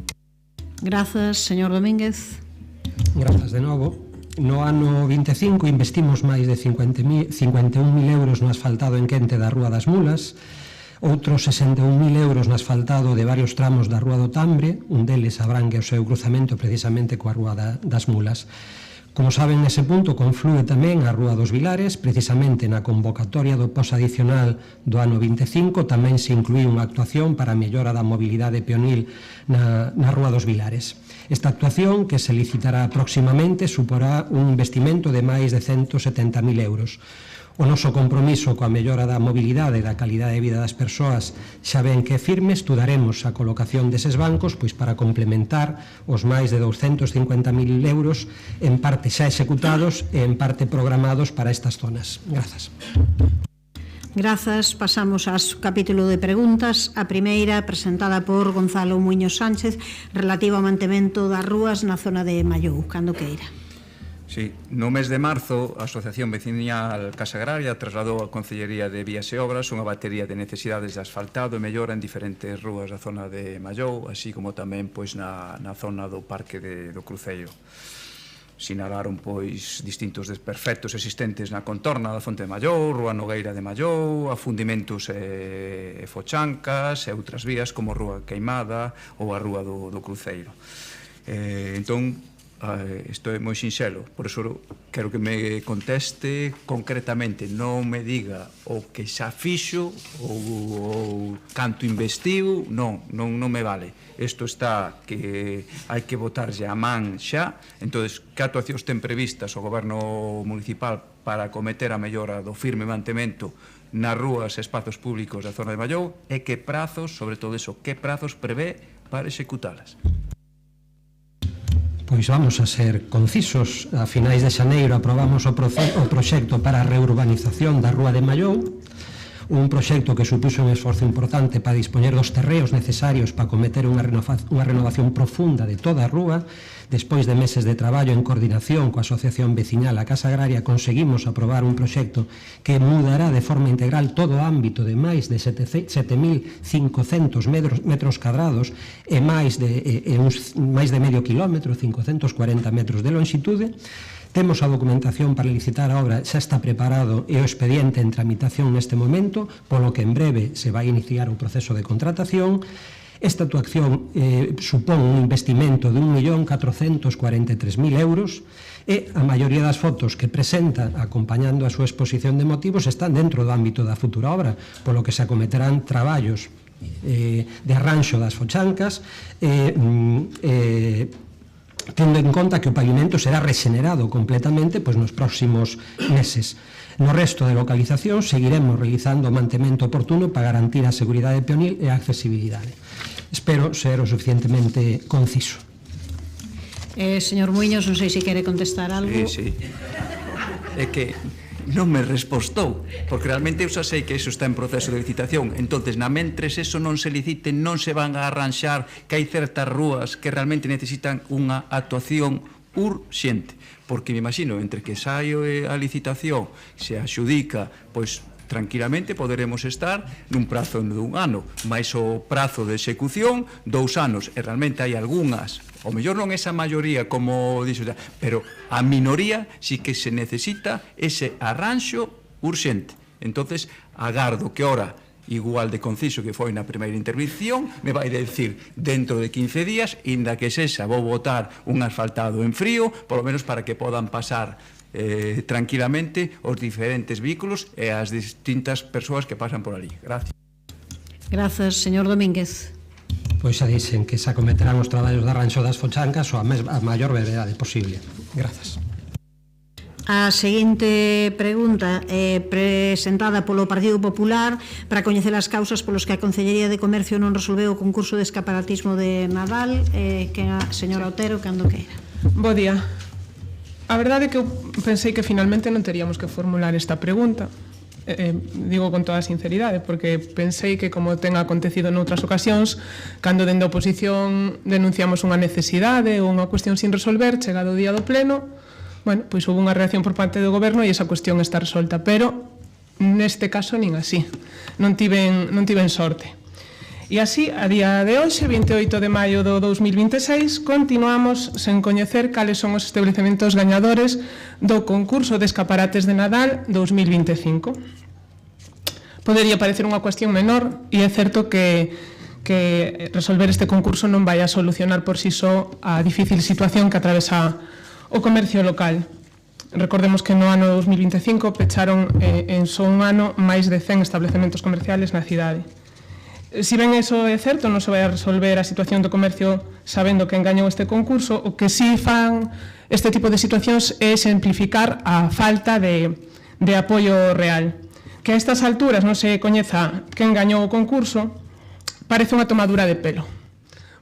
Grazas, señor Domínguez. Grazas de novo. No ano 25 investimos máis de 51.000 euros no asfaltado en quente da Rúa das Mulas, outros 61.000 euros no asfaltado de varios tramos da Rúa do Tambre, un deles abrangue o seu cruzamento precisamente coa Rúa das Mulas. Como saben, nese punto conflúe tamén a Rúa dos Vilares, precisamente na convocatoria do POS adicional do ano 25 tamén se incluí unha actuación para a mellora da mobilidade peonil na Rúa dos Vilares. Esta actuación, que se licitará próximamente, suporá un investimento de máis de 170.000 euros. O noso compromiso coa mellora da mobilidade e da calidade de vida das persoas xa ven que é firme. Estudaremos a colocación deses bancos pois para complementar os máis de 250.000 euros en parte xa executados e en parte programados para estas zonas. Grazas. Grazas. Pasamos ao capítulo de preguntas. A primeira, presentada por Gonzalo Muiños Sánchez, relativa ao mantemento das rúas na zona de Mallou. Cando queira. Sí, no mes de marzo, a Asociación Veciñal Casa Agraria trasladou á Concellería de Vías e Obras unha batería de necesidades de asfaltado e mellora en diferentes rúas da zona de Mallou, así como tamén pois na zona do Parque do Cruceiro. Sinalaron pois distintos desperfectos existentes na contorna da Fonte de Mallou, Rúa Nogueira de Mallou, afundimentos e fochancas e outras vías como Rúa Queimada ou a Rúa do Cruceiro. Entón, isto é moi sinxelo, por iso quero que me conteste concretamente, non me diga o que xa fixo ou canto investiu, non me vale. Isto está que hai que botarlle a man xa. Entón, que actuacións ten previstas o goberno municipal para acometer a mellora do firme mantemento nas rúas e espazos públicos da zona de Mallou e que prazos, sobre todo iso, que prazos prevé para executalas? Pois vamos a ser concisos. A finais de xaneiro aprobamos o proxecto para a reurbanización da Rúa de Mallou, un proxecto que supuxo un esforzo importante para dispoñer dos terreos necesarios para cometer unha renovación profunda de toda a rúa. Despois de meses de traballo en coordinación coa Asociación Veciñal a Casa Agraria, conseguimos aprobar un proxecto que mudará de forma integral todo o ámbito de máis de 7.500 metros cadrados e máis de medio kilómetro, 540 metros de longitude. Temos a documentación para licitar a obra, xa está preparado e o expediente en tramitación neste momento, polo que en breve se vai iniciar o proceso de contratación. Esta actuación supón un investimento de 1.443.000 euros e a maioría das fotos que presenta acompañando a súa exposición de motivos están dentro do ámbito da futura obra, polo que se acometerán traballos de arranxo das fochancas tendo en conta que o pavimento será rexenerado completamente pois nos próximos meses. No resto de localizacións seguiremos realizando o mantemento oportuno para garantir a seguridade peonil e a accesibilidade. Espero ser o suficientemente conciso. Señor Muiños, non sei se quere contestar algo. Sí. É que non me respostou, porque realmente eu xa sei que iso está en proceso de licitación. Entonces, na mentres eso non se licite, non se van a arranxar, que hai certas rúas que realmente necesitan unha actuación urxente, porque me imagino, entre que saio a licitación, se axudica, pois tranquilamente poderemos estar nun prazo dun ano, máis o prazo de execución 2 anos, e realmente hai algunhas, o mellor non esa maioría como dixo, pero a minoría sí que se necesita ese arranxo urxente. Entonces agardo que ora igual de conciso que foi na primeira intervención, me vai decir dentro de 15 días, inda que sexa, vou botar un asfaltado en frío, polo menos para que podan pasar tranquilamente os diferentes vehículos e as distintas persoas que pasan por ali. Gracias. Grazas, señor Domínguez. Pois xa dixen que se acometerán os traballos de arranxo das fochancas a maior brevedade posible. Grazas. A seguinte pregunta é presentada polo Partido Popular para coñecer as causas polos que a Consellería de Comercio non resolveu o concurso de escaparatismo de Nadal, que a señora Otero, cando queira. Bo día. A verdade é que eu pensei que finalmente non teríamos que formular esta pregunta. Digo con toda sinceridade, porque pensei que, como ten acontecido noutras ocasións, cando dende a oposición denunciamos unha necesidade ou unha cuestión sin resolver, chegado o día do pleno, bueno, pois houve unha reacción por parte do goberno e esa cuestión está resolta, pero neste caso nin así, non tiven sorte. E así, a día de hoxe, 28 de maio do 2026, continuamos sen coñecer cales son os establecementos gañadores do concurso de escaparates de Nadal 2025. Podería parecer unha cuestión menor, e é certo que resolver este concurso non vai a solucionar por si só a difícil situación que atravesa o comercio local. Recordemos que no ano 2025 pecharon en só un ano máis de 100 establecementos comerciales na cidade. Si ben eso é certo, non se vai a resolver a situación do comercio sabendo que engañou este concurso, o que si fan este tipo de situacións é exemplificar a falta de apoio real. Que a estas alturas non se coñeza que engañou o concurso parece unha tomadura de pelo.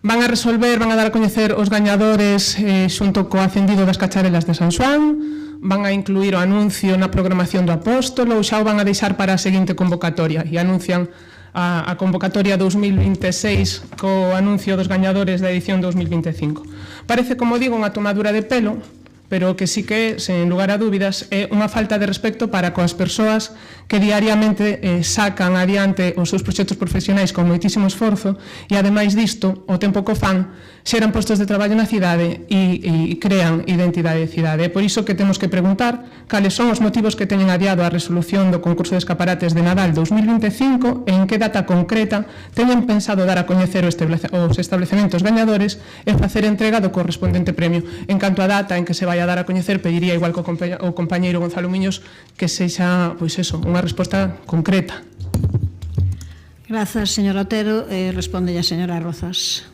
Van a resolver, van a dar a coñecer os gañadores xunto co acendido das cacharelas de San Xoán, van a incluir o anuncio na programación do Apóstolo ou xa o van a deixar para a seguinte convocatoria e anuncian a convocatoria 2026 co anuncio dos gañadores da edición 2025. Parece, como digo, unha tomadura de pelo, pero que sí que, sen lugar a dúbidas, é unha falta de respecto para coas persoas que diariamente sacan adiante os seus proxectos profesionais con moitísimo esforzo e, ademais disto, o tempo que fan, xeran postos de traballo na cidade e crean identidade de cidade. É por iso que temos que preguntar cales son os motivos que teñen adiado a resolución do concurso de escaparates de Nadal 2025 e en que data concreta teñen pensado dar a coñecer os establecementos gañadores e facer entrega do correspondente premio. En canto a data en que se vai a dar a coñecer, pediría igual que o compañeiro Gonzalo Muiños que sexa, pois eso, unha resposta concreta. Grazas, señora Otero. Responde a señora Rozas.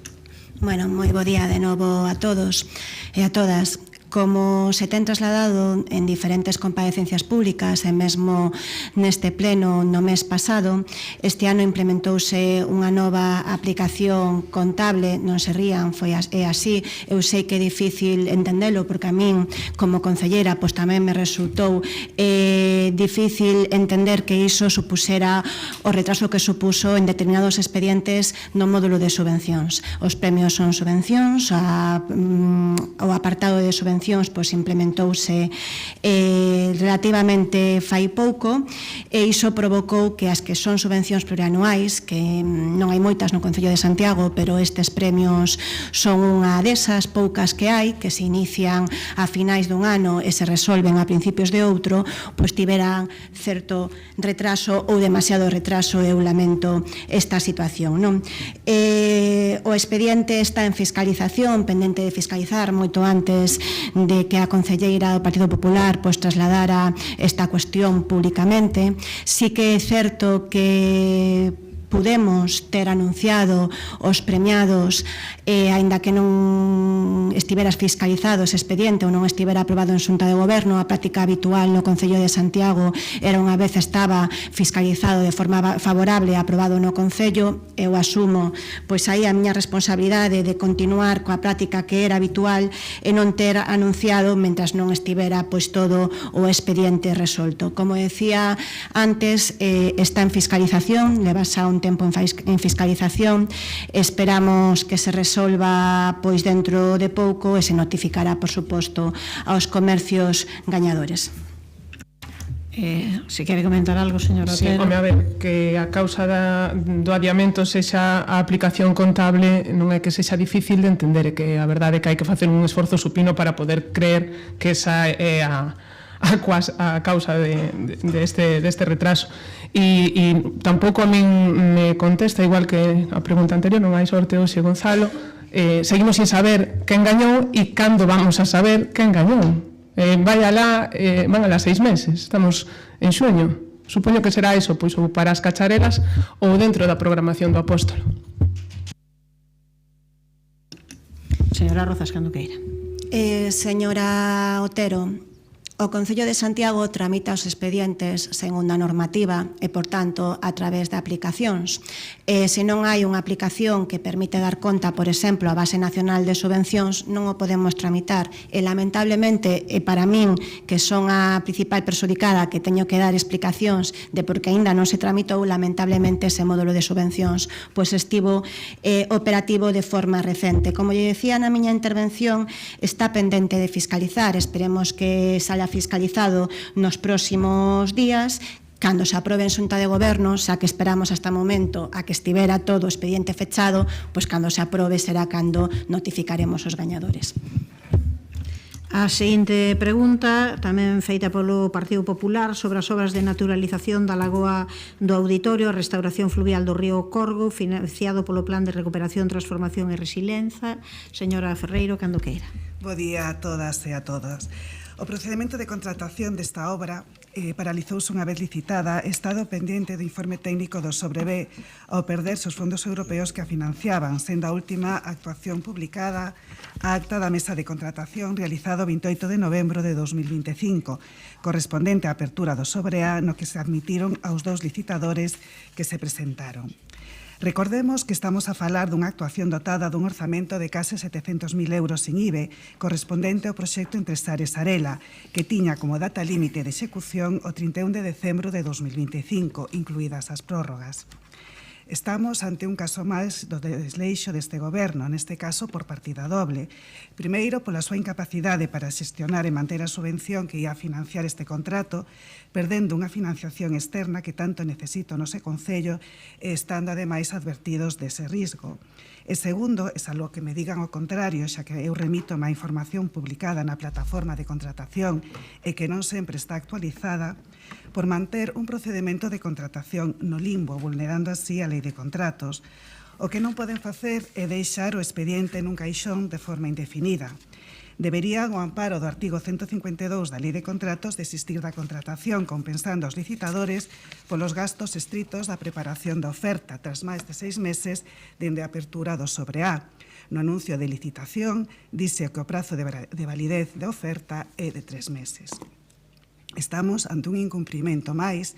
Bueno, moi bo día de novo a todos e a todas. Como se ten trasladado en diferentes comparecencias públicas e mesmo neste pleno no mes pasado, este ano implementouse unha nova aplicación contable, non se rían, é así. Eu sei que é difícil entendelo porque a min, como concellera, pois tamén me resultou difícil entender que iso supusera o retraso que supuso en determinados expedientes no módulo de subvencións. Os premios son subvencións, o apartado de subvencións pois implementouse relativamente fai pouco e iso provocou que as que son subvencións plurianuais, que non hai moitas no Concello de Santiago, pero estes premios son unha desas poucas que hai, que se inician a finais dun ano e se resolven a principios de outro, pois tiveran certo retraso ou demasiado retraso, e eu lamento esta situación, non? O expediente está en fiscalización, pendente de fiscalizar moito antes de que a concelleira do Partido Popular pois trasladara esta cuestión públicamente. Sí que é certo que pudemos ter anunciado os premiados, aínda que non estivera fiscalizado ese expediente ou non estivera aprobado en Xunta de Goberno, a práctica habitual no Concello de Santiago era unha vez estaba fiscalizado de forma favorable e aprobado no Concello. Eu asumo pois aí a miña responsabilidade de continuar coa práctica que era habitual e non ter anunciado mentras non estivera pois todo o expediente resolto. Como decía antes, está en fiscalización, leva xa un tempo en fiscalización, esperamos que se resolva pois dentro de pouco e se notificará, por suposto, aos comercios gañadores. Se quere comentar algo, señora Otero. Sí, home, a ver, que a causa do adiamento sexa a aplicación contable non é que sexa difícil de entender, é que a verdade é que hai que facer un esforzo supino para poder creer que esa é a causa deste retraso. E tampouco a min me contesta, igual que a pregunta anterior, non hai sorte hoxe, Gonzalo, seguimos sin saber quen gañou e cando vamos a saber quen gañou. Van alá 6 meses, estamos en xuño. Supoño que será iso, pois ou para as cachareras ou dentro da programación do Apóstolo. Señora Rozas, cando queira. Señora Otero, o Concello de Santiago tramita os expedientes sen unha normativa e, por tanto, a través de aplicacións. Se non hai unha aplicación que permite dar conta, por exemplo, a Base Nacional de Subvencións, non o podemos tramitar. E, lamentablemente, para min, que son a principal perxudicada, que teño que dar explicacións de por que aínda non se tramitou, lamentablemente, ese módulo de subvencións pois estivo operativo de forma recente. Como lle decía na miña intervención, está pendente de fiscalizar. Esperemos que salga fiscalizado nos próximos días. Cando se aprobe en Xunta de Goberno, xa que esperamos hasta o momento a que estivera todo o expediente fechado, pois cando se aprobe será cando notificaremos os gañadores. A seguinte pregunta, tamén feita polo Partido Popular, sobre as obras de naturalización da lagoa do Auditorio, a restauración fluvial do río Corgo, financiado polo Plan de Recuperación, Transformación e Resiliencia. Señora Ferreiro, cando queira. Bo día a todas e a todos. O procedemento de contratación desta obra paralizouse unha vez licitada, estado pendente do informe técnico do Sobrevé ao perderse os fondos europeos que a financiaban, sendo a última actuación publicada a acta da mesa de contratación realizado o 28 de novembro de 2025, correspondente á apertura do Sobreá, no que se admitiron aos 2 licitadores que se presentaron. Recordemos que estamos a falar dunha actuación dotada dun orzamento de case 700.000 euros sin IBE, correspondente ao proxecto Entre Sares Arela, que tiña como data límite de execución o 31 de decembro de 2025, incluídas as prórrogas. Estamos ante un caso máis do desleixo deste goberno, neste caso por partida doble. Primeiro, pola súa incapacidade para xestionar e manter a subvención que ia financiar este contrato, perdendo unha financiación externa que tanto necesito no se Concello e estando ademais advertidos dese risco. E segundo, é algo que me digan o contrario, xa que eu remito má información publicada na plataforma de contratación e que non sempre está actualizada, por manter un procedemento de contratación no limbo, vulnerando así a lei de contratos. O que non poden facer é deixar o expediente nun caixón de forma indefinida. Deberían, ao amparo do artigo 152 da Lei de Contratos, desistir da contratación, compensando aos licitadores polos gastos estritos da preparación da oferta, tras máis de 6 meses dende a apertura do Sobreá. No anuncio de licitación, dice que o prazo de validez da oferta é de 3 meses. Estamos ante un incumprimento máis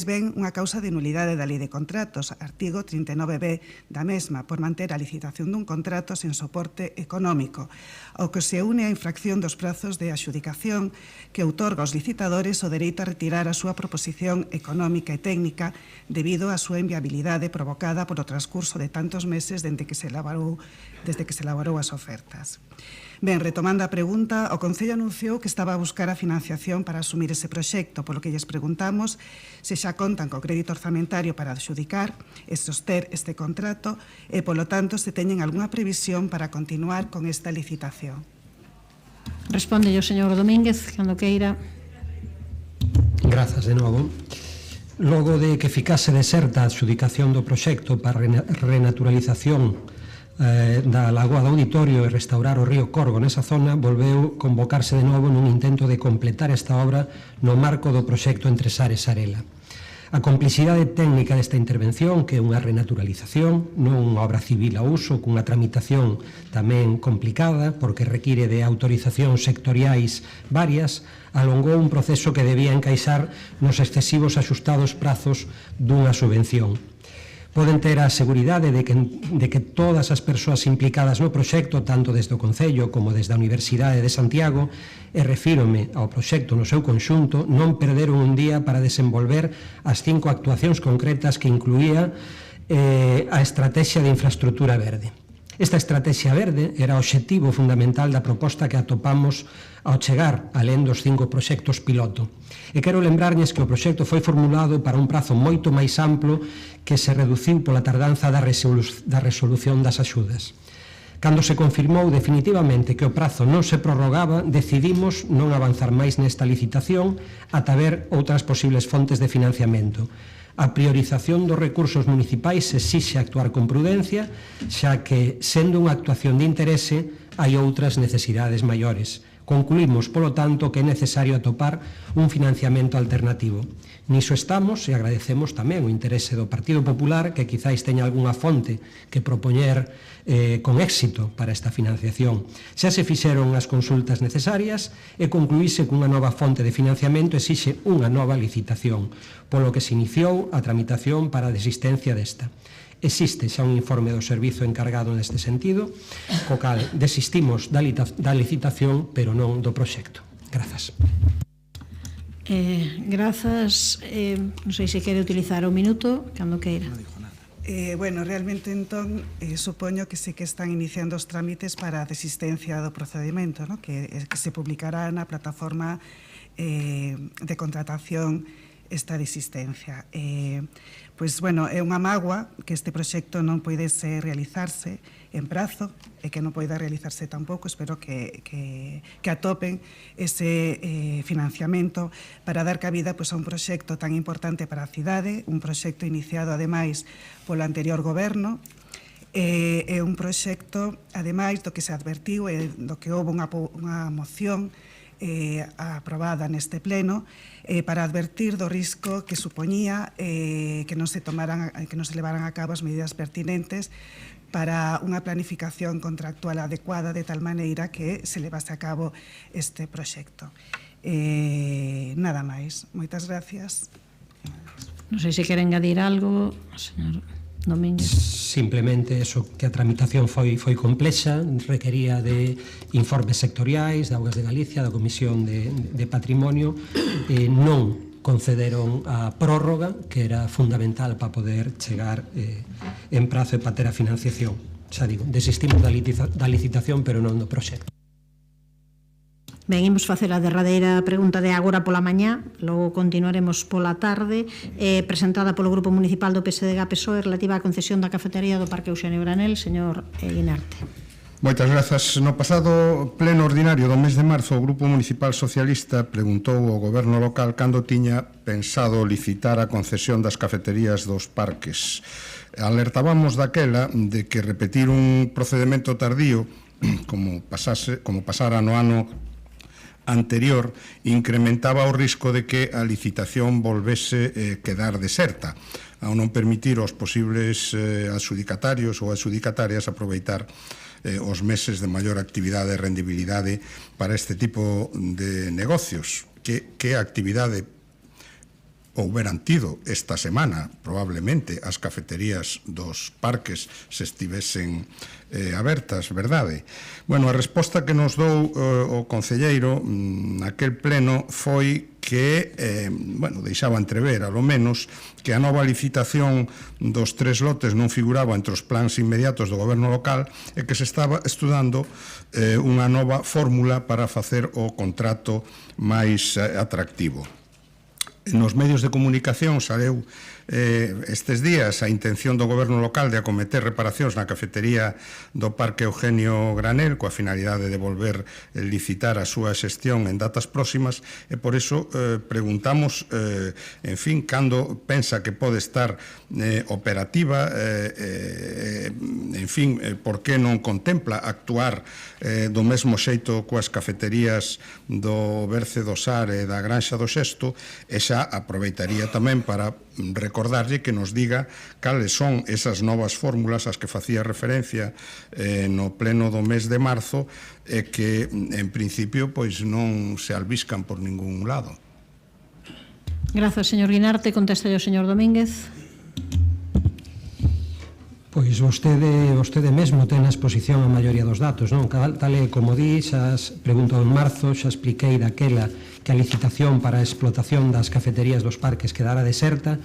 ben unha causa de nulidade da Lei de Contratos, artigo 39b da mesma, por manter a licitación dun contrato sen soporte económico, ao que se une a infracción dos prazos de adxudicación que outorga aos licitadores o dereito a retirar a súa proposición económica e técnica debido á súa inviabilidade provocada polo transcurso de tantos meses desde que se elaborou as ofertas. Ben, retomando a pregunta, o Concello anunciou que estaba a buscar a financiación para asumir ese proxecto, polo que lles preguntamos se xa contan co crédito orzamentario para adxudicar e soster este contrato e, polo tanto, se teñen algunha previsión para continuar con esta licitación. Responde o señor Domínguez, cando queira. Grazas de novo. Logo de que ficase deserta a adxudicación do proxecto para renaturalización da Lagoa do Auditorio e restaurar o río Corgo nesa zona, volveu convocarse de novo nun intento de completar esta obra no marco do proxecto Entre Sares Arela. A complexidade técnica desta intervención, que é unha renaturalización, non unha obra civil a uso, cunha tramitación tamén complicada, porque require de autorizacións sectoriais varias, alongou un proceso que debía encaixar nos excesivos axustados prazos dunha subvención. Poden ter a seguridade de que todas as persoas implicadas no proxecto, tanto desde o Concello como desde a Universidade de Santiago, e refírome ao proxecto no seu conxunto, non perderon un día para desenvolver as 5 actuacións concretas que incluía a Estrategia de Infraestructura Verde. Esta estrategia verde era o obxectivo fundamental da proposta que atopamos ao chegar alén dos 5 proxectos piloto. E quero lembrarlles que o proxecto foi formulado para un prazo moito máis amplo que se reduciu pola tardanza da resolución das axudas. Cando se confirmou definitivamente que o prazo non se prorrogaba, decidimos non avanzar máis nesta licitación ata ver outras posibles fontes de financiamento. A priorización dos recursos municipais exixe actuar con prudencia, xa que, sendo unha actuación de interese, hai outras necesidades maiores. Concluímos, polo tanto, que é necesario atopar un financiamento alternativo. Niso estamos e agradecemos tamén o interese do Partido Popular, que quizáis teña algunha fonte que propoñer con éxito para esta financiación. Xa se fixeron as consultas necesarias e concluíse que unha nova fonte de financiamento exixe unha nova licitación, polo que se iniciou a tramitación para a desistencia desta. Existe xa un informe do servizo encargado neste sentido, co cal desistimos da licitación, pero non do proxecto. Grazas. Grazas. Non sei se quere utilizar o minuto, cando queira. Bueno, realmente entón supoño que sí que están iniciando os trámites para a desistencia do procedimento, ¿no? que se publicará na plataforma de contratación esta desistencia. Pois, bueno, é unha mágoa que este proxecto non poidese realizarse en prazo e que non poida realizarse tampouco. Espero que atopen ese financiamento para dar cabida a un proxecto tan importante para a cidade, un proxecto iniciado, ademais, polo anterior goberno, é un proxecto, ademais, do que se advertiu e do que houve unha moción aprobada neste pleno para advertir do risco que supoñía que non se levaran a cabo as medidas pertinentes para unha planificación contractual adecuada de tal maneira que se levase a cabo este proxecto. Nada máis. Moitas gracias. Non sei se quere engadir algo, señor Domínguez. Simplemente eso, que a tramitación foi complexa, requería de informes sectoriais da Augas de Galicia, da Comisión de Patrimonio, non concederon a prórroga, que era fundamental para poder chegar en prazo e para ter a financiación. Xa digo, desistimos da licitación, pero non do proxecto. Ben, imos facer a derradeira pregunta de agora pola mañá, logo continuaremos pola tarde, presentada polo Grupo Municipal do PSDG-PSOE relativa á concesión da cafetería do Parque Euxenio Granel, señor Guinarte. Moitas grazas. No pasado pleno ordinario do mes de marzo, o Grupo Municipal Socialista preguntou ao Goberno local cando tiña pensado licitar a concesión das cafeterías dos parques. Alertábamos daquela de que repetir un procedemento tardío, como pasara no ano anterior, incrementaba o risco de que a licitación volvese quedar deserta, ao non permitir aos posibles adxudicatarios ou adxudicatarias aproveitar os meses de maior actividade e rendibilidade para este tipo de negocios. Que actividade houberan tido esta semana, probablemente, as cafeterías dos parques se estivesen abertas, verdade? Bueno, a resposta que nos dou o concelleiro naquel pleno foi que, deixaba entrever, alo menos, que a nova licitación dos 3 lotes non figuraba entre os plans inmediatos do goberno local e que se estaba estudando unha nova fórmula para facer o contrato máis atractivo. Nos medios de comunicación saleu estes días a intención do goberno local de acometer reparacións na cafetería do Parque Eugenio Granel coa finalidade de volver licitar a súa xestión en datas próximas e por iso preguntamos, en fin, cando pensa que pode estar operativa, en fin, por que non contempla actuar do mesmo xeito coas cafeterías do Berce do Sar e da Granxa do Xesto e xa xa aproveitaría tamén para recordarlle que nos diga cales son esas novas fórmulas ás que facía referencia no pleno do mes de marzo e que, en principio, pois non se albiscan por ningún lado. Grazas, señor Guinarte. Contestalle o señor Domínguez. Pois vostede mesmo ten a exposición a maioría dos datos, non? Tal e como di, xa pregunto en marzo, xa expliquei daquela que a licitación para a explotación das cafeterías dos parques quedara deserta.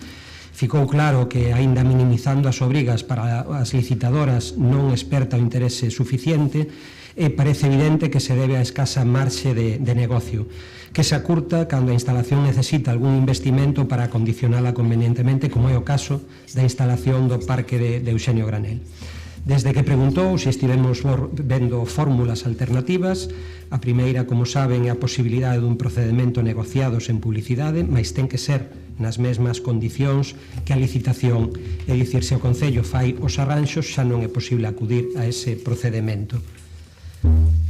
Ficou claro que, aínda minimizando as obrigas para as licitadoras, non esperta o interese suficiente e parece evidente que se debe a escasa marxe de negocio, que se acurta cando a instalación necesita algún investimento para acondicionala convenientemente, como é o caso da instalación do parque de Euxenio Granel. Desde que preguntou se estivemos vendo fórmulas alternativas, a primeira, como saben, é a posibilidade dun procedimento negociado sen publicidade, mas ten que ser nas mesmas condicións que a licitación. É dicir, se o Concello fai os arranxos, xa non é posible acudir a ese procedimento.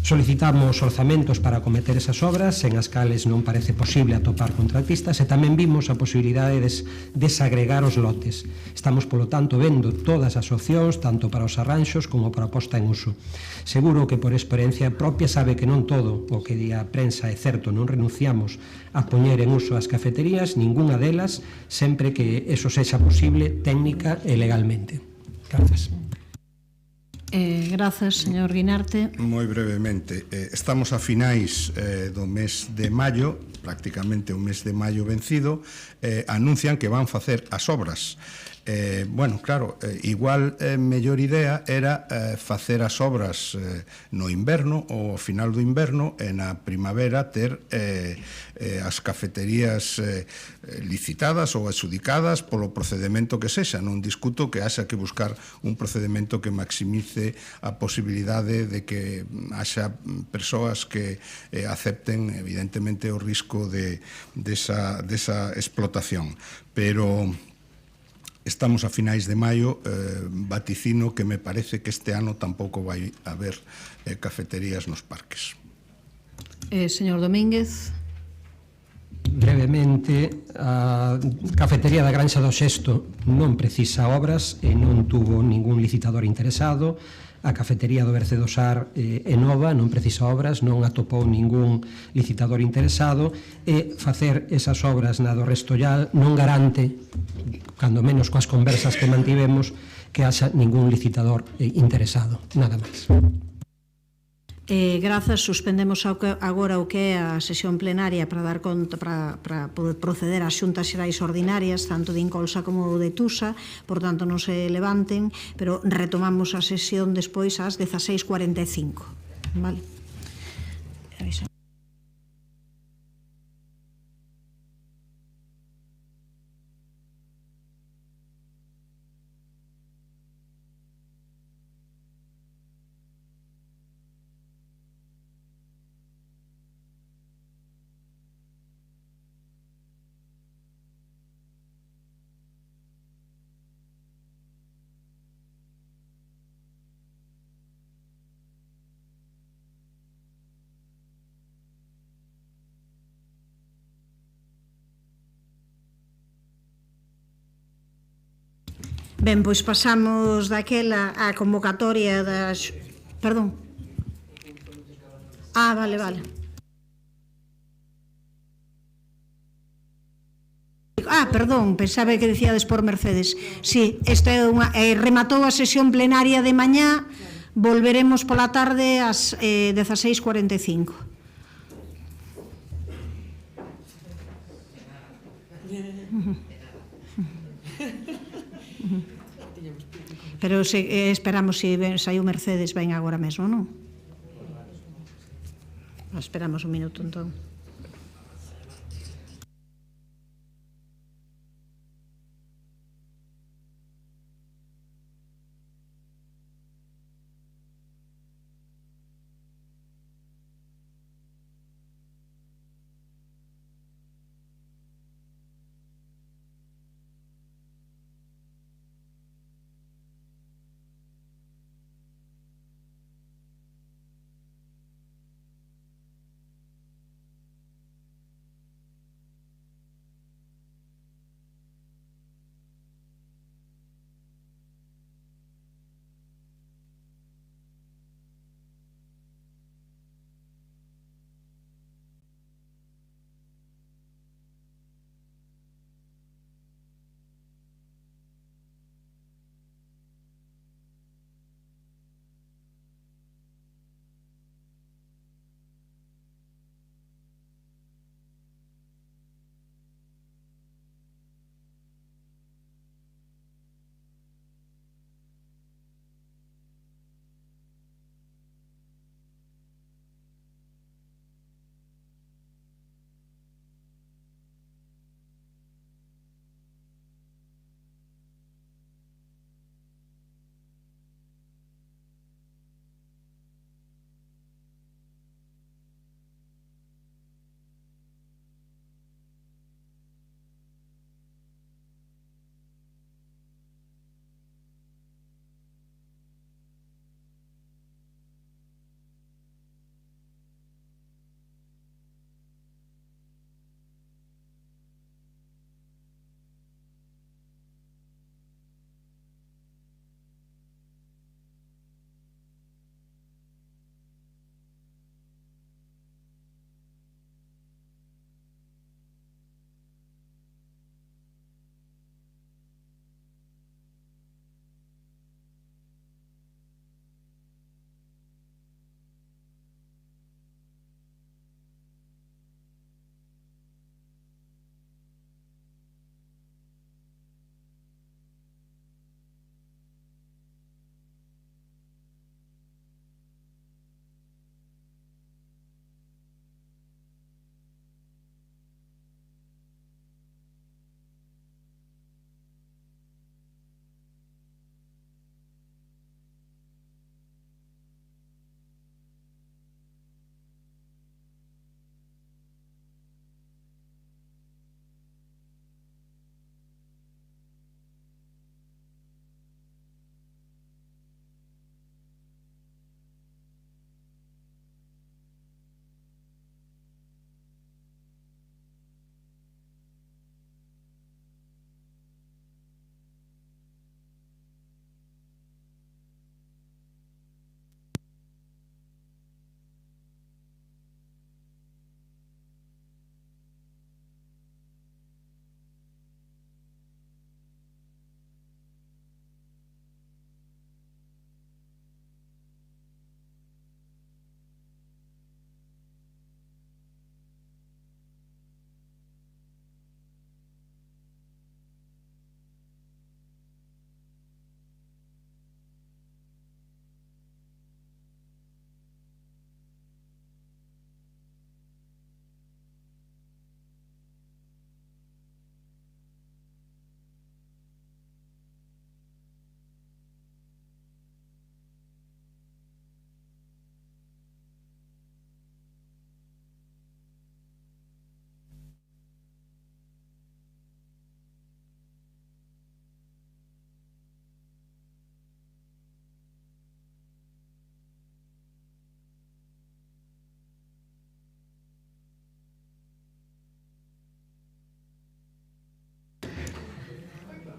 Solicitamos orzamentos para acometer esas obras, en as cales non parece posible atopar contratistas, e tamén vimos a posibilidade de desagregar os lotes. Estamos, polo tanto, vendo todas as opcións, tanto para os arranxos como para a posta en uso. Seguro que por experiencia propia sabe que non todo o que di a prensa é certo, non renunciamos a poñer en uso as cafeterías, ningunha delas, sempre que eso sexa posible técnica e legalmente. Grazas. Grazas, señor Guinarte. Moi brevemente, estamos a finais do mes de maio, prácticamente o mes de maio vencido, anuncian que van facer as obras. Bueno, claro, igual mellor idea era facer as obras no inverno ou ao final do inverno e na primavera ter as cafeterías licitadas ou adxudicadas polo procedimento que sexa. Non discuto que haxa que buscar un procedimento que maximice a posibilidade de que haxa persoas que acepten evidentemente o risco desa explotación. Pero estamos a finais de maio, vaticino que me parece que este ano tampouco vai haber cafeterías nos parques. Señor Domínguez. Brevemente, a cafetería da Granxa do Xesto non precisa obras e non tuvo ningún licitador interesado. A cafetería do Berce do Sar é nova, non precisa obras, non atopou ningún licitador interesado, e facer esas obras na do Restollal non garante, cando menos coas conversas que mantivemos, que haxa ningún licitador interesado. Nada máis. Grazas, suspendemos agora o que é a sesión plenaria para dar conta, para poder proceder ás xuntas xerais ordinarias, tanto de Incolsa como de Tusa, por tanto non se levanten, pero retomamos a sesión despois ás 16:45. Vale. Avisa. Ben, pois pasamos daquela a convocatoria das... Perdón. Vale. Perdón, pensaba que decíades por Mercedes. Sí, esta é unha... rematou a sesión plenaria de mañá, volveremos pola tarde ás 16:45. Pero esperamos se sai o Mercedes, ven agora mesmo, non? Esperamos un minuto, entón.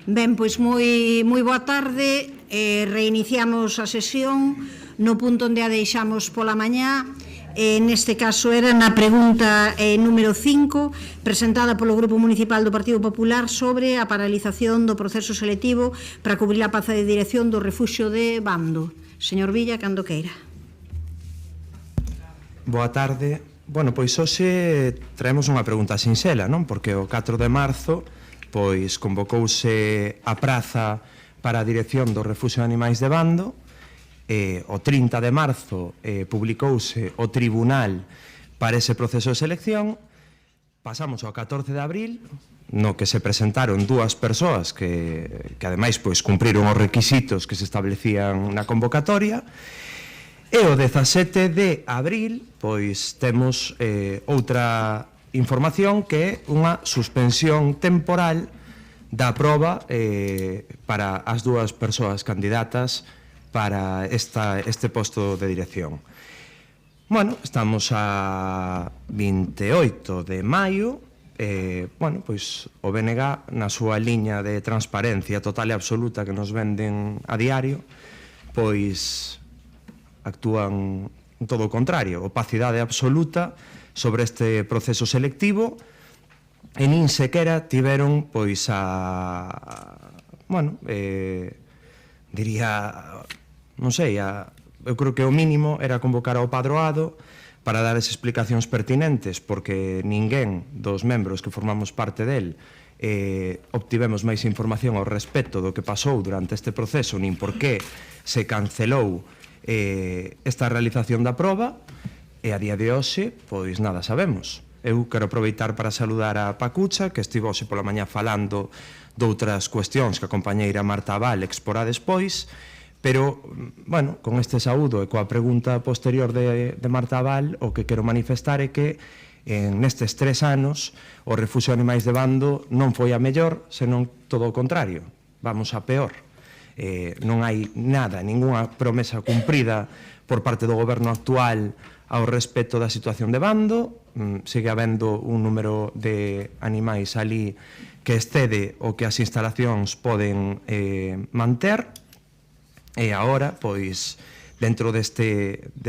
Ben, pois moi boa tarde. Reiniciamos a sesión no punto onde a deixamos pola mañá. Neste caso era na pregunta número 5, presentada polo Grupo Municipal do Partido Popular sobre a paralización do proceso selectivo para cubrir a praza de dirección do refuxio de Bando. Señor Villa, cando queira. Boa tarde. Bueno, pois hoxe traemos unha pregunta sinxela, non? Porque o 4 de marzo pois convocouse a praza para a dirección do Refuxio de Animais de Bando, o 30 de marzo publicouse o tribunal para ese proceso de selección, pasamos ao 14 de abril, no que se presentaron dúas persoas que ademais pois cumpriron os requisitos que se establecían na convocatoria, e o 17 de abril pois temos outra información que é unha suspensión temporal da proba para as dúas persoas candidatas para este posto de dirección. Bueno, estamos a 28 de maio, bueno, pois o BNG na súa liña de transparencia total e absoluta que nos venden a diario, pois actúan todo o contrario, opacidade absoluta sobre este proceso selectivo, e nin sequera tiveron pois bueno, diría, non sei, eu creo que o mínimo era convocar ao padroado para dar as explicacións pertinentes, porque ninguén dos membros que formamos parte del obtivemos máis información ao respecto do que pasou durante este proceso, nin por que se cancelou esta realización da proba, e a día de hoxe, pois nada sabemos. Eu quero aproveitar para saludar a Pacucha, que estivo hoxe pola mañá falando doutras cuestións que a compañeira Marta Abal exporá despois, pero, bueno, con este saúdo e coa pregunta posterior de Marta Abal, o que quero manifestar é que nestes 3 anos o Refuxio de Animais de Bando non foi a mellor, senón todo o contrario, vamos a peor. Non hai nada, ningunha promesa cumprida por parte do goberno actual ao respecto da situación de Bando, sigue habendo un número de animais ali que excede o que as instalacións poden manter, e agora, pois, dentro de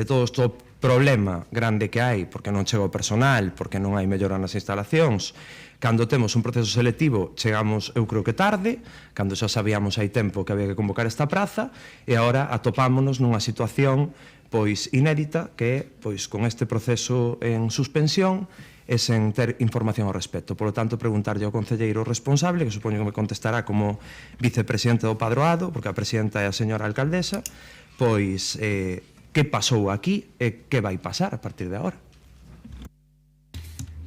todo este problema grande que hai, porque non chega o personal, porque non hai mellora nas instalacións, cando temos un proceso selectivo chegamos, eu creo que tarde, cando xa sabíamos hai tempo que había que convocar esta praza, e agora atopámonos nunha situación pois inédita, que é, pois, con este proceso en suspensión e sen ter información ao respecto. Por lo tanto, preguntarlle ao concelleiro responsable, que supoño que me contestará como vicepresidente do padroado, porque a presidenta é a señora alcaldesa, pois, que pasou aquí e que vai pasar a partir de agora.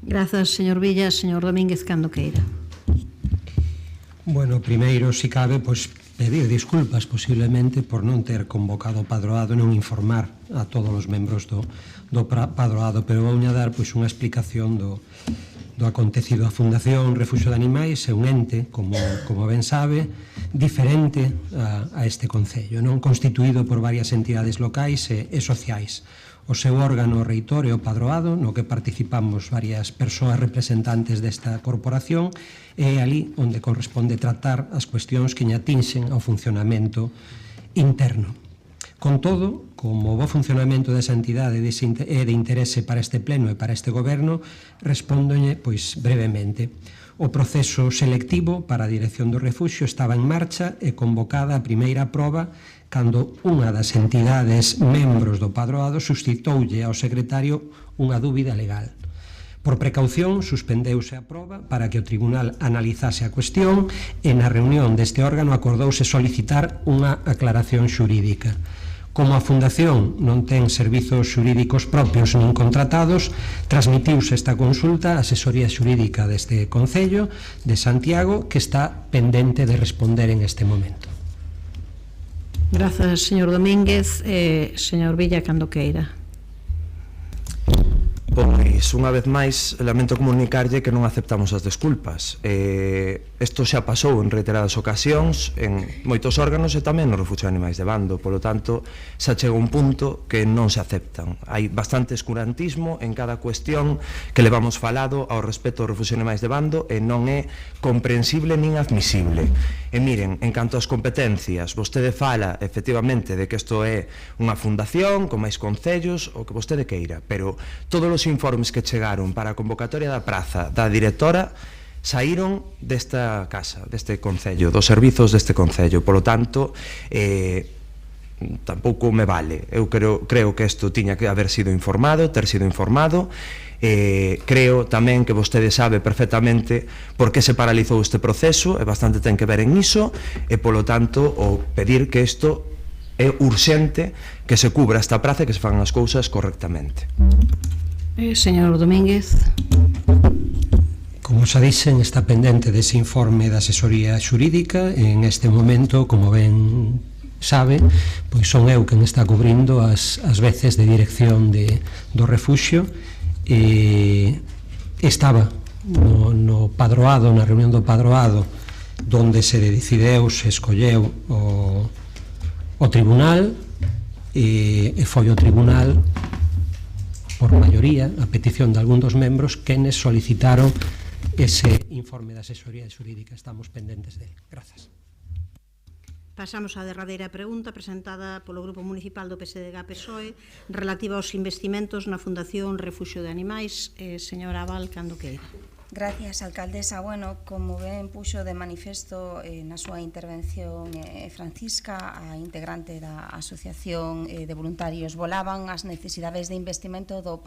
Grazas, señor Villa. Señor Domínguez, cando queira. Bueno, primeiro, si cabe, pois, pedir disculpas posiblemente por non ter convocado o padroado e non informar a todos os membros do padroado, pero vou dar pois unha explicación do acontecido. A Fundación Refuxio de Animais é un ente, como ben sabe, diferente a este concello, non constituído por varias entidades locais e sociais. O seu órgano reitor é o padroado, no que participamos varias persoas representantes desta corporación, e é ali onde corresponde tratar as cuestións que atinxen ao funcionamento interno. Con todo, como o bo funcionamento desa entidade é de interese para este pleno e para este goberno, respóndolle pois brevemente. O proceso selectivo para a dirección do refuxio estaba en marcha e convocada a primeira proba cando unha das entidades membros do padroado suscitoulle ao secretario unha dúbida legal. Por precaución, suspendeuse a proba para que o tribunal analizase a cuestión e na reunión deste órgano acordouse solicitar unha aclaración xurídica. Como a Fundación non ten servizos xurídicos propios nin contratados, transmitiuse esta consulta á asesoría xurídica deste Concello de Santiago, que está pendente de responder en este momento. Grazas, señor Domínguez. Señor Villa, cando queira. Pois, unha vez máis, lamento comunicarlle que non aceptamos as desculpas. Isto xa pasou en reiteradas ocasións en moitos órganos e tamén no Refugio de Animais de Bando. Polo tanto, xa chega un punto que non se aceptan. Hai bastante escurantismo en cada cuestión que levamos falado ao respecto do Refugio de Animais de Bando e non é comprensible nin admisible. E miren, en canto ás competencias, vostede fala efectivamente de que isto é unha fundación con máis concellos, o que vostede queira, pero todos os informes que chegaron para a convocatoria da praza da directora saíron desta casa, deste concello, dos servizos deste concello. Polo tanto, tampouco me vale. Eu creo que isto tiña que haber sido informado, ter sido informado. Creo tamén que vostede sabe perfectamente por que se paralizou este proceso, e bastante ten que ver en iso, e polo tanto o pedir que isto é urxente, que se cubra esta praza e que se fan as cousas correctamente. Señor Domínguez. Como xa dixen, está pendente dese informe da asesoría xurídica. En este momento, como ben sabe, pois son eu quen está cubrindo as veces de dirección do refuxio. Estaba no padroado, na reunión do padroado, donde se decideu, se escolleu o tribunal, e foi o tribunal, por maioría, a petición de algún dos membros, quenes solicitaron ese informe de asesoría xurídica. Estamos pendentes del. Grazas. Pasamos á derradeira pregunta presentada polo Grupo Municipal do PSDG-PSOE relativa aos investimentos na Fundación Refuxio de Animais. Señora Abal, cando queira. Gracias, alcaldesa. Bueno, como ben puxo de manifesto na súa intervención Francisca, a integrante da Asociación de Voluntarios Volaban, as necesidades de investimento do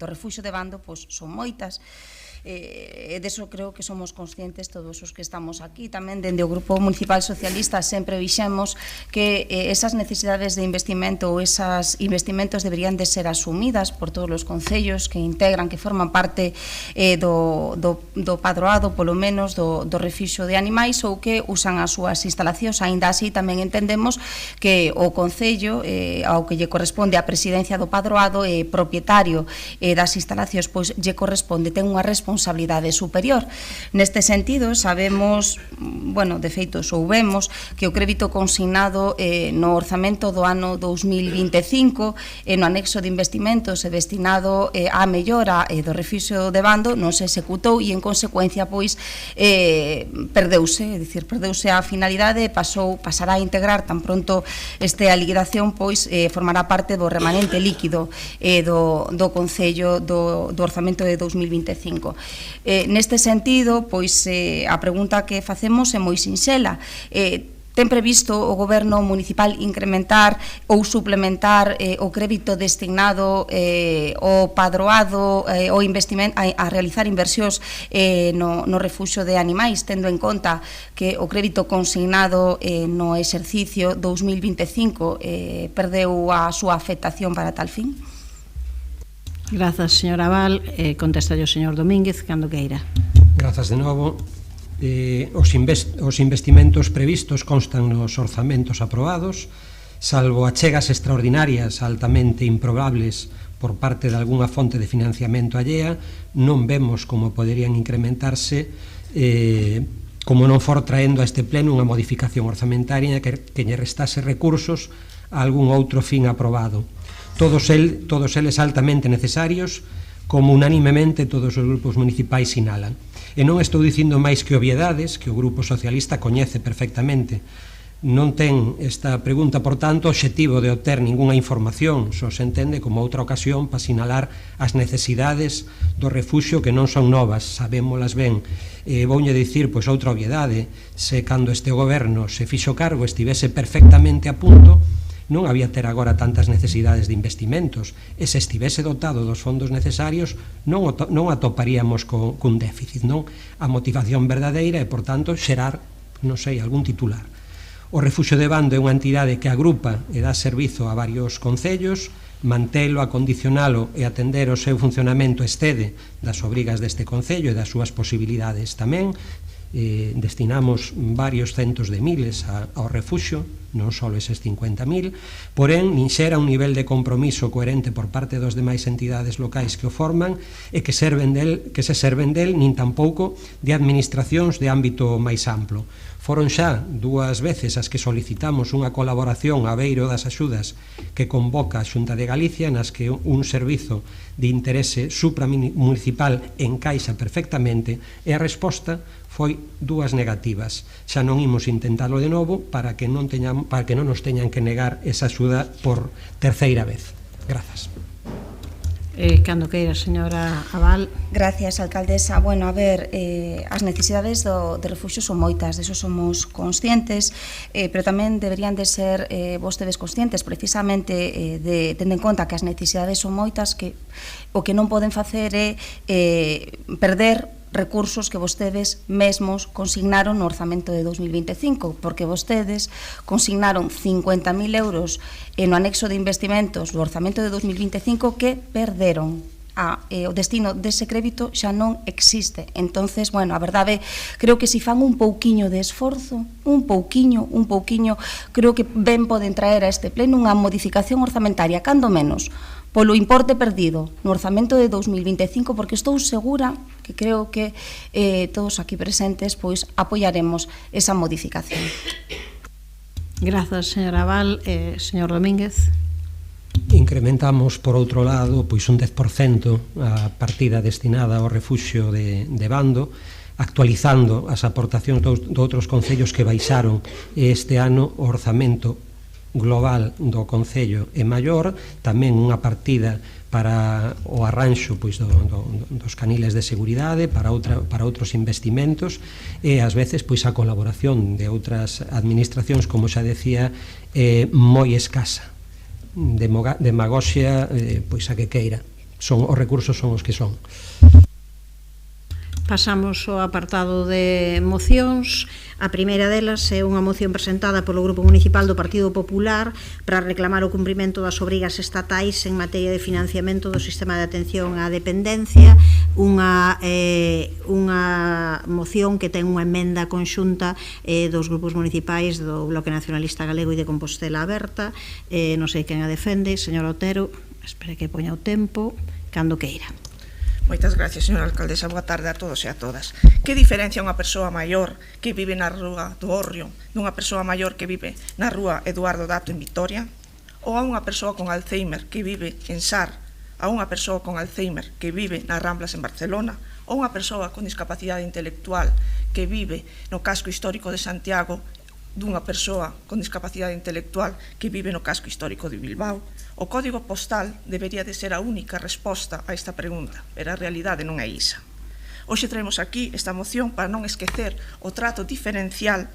Refuxio de Bando son moitas. E deso creo que somos conscientes todos os que estamos aquí. Tamén dende o Grupo Municipal Socialista sempre vixemos que esas necesidades de investimento ou esas investimentos deberían de ser asumidas por todos os concellos que integran, que forman parte do padroado, polo menos do refuxio de animais, ou que usan as súas instalacións. Aínda así tamén entendemos que o concello, ao que lle corresponde a presidencia do padroado, propietario das instalacións, pois lle corresponde, ten unha responsabilidade superior. Neste sentido, sabemos, bueno, de feito, soubemos que o crédito consignado no orzamento do ano 2025 no anexo de investimentos destinado á mellora do refuxio de Bando non se executou e, en consecuencia, pois, perdeuse, é dicir, perdeuse a finalidade e pasará a integrar tan pronto a liquidación, pois, formará parte do remanente líquido do Concello do orzamento de 2025. Neste sentido, pois a pregunta que facemos é moi sinxela. Ten previsto o Goberno municipal incrementar ou suplementar o crédito destinado ao padroado ou a realizar inversións no refuxio de animais, tendo en conta que o crédito consignado no exercicio 2025 perdeu a súa afectación para tal fin? Grazas, señora Abal. Contesta o señor Domínguez, cando queira. Grazas de novo. Os investimentos previstos constan nos orzamentos aprobados, salvo achegas extraordinarias altamente improbables por parte de algunha fonte de financiamento allea, non vemos como poderían incrementarse, como non for traendo a este pleno unha modificación orzamentaria que lle restase recursos a algún outro fin aprobado. Todos eles altamente necesarios, como unánimemente todos os grupos municipais sinalan. E non estou dicindo máis que obviedades que o Grupo Socialista coñece perfectamente. Non ten esta pregunta, por tanto, obxectivo de obter ningunha información, só se entende como outra ocasión para sinalar as necesidades do refuxio que non son novas, sabémolas ben. Voulle dicir, pois, outra obviedade, se cando este goberno se fixo cargo estivese perfectamente a punto, non había ter agora tantas necesidades de investimentos, e se estivese dotado dos fondos necesarios non atoparíamos cun déficit, non? A motivación verdadeira é, por tanto, xerar, non sei, algún titular. O Refuxio de Bando é unha entidade que agrupa e dá servizo a varios concellos, mantelo, acondicionalo e atender o seu funcionamento excede das obrigas deste concello e das súas posibilidades tamén. destinamos varios centos de miles ao refuxo, non só eses 50.000, porén, nin xera un nivel de compromiso coherente por parte dos demais entidades locais que o forman e que se serven del, nin tampouco de administracións de ámbito máis amplo. Foron xa 2 veces as que solicitamos unha colaboración a beiro das axudas que convoca a Xunta de Galicia, nas que un servizo de interese supramunicipal encaixa perfectamente, e a resposta foi 2 negativas. Xa non imos intentalo de novo para que non nos teñan que negar esa axuda por terceira vez. Grazas. Cando queira, señora Abal. Gracias, alcaldesa. Bueno, a ver, as necesidades do refuxio son moitas, deso somos conscientes, pero tamén deberían de ser vostedes conscientes, precisamente tendo en conta que as necesidades son moitas, que o que non poden facer é perder recursos que vostedes mesmos consignaron no orzamento de 2025, porque vostedes consignaron 50.000 euros no anexo de investimentos do orzamento de 2025 que perderon. O destino dese crédito xa non existe. Entonces, bueno, a verdade, creo que se fan un pouquiño de esforzo, un pouquiño, creo que ben poden traer a este pleno unha modificación orzamentaria, cando menos, polo importe perdido no orzamento de 2025, porque estou segura que creo que todos aquí presentes pois apoiaremos esa modificación. Grazas, señora Abal. Señor Domínguez. Incrementamos, por outro lado, pois un 10% a partida destinada ao refuxio de Bando, actualizando as aportacións de outros concellos que baixaron este ano o orzamento global do Concello é maior, tamén unha partida para o arranxo pois, dos caniles de seguridade, para outros investimentos, e ás veces pois, a colaboración de outras administracións, como xa decía, moi escasa. Demagoxia, pois a que queira. Os recursos son os que son. Pasamos ao apartado de mocións. A primeira delas é unha moción presentada polo Grupo Municipal do Partido Popular para reclamar o cumprimento das obrigas estatais en materia de financiamento do sistema de atención á dependencia, unha moción que ten unha emenda conxunta dos grupos municipais do Bloque Nacionalista Galego e de Compostela Aberta. Non sei quen a defende, señor Otero, espere que poña o tempo, cando queira. Moitas gracias, señora alcaldesa. Boa tarde a todos e a todas. Que diferencia unha persoa maior que vive na rúa do Hórreo dunha persoa maior que vive na rúa Eduardo Dato en Vitoria? Ou a unha persoa con Alzheimer que vive en Sar, a unha persoa con Alzheimer que vive nas Ramblas en Barcelona? Ou unha persoa con discapacidade intelectual que vive no casco histórico de Santiago dunha persoa con discapacidade intelectual que vive no casco histórico de Bilbao? O código postal debería de ser a única resposta a esta pregunta, pero a realidade non é isa. Hoxe traemos aquí esta moción para non esquecer o trato diferencial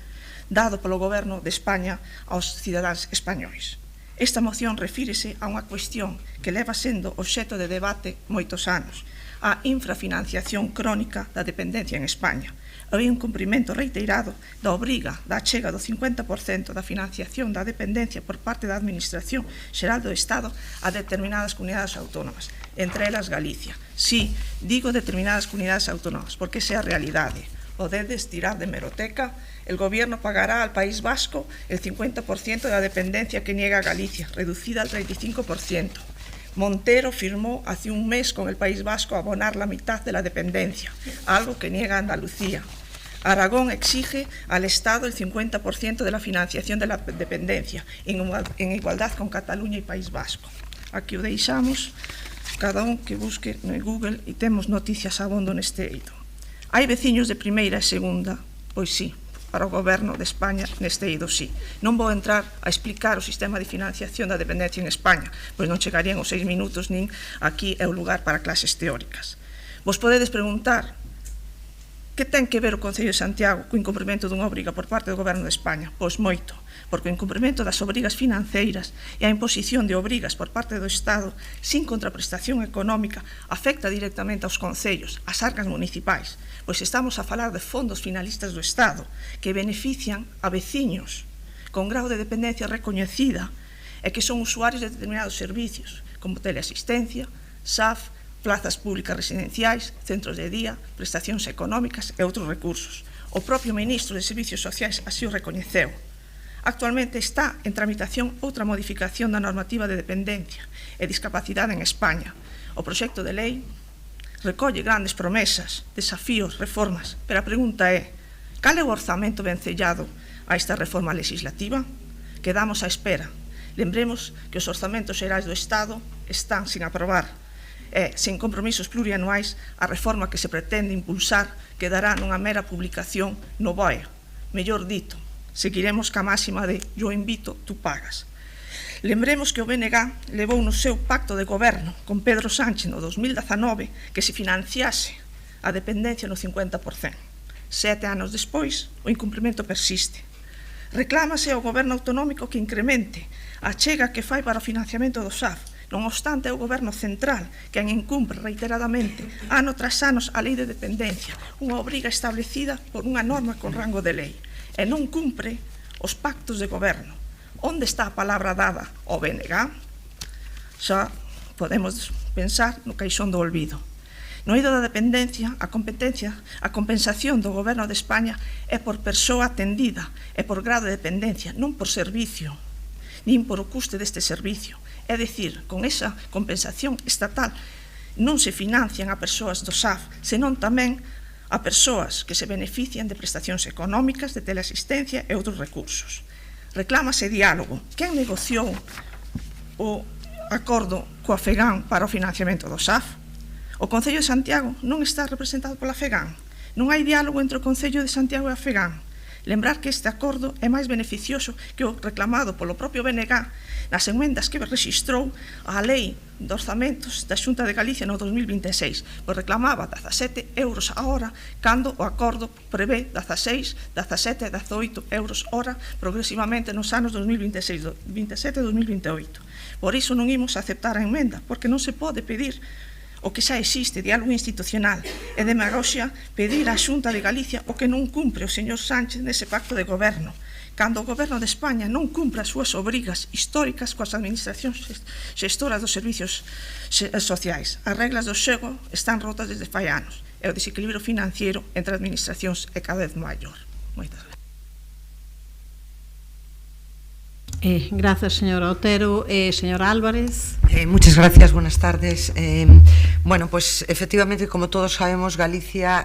dado polo Goberno de España aos cidadáns españois. Esta moción refírese a unha cuestión que leva sendo obxecto de debate moitos anos, a infrafinanciación crónica da dependencia en España, e un cumprimento reiterado da obriga da achega do 50% da financiación da dependencia por parte da Administración Xeral do Estado a determinadas comunidades autónomas, entre elas Galicia. Sí, digo determinadas comunidades autónomas, porque esa é a realidade. Podedes tirar de hemeroteca, el Gobierno pagará al País Vasco el 50% da dependencia que niega a Galicia, reducida al 35%. Montero firmó hace un mes con el País Vasco abonar la mitad de la dependencia, algo que niega Andalucía. Aragón exige al Estado el 50% de la financiación de la dependencia, en igualdad con Cataluña y País Vasco. Aquí o deixamos, cada un que busque no Google e temos noticias abondo neste eido. Hai veciños de primeira e segunda? Pois sí, para o Goberno de España neste eido sí. Non vou entrar a explicar o sistema de financiación da dependencia en España, pois non chegarían os 6 minutos nin aquí é o lugar para clases teóricas. Vos podedes preguntar que ten que ver o Concello de Santiago co incumprimento dunha obriga por parte do Goberno de España? Pois moito, porque o incumprimento das obrigas financeiras e a imposición de obrigas por parte do Estado sin contraprestación económica afecta directamente aos concellos, ás arcas municipais, pois estamos a falar de fondos finalistas do Estado que benefician a veciños con grau de dependencia recoñecida e que son usuarios de determinados servicios, como teleasistencia, SAF, plazas públicas residenciais, centros de día, prestacións económicas e outros recursos. O propio ministro de Servicios Sociais así o recoñeceu. Actualmente está en tramitación outra modificación da normativa de dependencia e discapacidade en España. O proxecto de lei recolle grandes promesas, desafíos, reformas, pero a pregunta é: cal é o orzamento vencellado a esta reforma legislativa? Quedamos á espera. Lembremos que os orzamentos xerais do Estado están sin aprobar e, sen compromisos plurianuais, a reforma que se pretende impulsar quedará nunha mera publicación no BOE. Mellor dito, seguiremos ca máxima de yo invito, tú pagas. Lembremos que o BNG levou no seu pacto de goberno con Pedro Sánchez no 2019 que se financiase a dependencia no 50%. 7 anos despois, o incumprimento persiste. Reclámase ao goberno autonómico que incremente a achega que fai para o financiamento do SAF. Non obstante, é o goberno central quen incumpre reiteradamente, ano tras anos, a lei de dependencia, unha obriga establecida por unha norma con rango de lei, e non cumpre os pactos de goberno. Onde está a palabra dada ao BNG? Xa podemos pensar no caixón do olvido. No eido da dependencia, a compensación do goberno de España é por persoa atendida e por grado de dependencia, non por servicio, nin por o custe deste servicio. É dicir, con esa compensación estatal non se financian a persoas do SAF, senón tamén a persoas que se benefician de prestacións económicas, de teleasistencia e outros recursos. Reclámase diálogo. Quen negociou o acordo coa FEGAN para o financiamento do SAF? O Concello de Santiago non está representado pola FEGAN. Non hai diálogo entre o Concello de Santiago e a FEGAN. Lembrar que este acordo é máis beneficioso que o reclamado polo propio BNG nas enmendas que rexistrou a Lei de Orzamentos da Xunta de Galicia no 2026, pois reclamaba 17 euros a hora, cando o acordo prevé 16, 17 e 18 euros hora progresivamente nos anos 2026, 27 e 2028. Por iso non imos aceptar a enmenda, porque non se pode pedir o que xa existe, diálogo institucional, e demagoxia pedir á Xunta de Galicia o que non cumpre o señor Sánchez nese pacto de goberno, cando o goberno de España non cumpre as súas obrigas históricas coas administracións xestoras dos servicios sociais. As reglas do xogo están rotas desde fai anos, e o desequilibrio financiero entre administracións é cada vez maior. Moitas gracias. Gracias, señora Otero. Señora Álvarez. Muchas gracias, buenas tardes. Bueno, pues efectivamente, como todos sabemos, Galicia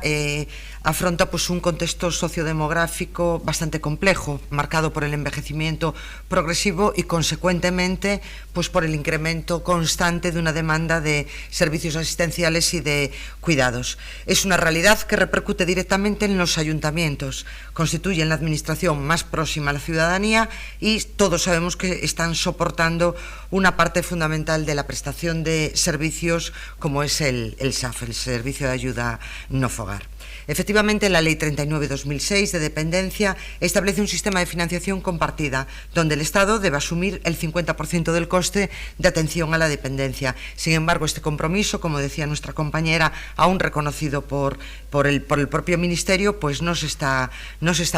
afronta pues un contexto sociodemográfico bastante complejo, marcado por el envejecimiento progresivo y consecuentemente pues por el incremento constante de una demanda de servicios asistenciales y de cuidados. Es una realidad que repercute directamente en los ayuntamientos, constituyen la administración más próxima a la ciudadanía y todos sabemos que están soportando una parte fundamental de la prestación de servicios como es el SAF, el Servicio de Ayuda No Fogar. Efectivamente, la Ley 39/2006 de dependencia establece un sistema de financiación compartida, donde el Estado debe asumir el 50% del coste de atención a la dependencia. Sin embargo, este compromiso, como decía nuestra compañera, aún reconocido por el propio Ministerio, pues no se está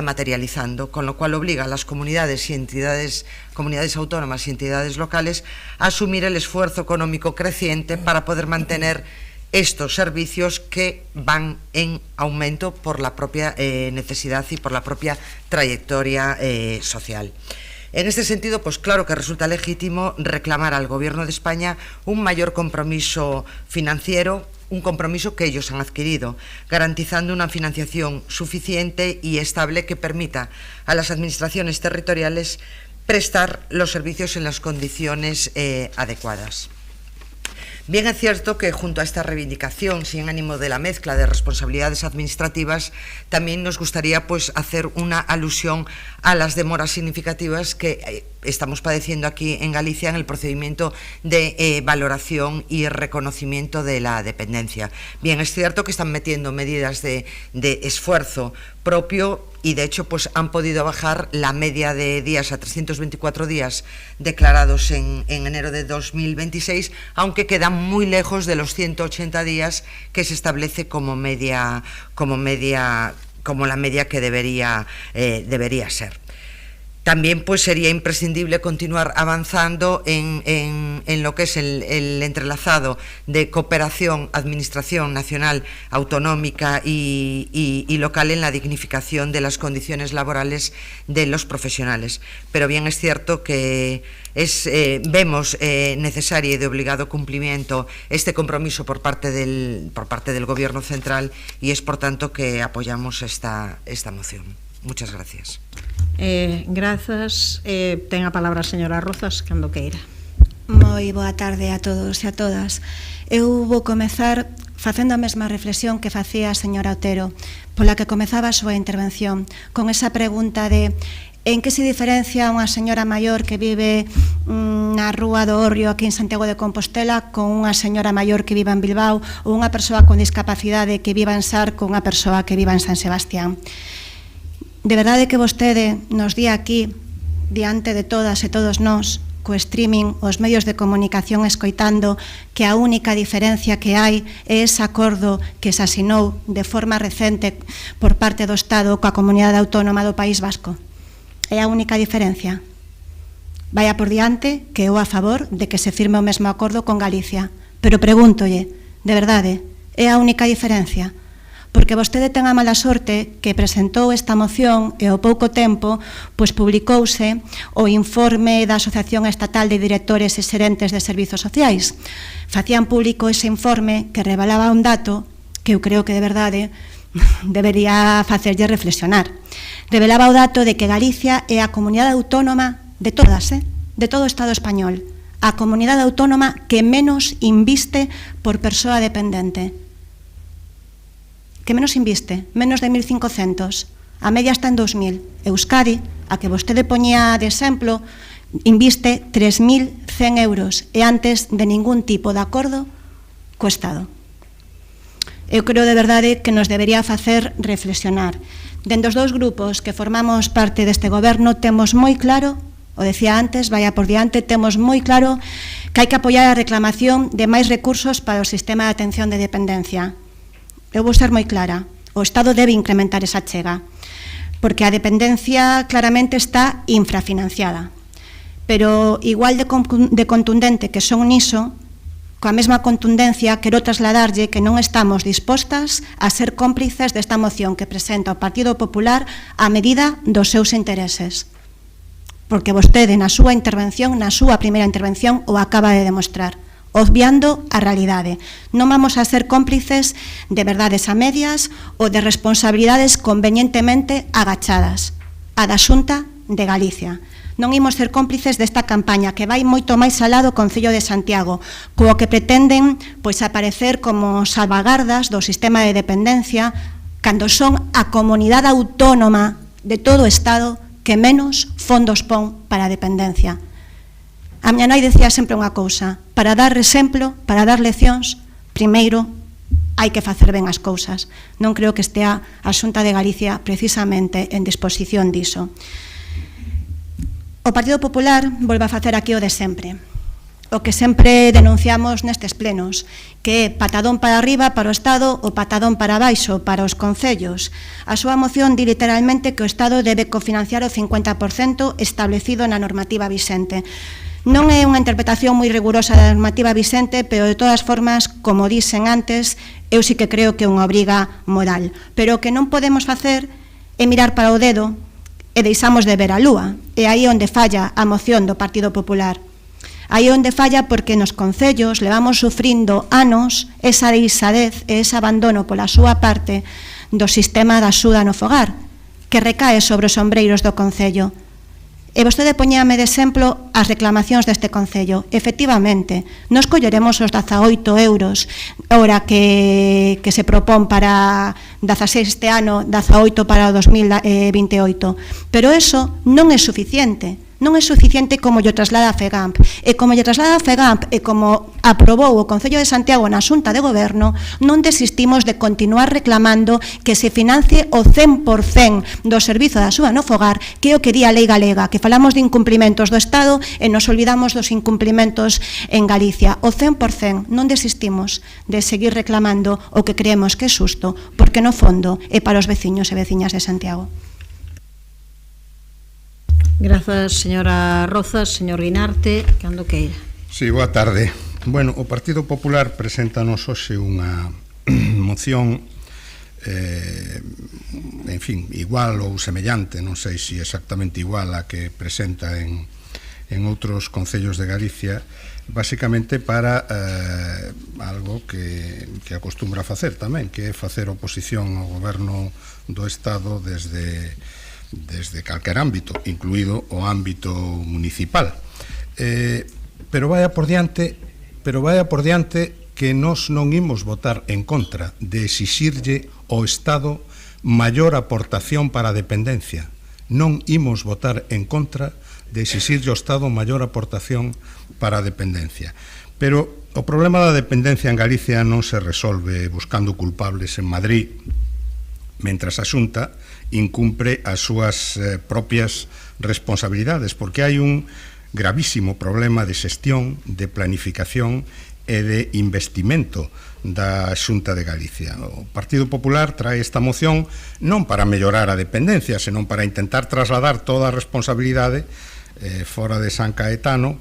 materializando, con lo cual obliga a las comunidades autónomas y entidades locales a asumir el esfuerzo económico creciente para poder mantener estos servicios que van en aumento por la propia necesidad y por la propia trayectoria social. En este sentido, pues claro que resulta legítimo reclamar al Gobierno de España un mayor compromiso financiero, un compromiso que ellos han adquirido, garantizando una financiación suficiente y estable que permita a las administraciones territoriales prestar los servicios en las condiciones adecuadas. Bien es cierto que junto a esta reivindicación, sin ánimo de la mezcla de responsabilidades administrativas, también nos gustaría pues hacer una alusión a las demoras significativas que estamos padeciendo aquí en Galicia en el procedimiento de valoración y reconocimiento de la dependencia. Bien, es cierto que están metiendo medidas de esfuerzo propio y de hecho pues han podido bajar la media de días a 324 días declarados en enero de 2026, aunque quedan muy lejos de los 180 días que se establece como la media que debería ser. también pues sería imprescindible continuar avanzando en lo que es el entrelazado de cooperación, administración nacional, autonómica y local en la dignificación de las condiciones laborales de los profesionales. Pero bien es cierto que vemos necesario y de obligado cumplimiento este compromiso por parte del Gobierno central, y es por tanto que apoyamos esta moción. Muchas gracias. Grazas. Ten a palabra a señora Rozas, cando queira. Moi boa tarde a todos e a todas. Eu vou comezar facendo a mesma reflexión que facía a señora Otero, pola que comezaba a súa intervención, con esa pregunta de en que se diferencia unha señora maior que vive na Rúa do Orrio aquí en Santiago de Compostela con unha señora maior que viva en Bilbao, ou unha persoa con discapacidade que viva en Sar con unha persoa que viva en San Sebastián. De verdade que vostede nos di aquí, diante de todas e todos nós, co streaming, os medios de comunicación escoitando, que a única diferencia que hai é ese acordo que se asinou de forma recente por parte do Estado coa Comunidade Autónoma do País Vasco. É a única diferencia. Vaya por diante que eu a favor de que se firme o mesmo acordo con Galicia. Pero pregúntolle, de verdade, é a única diferencia? Porque vostede ten a mala sorte que presentou esta moción e ao pouco tempo pois publicouse o informe da Asociación Estatal de Directores e Xerentes de Servizos Sociais. Facían público ese informe que revelaba un dato que eu creo que de verdade debería facerlle reflexionar. Revelaba o dato de que Galicia é a comunidade autónoma de todas, de todo o Estado español, a comunidade autónoma que menos inviste por persoa dependente. Que menos inviste, menos de 1.500, a media está en 2.000. Euskadi, a que vostede poñía de exemplo, inviste 3.100 euros e antes de ningún tipo de acordo co Estado. Eu creo de verdade que nos debería facer reflexionar. Dende os dous grupos que formamos parte deste goberno temos moi claro, o decía antes, vaya por diante, temos moi claro que hai que apoiar a reclamación de máis recursos para o sistema de atención de dependencia. Eu vou ser moi clara, o Estado debe incrementar esa achega, porque a dependencia claramente está infrafinanciada. Pero igual de contundente que son niso, coa mesma contundencia quero trasladarlle que non estamos dispostas a ser cómplices desta moción que presenta o Partido Popular a medida dos seus intereses. Porque vostede na súa intervención, na súa primeira intervención, o acaba de demostrar, obviando a realidade. Non vamos a ser cómplices de verdades a medias ou de responsabilidades convenientemente agachadas. A da Xunta de Galicia. Non imos ser cómplices desta campaña que vai moito máis alá do Concello de Santiago, co que pretenden pois aparecer como salvagardas do sistema de dependencia cando son a comunidade autónoma de todo o Estado que menos fondos pon para a dependencia. A miña nai decía sempre unha cousa: para dar exemplo, para dar leccións, primeiro hai que facer ben as cousas. Non creo que estea a Xunta de Galicia precisamente en disposición diso. O Partido Popular volve a facer aquí o de sempre, o que sempre denunciamos nestes plenos, que é patadón para arriba para o Estado ou patadón para baixo para os concellos. A súa moción di literalmente que o Estado debe cofinanciar o 50% establecido na normativa vixente. Non é unha interpretación moi rigurosa da normativa vixente, pero de todas formas, como dixen antes, eu sí que creo que é unha obriga moral. Pero o que non podemos facer é mirar para o dedo e deixamos de ver a lúa. É aí onde falla a moción do Partido Popular. Aí onde falla porque nos concellos levamos sufrindo anos esa deixadez e ese abandono pola súa parte do sistema da axuda no fogar, que recae sobre os ombreiros do concello. E vostede poñame de exemplo as reclamacións deste Concello. Efectivamente, nos colleremos os 18 euros ora que se propón para 16 este ano, 18 para o 2028. Pero eso non é suficiente. Non é suficiente como lle traslada a FEGAMP. E como lle traslada a FEGAMP e como aprobou o Concello de Santiago na Xunta de Goberno, non desistimos de continuar reclamando que se financie o 100% do servizo da axuda no fogar, que é o que di a lei galega, que falamos de incumplimentos do Estado e nos olvidamos dos incumplimentos en Galicia. O 100% non desistimos de seguir reclamando o que creemos que é xusto, porque no fondo é para os veciños e veciñas de Santiago. Grazas, señora Rozas. Señor Guinarte, cando queira. Sí, boa tarde. Bueno, o Partido Popular presentanos hoxe unha moción en fin, igual ou semellante, non sei se exactamente igual a que presenta en outros concellos de Galicia, basicamente para algo que acostumbra a facer tamén, que é facer oposición ao goberno do Estado desde calquer ámbito, incluído o ámbito municipal. Pero vai por diante que nós non imos votar en contra de exixirlle ao Estado maior aportación para a dependencia. Non imos votar en contra de exixirlle ao Estado maior aportación para a dependencia. Pero o problema da dependencia en Galicia non se resolve buscando culpables en Madrid, mentras a Xunta incumpre as súas propias responsabilidades, porque hai un gravísimo problema de xestión, de planificación e de investimento da Xunta de Galicia. O Partido Popular trae esta moción non para mellorar a dependencia, senón para intentar trasladar toda a responsabilidade fora de San Caetano,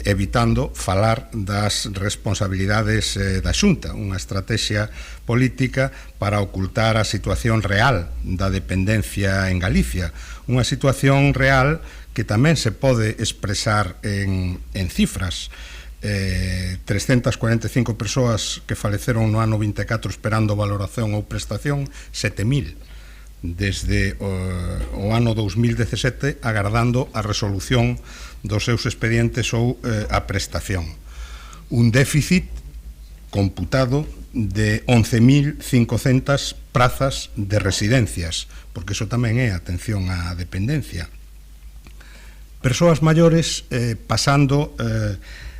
evitando falar das responsabilidades da Xunta, unha estrategia política para ocultar a situación real da dependencia en Galicia, unha situación real que tamén se pode expresar en cifras. 345 persoas que faleceron no ano 24 esperando valoración ou prestación, 7.000 desde o ano 2017 agardando a resolución dos seus expedientes ou a prestación. Un déficit computado de 11.500 prazas de residencias, porque iso tamén é atención á dependencia. Persoas maiores pasando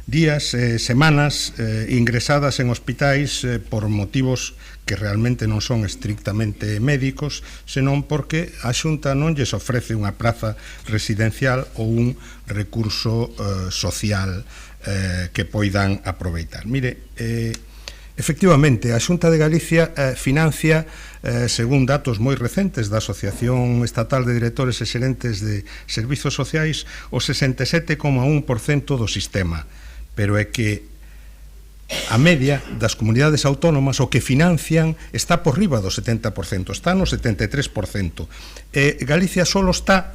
días, semanas ingresadas en hospitais por motivos que realmente non son estrictamente médicos, senón porque a Xunta non lles ofrece unha praza residencial ou un recurso social que poidan aproveitar. Mire, efectivamente, a Xunta de Galicia financia, según datos moi recentes da Asociación Estatal de Directores e Xerentes de Servizos Sociais, o 67,1% do sistema. Pero é que a media das comunidades autónomas o que financian está por riba do 70%, está no 73%. Galicia solo está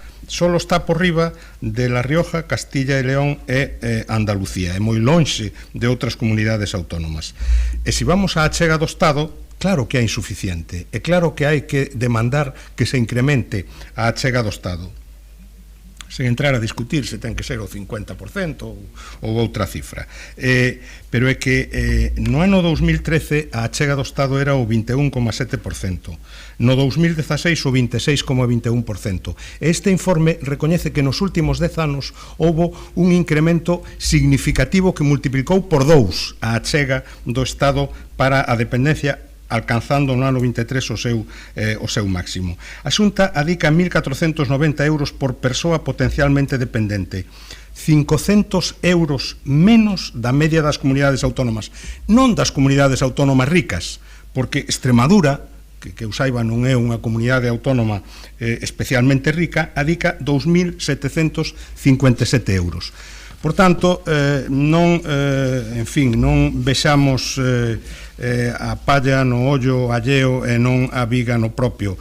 por riba de La Rioja, Castilla e León e Andalucía, é moi lonxe de outras comunidades autónomas. E se vamos á achega do Estado, claro que é insuficiente, e claro que hai que demandar que se incremente a achega do Estado. Sen entrar a discutir se ten que ser o 50% ou outra cifra. Pero é que no ano 2013 a achega do Estado era o 21,7%, no 2016 o 26,21%. Este informe recoñece que nos últimos 10 anos houbo un incremento significativo que multiplicou por 2 a achega do Estado para a dependencia, alcanzando no ano 23 o seu máximo. A Xunta adica 1.490 euros por persoa potencialmente dependente, 500 euros menos da media das comunidades autónomas, non das comunidades autónomas ricas, porque Extremadura, que eu saiba non é unha comunidade autónoma especialmente rica, adica 2.757 euros. Por tanto, non vexamos a palla no ollo alleo e non a viga no propio.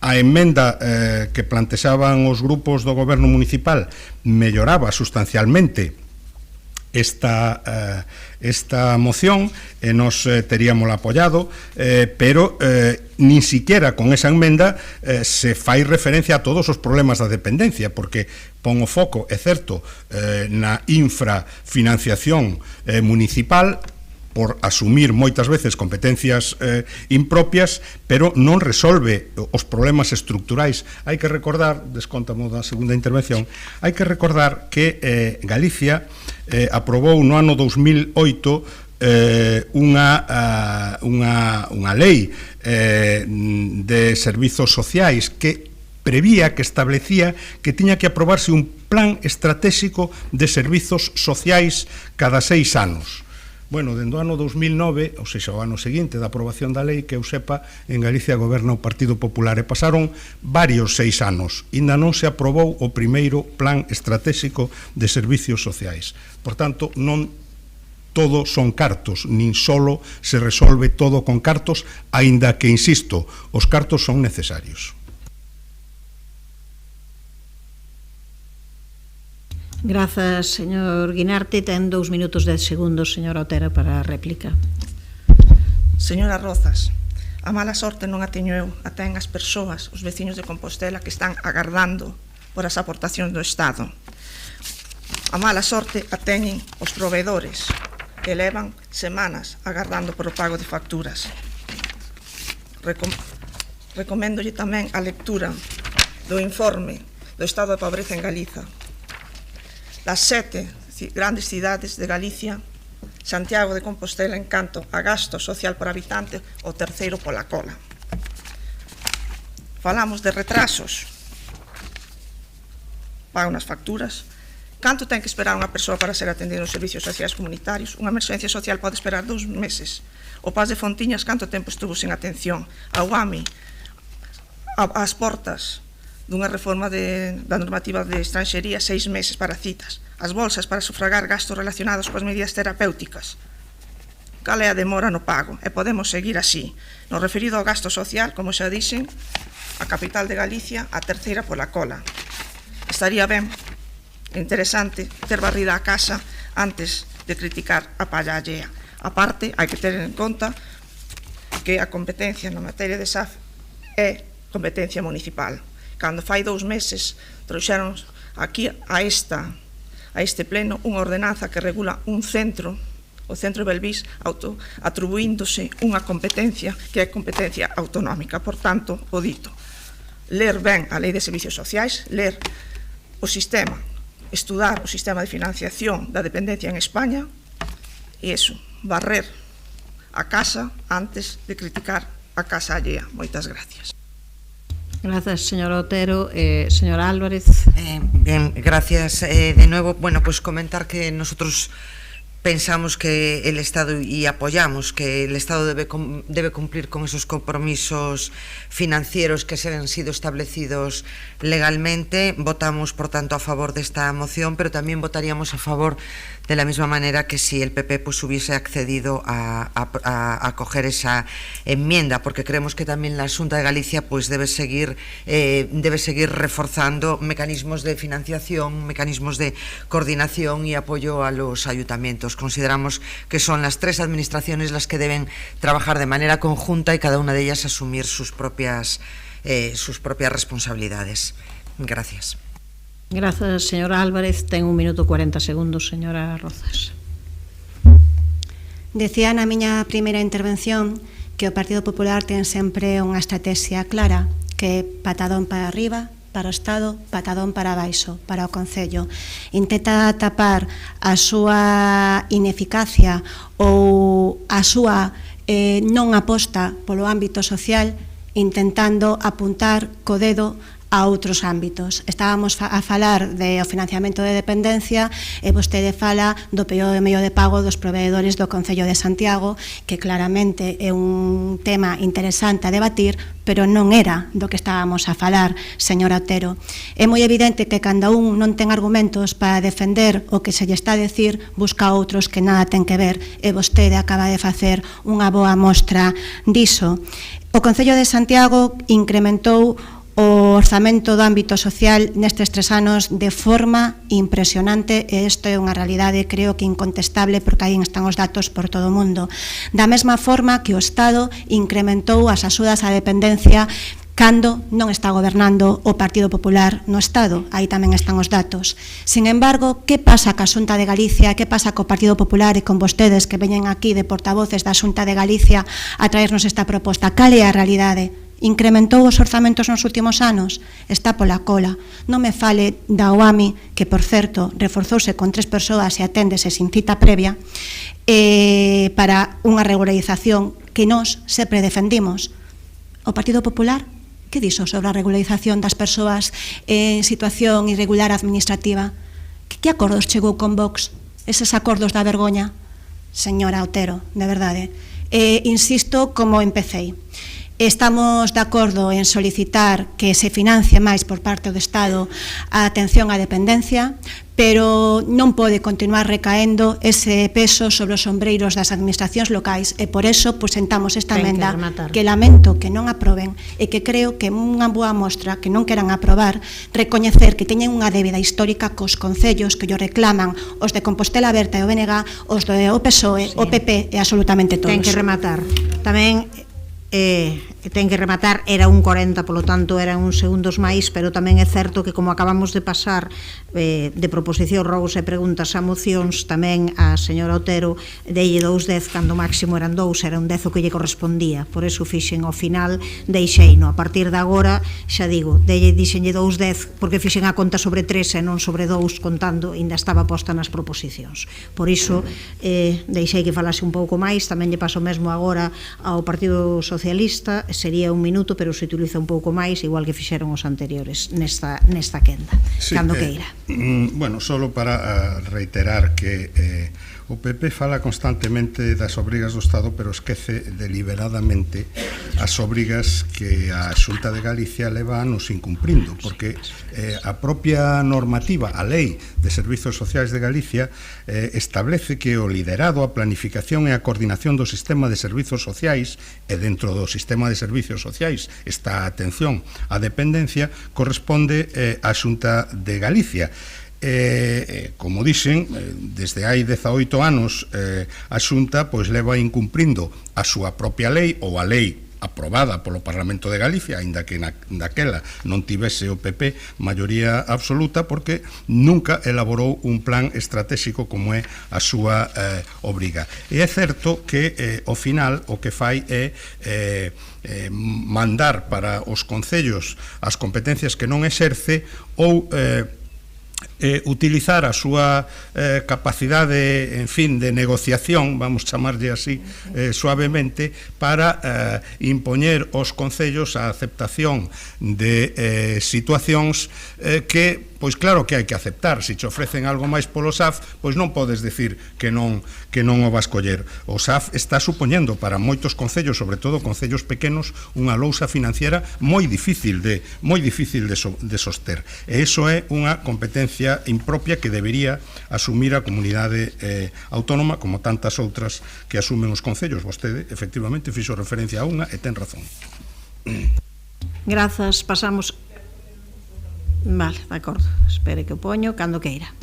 A emenda que plantexaban os grupos do goberno municipal melloraba sustancialmente esta moción e nos teríamos apoiado, pero nin siquiera con esa emenda se fai referencia a todos os problemas da dependencia, porque pon o foco, é certo, na infrafinanciación municipal, por asumir moitas veces competencias impropias, pero non resolve os problemas estructurais. Hai que recordar, descontamo da segunda intervención, hai que recordar que Galicia aprobou no ano 2008 unha lei de servizos sociais que prevía, que establecía que tiña que aprobarse un plan estratégico de servizos sociais cada 6 anos. Bueno, dende o ano 2009, ou seja, o ano seguinte da aprobación da lei, que eu sepa, en Galicia goberna o Partido Popular, e pasaron varios 6 anos. Ainda non se aprobou o primeiro plan estratégico de servicios sociais. Por tanto, non todo son cartos, nin solo se resolve todo con cartos, aínda que, insisto, os cartos son necesarios. Grazas, señor Guinarte. Ten 2 minutos 10 segundos, señor Otero, para a réplica. Señora Rozas, a mala sorte non a teño eu, a ten as persoas, os veciños de Compostela que están agardando por as aportacións do Estado. A mala sorte a teñen os proveedores que levan semanas agardando por o pago de facturas. Recoméndolle tamén a lectura do informe do estado de pobreza en Galiza. Das 7 grandes cidades de Galicia, Santiago de Compostela, en canto a gasto social por habitante, o terceiro pola cola. Falamos de retrasos. Pagan as facturas. Canto ten que esperar unha persoa para ser atendida nos servicios sociais comunitarios? Unha emerxencia social pode esperar 2 meses. O Pas de Fontiñas, canto tempo estuvo sen atención? A UAMI, ás portas dunha reforma da normativa de estranxería, 6 meses para citas. As bolsas para sufragar gastos relacionados coas medidas terapéuticas. Cal é a demora no pago? E podemos seguir así. No referido ao gasto social, como xa dixen, a capital de Galicia, a terceira pola cola. Estaría ben, interesante, ter barrida a casa antes de criticar a palla allea. A parte, hai que ter en conta que a competencia na materia de SAF é competencia municipal. Cando fai 2 meses trouxeron aquí a este pleno unha ordenanza que regula un centro, o centro de Belvís, atribuíndose unha competencia que é competencia autonómica. Por tanto, o dito, ler ben a lei de servicios sociais, ler o sistema, estudar o sistema de financiación da dependencia en España e iso, barrer a casa antes de criticar a casa allea. Moitas gracias. Gracias, señor Otero. Señor Álvarez. Bien, gracias de nuevo. Bueno, pues comentar que nosotros pensamos que el Estado, y apoyamos que el Estado debe cumplir con esos compromisos financieros que se han sido establecidos legalmente. Votamos, por tanto, a favor de esta moción, pero también votaríamos a favor de la misma manera que si el PP pues hubiese accedido a coger esa enmienda, porque creemos que también la Xunta de Galicia pues debe seguir reforzando mecanismos de financiación, mecanismos de coordinación y apoyo a los ayuntamientos. Consideramos que son las 3 administraciones las que deben trabajar de manera conjunta y cada una de ellas asumir sus propias responsabilidades. Gracias. Gracias, señora Álvarez. Ten 1 minuto 40 segundos, señora Rozas. Decía na miña primeira intervención que o Partido Popular ten sempre unha estrategia clara, que é patadón para arriba, para o Estado, patadón para baixo, para o Concello. Intenta tapar a súa ineficacia ou a súa non aposta polo ámbito social, intentando apuntar co dedo a outros ámbitos. Estábamos a falar do financiamento de dependencia e vostede fala do período de medio de pago dos proveedores do Concello de Santiago, que claramente é un tema interesante a debatir, pero non era do que estábamos a falar, señor Otero. É moi evidente que cando un non ten argumentos para defender o que se lle está a decir, busca outros que nada ten que ver, e vostede acaba de facer unha boa mostra diso. O Concello de Santiago incrementou o orzamento do ámbito social nestes 3 anos de forma impresionante, e isto é unha realidade, creo que incontestable, porque aí están os datos por todo o mundo. Da mesma forma que o Estado incrementou as axudas á dependencia cando non está gobernando o Partido Popular no Estado, aí tamén están os datos. Sin embargo, que pasa ca Xunta de Galicia, que pasa co Partido Popular e con vostedes que veñen aquí de portavoces da Xunta de Galicia a traernos esta proposta? Cal é a realidade? Incrementou os orzamentos nos últimos anos? Está pola cola. Non me fale da UAMI, que, por certo, reforzouse con 3 persoas e aténdese sin cita previa, para unha regularización que nós sempre defendimos. O Partido Popular, que dixo sobre a regularización das persoas en situación irregular administrativa? Que acordos chegou con Vox? Eses acordos da vergoña? señora Otero, de verdade. Insisto como empecei. Estamos de acordo en solicitar que se financie máis por parte do Estado a atención á dependencia, pero non pode continuar recaendo ese peso sobre os ombreiros das administracións locais e por eso presentamos esta emenda que lamento que non aproben e que creo que unha boa mostra que non queran aprobar recoñecer que teñen unha débeda histórica cos concellos que llo reclaman os de Compostela Aberta e o BNG, os do PSOE, o PP e absolutamente todos. Ten que rematar. Tamén ten que rematar, era un 40, polo tanto eran uns segundos máis, pero tamén é certo que como acabamos de pasar de proposición rogos e preguntas a mocións, tamén a señora Otero delle 2,10 cando máximo eran 2, era un 10 o que lle correspondía, por eso fixen ao final deixeino, a partir de agora xa digo, dixenlle 2,10 porque fixen a conta sobre 3 e non sobre 2 contando, ainda estaba posta nas proposicións, por iso deixei que falase un pouco máis, tamén lle paso mesmo agora ao Partido Socialista, sería un minuto, pero se utiliza un pouco máis, igual que fixeron os anteriores nesta quenda, cando queira. Bueno, solo para reiterar que o PP fala constantemente das obrigas do Estado, pero esquece deliberadamente as obrigas que a Xunta de Galicia leva anos incumprindo, porque a propia normativa, a Lei de Servizos Sociais de Galicia, establece que o liderado, a planificación e a coordinación do sistema de servizos sociais, e dentro do sistema de servizos sociais está a atención á dependencia, corresponde á Xunta de Galicia. Como dixen, desde hai 18 anos a Xunta pois leva incumprindo a súa propia lei ou a lei aprobada polo Parlamento de Galicia, aínda que daquela non tivese o PP maioría absoluta, porque nunca elaborou un plan estratégico como é a súa obriga. E é certo que ao final o que fai é mandar para os concellos as competencias que non exerce ou utilizar a súa capacidade, en fin, de negociación, vamos chamarlle así suavemente, para impoñer aos concellos a aceptación de situacións que, pois claro que hai que aceptar. Se te ofrecen algo máis polo SAF, pois non podes decir que non o vas coller. O SAF está supoñendo para moitos concellos, sobre todo concellos pequenos, unha lousa financiera moi difícil de soster. E iso é unha competencia impropia que debería asumir a comunidade autónoma, como tantas outras que asumen os concellos. Vostede, efectivamente, fixo referencia a unha e ten razón. Grazas, pasamos... Vale, de acordo, espere que o poño cando queira.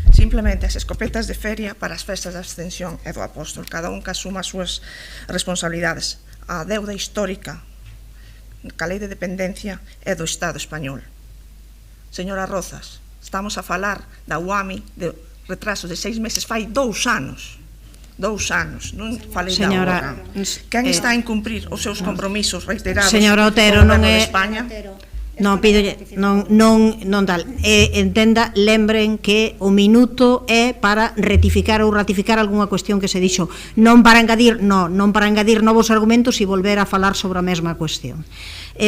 Simplemente as escopetas de feria para as festas da Ascensión e do Apóstol, cada un que asuma as súas responsabilidades. A deuda histórica ca lei de dependencia é do Estado español. Señora Rozas, estamos a falar da UAMI de retrasos de 6 meses, fai 2 anos. 2 anos, non falei da hora. Quen está a incumprir os seus compromisos reiterados? Señora Otero, non é... España? Non, pídolle, non tal. Entenda, lembren que o minuto é para rectificar ou ratificar algunha cuestión que se dixo, non para engadir novos argumentos e volver a falar sobre a mesma cuestión.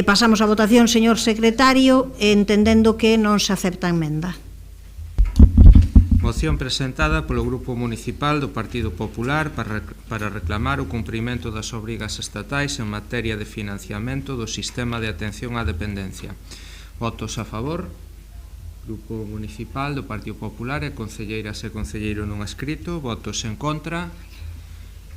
Pasamos a votación, señor secretario, entendendo que non se acepta emenda. Moción presentada polo Grupo Municipal do Partido Popular para reclamar o cumprimento das obrigas estatais en materia de financiamento do sistema de atención á dependencia. Votos a favor. Grupo Municipal do Partido Popular e concelleiras e concelleiro non escrito. Votos en contra.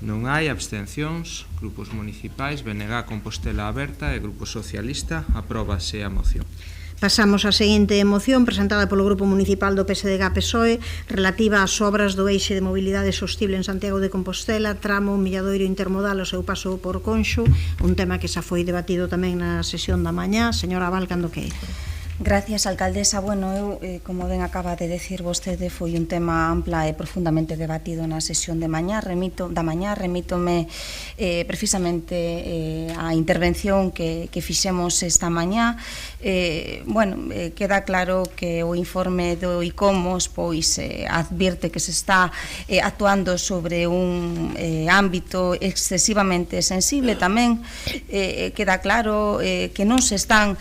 Non hai abstencións. Grupos municipais, BNG, Compostela Aberta e Grupo Socialista. Apróbase a moción. Pasamos á seguinte moción presentada polo Grupo Municipal do PSDG-PSOE relativa ás obras do eixe de mobilidade sostible en Santiago de Compostela, tramo Milladoiro Intermodal ao seu paso por Conxo, un tema que xa foi debatido tamén na sesión da mañá. Señora Abal, cando queira. Gracias, alcaldesa. Bueno, eu, como ben acaba de decir vostede, foi un tema ampla e profundamente debatido na sesión de mañá. Remítome precisamente á intervención que fixemos esta mañá. Queda claro que o informe do ICOMOS pois advirte que se está actuando sobre un ámbito excesivamente sensible. Tamén queda claro que non se están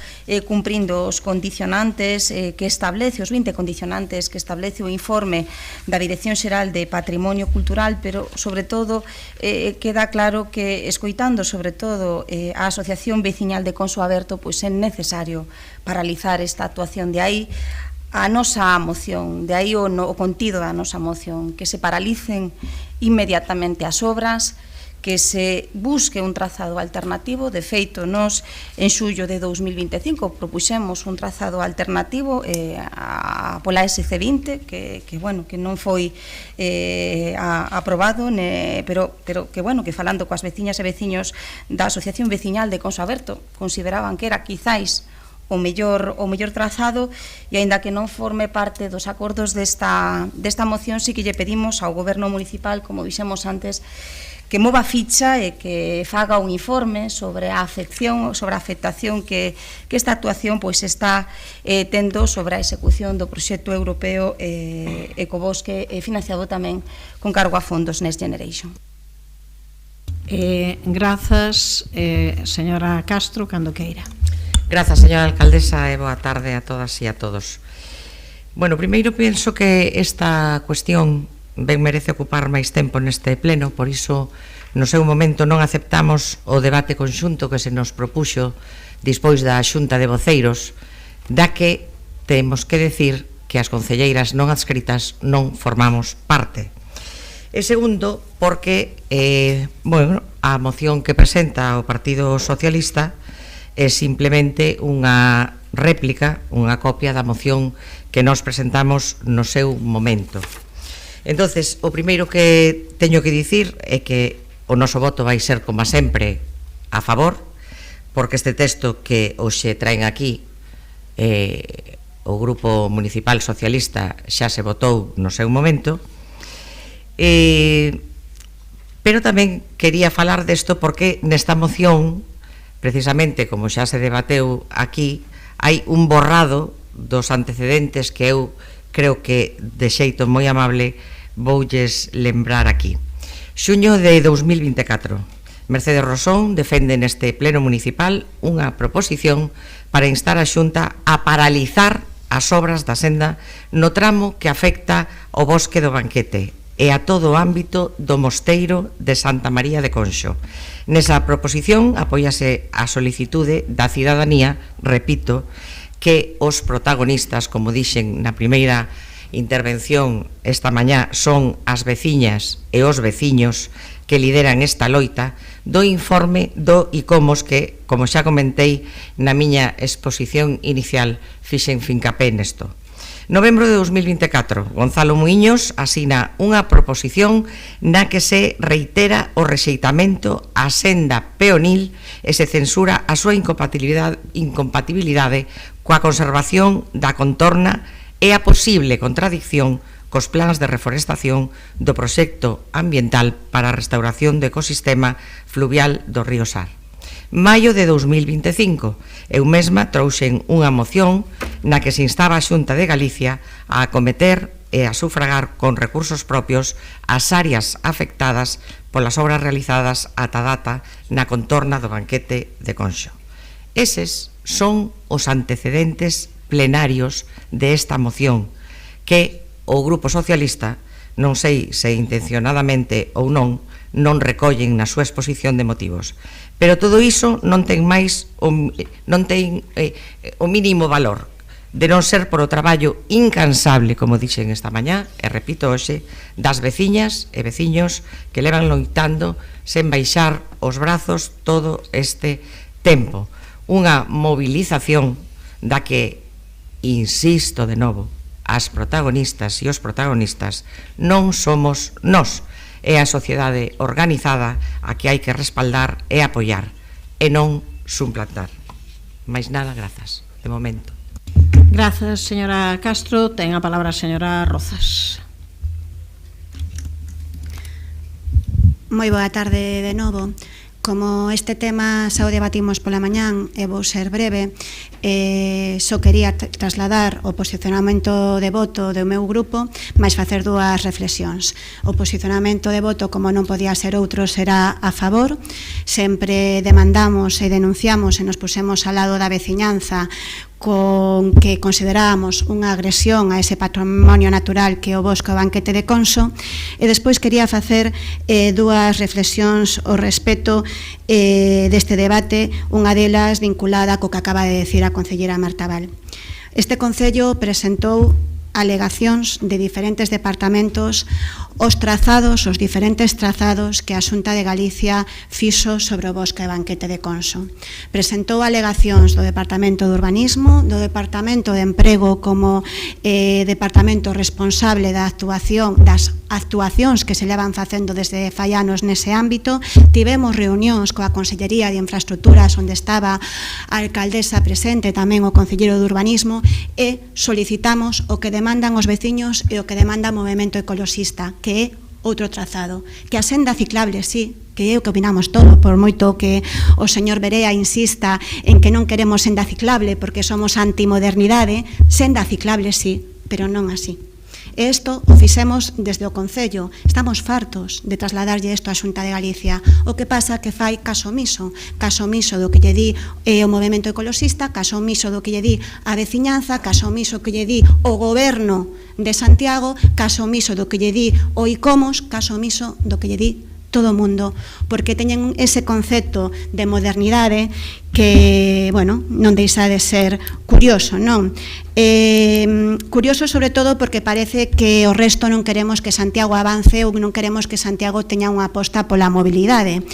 cumprindo os contidos condicionantes que establece, os 20 condicionantes que establece o informe da Dirección Xeral de Patrimonio Cultural, pero sobre todo queda claro que, escoitando sobre todo a Asociación Veciñal de Conso Aberto, pois é necesario paralizar esta actuación. De aí a nosa moción, de aí o contido da nosa moción, que se paralicen inmediatamente as obras, que se busque un trazado alternativo. De feito, nos en xullo de 2025 propuxemos un trazado alternativo pola SC20 que non foi aprobado, pero que falando coas veciñas e veciños da Asociación Veciñal de Conso Aberto consideraban que era quizáis o mellor trazado, e aínda que non forme parte dos acordos desta moción, sí que lle pedimos ao Goberno Municipal, como dixemos antes, que mova ficha e que faga un informe sobre a afectación que esta actuación pois está tendo sobre a execución do proxecto europeo Ecobosque, financiado tamén con cargo a fondos Next Generation. Grazas, señora Castro, cando queira. Grazas, señora alcaldesa, e boa tarde a todas e a todos. Bueno, primeiro penso que esta cuestión ben merece ocupar máis tempo neste pleno, por iso no seu momento non aceptamos o debate conxunto que se nos propuxo despois da Xunta de Voceiros, da que temos que decir que as concelleiras non adscritas non formamos parte. E segundo, porque a moción que presenta o Partido Socialista é simplemente unha réplica, unha copia da moción que nos presentamos no seu momento. Entonces, o primeiro que teño que dicir é que o noso voto vai ser, como sempre, a favor, porque este texto que hoxe traen aquí o Grupo Municipal Socialista xa se votou no seu momento, pero tamén quería falar desto porque nesta moción, precisamente como xa se debateu aquí, hai un borrado dos antecedentes que eu creo que de xeito moi amable voulles lembrar aquí. Xuño de 2024, Mercedes Rosón defende neste pleno municipal unha proposición para instar a Xunta a paralizar as obras da senda no tramo que afecta ao Bosque do Banquete e a todo o ámbito do Mosteiro de Santa María de Conxo. Nesa proposición apóiase a solicitude da cidadanía, repito, que os protagonistas, como dixen na primeira intervención esta mañá, son as veciñas e os veciños que lideran esta loita, do informe do ICOMOS que, como xa comentei na miña exposición inicial, fixen fincapé nesto. Novembro de 2024, Gonzalo Muiños asina unha proposición na que se reitera o rexeitamento á senda peonil e se censura a súa incompatibilidade coa conservación da contorna e a posible contradicción cos plans de reforestación do proxecto ambiental para a restauración do ecosistema fluvial do río Sar. Maio de 2025, eu mesma trouxen unha moción na que se instaba a Xunta de Galicia a acometer e a sufragar con recursos propios as áreas afectadas polas obras realizadas ata data na contorna do Banquete de Conxo. Eses son os antecedentes plenarios de esta moción que o Grupo Socialista, non sei se intencionadamente ou non recollen na súa exposición de motivos. Pero todo iso non ten o mínimo valor, de non ser por o traballo incansable, como dixen esta mañá, e repito hoxe, das veciñas e veciños que levan loitando sen baixar os brazos todo este tempo. Unha movilización da que, insisto de novo, as protagonistas e os protagonistas non somos nós, é a sociedade organizada a que hai que respaldar e apoiar, e non suplantar. Mais nada, grazas, de momento. Grazas, señora Castro. Ten a palabra a señora Rozas. Moi boa tarde de novo. Como este tema xa o debatimos pola mañán e vou ser breve, só quería trasladar o posicionamento de voto do meu grupo, máis facer dúas reflexións. O posicionamento de voto, como non podía ser outro, será a favor. Sempre demandamos e denunciamos e nos pusemos ao lado da veciñanza con que considerábamos unha agresión a ese patrimonio natural que é o bosque o Banquete de Conso, e despois quería facer dúas reflexións ao respecto deste debate, unha delas vinculada co que acaba de decir a concelleira Marta Val. Este Concello presentou alegacións de diferentes departamentos os diferentes trazados que a Xunta de Galicia fixo sobre o bosque de Banquete de Conso. Presentou alegacións do Departamento de Urbanismo, do Departamento de Emprego como departamento responsable das actuacións que se levan facendo desde fai anos nese ámbito. Tivemos reunións coa Consellería de Infraestructuras onde estaba a alcaldesa presente, tamén o concelleiro de Urbanismo, e solicitamos o que demandan os veciños e o que demanda o movemento ecoloxista, que é outro trazado, que a senda ciclable, sí, que é o que opinamos todo, por moito que o señor Berea insista en que non queremos senda ciclable porque somos antimodernidade, senda ciclable sí, pero non así. E isto o fixemos desde o Concello. Estamos fartos de trasladarlle isto á Xunta de Galicia. O que pasa que fai caso omiso do que lle di o movemento ecoloxista, caso omiso do que lle di a veciñanza, caso omiso que lle di o goberno de Santiago, caso omiso do que lle di o ICOMOS, caso omiso do que lle di todo o mundo, porque teñen ese concepto de modernidade que, bueno, non deixa de ser curioso, non? Curioso sobre todo porque parece que o resto non queremos que Santiago avance ou non queremos que Santiago teña unha aposta pola mobilidade.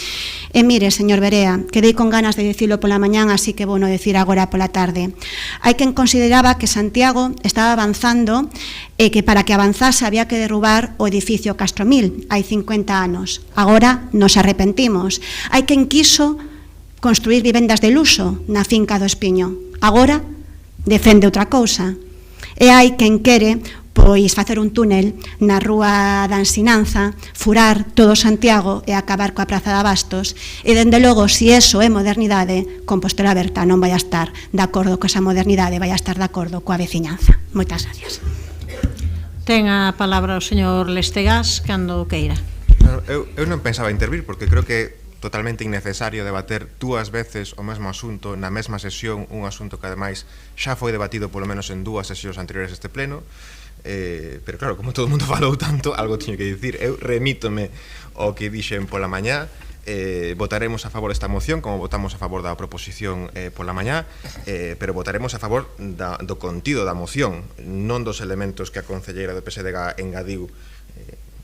E mire, señor Berea, quedei con ganas de dicilo pola mañán, así que vou non decir agora pola tarde. Hai quen consideraba que Santiago estaba avanzando e que para que avanzase había que derrubar o edificio Castromil hai 50 anos. Agora nos arrepentimos. Hai quen quiso construir vivendas de luxo na finca do Espiño. Agora defende outra cousa. E hai quen quere pois facer un túnel na rúa da Ensinanza, furar todo Santiago e acabar coa Praza de Abastos. E, dende logo, se eso é modernidade, Compostela Aberta non vai a estar de acordo co esa modernidade, vai a estar de acordo coa veciñanza. Moitas gracias. Ten a palabra o señor Lestegás cando queira. Eu non pensaba intervir porque creo que totalmente innecesario debater dúas veces o mesmo asunto na mesma sesión, un asunto que ademais xa foi debatido polo menos en dúas sesións anteriores deste pleno, pero claro, como todo o mundo falou tanto, algo teño que dicir. Eu remítome ao que dixen pola mañá. Votaremos a favor desta moción como votamos a favor da proposición pola mañá, pero votaremos a favor do contido da moción, non dos elementos que a concelleira do PSDG engadiu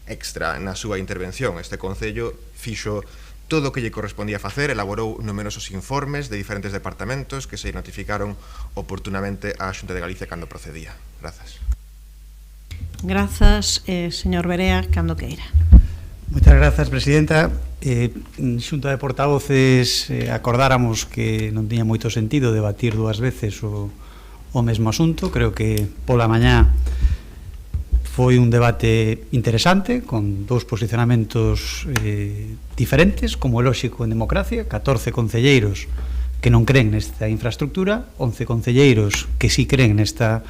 extra na súa intervención. Este Concello fixo todo o que lle correspondía facer, elaborou numerosos informes de diferentes departamentos que se notificaron oportunamente á Xunta de Galicia cando procedía. Grazas. Grazas, señor Berea, cando queira. Moitas grazas, presidenta. Xunta de portavoces acordáramos que non tiña moito sentido debatir dúas veces o mesmo asunto. Creo que pola mañá foi un debate interesante, con dous posicionamentos diferentes, como é lóxico en democracia, 14 concelleiros que non creen nesta infraestructura, 11 concelleiros que sí creen nesta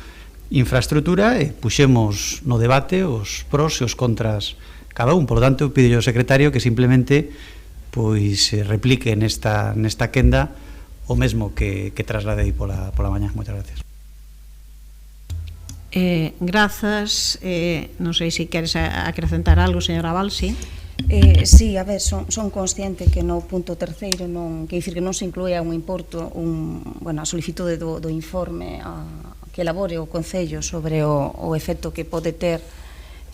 infraestructura, e puxemos no debate os pros e os contras cada un. Por lo tanto, pido ao secretario que simplemente pois replique nesta quenda o mesmo que trasladei pola mañá. Moitas gracias. Grazas. Non sei se queres acrescentar algo, señora Val, sí? Sí, a ver, son consciente que no punto terceiro non, que dicir que non se inclúe un importo, a solicitude do informe que elabore o Concello sobre o efecto que pode ter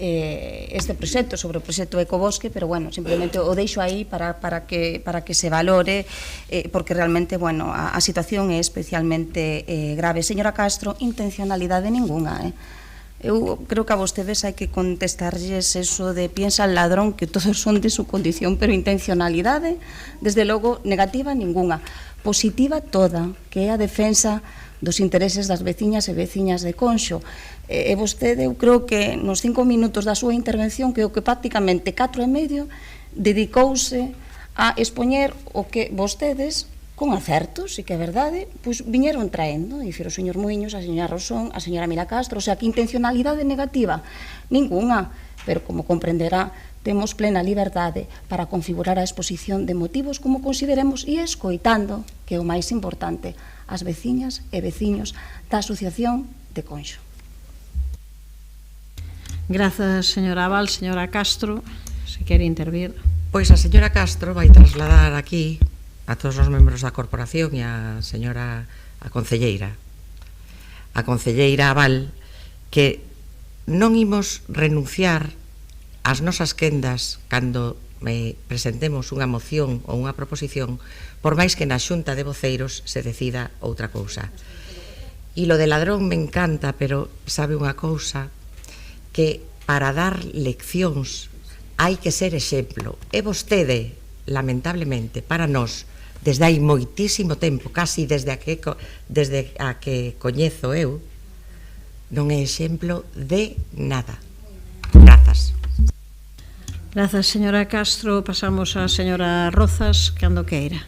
este proxecto, sobre o proxecto Ecobosque, pero bueno, simplemente o deixo aí para que se valore, porque realmente, bueno, a situación é especialmente grave. Señora Castro, intencionalidade ninguna, Eu creo que a vostedes hai que contestarlles eso de piensa el ladrón que todos son de su condición, pero intencionalidade, desde logo, negativa ninguna. Positiva toda, que é a defensa dos intereses das veciñas e veciñas de Conxo. E vostede, eu creo que nos 5 minutos da súa intervención, creo que prácticamente 4 e medio, dedicouse a expoñer o que vostedes, con acertos, e que é verdade, pois viñeron traendo, dicir, o señor Muiños, a señora Rosón, a señora Mira Castro, o sea, que intencionalidade negativa, ninguna. pero como comprenderá, temos plena liberdade para configurar a exposición de motivos como consideremos e escoitando, que é o máis importante, as veciñas e veciños da Asociación de Conxo. Grazas, señora Abal. Señora Castro, se quere intervir. Pois a señora Castro vai trasladar aquí a todos os membros da corporación e a señora a concelleira Abal, que non imos renunciar ás nosas quendas cando presentemos unha moción ou unha proposición, por máis que na xunta de voceiros se decida outra cousa. E lo de ladrón me encanta, pero sabe unha cousa, que para dar leccións hai que ser exemplo. E vostede, lamentablemente, para nós, desde hai moitísimo tempo, casi desde a que coñezo eu, non é exemplo de nada. Grazas. Grazas, señora Castro. Pasamos a señora Rozas, cando queira.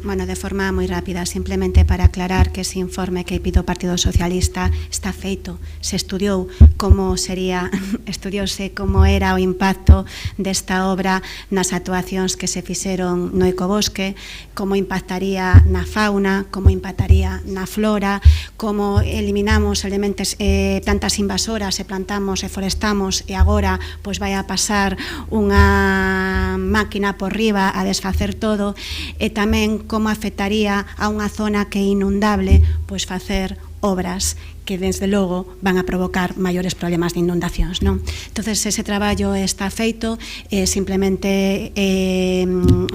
Bueno, de forma moi rápida, simplemente para aclarar que ese informe que pido o Partido Socialista está feito, se estudiou como sería, estudiose como era o impacto desta obra nas actuacións que se fixeron no ecobosque, como impactaría na fauna, como impactaría na flora, como eliminamos elementos, plantas invasoras e plantamos e forestamos e agora pois vai a pasar unha máquina por riba a desfacer todo, e tamén como afectaría a unha zona que é inundable, pois facer obras que desde logo van a provocar maiores problemas de inundacións, non? Entonces, ese traballo está feito, simplemente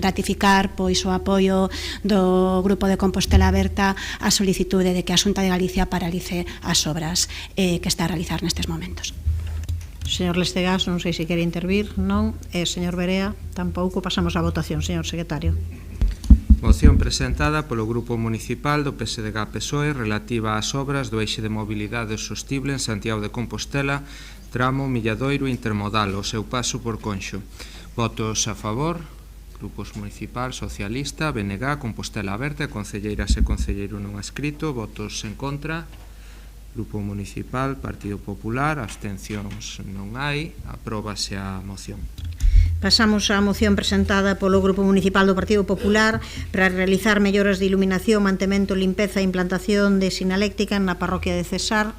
ratificar pois o apoio do Grupo de Compostela Aberta á solicitude de que a Xunta de Galicia paralice as obras que está a realizar nestes momentos. Señor Lestegas, non sei se quere intervir, non? Señor Berea, tampouco. Pasamos á votación, señor secretario. Moción presentada polo Grupo Municipal do PSDG-PSOE relativa ás obras do eixe de mobilidade sostible en Santiago de Compostela, tramo Milladoiro Intermodal, o seu paso por Conxo. Votos a favor, Grupos Municipal, Socialista, BNG, Compostela Aberta, concelleiras e concelleiro non escrito. Votos en contra, Grupo Municipal, Partido Popular, abstencións non hai. Apróbase a moción. Pasamos á moción presentada polo Grupo Municipal do Partido Popular para realizar melloras de iluminación, mantemento, limpeza e implantación de sinaléctrica na parroquia de Cesar.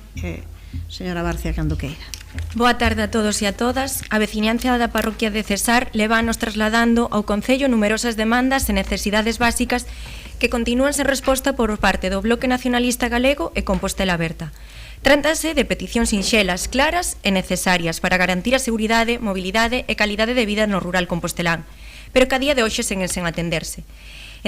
Señora Barcia, cando queira. Boa tarde a todos e a todas. A veciñanza da parroquia de Cesar levanos trasladando ao Concello numerosas demandas e necesidades básicas que continúan sen resposta por parte do Bloque Nacionalista Galego e Compostela Aberta. Trátase de peticións sinxelas, claras e necesarias para garantir a seguridade, mobilidade e calidade de vida no rural compostelán, pero que a día de hoxe seguen sen atenderse.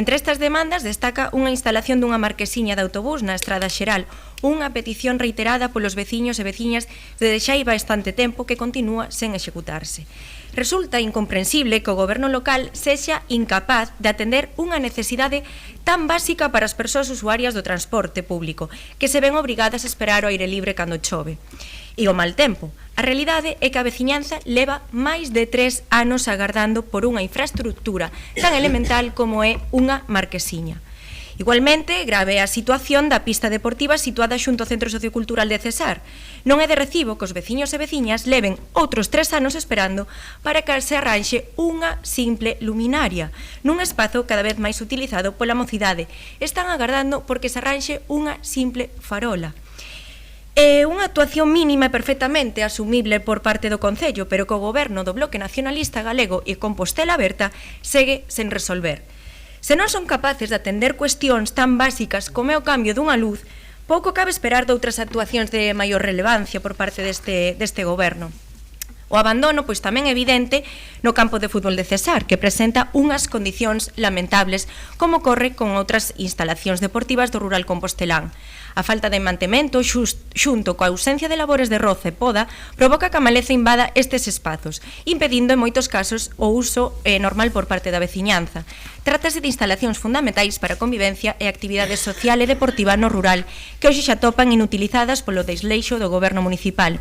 Entre estas demandas destaca unha instalación dunha marquesiña de autobús na Estrada Xeral, unha petición reiterada polos veciños e veciñas desde xa hai bastante tempo que continúa sen executarse. Resulta incomprensible que o goberno local sexa incapaz de atender unha necesidade tan básica para as persoas usuarias do transporte público, que se ven obrigadas a esperar o aire libre cando chove. E o mal tempo. A realidade é que a veciñanza leva máis de 3 anos agardando por unha infraestructura tan elemental como é unha marquesiña. Igualmente, grave a situación da pista deportiva situada xunto ao Centro Sociocultural de Cesar. Non é de recibo que os veciños e veciñas leven outros 3 anos esperando para que se arranxe unha simple luminaria, nun espazo cada vez máis utilizado pola mocidade. Están agardando porque se arranxe unha simple farola. É unha actuación mínima e perfectamente asumible por parte do Concello, pero que o goberno do Bloque Nacionalista Galego e Compostela Aberta segue sen resolver. Se non son capaces de atender cuestións tan básicas como é o cambio dunha luz, pouco cabe esperar de outras actuacións de maior relevancia por parte deste goberno. O abandono, pois tamén é evidente no campo de fútbol de Cesar, que presenta unhas condicións lamentables, como ocorre con outras instalacións deportivas do rural compostelán. A falta de mantemento, xunto coa ausencia de labores de roza e poda, provoca que a maleza invada estes espazos, impedindo en moitos casos o uso normal por parte da veciñanza. Trátase de instalacións fundamentais para a convivencia e actividade social e deportiva no rural, que hoxe xa topan inutilizadas polo desleixo do goberno municipal.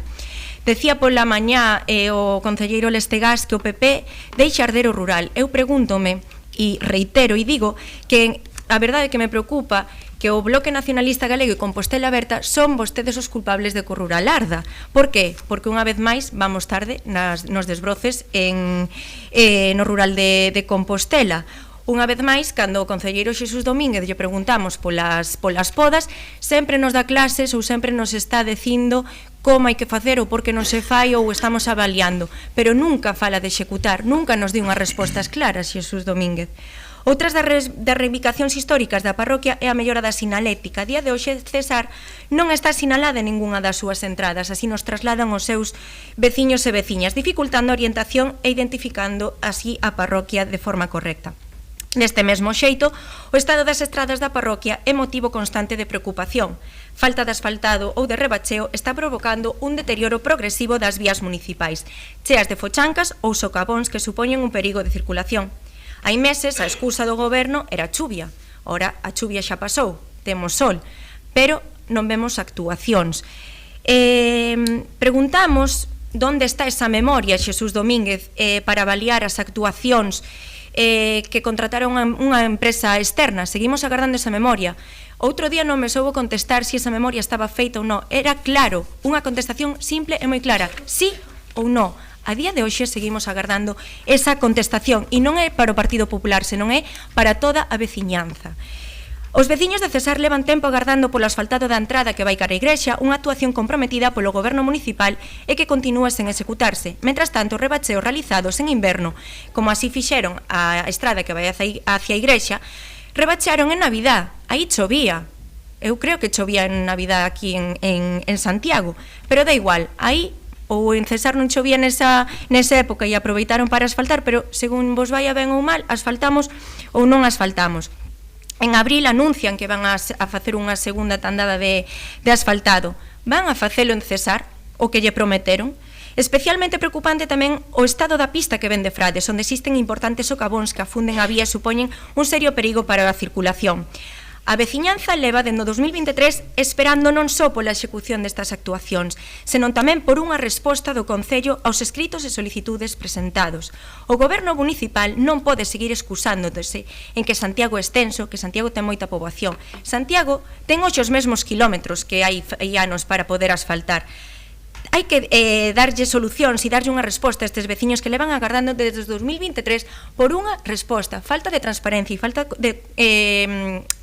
Decía pola mañá o concelleiro Lestegas que o PP deixa arder o rural. Eu pregúntome, e reitero e digo, que a verdade que me preocupa que que o Bloque Nacionalista Galego e Compostela Aberta son vostedes os culpables de que o rural arda. Por que? Porque unha vez máis vamos tarde nos desbroces no rural de Compostela. Unha vez máis, cando o concelleiro Xesús Domínguez lle preguntamos polas podas, sempre nos dá clases ou sempre nos está dicindo como hai que facer ou por que non se fai ou estamos avaliando, pero nunca fala de executar, nunca nos di unhas respostas claras Xesús Domínguez. Outras das reivindicacións históricas da parroquia é a mellora da sinalética. A día de hoxe, César non está sinalada en ningunha das súas entradas, así nos trasladan os seus veciños e veciñas, dificultando a orientación e identificando así a parroquia de forma correcta. Neste mesmo xeito, o estado das estradas da parroquia é motivo constante de preocupación. Falta de asfaltado ou de rebacheo está provocando un deterioro progresivo das vías municipais, cheas de fochancas ou socavóns que supoñen un perigo de circulación. Hai meses, a excusa do goberno era a chuvia. Ora, a chuvia xa pasou, temos sol, pero non vemos actuacións. Preguntamos onde está esa memoria, Xesús Domínguez, para avaliar as actuacións que contrataron unha empresa externa. Seguimos agardando esa memoria. Outro día non me soubo contestar se esa memoria estaba feita ou non. Era claro, unha contestación simple e moi clara, sí ou non. A día de hoxe seguimos agardando esa contestación e non é para o Partido Popular, senón é para toda a veciñanza. Os veciños de Cesar levan tempo agardando polo asfaltado da entrada que vai cara a igrexa, unha actuación comprometida polo goberno municipal e que continúa sen executarse. Mentras tanto, rebacheos realizados en inverno, como así fixeron a estrada que vai hacia a igrexa, rebachearon en Navidad. Aí chovía. Eu creo que chovía en Navidad aquí en Santiago, pero da igual, aí ou en Cesar non chovía nesa época e aproveitaron para asfaltar, pero según vos vaya ben ou mal, asfaltamos ou non asfaltamos. En abril anuncian que van a facer unha segunda tandada de asfaltado. Van a facelo en Cesar, o que lle prometeron? Especialmente preocupante tamén o estado da pista que ven de Frades, onde existen importantes socavóns que afunden a vía e supoñen un serio perigo para a circulación. A veciñanza leva dende 2023 esperando non só pola execución destas actuacións, senón tamén por unha resposta do Concello aos escritos e solicitudes presentados. O Goberno municipal non pode seguir excusándose en que Santiago é extenso, que Santiago ten moita poboación. Santiago ten os mesmos kilómetros que hai anos para poder asfaltar. Hai que darlle solucións e darlle unha resposta a estes veciños que levan agardando desde 2023 por unha resposta, falta de transparencia e falta de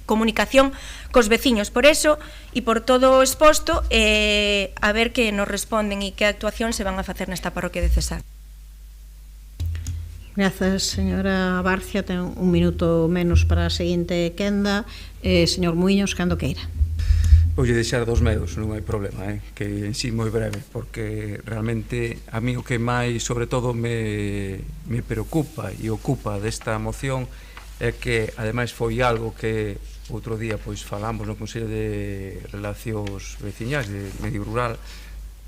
comunicación cos veciños. Por eso, e por todo o exposto, a ver que nos responden e que actuacións se van a facer nesta parroquia de Cesar. Grazas, señora Barcia. Ten un minuto menos para a seguinte quenda. Señor Muiños, cando queira. Voulle deixar dos meus, non hai problema, que en sí moi breve, porque realmente a mí o que máis, sobre todo, me preocupa e ocupa desta moción é que, ademais, foi algo que outro día pois falamos no Consello de Relacións Veciñais de Medio Rural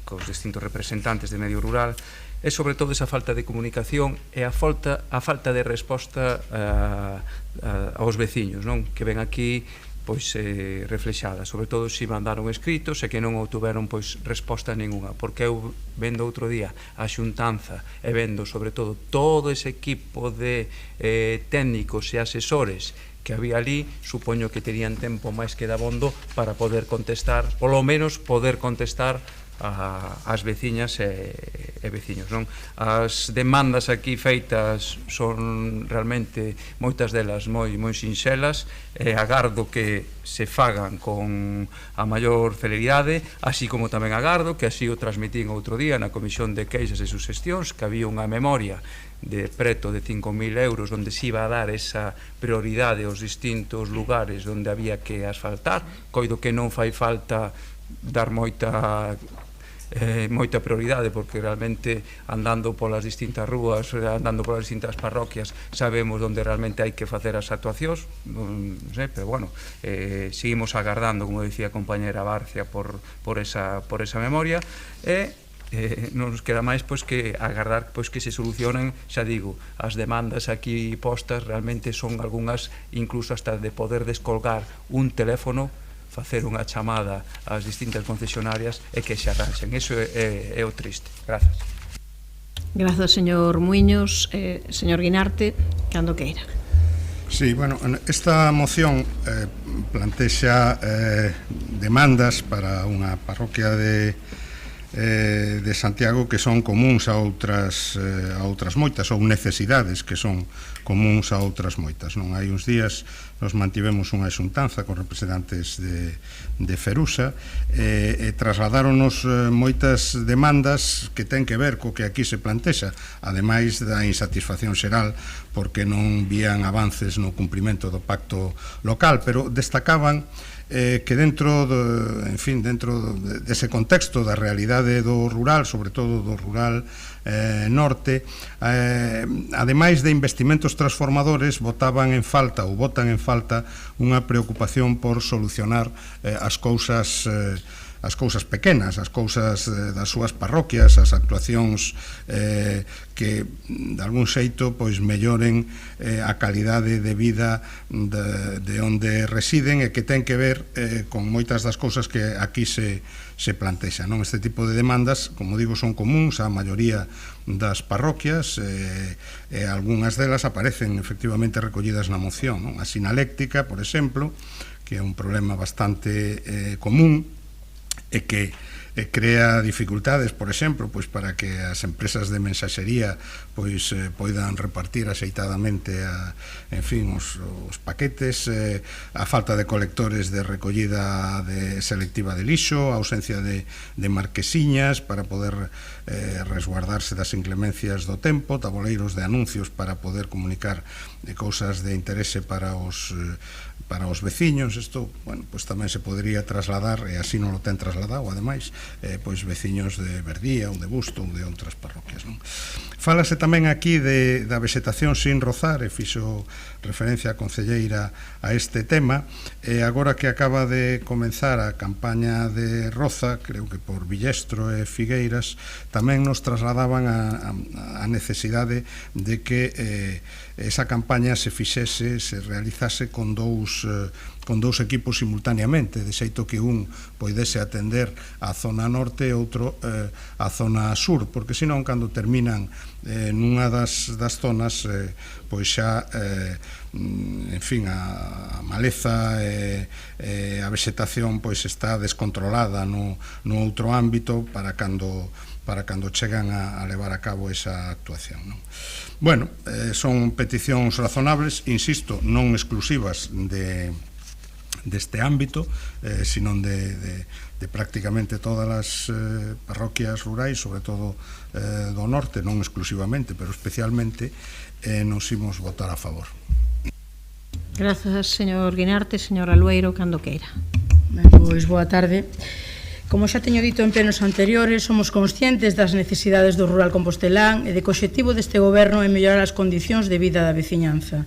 cos distintos representantes de Medio Rural, é sobre todo esa falta de comunicación e a falta de resposta aos veciños, non? Que ven aquí pois reflexada, sobre todo se mandaron escritos e que non obtuveron pois resposta ninguna, porque eu vendo outro día a xuntanza e vendo sobre todo ese equipo de técnicos e asesores que había ali, supoño que terían tempo máis que dabondo para poder contestar, polo menos poder contestar ás veciñas e veciños, non? As demandas aquí feitas son realmente moitas delas moi sinxelas e agardo que se fagan con a maior celeridade, así como tamén agardo que así o transmitín outro día na Comisión de Queixas e Suxestións, que había unha memoria de preto de 5.000 euros onde se iba a dar esa prioridade aos distintos lugares onde había que asfaltar. Coido que non fai falta dar moita prioridade, porque realmente andando polas distintas rúas, andando polas distintas parroquias, sabemos onde realmente hai que facer as actuacións, non sei, pero bueno, seguimos agardando, como dicía a compañera Barcia, por esa memoria, e non nos queda máis pois que agardar pois que se solucionen, xa digo, as demandas aquí postas realmente son algunhas incluso hasta de poder descolgar un teléfono, facer unha chamada ás distintas concesionarias e que se arranxen. Iso é o triste. Grazas. Grazas, señor Muiños. Señor Guinarte, cando queira. Sí, bueno, esta moción plantexa demandas para unha parroquia de Santiago que son comuns a outras moitas, ou necesidades que son comuns a outras moitas. Non hai uns días nos mantivemos unha xuntanza con representantes de Ferusa e trasladáronos moitas demandas que ten que ver co que aquí se plantexa, ademais da insatisfacción xeral porque non vían avances no cumprimento do pacto local, pero destacaban que dentro dese contexto da realidade do rural, sobre todo do rural norte, ademais de investimentos transformadores, botan en falta unha preocupación por solucionar as cousas pequenas, as cousas das súas parroquias, as actuacións que de algún xeito pois melloren a calidade de vida de onde residen e que ten que ver con moitas das cousas que aquí se plantexan. Este tipo de demandas, como digo, son comuns á maioría das parroquias e algunhas delas aparecen efectivamente recollidas na moción. A sinaléctica, por exemplo, que é un problema bastante común e que crea dificultades, por exemplo, pois para que as empresas de mensaxería pois poidan repartir axeitadamente os paquetes, a falta de colectores de recollida selectiva de lixo, a ausencia de marquesiñas para poder resguardarse das inclemencias do tempo, tabuleiros de anuncios para poder comunicar cousas de interese para os veciños. Isto, bueno, pois tamén se podría trasladar, e así non lo ten trasladado, ademais, pois veciños de Verdía ou de Busto ou de outras parroquias, non? Fálase tamén aquí da vegetación sin rozar, e fixo referencia a concelleira a este tema, e agora que acaba de comenzar a campaña de roza, creo que por Villestro e Figueiras, tamén nos trasladaban a necesidade de que esa campaña se realizase con dous equipos simultaneamente, de xeito que un poidese atender a zona norte e outro a zona sur, porque senón cando terminan nunha das zonas pois xa a maleza e a vegetación pois está descontrolada no outro ámbito para cando chegan a levar a cabo esa actuación, non? Bueno, son peticións razonables, insisto, non exclusivas deste ámbito, senón de prácticamente todas as parroquias rurais, sobre todo do norte, non exclusivamente, pero especialmente, nos imos votar a favor. Grazas, señor Guinarte. Señor Alueiro, cando queira. Pois, boa tarde. Como xa teño dito en plenos anteriores, somos conscientes das necesidades do rural compostelán e de que o obxectivo deste goberno é mellorar as condicións de vida da veciñanza.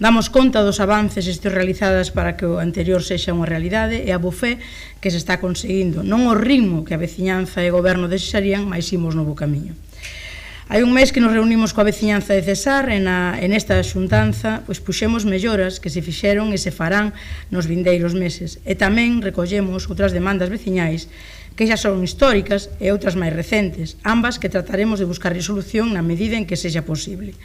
Damos conta dos avances estes realizadas para que o anterior sexa unha realidade e a bo fe que se está conseguindo, non o ritmo que a veciñanza e o goberno desexarían, mas imos no bo camiño. Hai un mes que nos reunimos coa veciñanza de Cesar e nesta xuntanza puxemos melloras que se fixeron e se farán nos vindeiros meses e tamén recollemos outras demandas veciñais que xa son históricas e outras máis recentes, ambas que trataremos de buscar solución na medida en que sexa posible.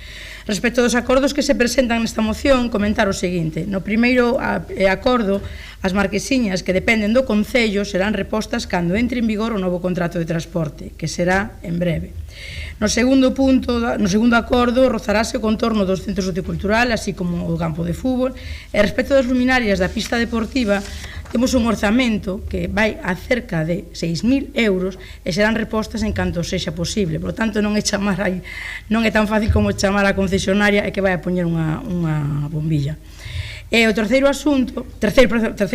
Respecto dos acordos que se presentan nesta moción, comentar o seguinte. No primeiro acordo, as marquesiñas que dependen do Concello serán repostas cando entre en vigor o novo contrato de transporte, que será en breve. No segundo acordo, rozarase o contorno do centro sociocultural, así como o campo de fútbol, e respecto das luminarias da pista deportiva, temos un orzamento que vai a cerca de 6.000 euros e serán repostas en canto sexa posible. Por lo tanto, non é tan fácil como chamar a concesionaria e que vai a poñer unha bombilla. E o terceiro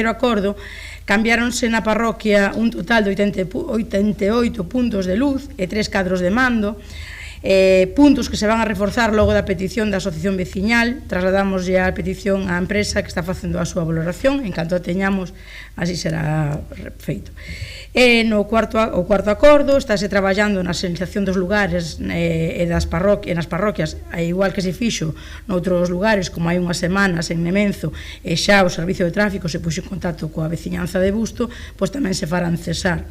acordo, cambiáronse na parroquia un total de 88 puntos de luz e 3 cadros de mando, puntos que se van a reforzar logo da petición da asociación veciñal. Trasladamos ya a petición á empresa que está facendo a súa valoración, en canto a teñamos, así será feito. E no cuarto acordo estáse traballando na señalización dos lugares e nas parroquias, igual que se fixo noutros lugares, como hai unhas semanas en Nemenzo, e xa o servicio de tráfico se puxo en contacto coa veciñanza de Busto, pois tamén se farán cesar.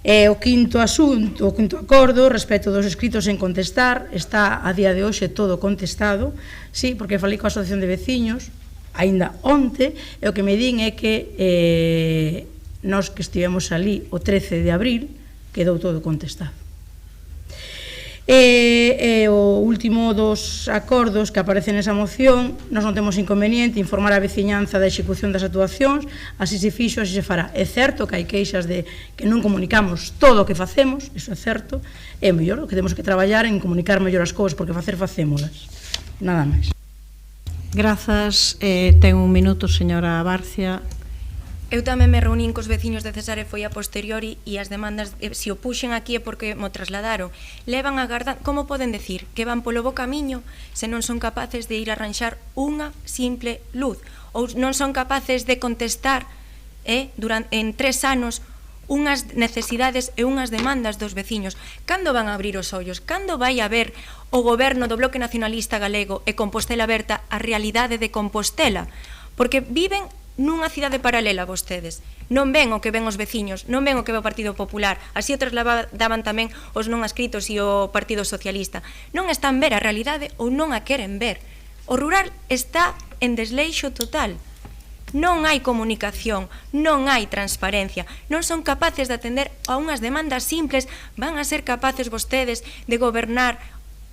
O quinto asunto, o quinto acordo, respecto dos escritos en contestar, está a día de hoxe todo contestado, sí, porque falei coa Asociación de Veciños, aínda onte, e o que me din é que nós que estivemos ali o 13 de abril, quedou todo contestado. E o último dos acordos que aparecen nesa moción, nós non temos inconveniente informar a veciñanza da execución das actuacións, así se fixo, así se fará. É certo que hai queixas de que non comunicamos todo o que facemos, iso é certo, é mellor, o que temos que traballar en comunicar mellor as cousas, porque facémolas. Nada máis. Grazas. Ten un minuto, señora Barcia. Eu tamén me reunín cos veciños de Cesar e foi a posteriori e as demandas, se o puxen aquí é porque mo trasladaron. Levan agardando, como poden decir que van polo bo camiño se non son capaces de ir a arranxar unha simple luz ou non son capaces de contestar en 3 anos unhas necesidades e unhas demandas dos veciños? Cando van a abrir os ollos? Cando vai a ver o goberno do Bloque Nacionalista Galego e Compostela Aberta a realidade de Compostela? Porque viven nunha cidade paralela vostedes, non ven o que ven os veciños, non ven o que ve o Partido Popular, así o trasladaban tamén os non adscritos e o Partido Socialista. Non están ver a realidade ou non a queren ver. O rural está en desleixo total. Non hai comunicación, non hai transparencia, non son capaces de atender a unhas demandas simples. Van a ser capaces vostedes de gobernar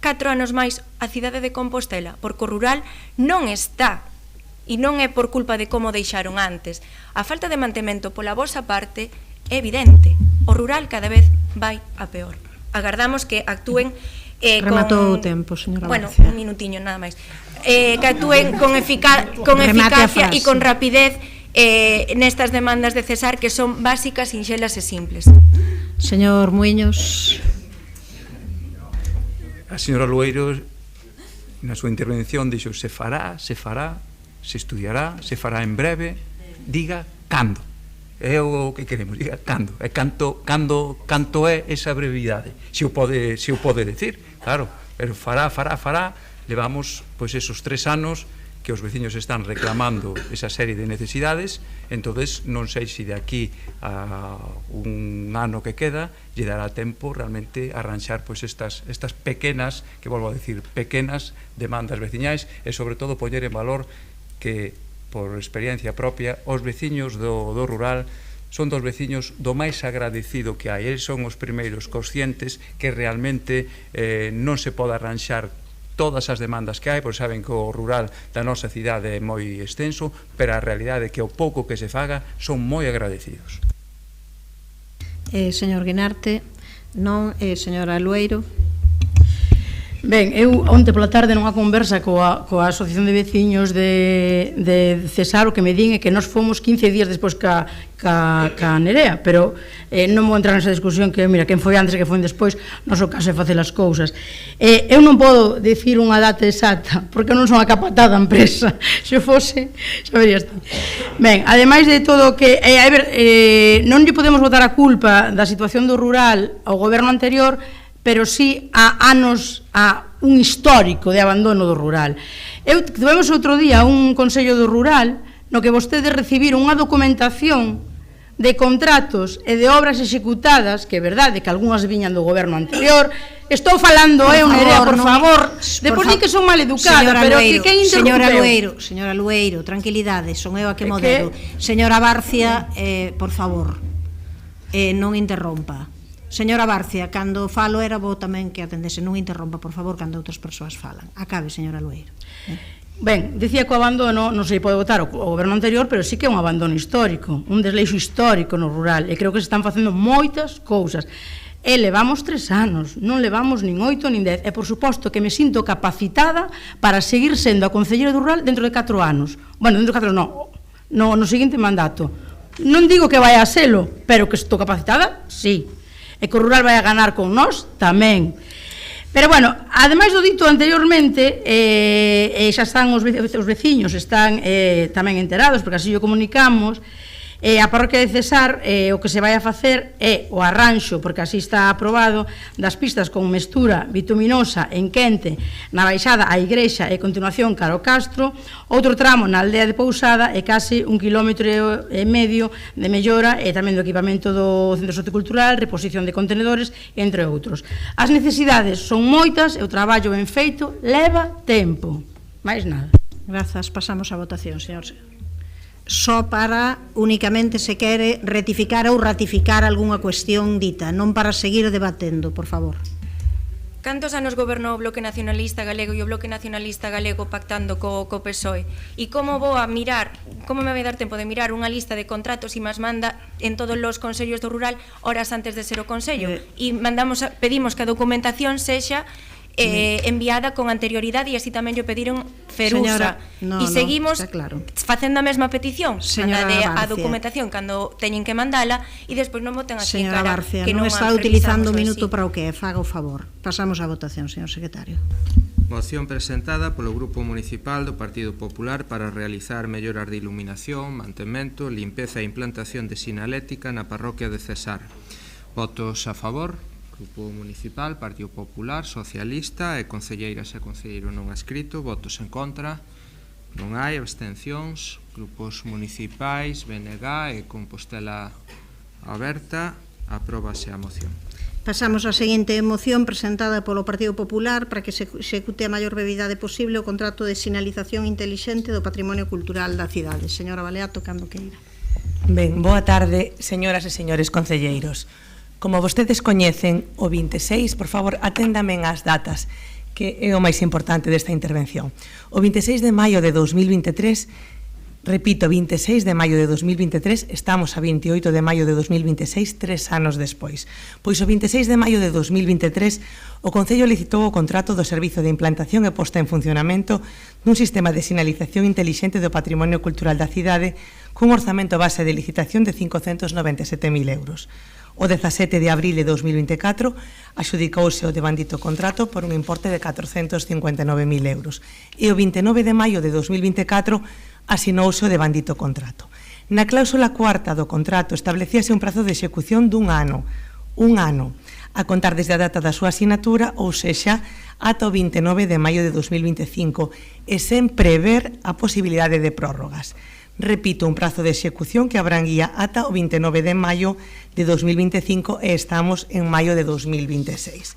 4 anos máis a cidade de Compostela, porque o rural non está. E non é por culpa de como deixaron antes. A falta de mantemento pola vosa parte é evidente. O rural cada vez vai a peor. Agardamos que actúen Rematou o tempo, señora Bueno, Barcia. un minutiño nada máis. Que actúen con eficacia e con rapidez nestas demandas de Cesar, que son básicas, sinxelas e simples. Señor Muiños. A señora Lueiro, na súa intervención, dixo se fará, se estudiará, se fará en breve, diga cando. É o que queremos, diga cando. E canto é esa brevidade. Se o pode decir, claro, pero fará. Levamos pois esos 3 anos que os veciños están reclamando esa serie de necesidades, entonces non sei se de aquí a un ano que queda lle dará tempo realmente a arranxar pois estas pequenas, que volvo a decir, pequenas demandas veciñais e sobre todo poñer en valor que, por experiencia propia, os veciños do rural son dos veciños do máis agradecido que hai. Eles son os primeiros conscientes que realmente non se pode arranxar todas as demandas que hai, porque saben que o rural da nosa cidade é moi extenso, pero a realidade é que o pouco que se faga son moi agradecidos. Señor Guinarte, non, señora Lueiro. Ben, eu onte pola tarde nunha conversa coa Asociación de Veciños de Cesar, o que me din é que nós fomos 15 días despois ca Nerea, pero non vou entrar nesa discusión que, mira, quen foi antes e quen foi despois, non sou caso de facer as cousas. Eu non podo dicir unha data exacta, porque non son a capatada da empresa. Se fose, saberías ti. Ben, ademais de todo o que... non lle podemos botar a culpa da situación do rural ao goberno anterior, pero sí a anos, a un histórico de abandono do rural. Tivemos outro día un Consello do Rural no que vostedes recibiron unha documentación de contratos e de obras executadas, que é verdade que algunhas viñan do goberno anterior. Estou falando, Nerea, por favor. Depois di que son mal educada, pero que quen interrompeu? Señora Lueiro, tranquilidade, son eu a que modelo. Señora Barcia, por favor, non interrompa. Señora Barcia, cando falo era bo tamén que atendese, non interrompa, por favor, cando outras persoas falan. Acabe, señora Lueiro. Ben, dicía que o abandono non se pode votar o goberno anterior, pero sí que é un abandono histórico, un desleixo histórico no rural, e creo que se están facendo moitas cousas. E levamos 3 anos, non levamos nin 8 nin 10, e por suposto que me sinto capacitada para seguir sendo a concelleira do rural dentro de 4 anos. Bueno, dentro de 4 anos non, no seguinte mandato. Non digo que vai a selo, pero que estou capacitada, sí. E que o rural vai a ganar con nós tamén. Pero bueno, ademais do dito anteriormente, xa están os veciños están tamén enterados, porque así o comunicamos, A parroquia de Cesar o que se vai a facer é o arranxo, porque así está aprobado, das pistas con mestura bituminosa en Quente, na baixada á igrexa e continuación cara ao Castro, outro tramo na aldea de Pousada e case 1,5 km de mellora e tamén do equipamento do Centro Sociocultural, reposición de contenedores, entre outros. As necesidades son moitas e o traballo ben feito leva tempo. Mais nada. Grazas. Pasamos á votación, señor. Só para, únicamente, se quere rectificar ou ratificar algunha cuestión dita, non para seguir debatendo, por favor. Cantos anos gobernou o Bloque Nacionalista Galego e o Bloque Nacionalista Galego pactando co PSOE? E como vou a mirar, como me vai dar tempo de mirar unha lista de contratos e máis manda en todos os consellos do rural horas antes de ser o consello? E pedimos que a documentación sexa enviada con anterioridade e así tamén yo pediron Ferusa. E seguimos facendo a mesma petición, mandade a documentación cando teñen que mandala e despois non boten aquí en cara que non está utilizando o minuto para o que faga o favor. Pasamos á votación, señor secretario. Moción presentada polo Grupo Municipal do Partido Popular para realizar melloras de iluminación, mantemento, limpeza e implantación de sinalética na parroquia de Cesar. Votos a favor. Grupo Municipal, Partido Popular, Socialista e concelleiras e concelleiro non escrito. Votos en contra. Non hai abstencións. Grupos municipais, BNG e Compostela Aberta. Apróbase a moción. Pasamos á seguinte moción presentada polo Partido Popular para que se execute a maior brevidade posible o contrato de sinalización intelixente do patrimonio cultural da cidade. Señora Baleato, cando queira. Ben, boa tarde, señoras e señores concelleiros. Como vostedes coñecen, o 26, por favor, aténdame as datas, que é o máis importante desta intervención. O 26 de maio de 2023, repito, 26 de maio de 2023, estamos a 28 de maio de 2026, 3 anos despois. Pois o 26 de maio de 2023, o Concello licitou o contrato do Servizo de Implantación e Posta en Funcionamento dun sistema de sinalización intelixente do patrimonio cultural da cidade cun orzamento base de licitación de 597.000 euros. O 17 de abril de 2024 axudicouse o devandito contrato por un importe de 459.000 euros e o 29 de maio de 2024 asinouse o devandito contrato. Na cláusula cuarta do contrato establecíase un prazo de execución dun ano, a contar desde a data da súa asinatura, ou sexa, ata o 29 de maio de 2025 e sen prever a posibilidade de prórrogas. Repito, un prazo de execución que abranguía ata o 29 de maio de 2025 e estamos en maio de 2026.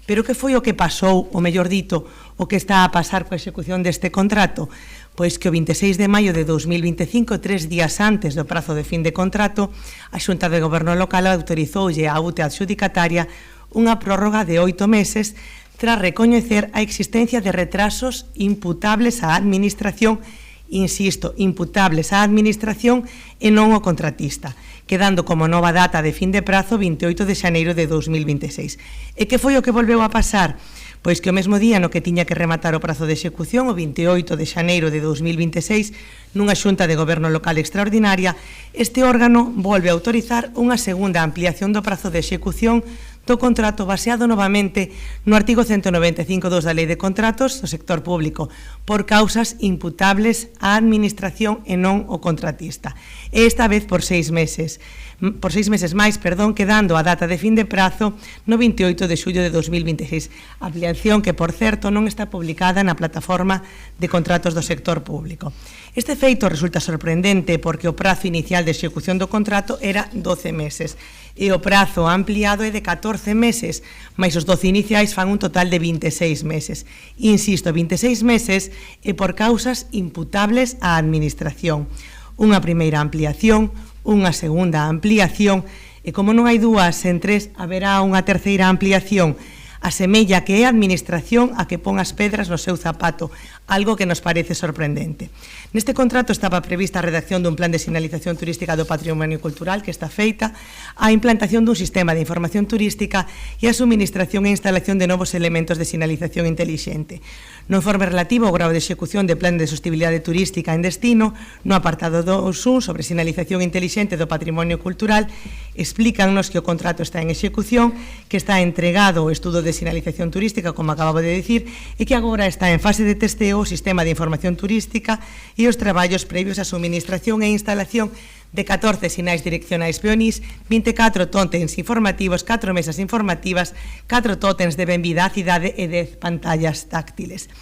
Pero que foi o que pasou, ou mellor dito, o que está a pasar coa execución deste contrato? Pois que o 26 de maio de 2025, 3 días antes do prazo de fin de contrato, a Xunta de Goberno Local autorizoulle á UTE adxudicataria unha prórroga de 8 meses tras recoñecer a existencia de retrasos imputables á Administración, insisto, imputables á Administración e non ao contratista, quedando como nova data de fin de prazo 28 de xaneiro de 2026. E que foi o que volveu a pasar? Pois que o mesmo día no que tiña que rematar o prazo de execución, o 28 de xaneiro de 2026, nunha xunta de goberno local extraordinaria, este órgano volve a autorizar unha segunda ampliación do prazo de execución do contrato baseado novamente no artigo 195.2 da Lei de Contratos do sector público por causas imputables á Administración e non ao contratista. E esta vez por 6 meses. Por 6 meses máis, quedando a data de fin de prazo no 28 de xullo de 2026. Ampliación que, por certo, non está publicada na plataforma de contratos do sector público. Este feito resulta sorprendente porque o prazo inicial de execución do contrato era 12 meses e o prazo ampliado é de 14 meses, máis os 12 iniciais fan un total de 26 meses. Insisto, 26 meses e por causas imputables á Administración. Unha primeira ampliación, unha segunda ampliación e como non hai dúas en tres, haberá unha terceira ampliación. Asemella que é a Administración a que pon as pedras no seu zapato, algo que nos parece sorprendente. Neste contrato estaba prevista a redacción dun plan de sinalización turística do patrimonio cultural que está feita, a implantación dun sistema de información turística e a suministración e instalación de novos elementos de sinalización intelixente. No informe relativo ao grau de execución de plan de sostenibilidade turística en destino, no apartado 2.1 sobre sinalización intelixente do patrimonio cultural, explícannos que o contrato está en execución, que está entregado o estudo de sinalización turística, como acababa de dicir, e que agora está en fase de testeo o sistema de información turística e os traballos previos á suministración e instalación de 14 sinais direccionais peonís, 24 tótems informativos, 4 mesas informativas, 4 tótems de benvida á cidade e 10 pantallas táctiles.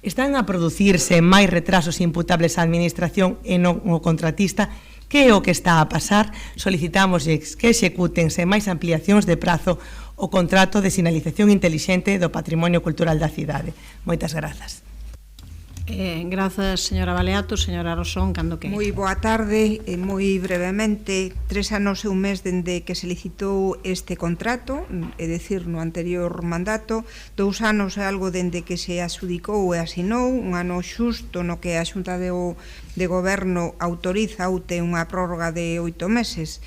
Están a producirse máis retrasos imputables á administración e non ao contratista. Que é o que está a pasar? Solicitamos que executen sen máis ampliacións de prazo o contrato de sinalización intelixente do patrimonio cultural da cidade. Moitas grazas. Grazas, señora Baleato. Señora Rosón, cando que... Moi boa tarde, moi brevemente. 3 anos e un mes dende que se licitou este contrato, é dicir, no anterior mandato. 2 anos é algo dende que se adxudicou e asinou, un ano xusto no que a Xunta de Goberno autoriza ou ten unha prórroga de 8 meses.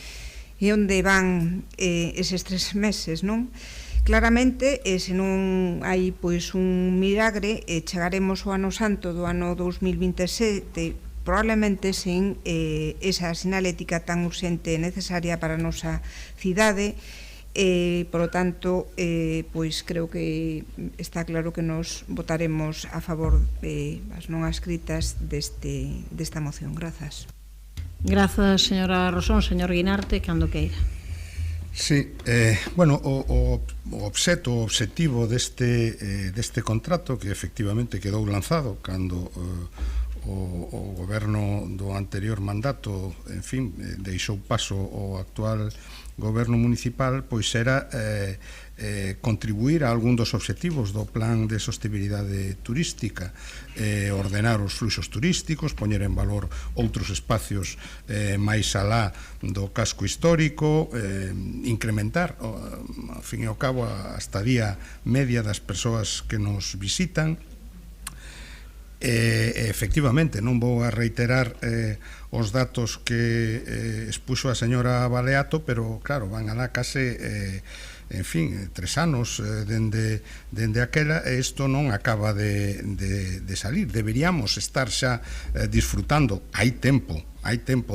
E onde van eses 3 meses, non? Claramente, se non hai pois un milagre, chegaremos ao ano santo do ano 2027 probablemente sen esa sinalética tan urxente e necesaria para a nosa cidade. Por lo tanto, pois creo que está claro que nos votaremos a favor das non escritas desta moción. Grazas. Grazas, señora Rosón. Señor Guinarte, cando queira. Sí, bueno, o obxectivo deste contrato que efectivamente quedou lanzado cando o goberno do anterior mandato, en fin, deixou paso ao actual goberno municipal, pois era contribuir a algún dos obxectivos do plan de sostenibilidade turística, ordenar os fluxos turísticos, poñer en valor outros espacios máis alá do casco histórico, incrementar, ao fin e ao cabo, a estadía media das persoas que nos visitan. Efectivamente, non vou a reiterar os datos que expuxo a señora Baleato, pero claro, van alá case en fin, 3 anos dende aquela, e isto non acaba de salir. Deberíamos estar xa disfrutando, hai tempo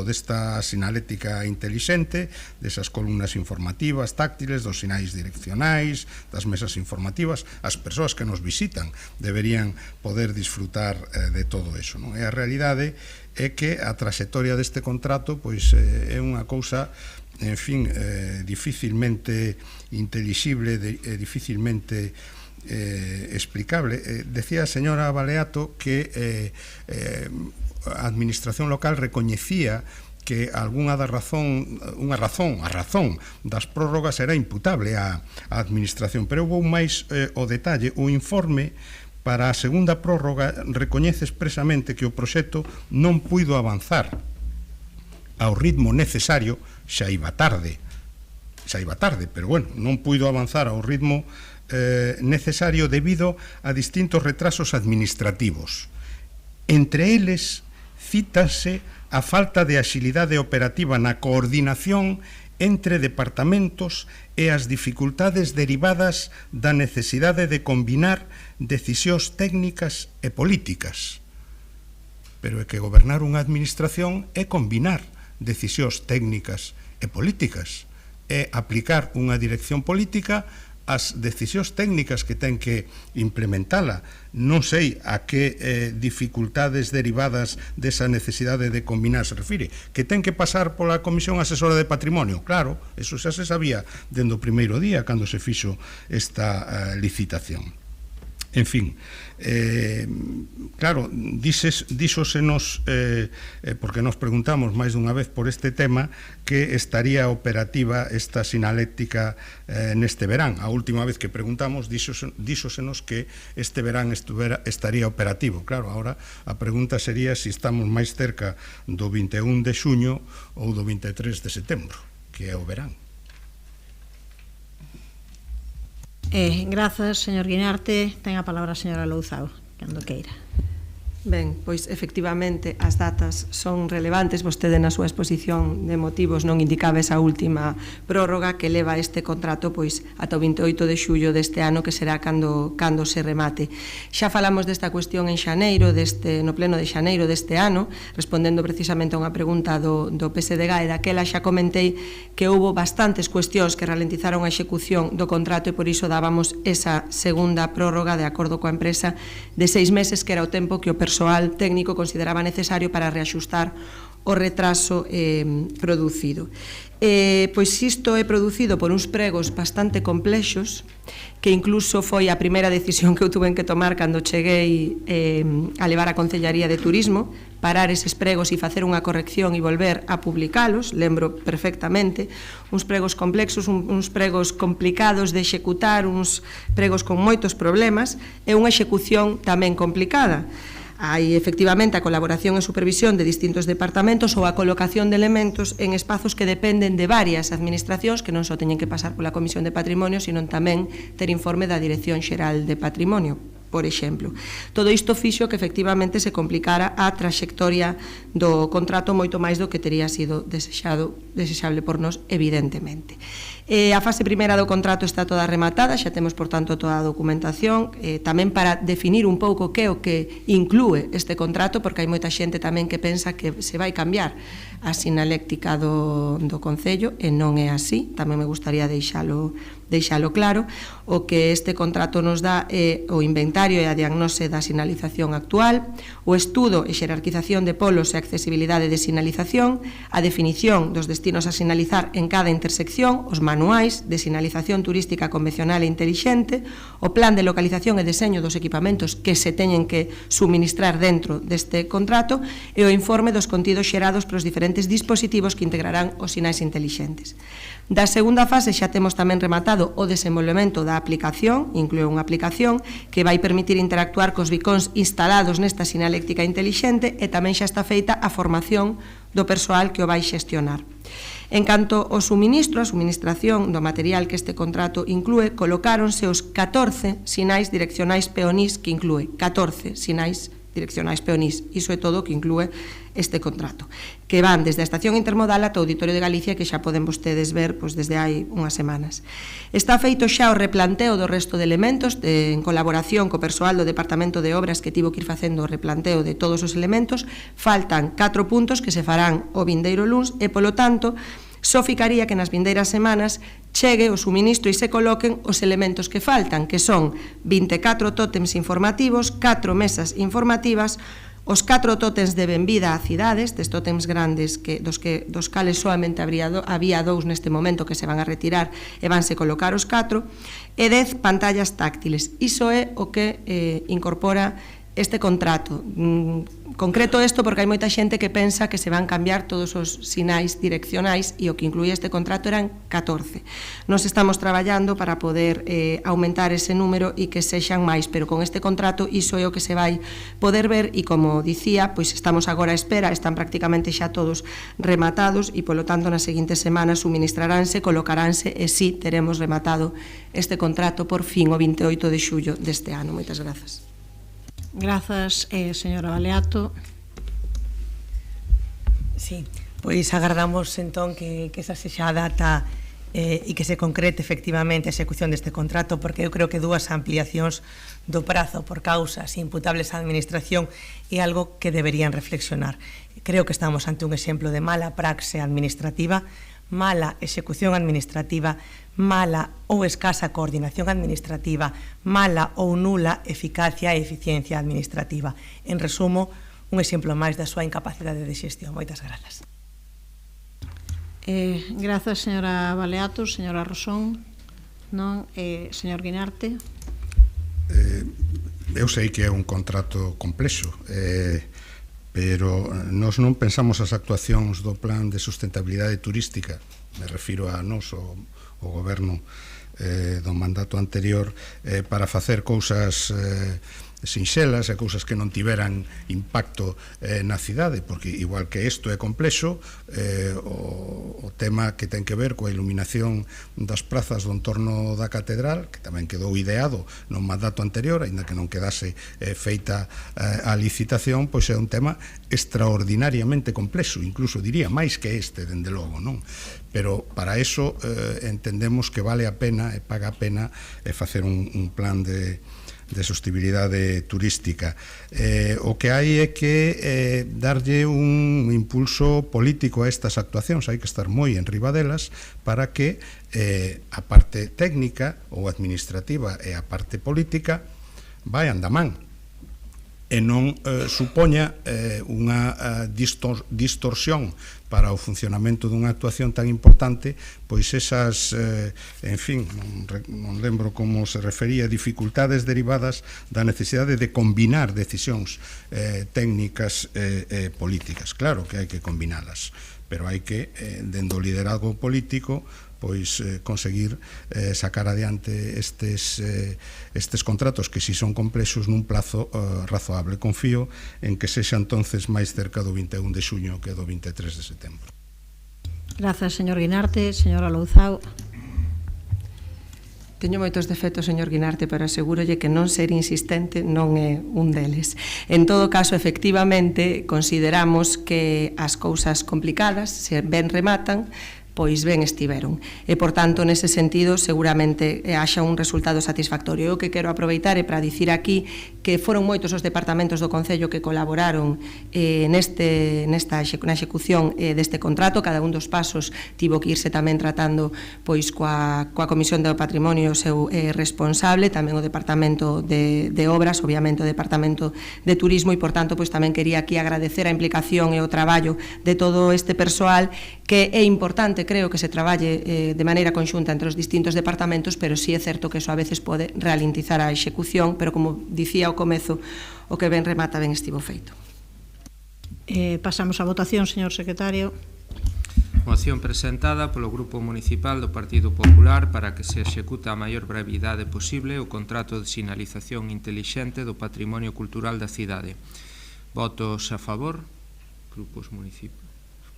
desta sinalética intelixente, desas columnas informativas táctiles, dos sinais direccionais, das mesas informativas. As persoas que nos visitan deberían poder disfrutar de todo eso, non? E a realidade é que a traxectoria deste contrato pois é unha cousa, en fin, dificilmente intelixible, dificilmente explicable. Decía a señora Baleato que a administración local recoñecía que a razón das prórrogas era imputable á administración, pero houve máis o detalle. O informe para a segunda prórroga recoñece expresamente que o proxecto non puido avanzar ao ritmo necesario. Xa iba tarde, pero bueno, non puido avanzar ao ritmo necesario debido a distintos retrasos administrativos. Entre eles, cítase a falta de axilidade operativa na coordinación entre departamentos e as dificultades derivadas da necesidade de combinar decisións técnicas e políticas. Pero é que gobernar unha administración é combinar decisións técnicas e políticas, é aplicar unha dirección política ás decisións técnicas que ten que implementala. Non sei a que dificultades derivadas desa necesidade de combinar se refire. Que ten que pasar pola Comisión Asesora de Patrimonio, claro, eso xa se sabía dende o primeiro día cando se fixo esta licitación. En fin, claro, díxosenos, porque nos preguntamos máis dunha vez por este tema, que estaría operativa esta sinalética neste verán. A última vez que preguntamos, díxosenos que este verán estaría operativo. Claro, ahora a pregunta sería se estamos máis cerca do 21 de xuño ou do 23 de setembro, que é o verán. Grazas, señor Guinarte. Ten a palabra a señora Louzao, cando queira. Ben, pois efectivamente as datas son relevantes. Vostede na súa exposición de motivos non indicaba esa última prórroga que leva este contrato pois ata o 28 de xullo deste ano, que será cando se remate. Xa falamos desta cuestión en xaneiro, no pleno de xaneiro deste ano, respondendo precisamente a unha pregunta do PSDG, e daquela xa comentei que houbo bastantes cuestións que ralentizaron a execución do contrato e por iso dábamos esa segunda prórroga de acordo coa empresa de 6 meses, que era o tempo que o persoal técnico consideraba necesario para reaxustar o retraso producido. Pois isto é producido por uns pregos bastante complexos, que incluso foi a primeira decisión que eu tuve que tomar cando cheguei a levar a Concellaría de Turismo, parar eses pregos e facer unha corrección e volver a publicalos, lembro perfectamente, uns pregos complexos, uns pregos complicados de executar, uns pregos con moitos problemas, e unha execución tamén complicada. Hai efectivamente a colaboración e supervisión de distintos departamentos ou a colocación de elementos en espazos que dependen de varias administracións que non só teñen que pasar pola Comisión de Patrimonio, sino tamén ter informe da Dirección Xeral de Patrimonio, por exemplo. Todo isto fixo que efectivamente se complicara a traxectoria do contrato moito máis do que teria sido desexable por nós, evidentemente. A fase primeira do contrato está toda rematada, xa temos, por tanto, toda a documentación, tamén para definir un pouco que é o que inclúe este contrato, porque hai moita xente tamén que pensa que se vai cambiar a sinaléctica do Concello, e non é así, tamén me gustaría deixalo claro. O que este contrato nos dá é o inventario e a diagnose da sinalización actual, o estudo e xerarquización de polos e accesibilidade de sinalización, a definición dos destinos a sinalizar en cada intersección, os manuais de sinalización turística convencional e intelixente, o plan de localización e deseño dos equipamentos que se teñen que suministrar dentro deste contrato e o informe dos contidos xerados polos diferentes dispositivos que integrarán os sinais intelixentes. Da segunda fase xa temos tamén rematado o desenvolvemento da aplicación, inclúe unha aplicación que vai permitir interactuar cos bicóns instalados nesta sinaléctica intelixente, e tamén xa está feita a formación do persoal que o vai xestionar. En canto ao suministro, a suministración do material que este contrato inclúe, colocáronse os 14 sinais direccionais peonís que inclúe, 14 sinais direccionais peonís. Iso é todo o que inclúe este contrato, que van desde a estación intermodal ata o Auditorio de Galicia, que xa poden vostedes ver desde hai unhas semanas. Está feito xa o replanteo do resto de elementos, en colaboración co persoal do Departamento de Obras, que tivo que ir facendo o replanteo de todos os elementos. Faltan 4 puntos que se farán o vindeiro luns, e polo tanto só ficaría que nas vindeiras semanas chegue o suministro e se coloquen os elementos que faltan, que son 24 tótems informativos, 4 mesas informativas, os 4 tótems de benvida a cidades, des tótems grandes dos cales solamente había 2 neste momento que se van a retirar e vanse colocar os 4, e 10 pantallas táctiles. Iso é o que incorpora este contrato. Concreto isto porque hai moita xente que pensa que se van cambiar todos os sinais direccionais, e o que incluía este contrato eran 14. Nos estamos traballando para poder aumentar ese número e que sexan máis, pero con este contrato iso é o que se vai poder ver, e como dicía, pois estamos agora á espera, están prácticamente xa todos rematados, e polo tanto nas seguintes semanas suministraránse, colocaránse, e sí, teremos rematado este contrato por fin o 28 de xullo deste ano. Moitas grazas. Grazas, señora Baleato. Sí, pois agardamos entón que esa sexa a data e que se concrete efectivamente a execución deste contrato, porque eu creo que 2 ampliacións do prazo por causas imputables á administración é algo que deberían reflexionar. Creo que estamos ante un exemplo de mala praxe administrativa, mala execución administrativa, mala ou escasa coordinación administrativa, mala ou nula eficacia e eficiencia administrativa. En resumo, un exemplo máis da súa incapacidade de xestión. Moitas grazas. Grazas, señora Baleato. Señora Rosón, non? Señor Guinarte. Eu sei que é un contrato complexo, pero nós non pensamos as actuacións do plan de sustentabilidade turística, me refiro a nós, o goberno do mandato anterior, para facer cousas sinxelas e cousas que non tiveran impacto na cidade, porque igual que isto é complexo, o tema que ten que ver coa iluminación das prazas do entorno da catedral, que tamén quedou ideado no mandato anterior, aínda que non quedase feita a licitación, pois é un tema extraordinariamente complexo, incluso diría máis que este, dende logo, non? Pero para eso entendemos que vale a pena e paga a pena facer un plan de sostenibilidade turística. O que hai é que darlle un impulso político a estas actuacións, hai que estar moi enriba delas para que a parte técnica ou administrativa e a parte política vayan da man. e non supoña unha distorsión para o funcionamento dunha actuación tan importante, pois esas, en fin, non lembro como se refería, dificultades derivadas da necesidade de combinar decisións técnicas e políticas. Claro que hai que combinalas, pero hai que, dentro do liderazgo político, pois conseguir sacar adiante estes contratos que si son complexos nun plazo razoable. Confío en que sexa entonces máis cerca do 21 de xuño que do 23 de setembro. Grazas, señor Guinarte. Señora Louzao. Teño moitos defectos, señor Guinarte, pero asegúrolle que non ser insistente non é un deles. En todo caso, efectivamente, consideramos que as cousas complicadas, se ben rematan, pois ben estiveron. E, por tanto, nese sentido, seguramente haxa un resultado satisfactorio. O que quero aproveitar é para dicir aquí que foron moitos os departamentos do Concello que colaboraron na execución deste contrato. Cada un dos pasos tivo que irse tamén tratando pois coa Comisión do Patrimonio, o seu responsable, tamén o Departamento de Obras, obviamente o Departamento de Turismo, e, por tanto, pois tamén quería aquí agradecer a implicación e o traballo de todo este persoal, que é importante, creo, que se traballe de maneira conxunta entre os distintos departamentos, pero sí é certo que eso a veces pode ralentizar a execución, pero como dicía ao comezo, o que ben remata ben estivo feito. Pasamos a votación, señor secretario. Moción presentada polo Grupo Municipal do Partido Popular para que se executa a maior brevidade posible o contrato de sinalización intelixente do patrimonio cultural da cidade. Votos a favor, grupos municipais.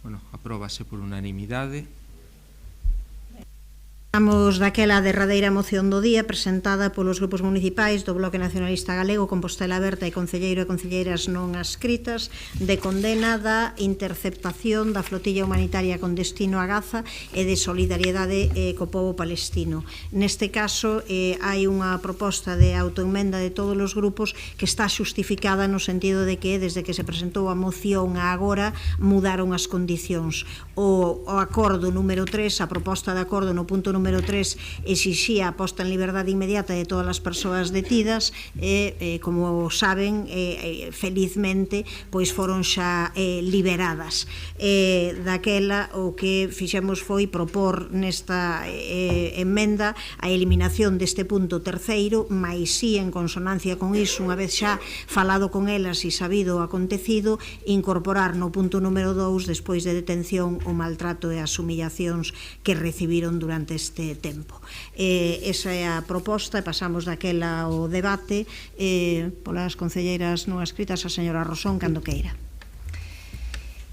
Bueno, apróbase por unanimidade. Vamos daquela derradeira moción do día presentada polos grupos municipais do Bloque Nacionalista Galego, Compostela Aberta e concelleiro e concelleiras non adscritas de condena da interceptación da flotilla humanitaria con destino a Gaza e de solidariedade co pobo palestino. Neste caso hai unha proposta de autoenmenda de todos os grupos que está xustificada no sentido de que desde que se presentou a moción a agora mudaron as condicións. O acordo número 3, a proposta de acordo no punto número 3 exixía a posta en liberdade inmediata de todas as persoas detidas e, como saben, felizmente, pois foron xa liberadas. Daquela o que fixemos foi propor nesta emenda a eliminación deste punto terceiro, mais si en consonancia con iso, unha vez xa falado con elas e sabido o acontecido, incorporar no punto número 2, despois de detención, o maltrato e as humillacións que recibiron durante este tempo. Esa é a proposta e pasamos daquela ao debate polas concelleiras non adscritas, a señora Rosón, cando queira.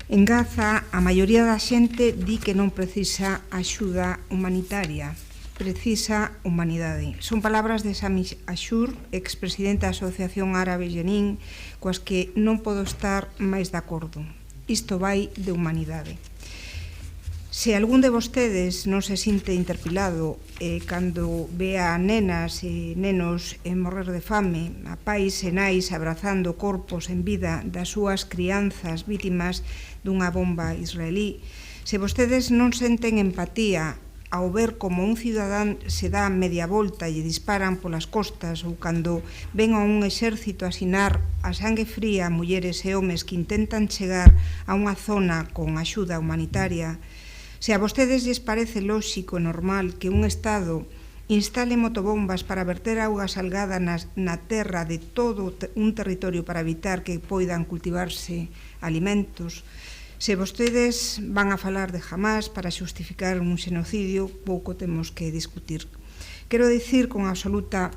En Gaza, a maioría da xente di que non precisa axuda humanitaria, precisa humanidade. Son palabras de Sami Ashur, expresidente da Asociación Árabe Jenin, coas que non podo estar máis de acordo. Isto vai de humanidade. Se algún de vostedes non se sinte interpelado cando ve a nenas e nenos morrer de fame, a pais e nais abrazando corpos en vida das súas crianzas vítimas dunha bomba israelí, se vostedes non senten empatía ao ver como un cidadán se dá media volta e lle disparan polas costas, ou cando ven a un exército asinar a sangue fría a mulleres e homes que intentan chegar a unha zona con axuda humanitaria, se a vostedes lles parece lóxico e normal que un Estado instale motobombas para verter auga salgada na terra de todo un territorio para evitar que poidan cultivarse alimentos, se vostedes van a falar de Hamás para xustificar un xenocidio, pouco temos que discutir. Quero dicir con absoluta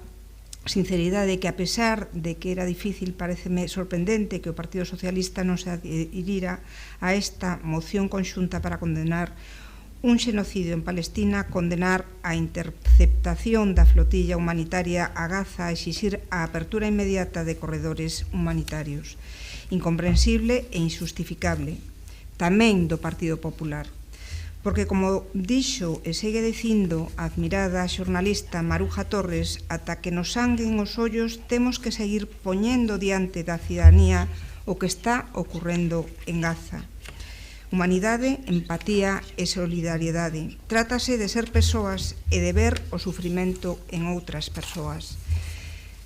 sinceridade que, a pesar de que era difícil, pareceme sorprendente que o Partido Socialista non se adhirira a esta moción conxunta para condenar un xenocidio en Palestina, condenar a interceptación da flotilla humanitaria a Gaza e exixir a apertura inmediata de corredores humanitarios. Incomprensible e injustificable, tamén do Partido Popular. Porque, como dixo e segue dicindo a admirada xornalista Maruja Torres, ata que nos sanguen os ollos temos que seguir poñendo diante da cidadanía o que está ocorrendo en Gaza. Humanidade, empatía e solidariedade. Trátase de ser persoas e de ver o sufrimento en outras persoas.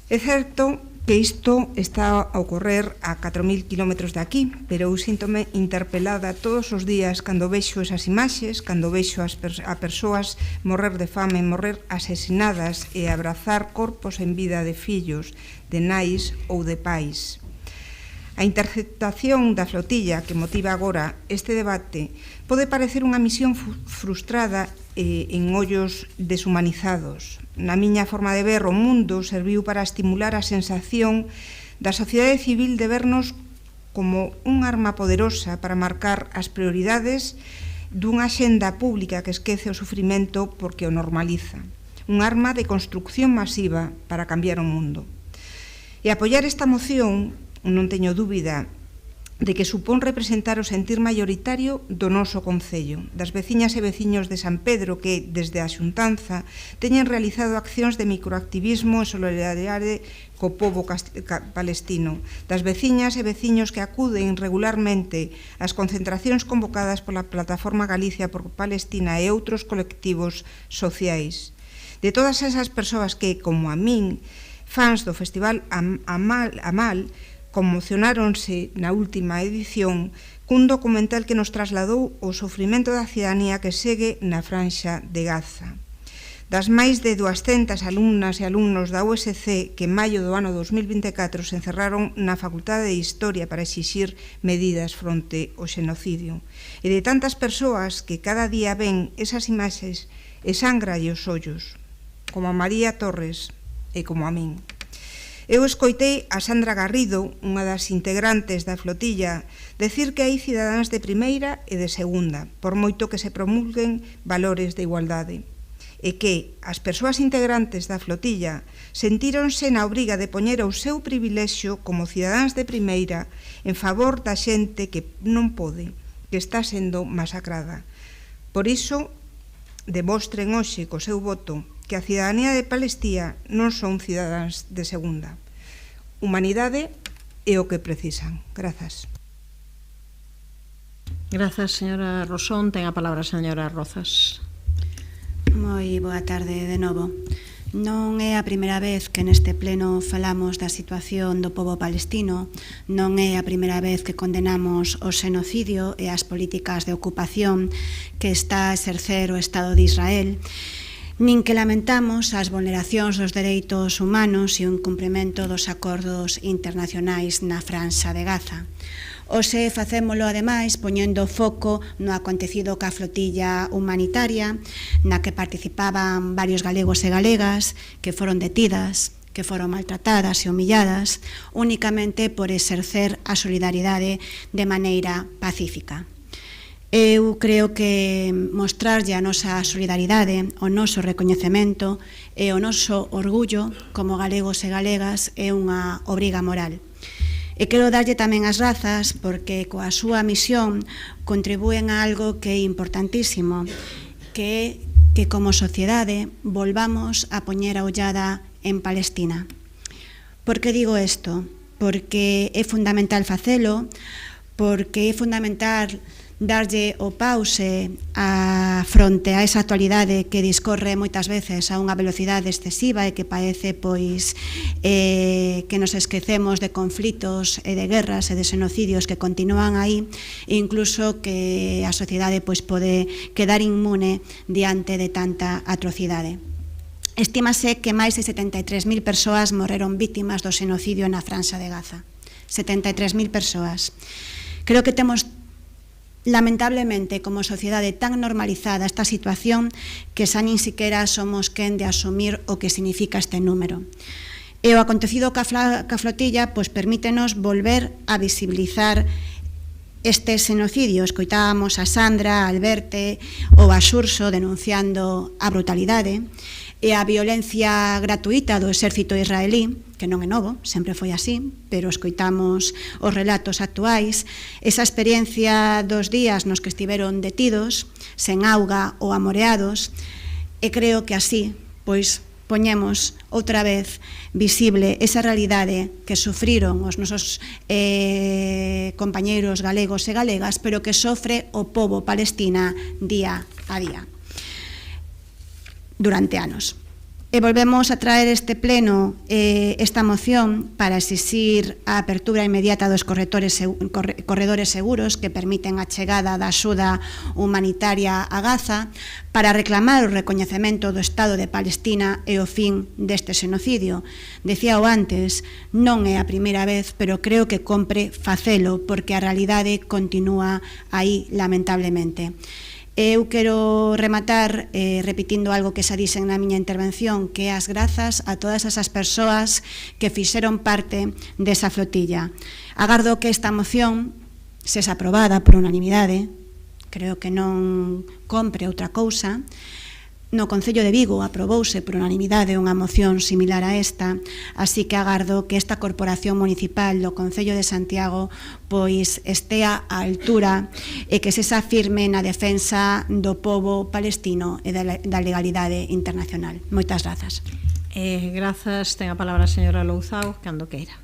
É certo que isto está a ocorrer a 4.000 kilómetros de aquí, pero eu síntome interpelada todos os días cando vexo esas imaxes, cando vexo a persoas morrer de fame, morrer asesinadas e abrazar corpos en vida de fillos, de nais ou de pais. A interceptación da flotilla que motiva agora este debate pode parecer unha misión frustrada en ollos deshumanizados. Na miña forma de ver o mundo serviu para estimular a sensación da sociedade civil de vernos como un arma poderosa para marcar as prioridades dunha axenda pública que esquece o sufrimento porque o normaliza. Un arma de construcción masiva para cambiar o mundo. E apoiar esta moción, non teño dúbida de que supón representar o sentir maioritario do noso concello, das veciñas e veciños de San Pedro que, desde a xuntanza, teñen realizado accións de microactivismo e solidaridade co pobo palestino, das veciñas e veciños que acuden regularmente ás concentracións convocadas pola Plataforma Galicia por Palestina e outros colectivos sociais, de todas esas persoas que, como a min, fans do Festival Amal, conmocionáronse na última edición cun documental que nos trasladou o sofrimento da cidadanía que segue na franxa de Gaza. Das máis de 200 alumnas e alumnos da USC que en maio do ano 2024 se encerraron na Facultade de Historia para exixir medidas fronte ao xenocidio, e de tantas persoas que cada día ven esas imaxes e sangralle os ollos, como a María Torres e como a min. Eu escoitei a Sandra Garrido, unha das integrantes da flotilla, decir que hai cidadáns de primeira e de segunda, por moito que se promulguen valores de igualdade, e que as persoas integrantes da flotilla sentíronse na obriga de poñer o seu privilexio como cidadáns de primeira en favor da xente que non pode, que está sendo masacrada. Por iso, demostren hoxe co seu voto que a cidadanía de Palestina non son cidadáns de segunda. Humanidade é o que precisan. Grazas. Grazas, señora Rosón. Ten a palabra a señora Rozas. Moi boa tarde de novo. Non é a primeira vez que neste pleno falamos da situación do pobo palestino, non é a primeira vez que condenamos o xenocidio e as políticas de ocupación que está a exercer o Estado de Israel, nin que lamentamos as vulneracións dos dereitos humanos e o incumprimento dos acordos internacionais na franxa de Gaza. Hoxe facémolo, ademais, poñendo foco no acontecido ca flotilla humanitaria, na que participaban varios galegos e galegas que foron detidas, que foron maltratadas e humilladas, únicamente por exercer a solidaridade de maneira pacífica. Eu creo que mostrarlle a nosa solidaridade, o noso recoñecemento e o noso orgullo como galegos e galegas é unha obriga moral. E quero darlle tamén as grazas porque coa súa misión contribúen a algo que é importantísimo, que é que como sociedade volvamos a poñer a ollada en Palestina. Por que digo isto? Porque é fundamental facelo, porque é fundamental darlle o pause a fronte a esa actualidade que discorre moitas veces a unha velocidade excesiva e que parece pois que nos esquecemos de conflitos e de guerras e de xenocidios que continúan aí e incluso que a sociedade pois pode quedar inmune diante de tanta atrocidade. Estímase que máis de 73.000 persoas morreron vítimas do xenocidio na franxa de Gaza. 73.000 persoas. Creo que temos lamentablemente, como sociedade tan normalizada esta situación que xa nin siquiera somos quen de asumir o que significa este número. E o acontecido ca flotilla pois permítenos volver a visibilizar este xenocidio. Escoitábamos a Sandra, a Alberte ou a Xurxo denunciando a brutalidade e a violencia gratuita do exército israelí, que non é novo, sempre foi así, pero escoitamos os relatos actuais, esa experiencia dos días nos que estiveron detidos, sen auga ou amoreados, e creo que así, pois, poñemos outra vez visible esa realidade que sufriron os nosos compañeiros galegos e galegas, pero que sofre o pobo palestina día a día, durante anos. E volvemos a traer este pleno esta moción para exixir a apertura inmediata dos corredores seguros que permiten a chegada da axuda humanitaria a Gaza, para reclamar o recoñecemento do Estado de Palestina e o fin deste xenocidio. Decíao antes, non é a primeira vez, pero creo que compre facelo, porque a realidade continúa aí lamentablemente. Eu quero rematar repetindo algo que xa dixen na miña intervención, que é as grazas a todas esas persoas que fixeron parte desa flotilla. Agardo que esta moción sexa aprobada por unanimidade, creo que non compre outra cousa. No Concello de Vigo aprobouse por unanimidade unha moción similar a esta, así que agardo que esta Corporación Municipal do Concello de Santiago pois estea á altura e que se firme na defensa do pobo palestino e da legalidade internacional. Moitas grazas. Grazas, ten a palabra a señora Louzao, cando queira.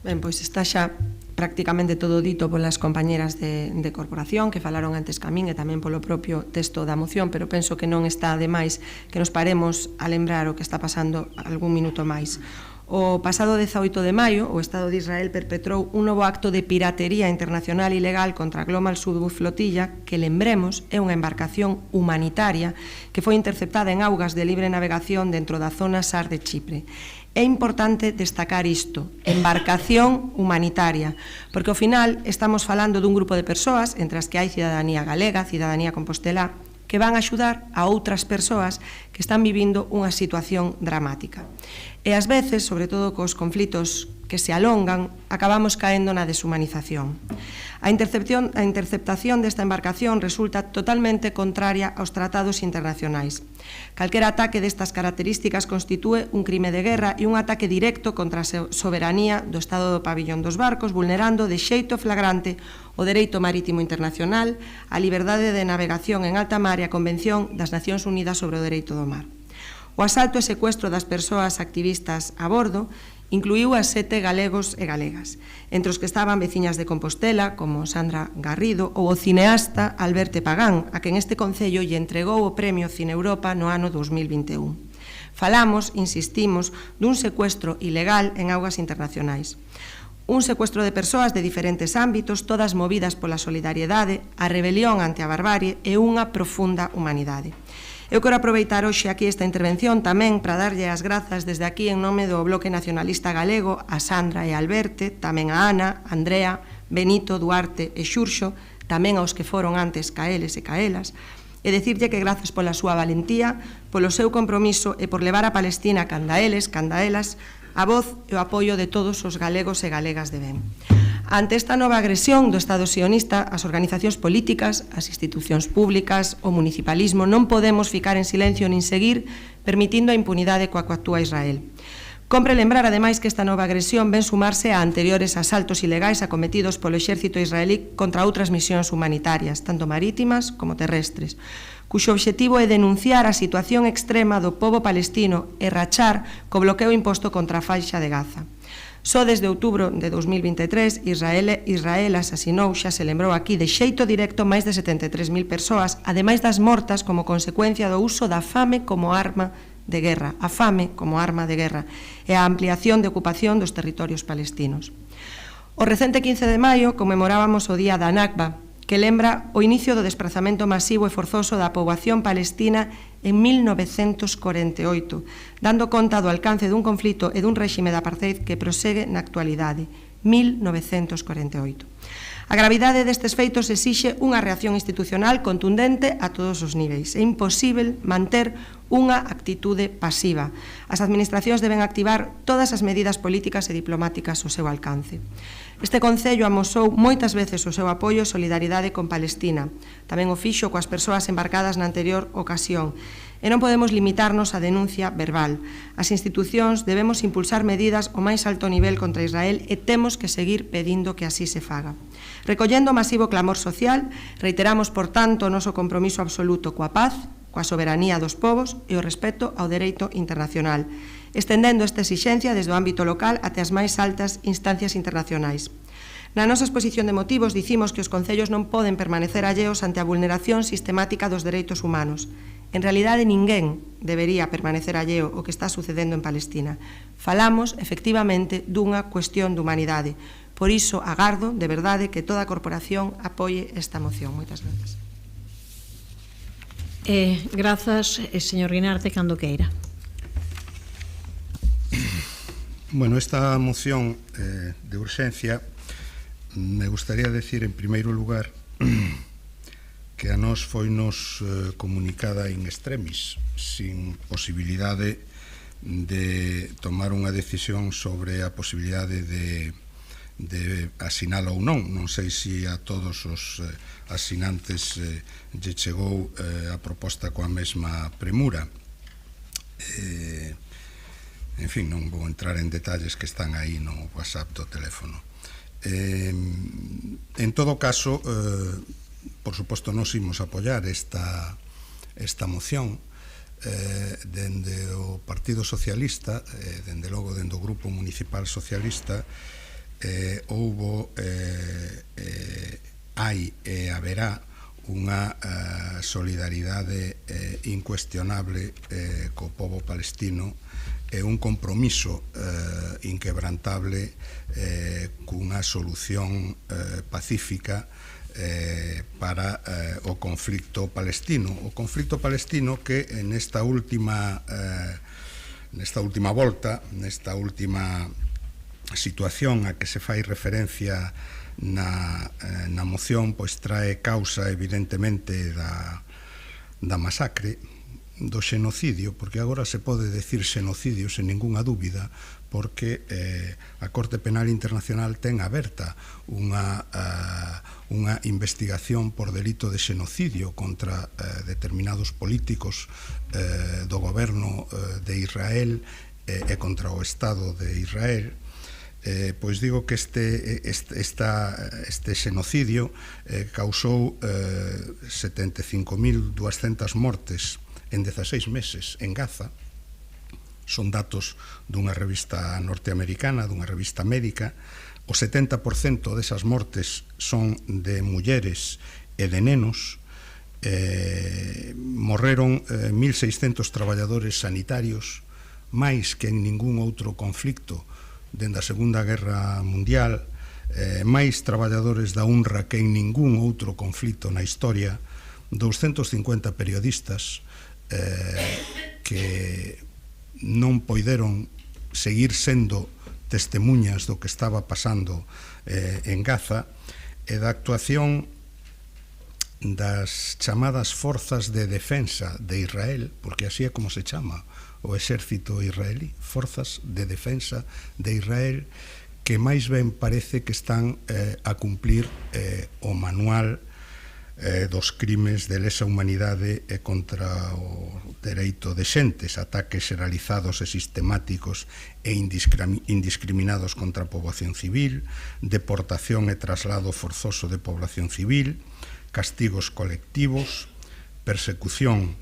Ben, pois está xa prácticamente todo dito polas compañeras de corporación que falaron antes que a min e tamén polo propio texto da moción, pero penso que non está de máis que nos paremos a lembrar o que está pasando algún minuto máis. O pasado 18 de maio, o Estado de Israel perpetrou un novo acto de piratería internacional ilegal contra a Global Sudbury Flotilla, que, lembremos, é unha embarcación humanitaria que foi interceptada en augas de libre navegación dentro da zona SAR de Chipre. É importante destacar isto, embarcación humanitaria, porque ao final estamos falando dun grupo de persoas, entre as que hai cidadanía galega, cidadanía compostelá, que van a axudar a outras persoas que están vivindo unha situación dramática. E ás veces, sobre todo cos conflitos que se alongan, acabamos caendo na deshumanización. A interceptación desta embarcación resulta totalmente contraria aos tratados internacionais. Calquera ataque destas características constitúe un crime de guerra e un ataque directo contra a soberanía do Estado do pabillón dos barcos, vulnerando de xeito flagrante o dereito marítimo internacional, a liberdade de navegación en alta mar e a Convención das Nacións Unidas sobre o Dereito do Mar. O asalto e secuestro das persoas activistas a bordo incluíu a 7 galegos e galegas, entre os que estaban veciñas de Compostela, como Sandra Garrido, ou o cineasta Alberto Pagán, a quen este Concello lle entregou o Premio Cine Europa no ano 2021. Falamos, insistimos, dun secuestro ilegal en augas internacionais. Un secuestro de persoas de diferentes ámbitos, todas movidas pola solidariedade, a rebelión ante a barbarie e unha profunda humanidade. Eu quero aproveitar hoxe aquí esta intervención tamén para darlle as grazas desde aquí en nome do Bloque Nacionalista Galego a Sandra e a Alberte, tamén a Ana, Andrea, Benito, Duarte e Xurxo, tamén aos que foron antes caeles e caelas, e dicirlle que grazas pola súa valentía, polo seu compromiso e por levar a Palestina canda eles, canda elas, a voz e o apoio de todos os galegos e galegas de ben. Ante esta nova agresión do Estado sionista, as organizacións políticas, as institucións públicas, o municipalismo non podemos ficar en silencio nin seguir permitindo a impunidade coa que actúa Israel. Compre lembrar, ademais, que esta nova agresión ven sumarse a anteriores asaltos ilegais acometidos polo exército israelí contra outras misións humanitarias, tanto marítimas como terrestres, cuxo obxectivo é denunciar a situación extrema do pobo palestino e rachar co bloqueo imposto contra a faixa de Gaza. Só desde outubro de 2023, Israel asasinou, xa se lembrou aquí, de xeito directo máis de 73.000 persoas, ademais das mortas como consecuencia do uso da fame como arma de guerra, a fame como arma de guerra, e a ampliación de ocupación dos territorios palestinos. O recente 15 de maio conmemorábamos o Día da Nakba, que lembra o inicio do desprazamento masivo e forzoso da poboación palestina en 1948, dando conta do alcance dun conflito e dun réxime de apartheid que prosegue na actualidade, 1948. A gravidade destes feitos exixe unha reacción institucional contundente a todos os niveis. É imposíbel manter unha actitude pasiva. As administracións deben activar todas as medidas políticas e diplomáticas ao seu alcance. Este Concello amosou moitas veces o seu apoio e solidaridade con Palestina. Tamén o fixo coas persoas embarcadas na anterior ocasión. E non podemos limitarnos á denuncia verbal. As institucións debemos impulsar medidas ao máis alto nivel contra Israel e temos que seguir pedindo que así se faga. Recollendo o masivo clamor social, reiteramos, por tanto, o noso compromiso absoluto coa paz, coa soberanía dos povos e o respeto ao dereito internacional, estendendo esta exixencia desde o ámbito local até as máis altas instancias internacionais. Na nosa exposición de motivos dicimos que os concellos non poden permanecer alleos ante a vulneración sistemática dos dereitos humanos. En realidade, ninguén debería permanecer alleo ao que está sucedendo en Palestina. Falamos, efectivamente, dunha cuestión de humanidade. Por iso, agardo, de verdade, que toda a corporación apoie esta moción. Moitas grazas. Grazas, señor Guinarte, cando queira. Bueno, esta moción de urxencia me gustaría decir en primeiro lugar que a nós foinos comunicada in extremis, sin posibilidade de tomar unha decisión sobre a posibilidade de asinala ou non. Non sei se a todos os asinantes lle chegou a proposta coa mesma premura. En fin, non vou entrar en detalles que están aí no WhatsApp do teléfono. En todo caso, por suposto, nos imos apoiar esta moción dende o Partido Socialista, dende logo dende o Grupo Municipal Socialista. Houbo, hai e haberá unha solidaridade incuestionable co pobo palestino e un compromiso inquebrantable cunha solución pacífica para o conflicto palestino. O conflicto palestino que nesta última volta, nesta última situación a que se fai referencia na moción, pois trae causa evidentemente da masacre, do xenocidio, porque agora se pode decir xenocidio sen ningunha dúbida, porque a Corte Penal Internacional ten aberta unha investigación por delito de xenocidio contra determinados políticos do goberno de Israel e contra o Estado de Israel. Pois digo que este xenocidio causou 75.200 mortes en 16 meses en Gaza. Son datos dunha revista norteamericana, dunha revista médica. O 70% desas mortes son de mulleres e de nenos. Morreron 1.600 traballadores sanitarios, máis que en ningún outro conflicto dende a Segunda Guerra Mundial, máis traballadores da UNRWA que en ningún outro conflicto na historia, 250 periodistas que non poideron seguir sendo testemunhas do que estaba pasando en Gaza, e da actuación das chamadas forzas de defensa de Israel, porque así é como se chama o exército israelí, forzas de defensa de Israel, que máis ben parece que están a cumplir o manual dos crimes de lesa humanidade e contra o dereito de xentes, ataques xeralizados e sistemáticos e indiscriminados contra a poboación civil, deportación e traslado forzoso de población civil, castigos colectivos, persecución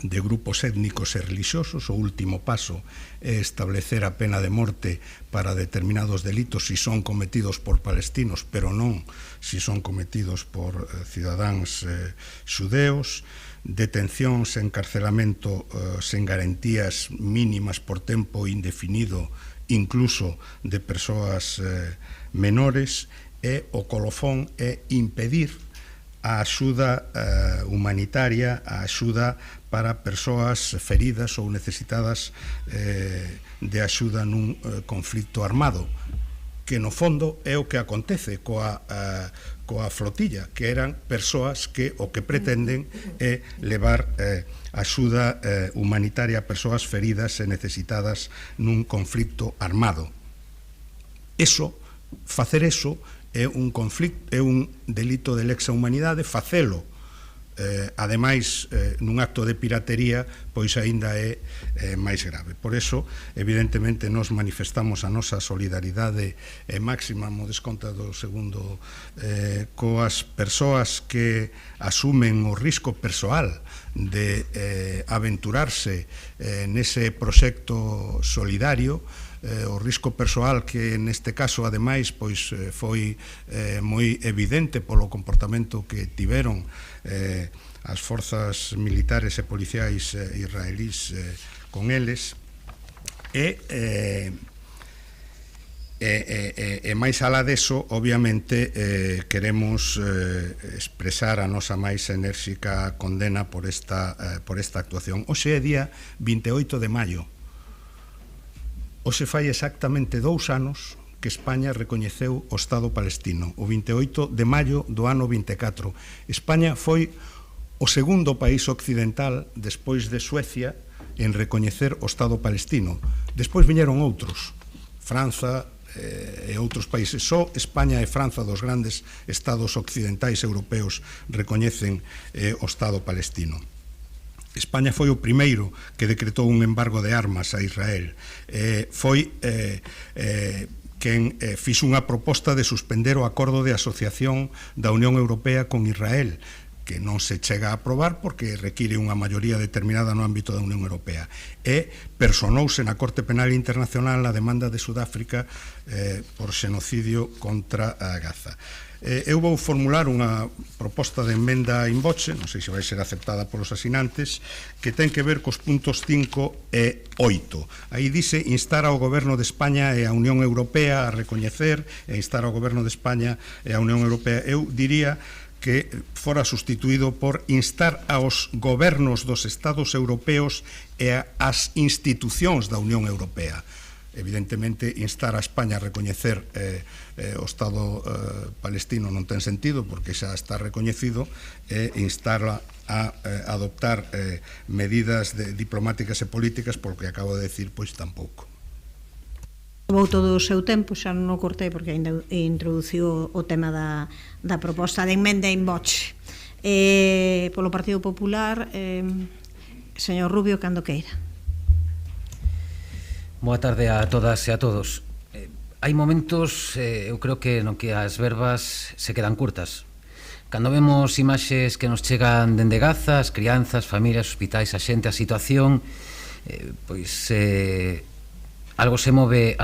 de grupos étnicos e religiosos. O último paso é establecer a pena de morte para determinados delitos si son cometidos por palestinos, pero non si son cometidos por cidadáns xudeos, detencións e encarcelamento sen garantías mínimas por tempo indefinido, incluso de persoas menores, e o colofón é impedir a axuda humanitaria, a axuda para persoas feridas ou necesitadas de axuda nun conflicto armado, que no fondo é o que acontece coa flotilla, que eran persoas que o que pretenden é levar axuda humanitaria a persoas feridas e necesitadas nun conflicto armado. Facer eso é un conflicto, é un delito de lesa humanidade. Facelo ademais nun acto de piratería, pois aínda é máis grave. Por eso, evidentemente, nos manifestamos a nosa solidaridade máxima, mo desconta do segundo, coas persoas que asumen o risco persoal de aventurarse nese proxecto solidario, o risco persoal que neste caso ademais pois foi moi evidente polo comportamento que tiveron as forzas militares e policiais israelís con eles e máis alá deso, obviamente queremos expresar a nosa máis enérxica condena por esta actuación. Hoxe é día 28 de maio. Hoxe fai exactamente 2 anos que España recoñeceu o Estado palestino, o 28 de maio do ano 24. España foi o segundo país occidental, despois de Suecia, en recoñecer o Estado palestino. Despois viñeron outros, Franza e outros países. Só España e Franza, dos grandes estados occidentais europeos, recoñecen o Estado palestino. España foi o primeiro que decretou un embargo de armas a Israel. Foi quen fixo unha proposta de suspender o acordo de asociación da Unión Europea con Israel, que non se chega a aprobar porque require unha maioría determinada no ámbito da Unión Europea. E personouse na Corte Penal Internacional a demanda de Sudáfrica por xenocidio contra a Gaza. Eu vou formular unha proposta de emenda in voce, non sei se vai ser aceptada polos asinantes, que ten que ver cos puntos 5 e 8. Aí dice instar ao Goberno de España e a Unión Europea a recoñecer, e instar ao Goberno de España e a Unión Europea. Eu diría que fora sustituído por instar aos gobernos dos Estados europeos e ás institucións da Unión Europea. Evidentemente, instar a España a recoñecer o Estado palestino non ten sentido porque xa está recoñecido, e instarla a adoptar medidas diplomáticas e políticas, porque acabo de decir, pois tampouco. Vou todo o seu tempo, xa non o cortei porque ainda introduciu o tema da proposta de emenda in voce. Polo Partido Popular, señor Rubio, cando queira. Boa tarde a todas e a todos. Hai momentos, eu creo que no que as verbas se quedan curtas. Cando vemos imaxes que nos chegan dende Gaza, as crianzas, familias, hospitais, a xente, a situación, pois algo se move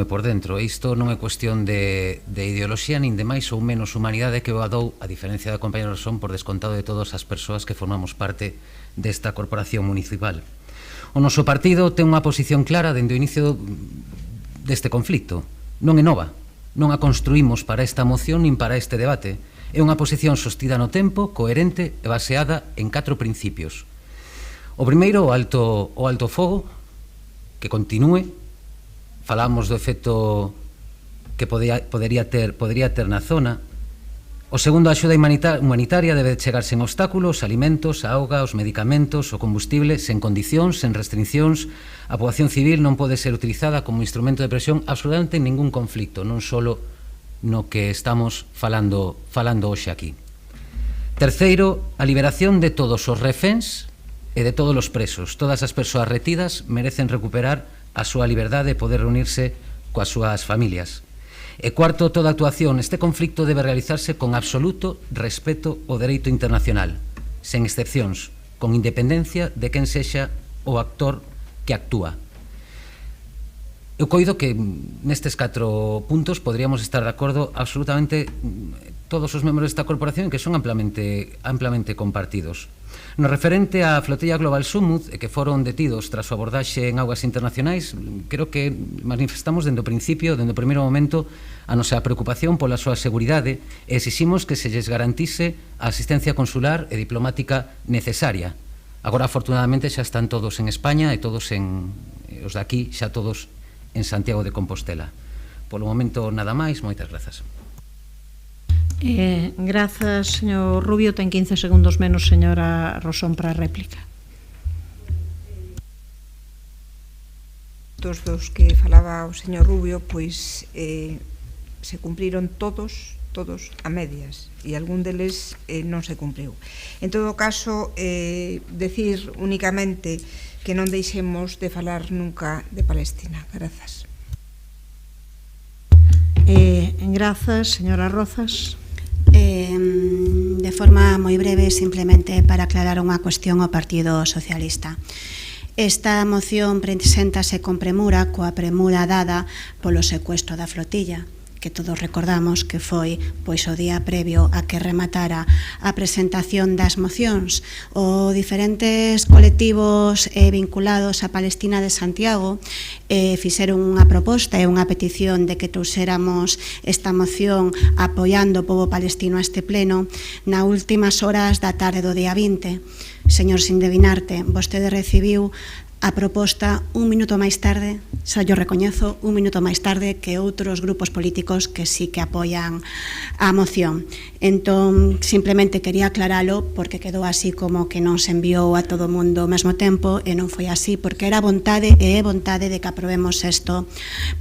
por dentro. Isto non é cuestión de ideoloxía nin de máis ou menos humanidade que eu adou, a diferencia da compañera Rosón, por descontado de todas as persoas que formamos parte desta corporación municipal. O noso partido ten unha posición clara dende o inicio deste conflito. Non é nova, non a construímos para esta moción nin para este debate. É unha posición sostida no tempo, coherente e baseada en 4 principios. O primeiro, o alto fogo, que continúe. Falamos do efecto que podería ter na zona. O segundo, a axuda humanitaria debe chegar sen obstáculos, alimentos, a auga, os medicamentos, o combustible, sen condicións, sen restriccións. A poboación civil non pode ser utilizada como instrumento de presión absolutamente en ningún conflicto, non só no que estamos falando hoxe aquí. Terceiro, a liberación de todos os reféns e de todos os presos. Todas as persoas retidas merecen recuperar a súa liberdade e poder reunirse coas súas familias. E cuarto, toda actuación neste conflicto debe realizarse con absoluto respeto ao dereito internacional, sen excepcións, con independencia de quen sexa o actor que actúa. Eu coido que nestes 4 puntos podríamos estar de acordo absolutamente todos os membros desta corporación, que son amplamente compartidos. No referente á flotilla Global Sumud, que foron detidos tras o abordaxe en augas internacionais, creo que manifestamos dende o principio, dende o primeiro momento, a nosa preocupación pola súa seguridade e exiximos que se lles garantise a asistencia consular e diplomática necesaria. Agora, afortunadamente, xa están todos en España e todos os de aquí, xa todos en Santiago de Compostela. Polo momento, nada máis, moitas grazas. Grazas, señor Rubio. Ten 15 segundos menos, señora Rosón, para a réplica. Dos que falaba o señor Rubio, pois se cumpriron todos a medias e algún deles non se cumpriu. En todo caso, decir únicamente que non deixemos de falar nunca de Palestina. Grazas. Grazas, señora Rozas. De forma moi breve, simplemente para aclarar unha cuestión ao Partido Socialista. Esta moción preséntase con premura, coa premura dada polo secuestro da flotilla, que todos recordamos que foi pois o día previo a que rematara a presentación das mocións. Os diferentes colectivos vinculados a Palestina de Santiago fixeron unha proposta e unha petición de que trouxéramos esta moción apoiando o pobo palestino a este pleno na últimas horas da tarde do día 20. Señor Sindevinarte, vostede recibiu a proposta un minuto máis tarde, xa yo recoñezo, un minuto máis tarde que outros grupos políticos que sí que apoian a moción. Entón, simplemente quería aclaralo porque quedou así como que non se enviou a todo o mundo ao mesmo tempo e non foi así, porque era vontade e é vontade de que aprobemos isto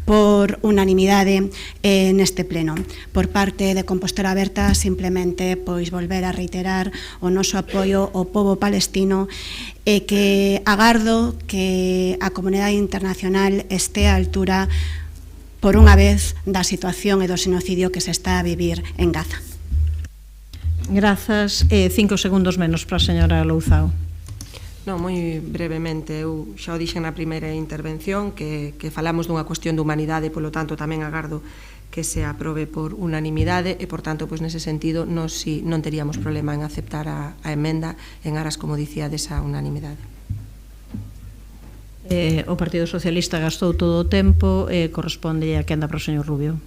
por unanimidade neste pleno. Por parte de Compostela Aberta, simplemente pois volver a reiterar o noso apoio ao pobo palestino e que agardo que a comunidade internacional este á altura por unha vez da situación e do xenocidio que se está a vivir en Gaza. Grazas. 5 segundos menos para a señora Louzao. Non, moi brevemente, eu xa o dixen na primeira intervención que falamos dunha cuestión de humanidade, polo tanto tamén agardo que se aprobe por unanimidade e, por tanto, pois nese sentido, nos non teríamos problema en aceptar a emenda en aras, como dicía, desa unanimidade. O Partido Socialista gastou todo o tempo e corresponde a que anda para o señor Rubio.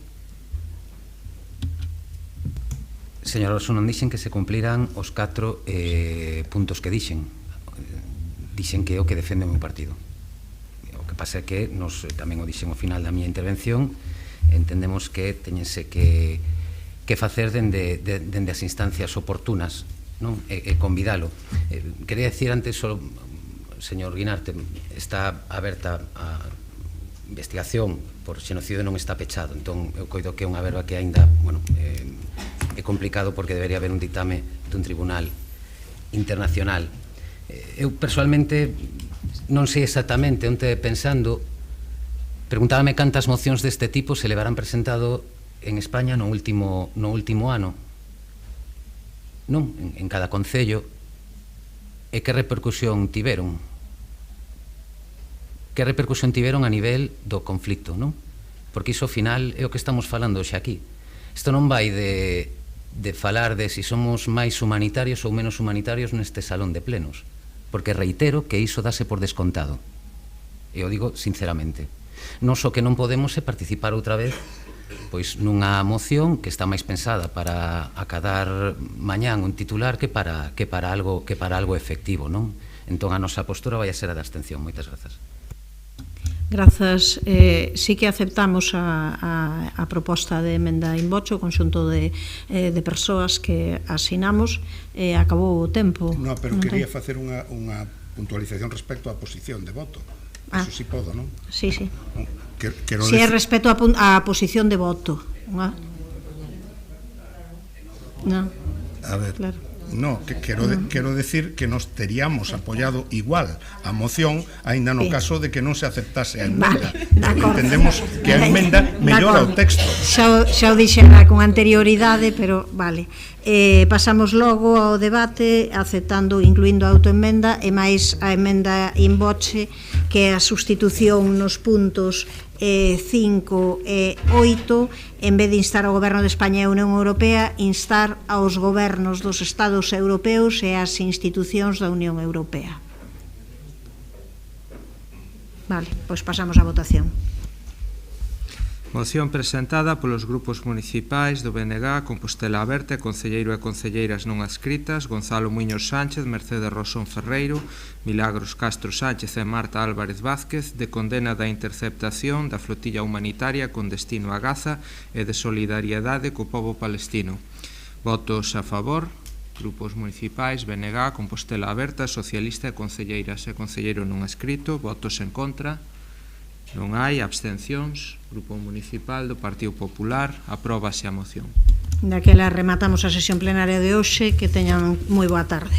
Señor Orso, non dixen que se cumpliran os 4 puntos que dixen. Dixen que é o que defende o meu partido. O que pasa é que nos tamén o dixen ao final da miña intervención, entendemos que teñense que facer dende as instancias oportunas, non? E convidalo. Quería decir antes, señor Guinarte, está aberta a investigación por xenocidio, non está pechado, entón eu coido que é unha verba que aínda, bueno, é complicado porque debería haber un ditame dun tribunal internacional. Eu persoalmente non sei exactamente onde pensando. Preguntábame cantas mocións deste tipo se levarán presentado en España no último ano. Non, en cada concello. E que repercusión tiveron? Que repercusión tiveron a nivel do conflicto, non? Porque iso ao final é o que estamos falando hoxe aquí. Isto non vai de falar de si somos máis humanitarios ou menos humanitarios neste salón de plenos. Porque reitero que iso dase por descontado. E o digo sinceramente. Nos o que non podemos é participar outra vez pois nunha moción que está máis pensada para acadar mañán un titular que para algo efectivo, non? Entón a nosa postura vai a ser a da abstención. Moitas grazas. Grazas. Sí que aceptamos a proposta de emenda in vocho, o conxunto de persoas que asinamos. Acabou o tempo. No, pero quería facer unha puntualización respecto á posición de voto. Eso sí podo, non? Sí, sí. Si é respecto á posición de voto. Non. A ver, no, quero decir que nos teríamos apoiado igual a moción, aínda no caso de que non se aceptase a emenda. Entendemos que a emenda mellora o texto. Xa o dixera con anterioridade, pero vale. Pasamos logo ao debate aceptando, incluindo a autoemenda e máis a emenda in voce, que é a sustitución nos puntos 5 e 8, en vez de instar ao Goberno de España e a Unión Europea, instar aos gobernos dos Estados europeos e ás institucións da Unión Europea. Vale, pois pasamos á votación. Moción presentada polos grupos municipais do BNG, Compostela Aberta, concelleiro e concelleiras non adscritas, Gonzalo Muiños Sánchez, Mercedes Rosón Ferreiro, Milagros Castro Sánchez e Marta Álvarez Vázquez, de condena da interceptación da flotilla humanitaria con destino a Gaza e de solidariedade co pobo palestino. Votos a favor, grupos municipais, BNG, Compostela Aberta, Socialista e concelleiras e concelleiro non adscrito. Votos en contra. Non hai abstencións. Grupo Municipal do Partido Popular, apróbase a moción. Daquela rematamos a sesión plenaria de hoxe. Que teñan moi boa tarde.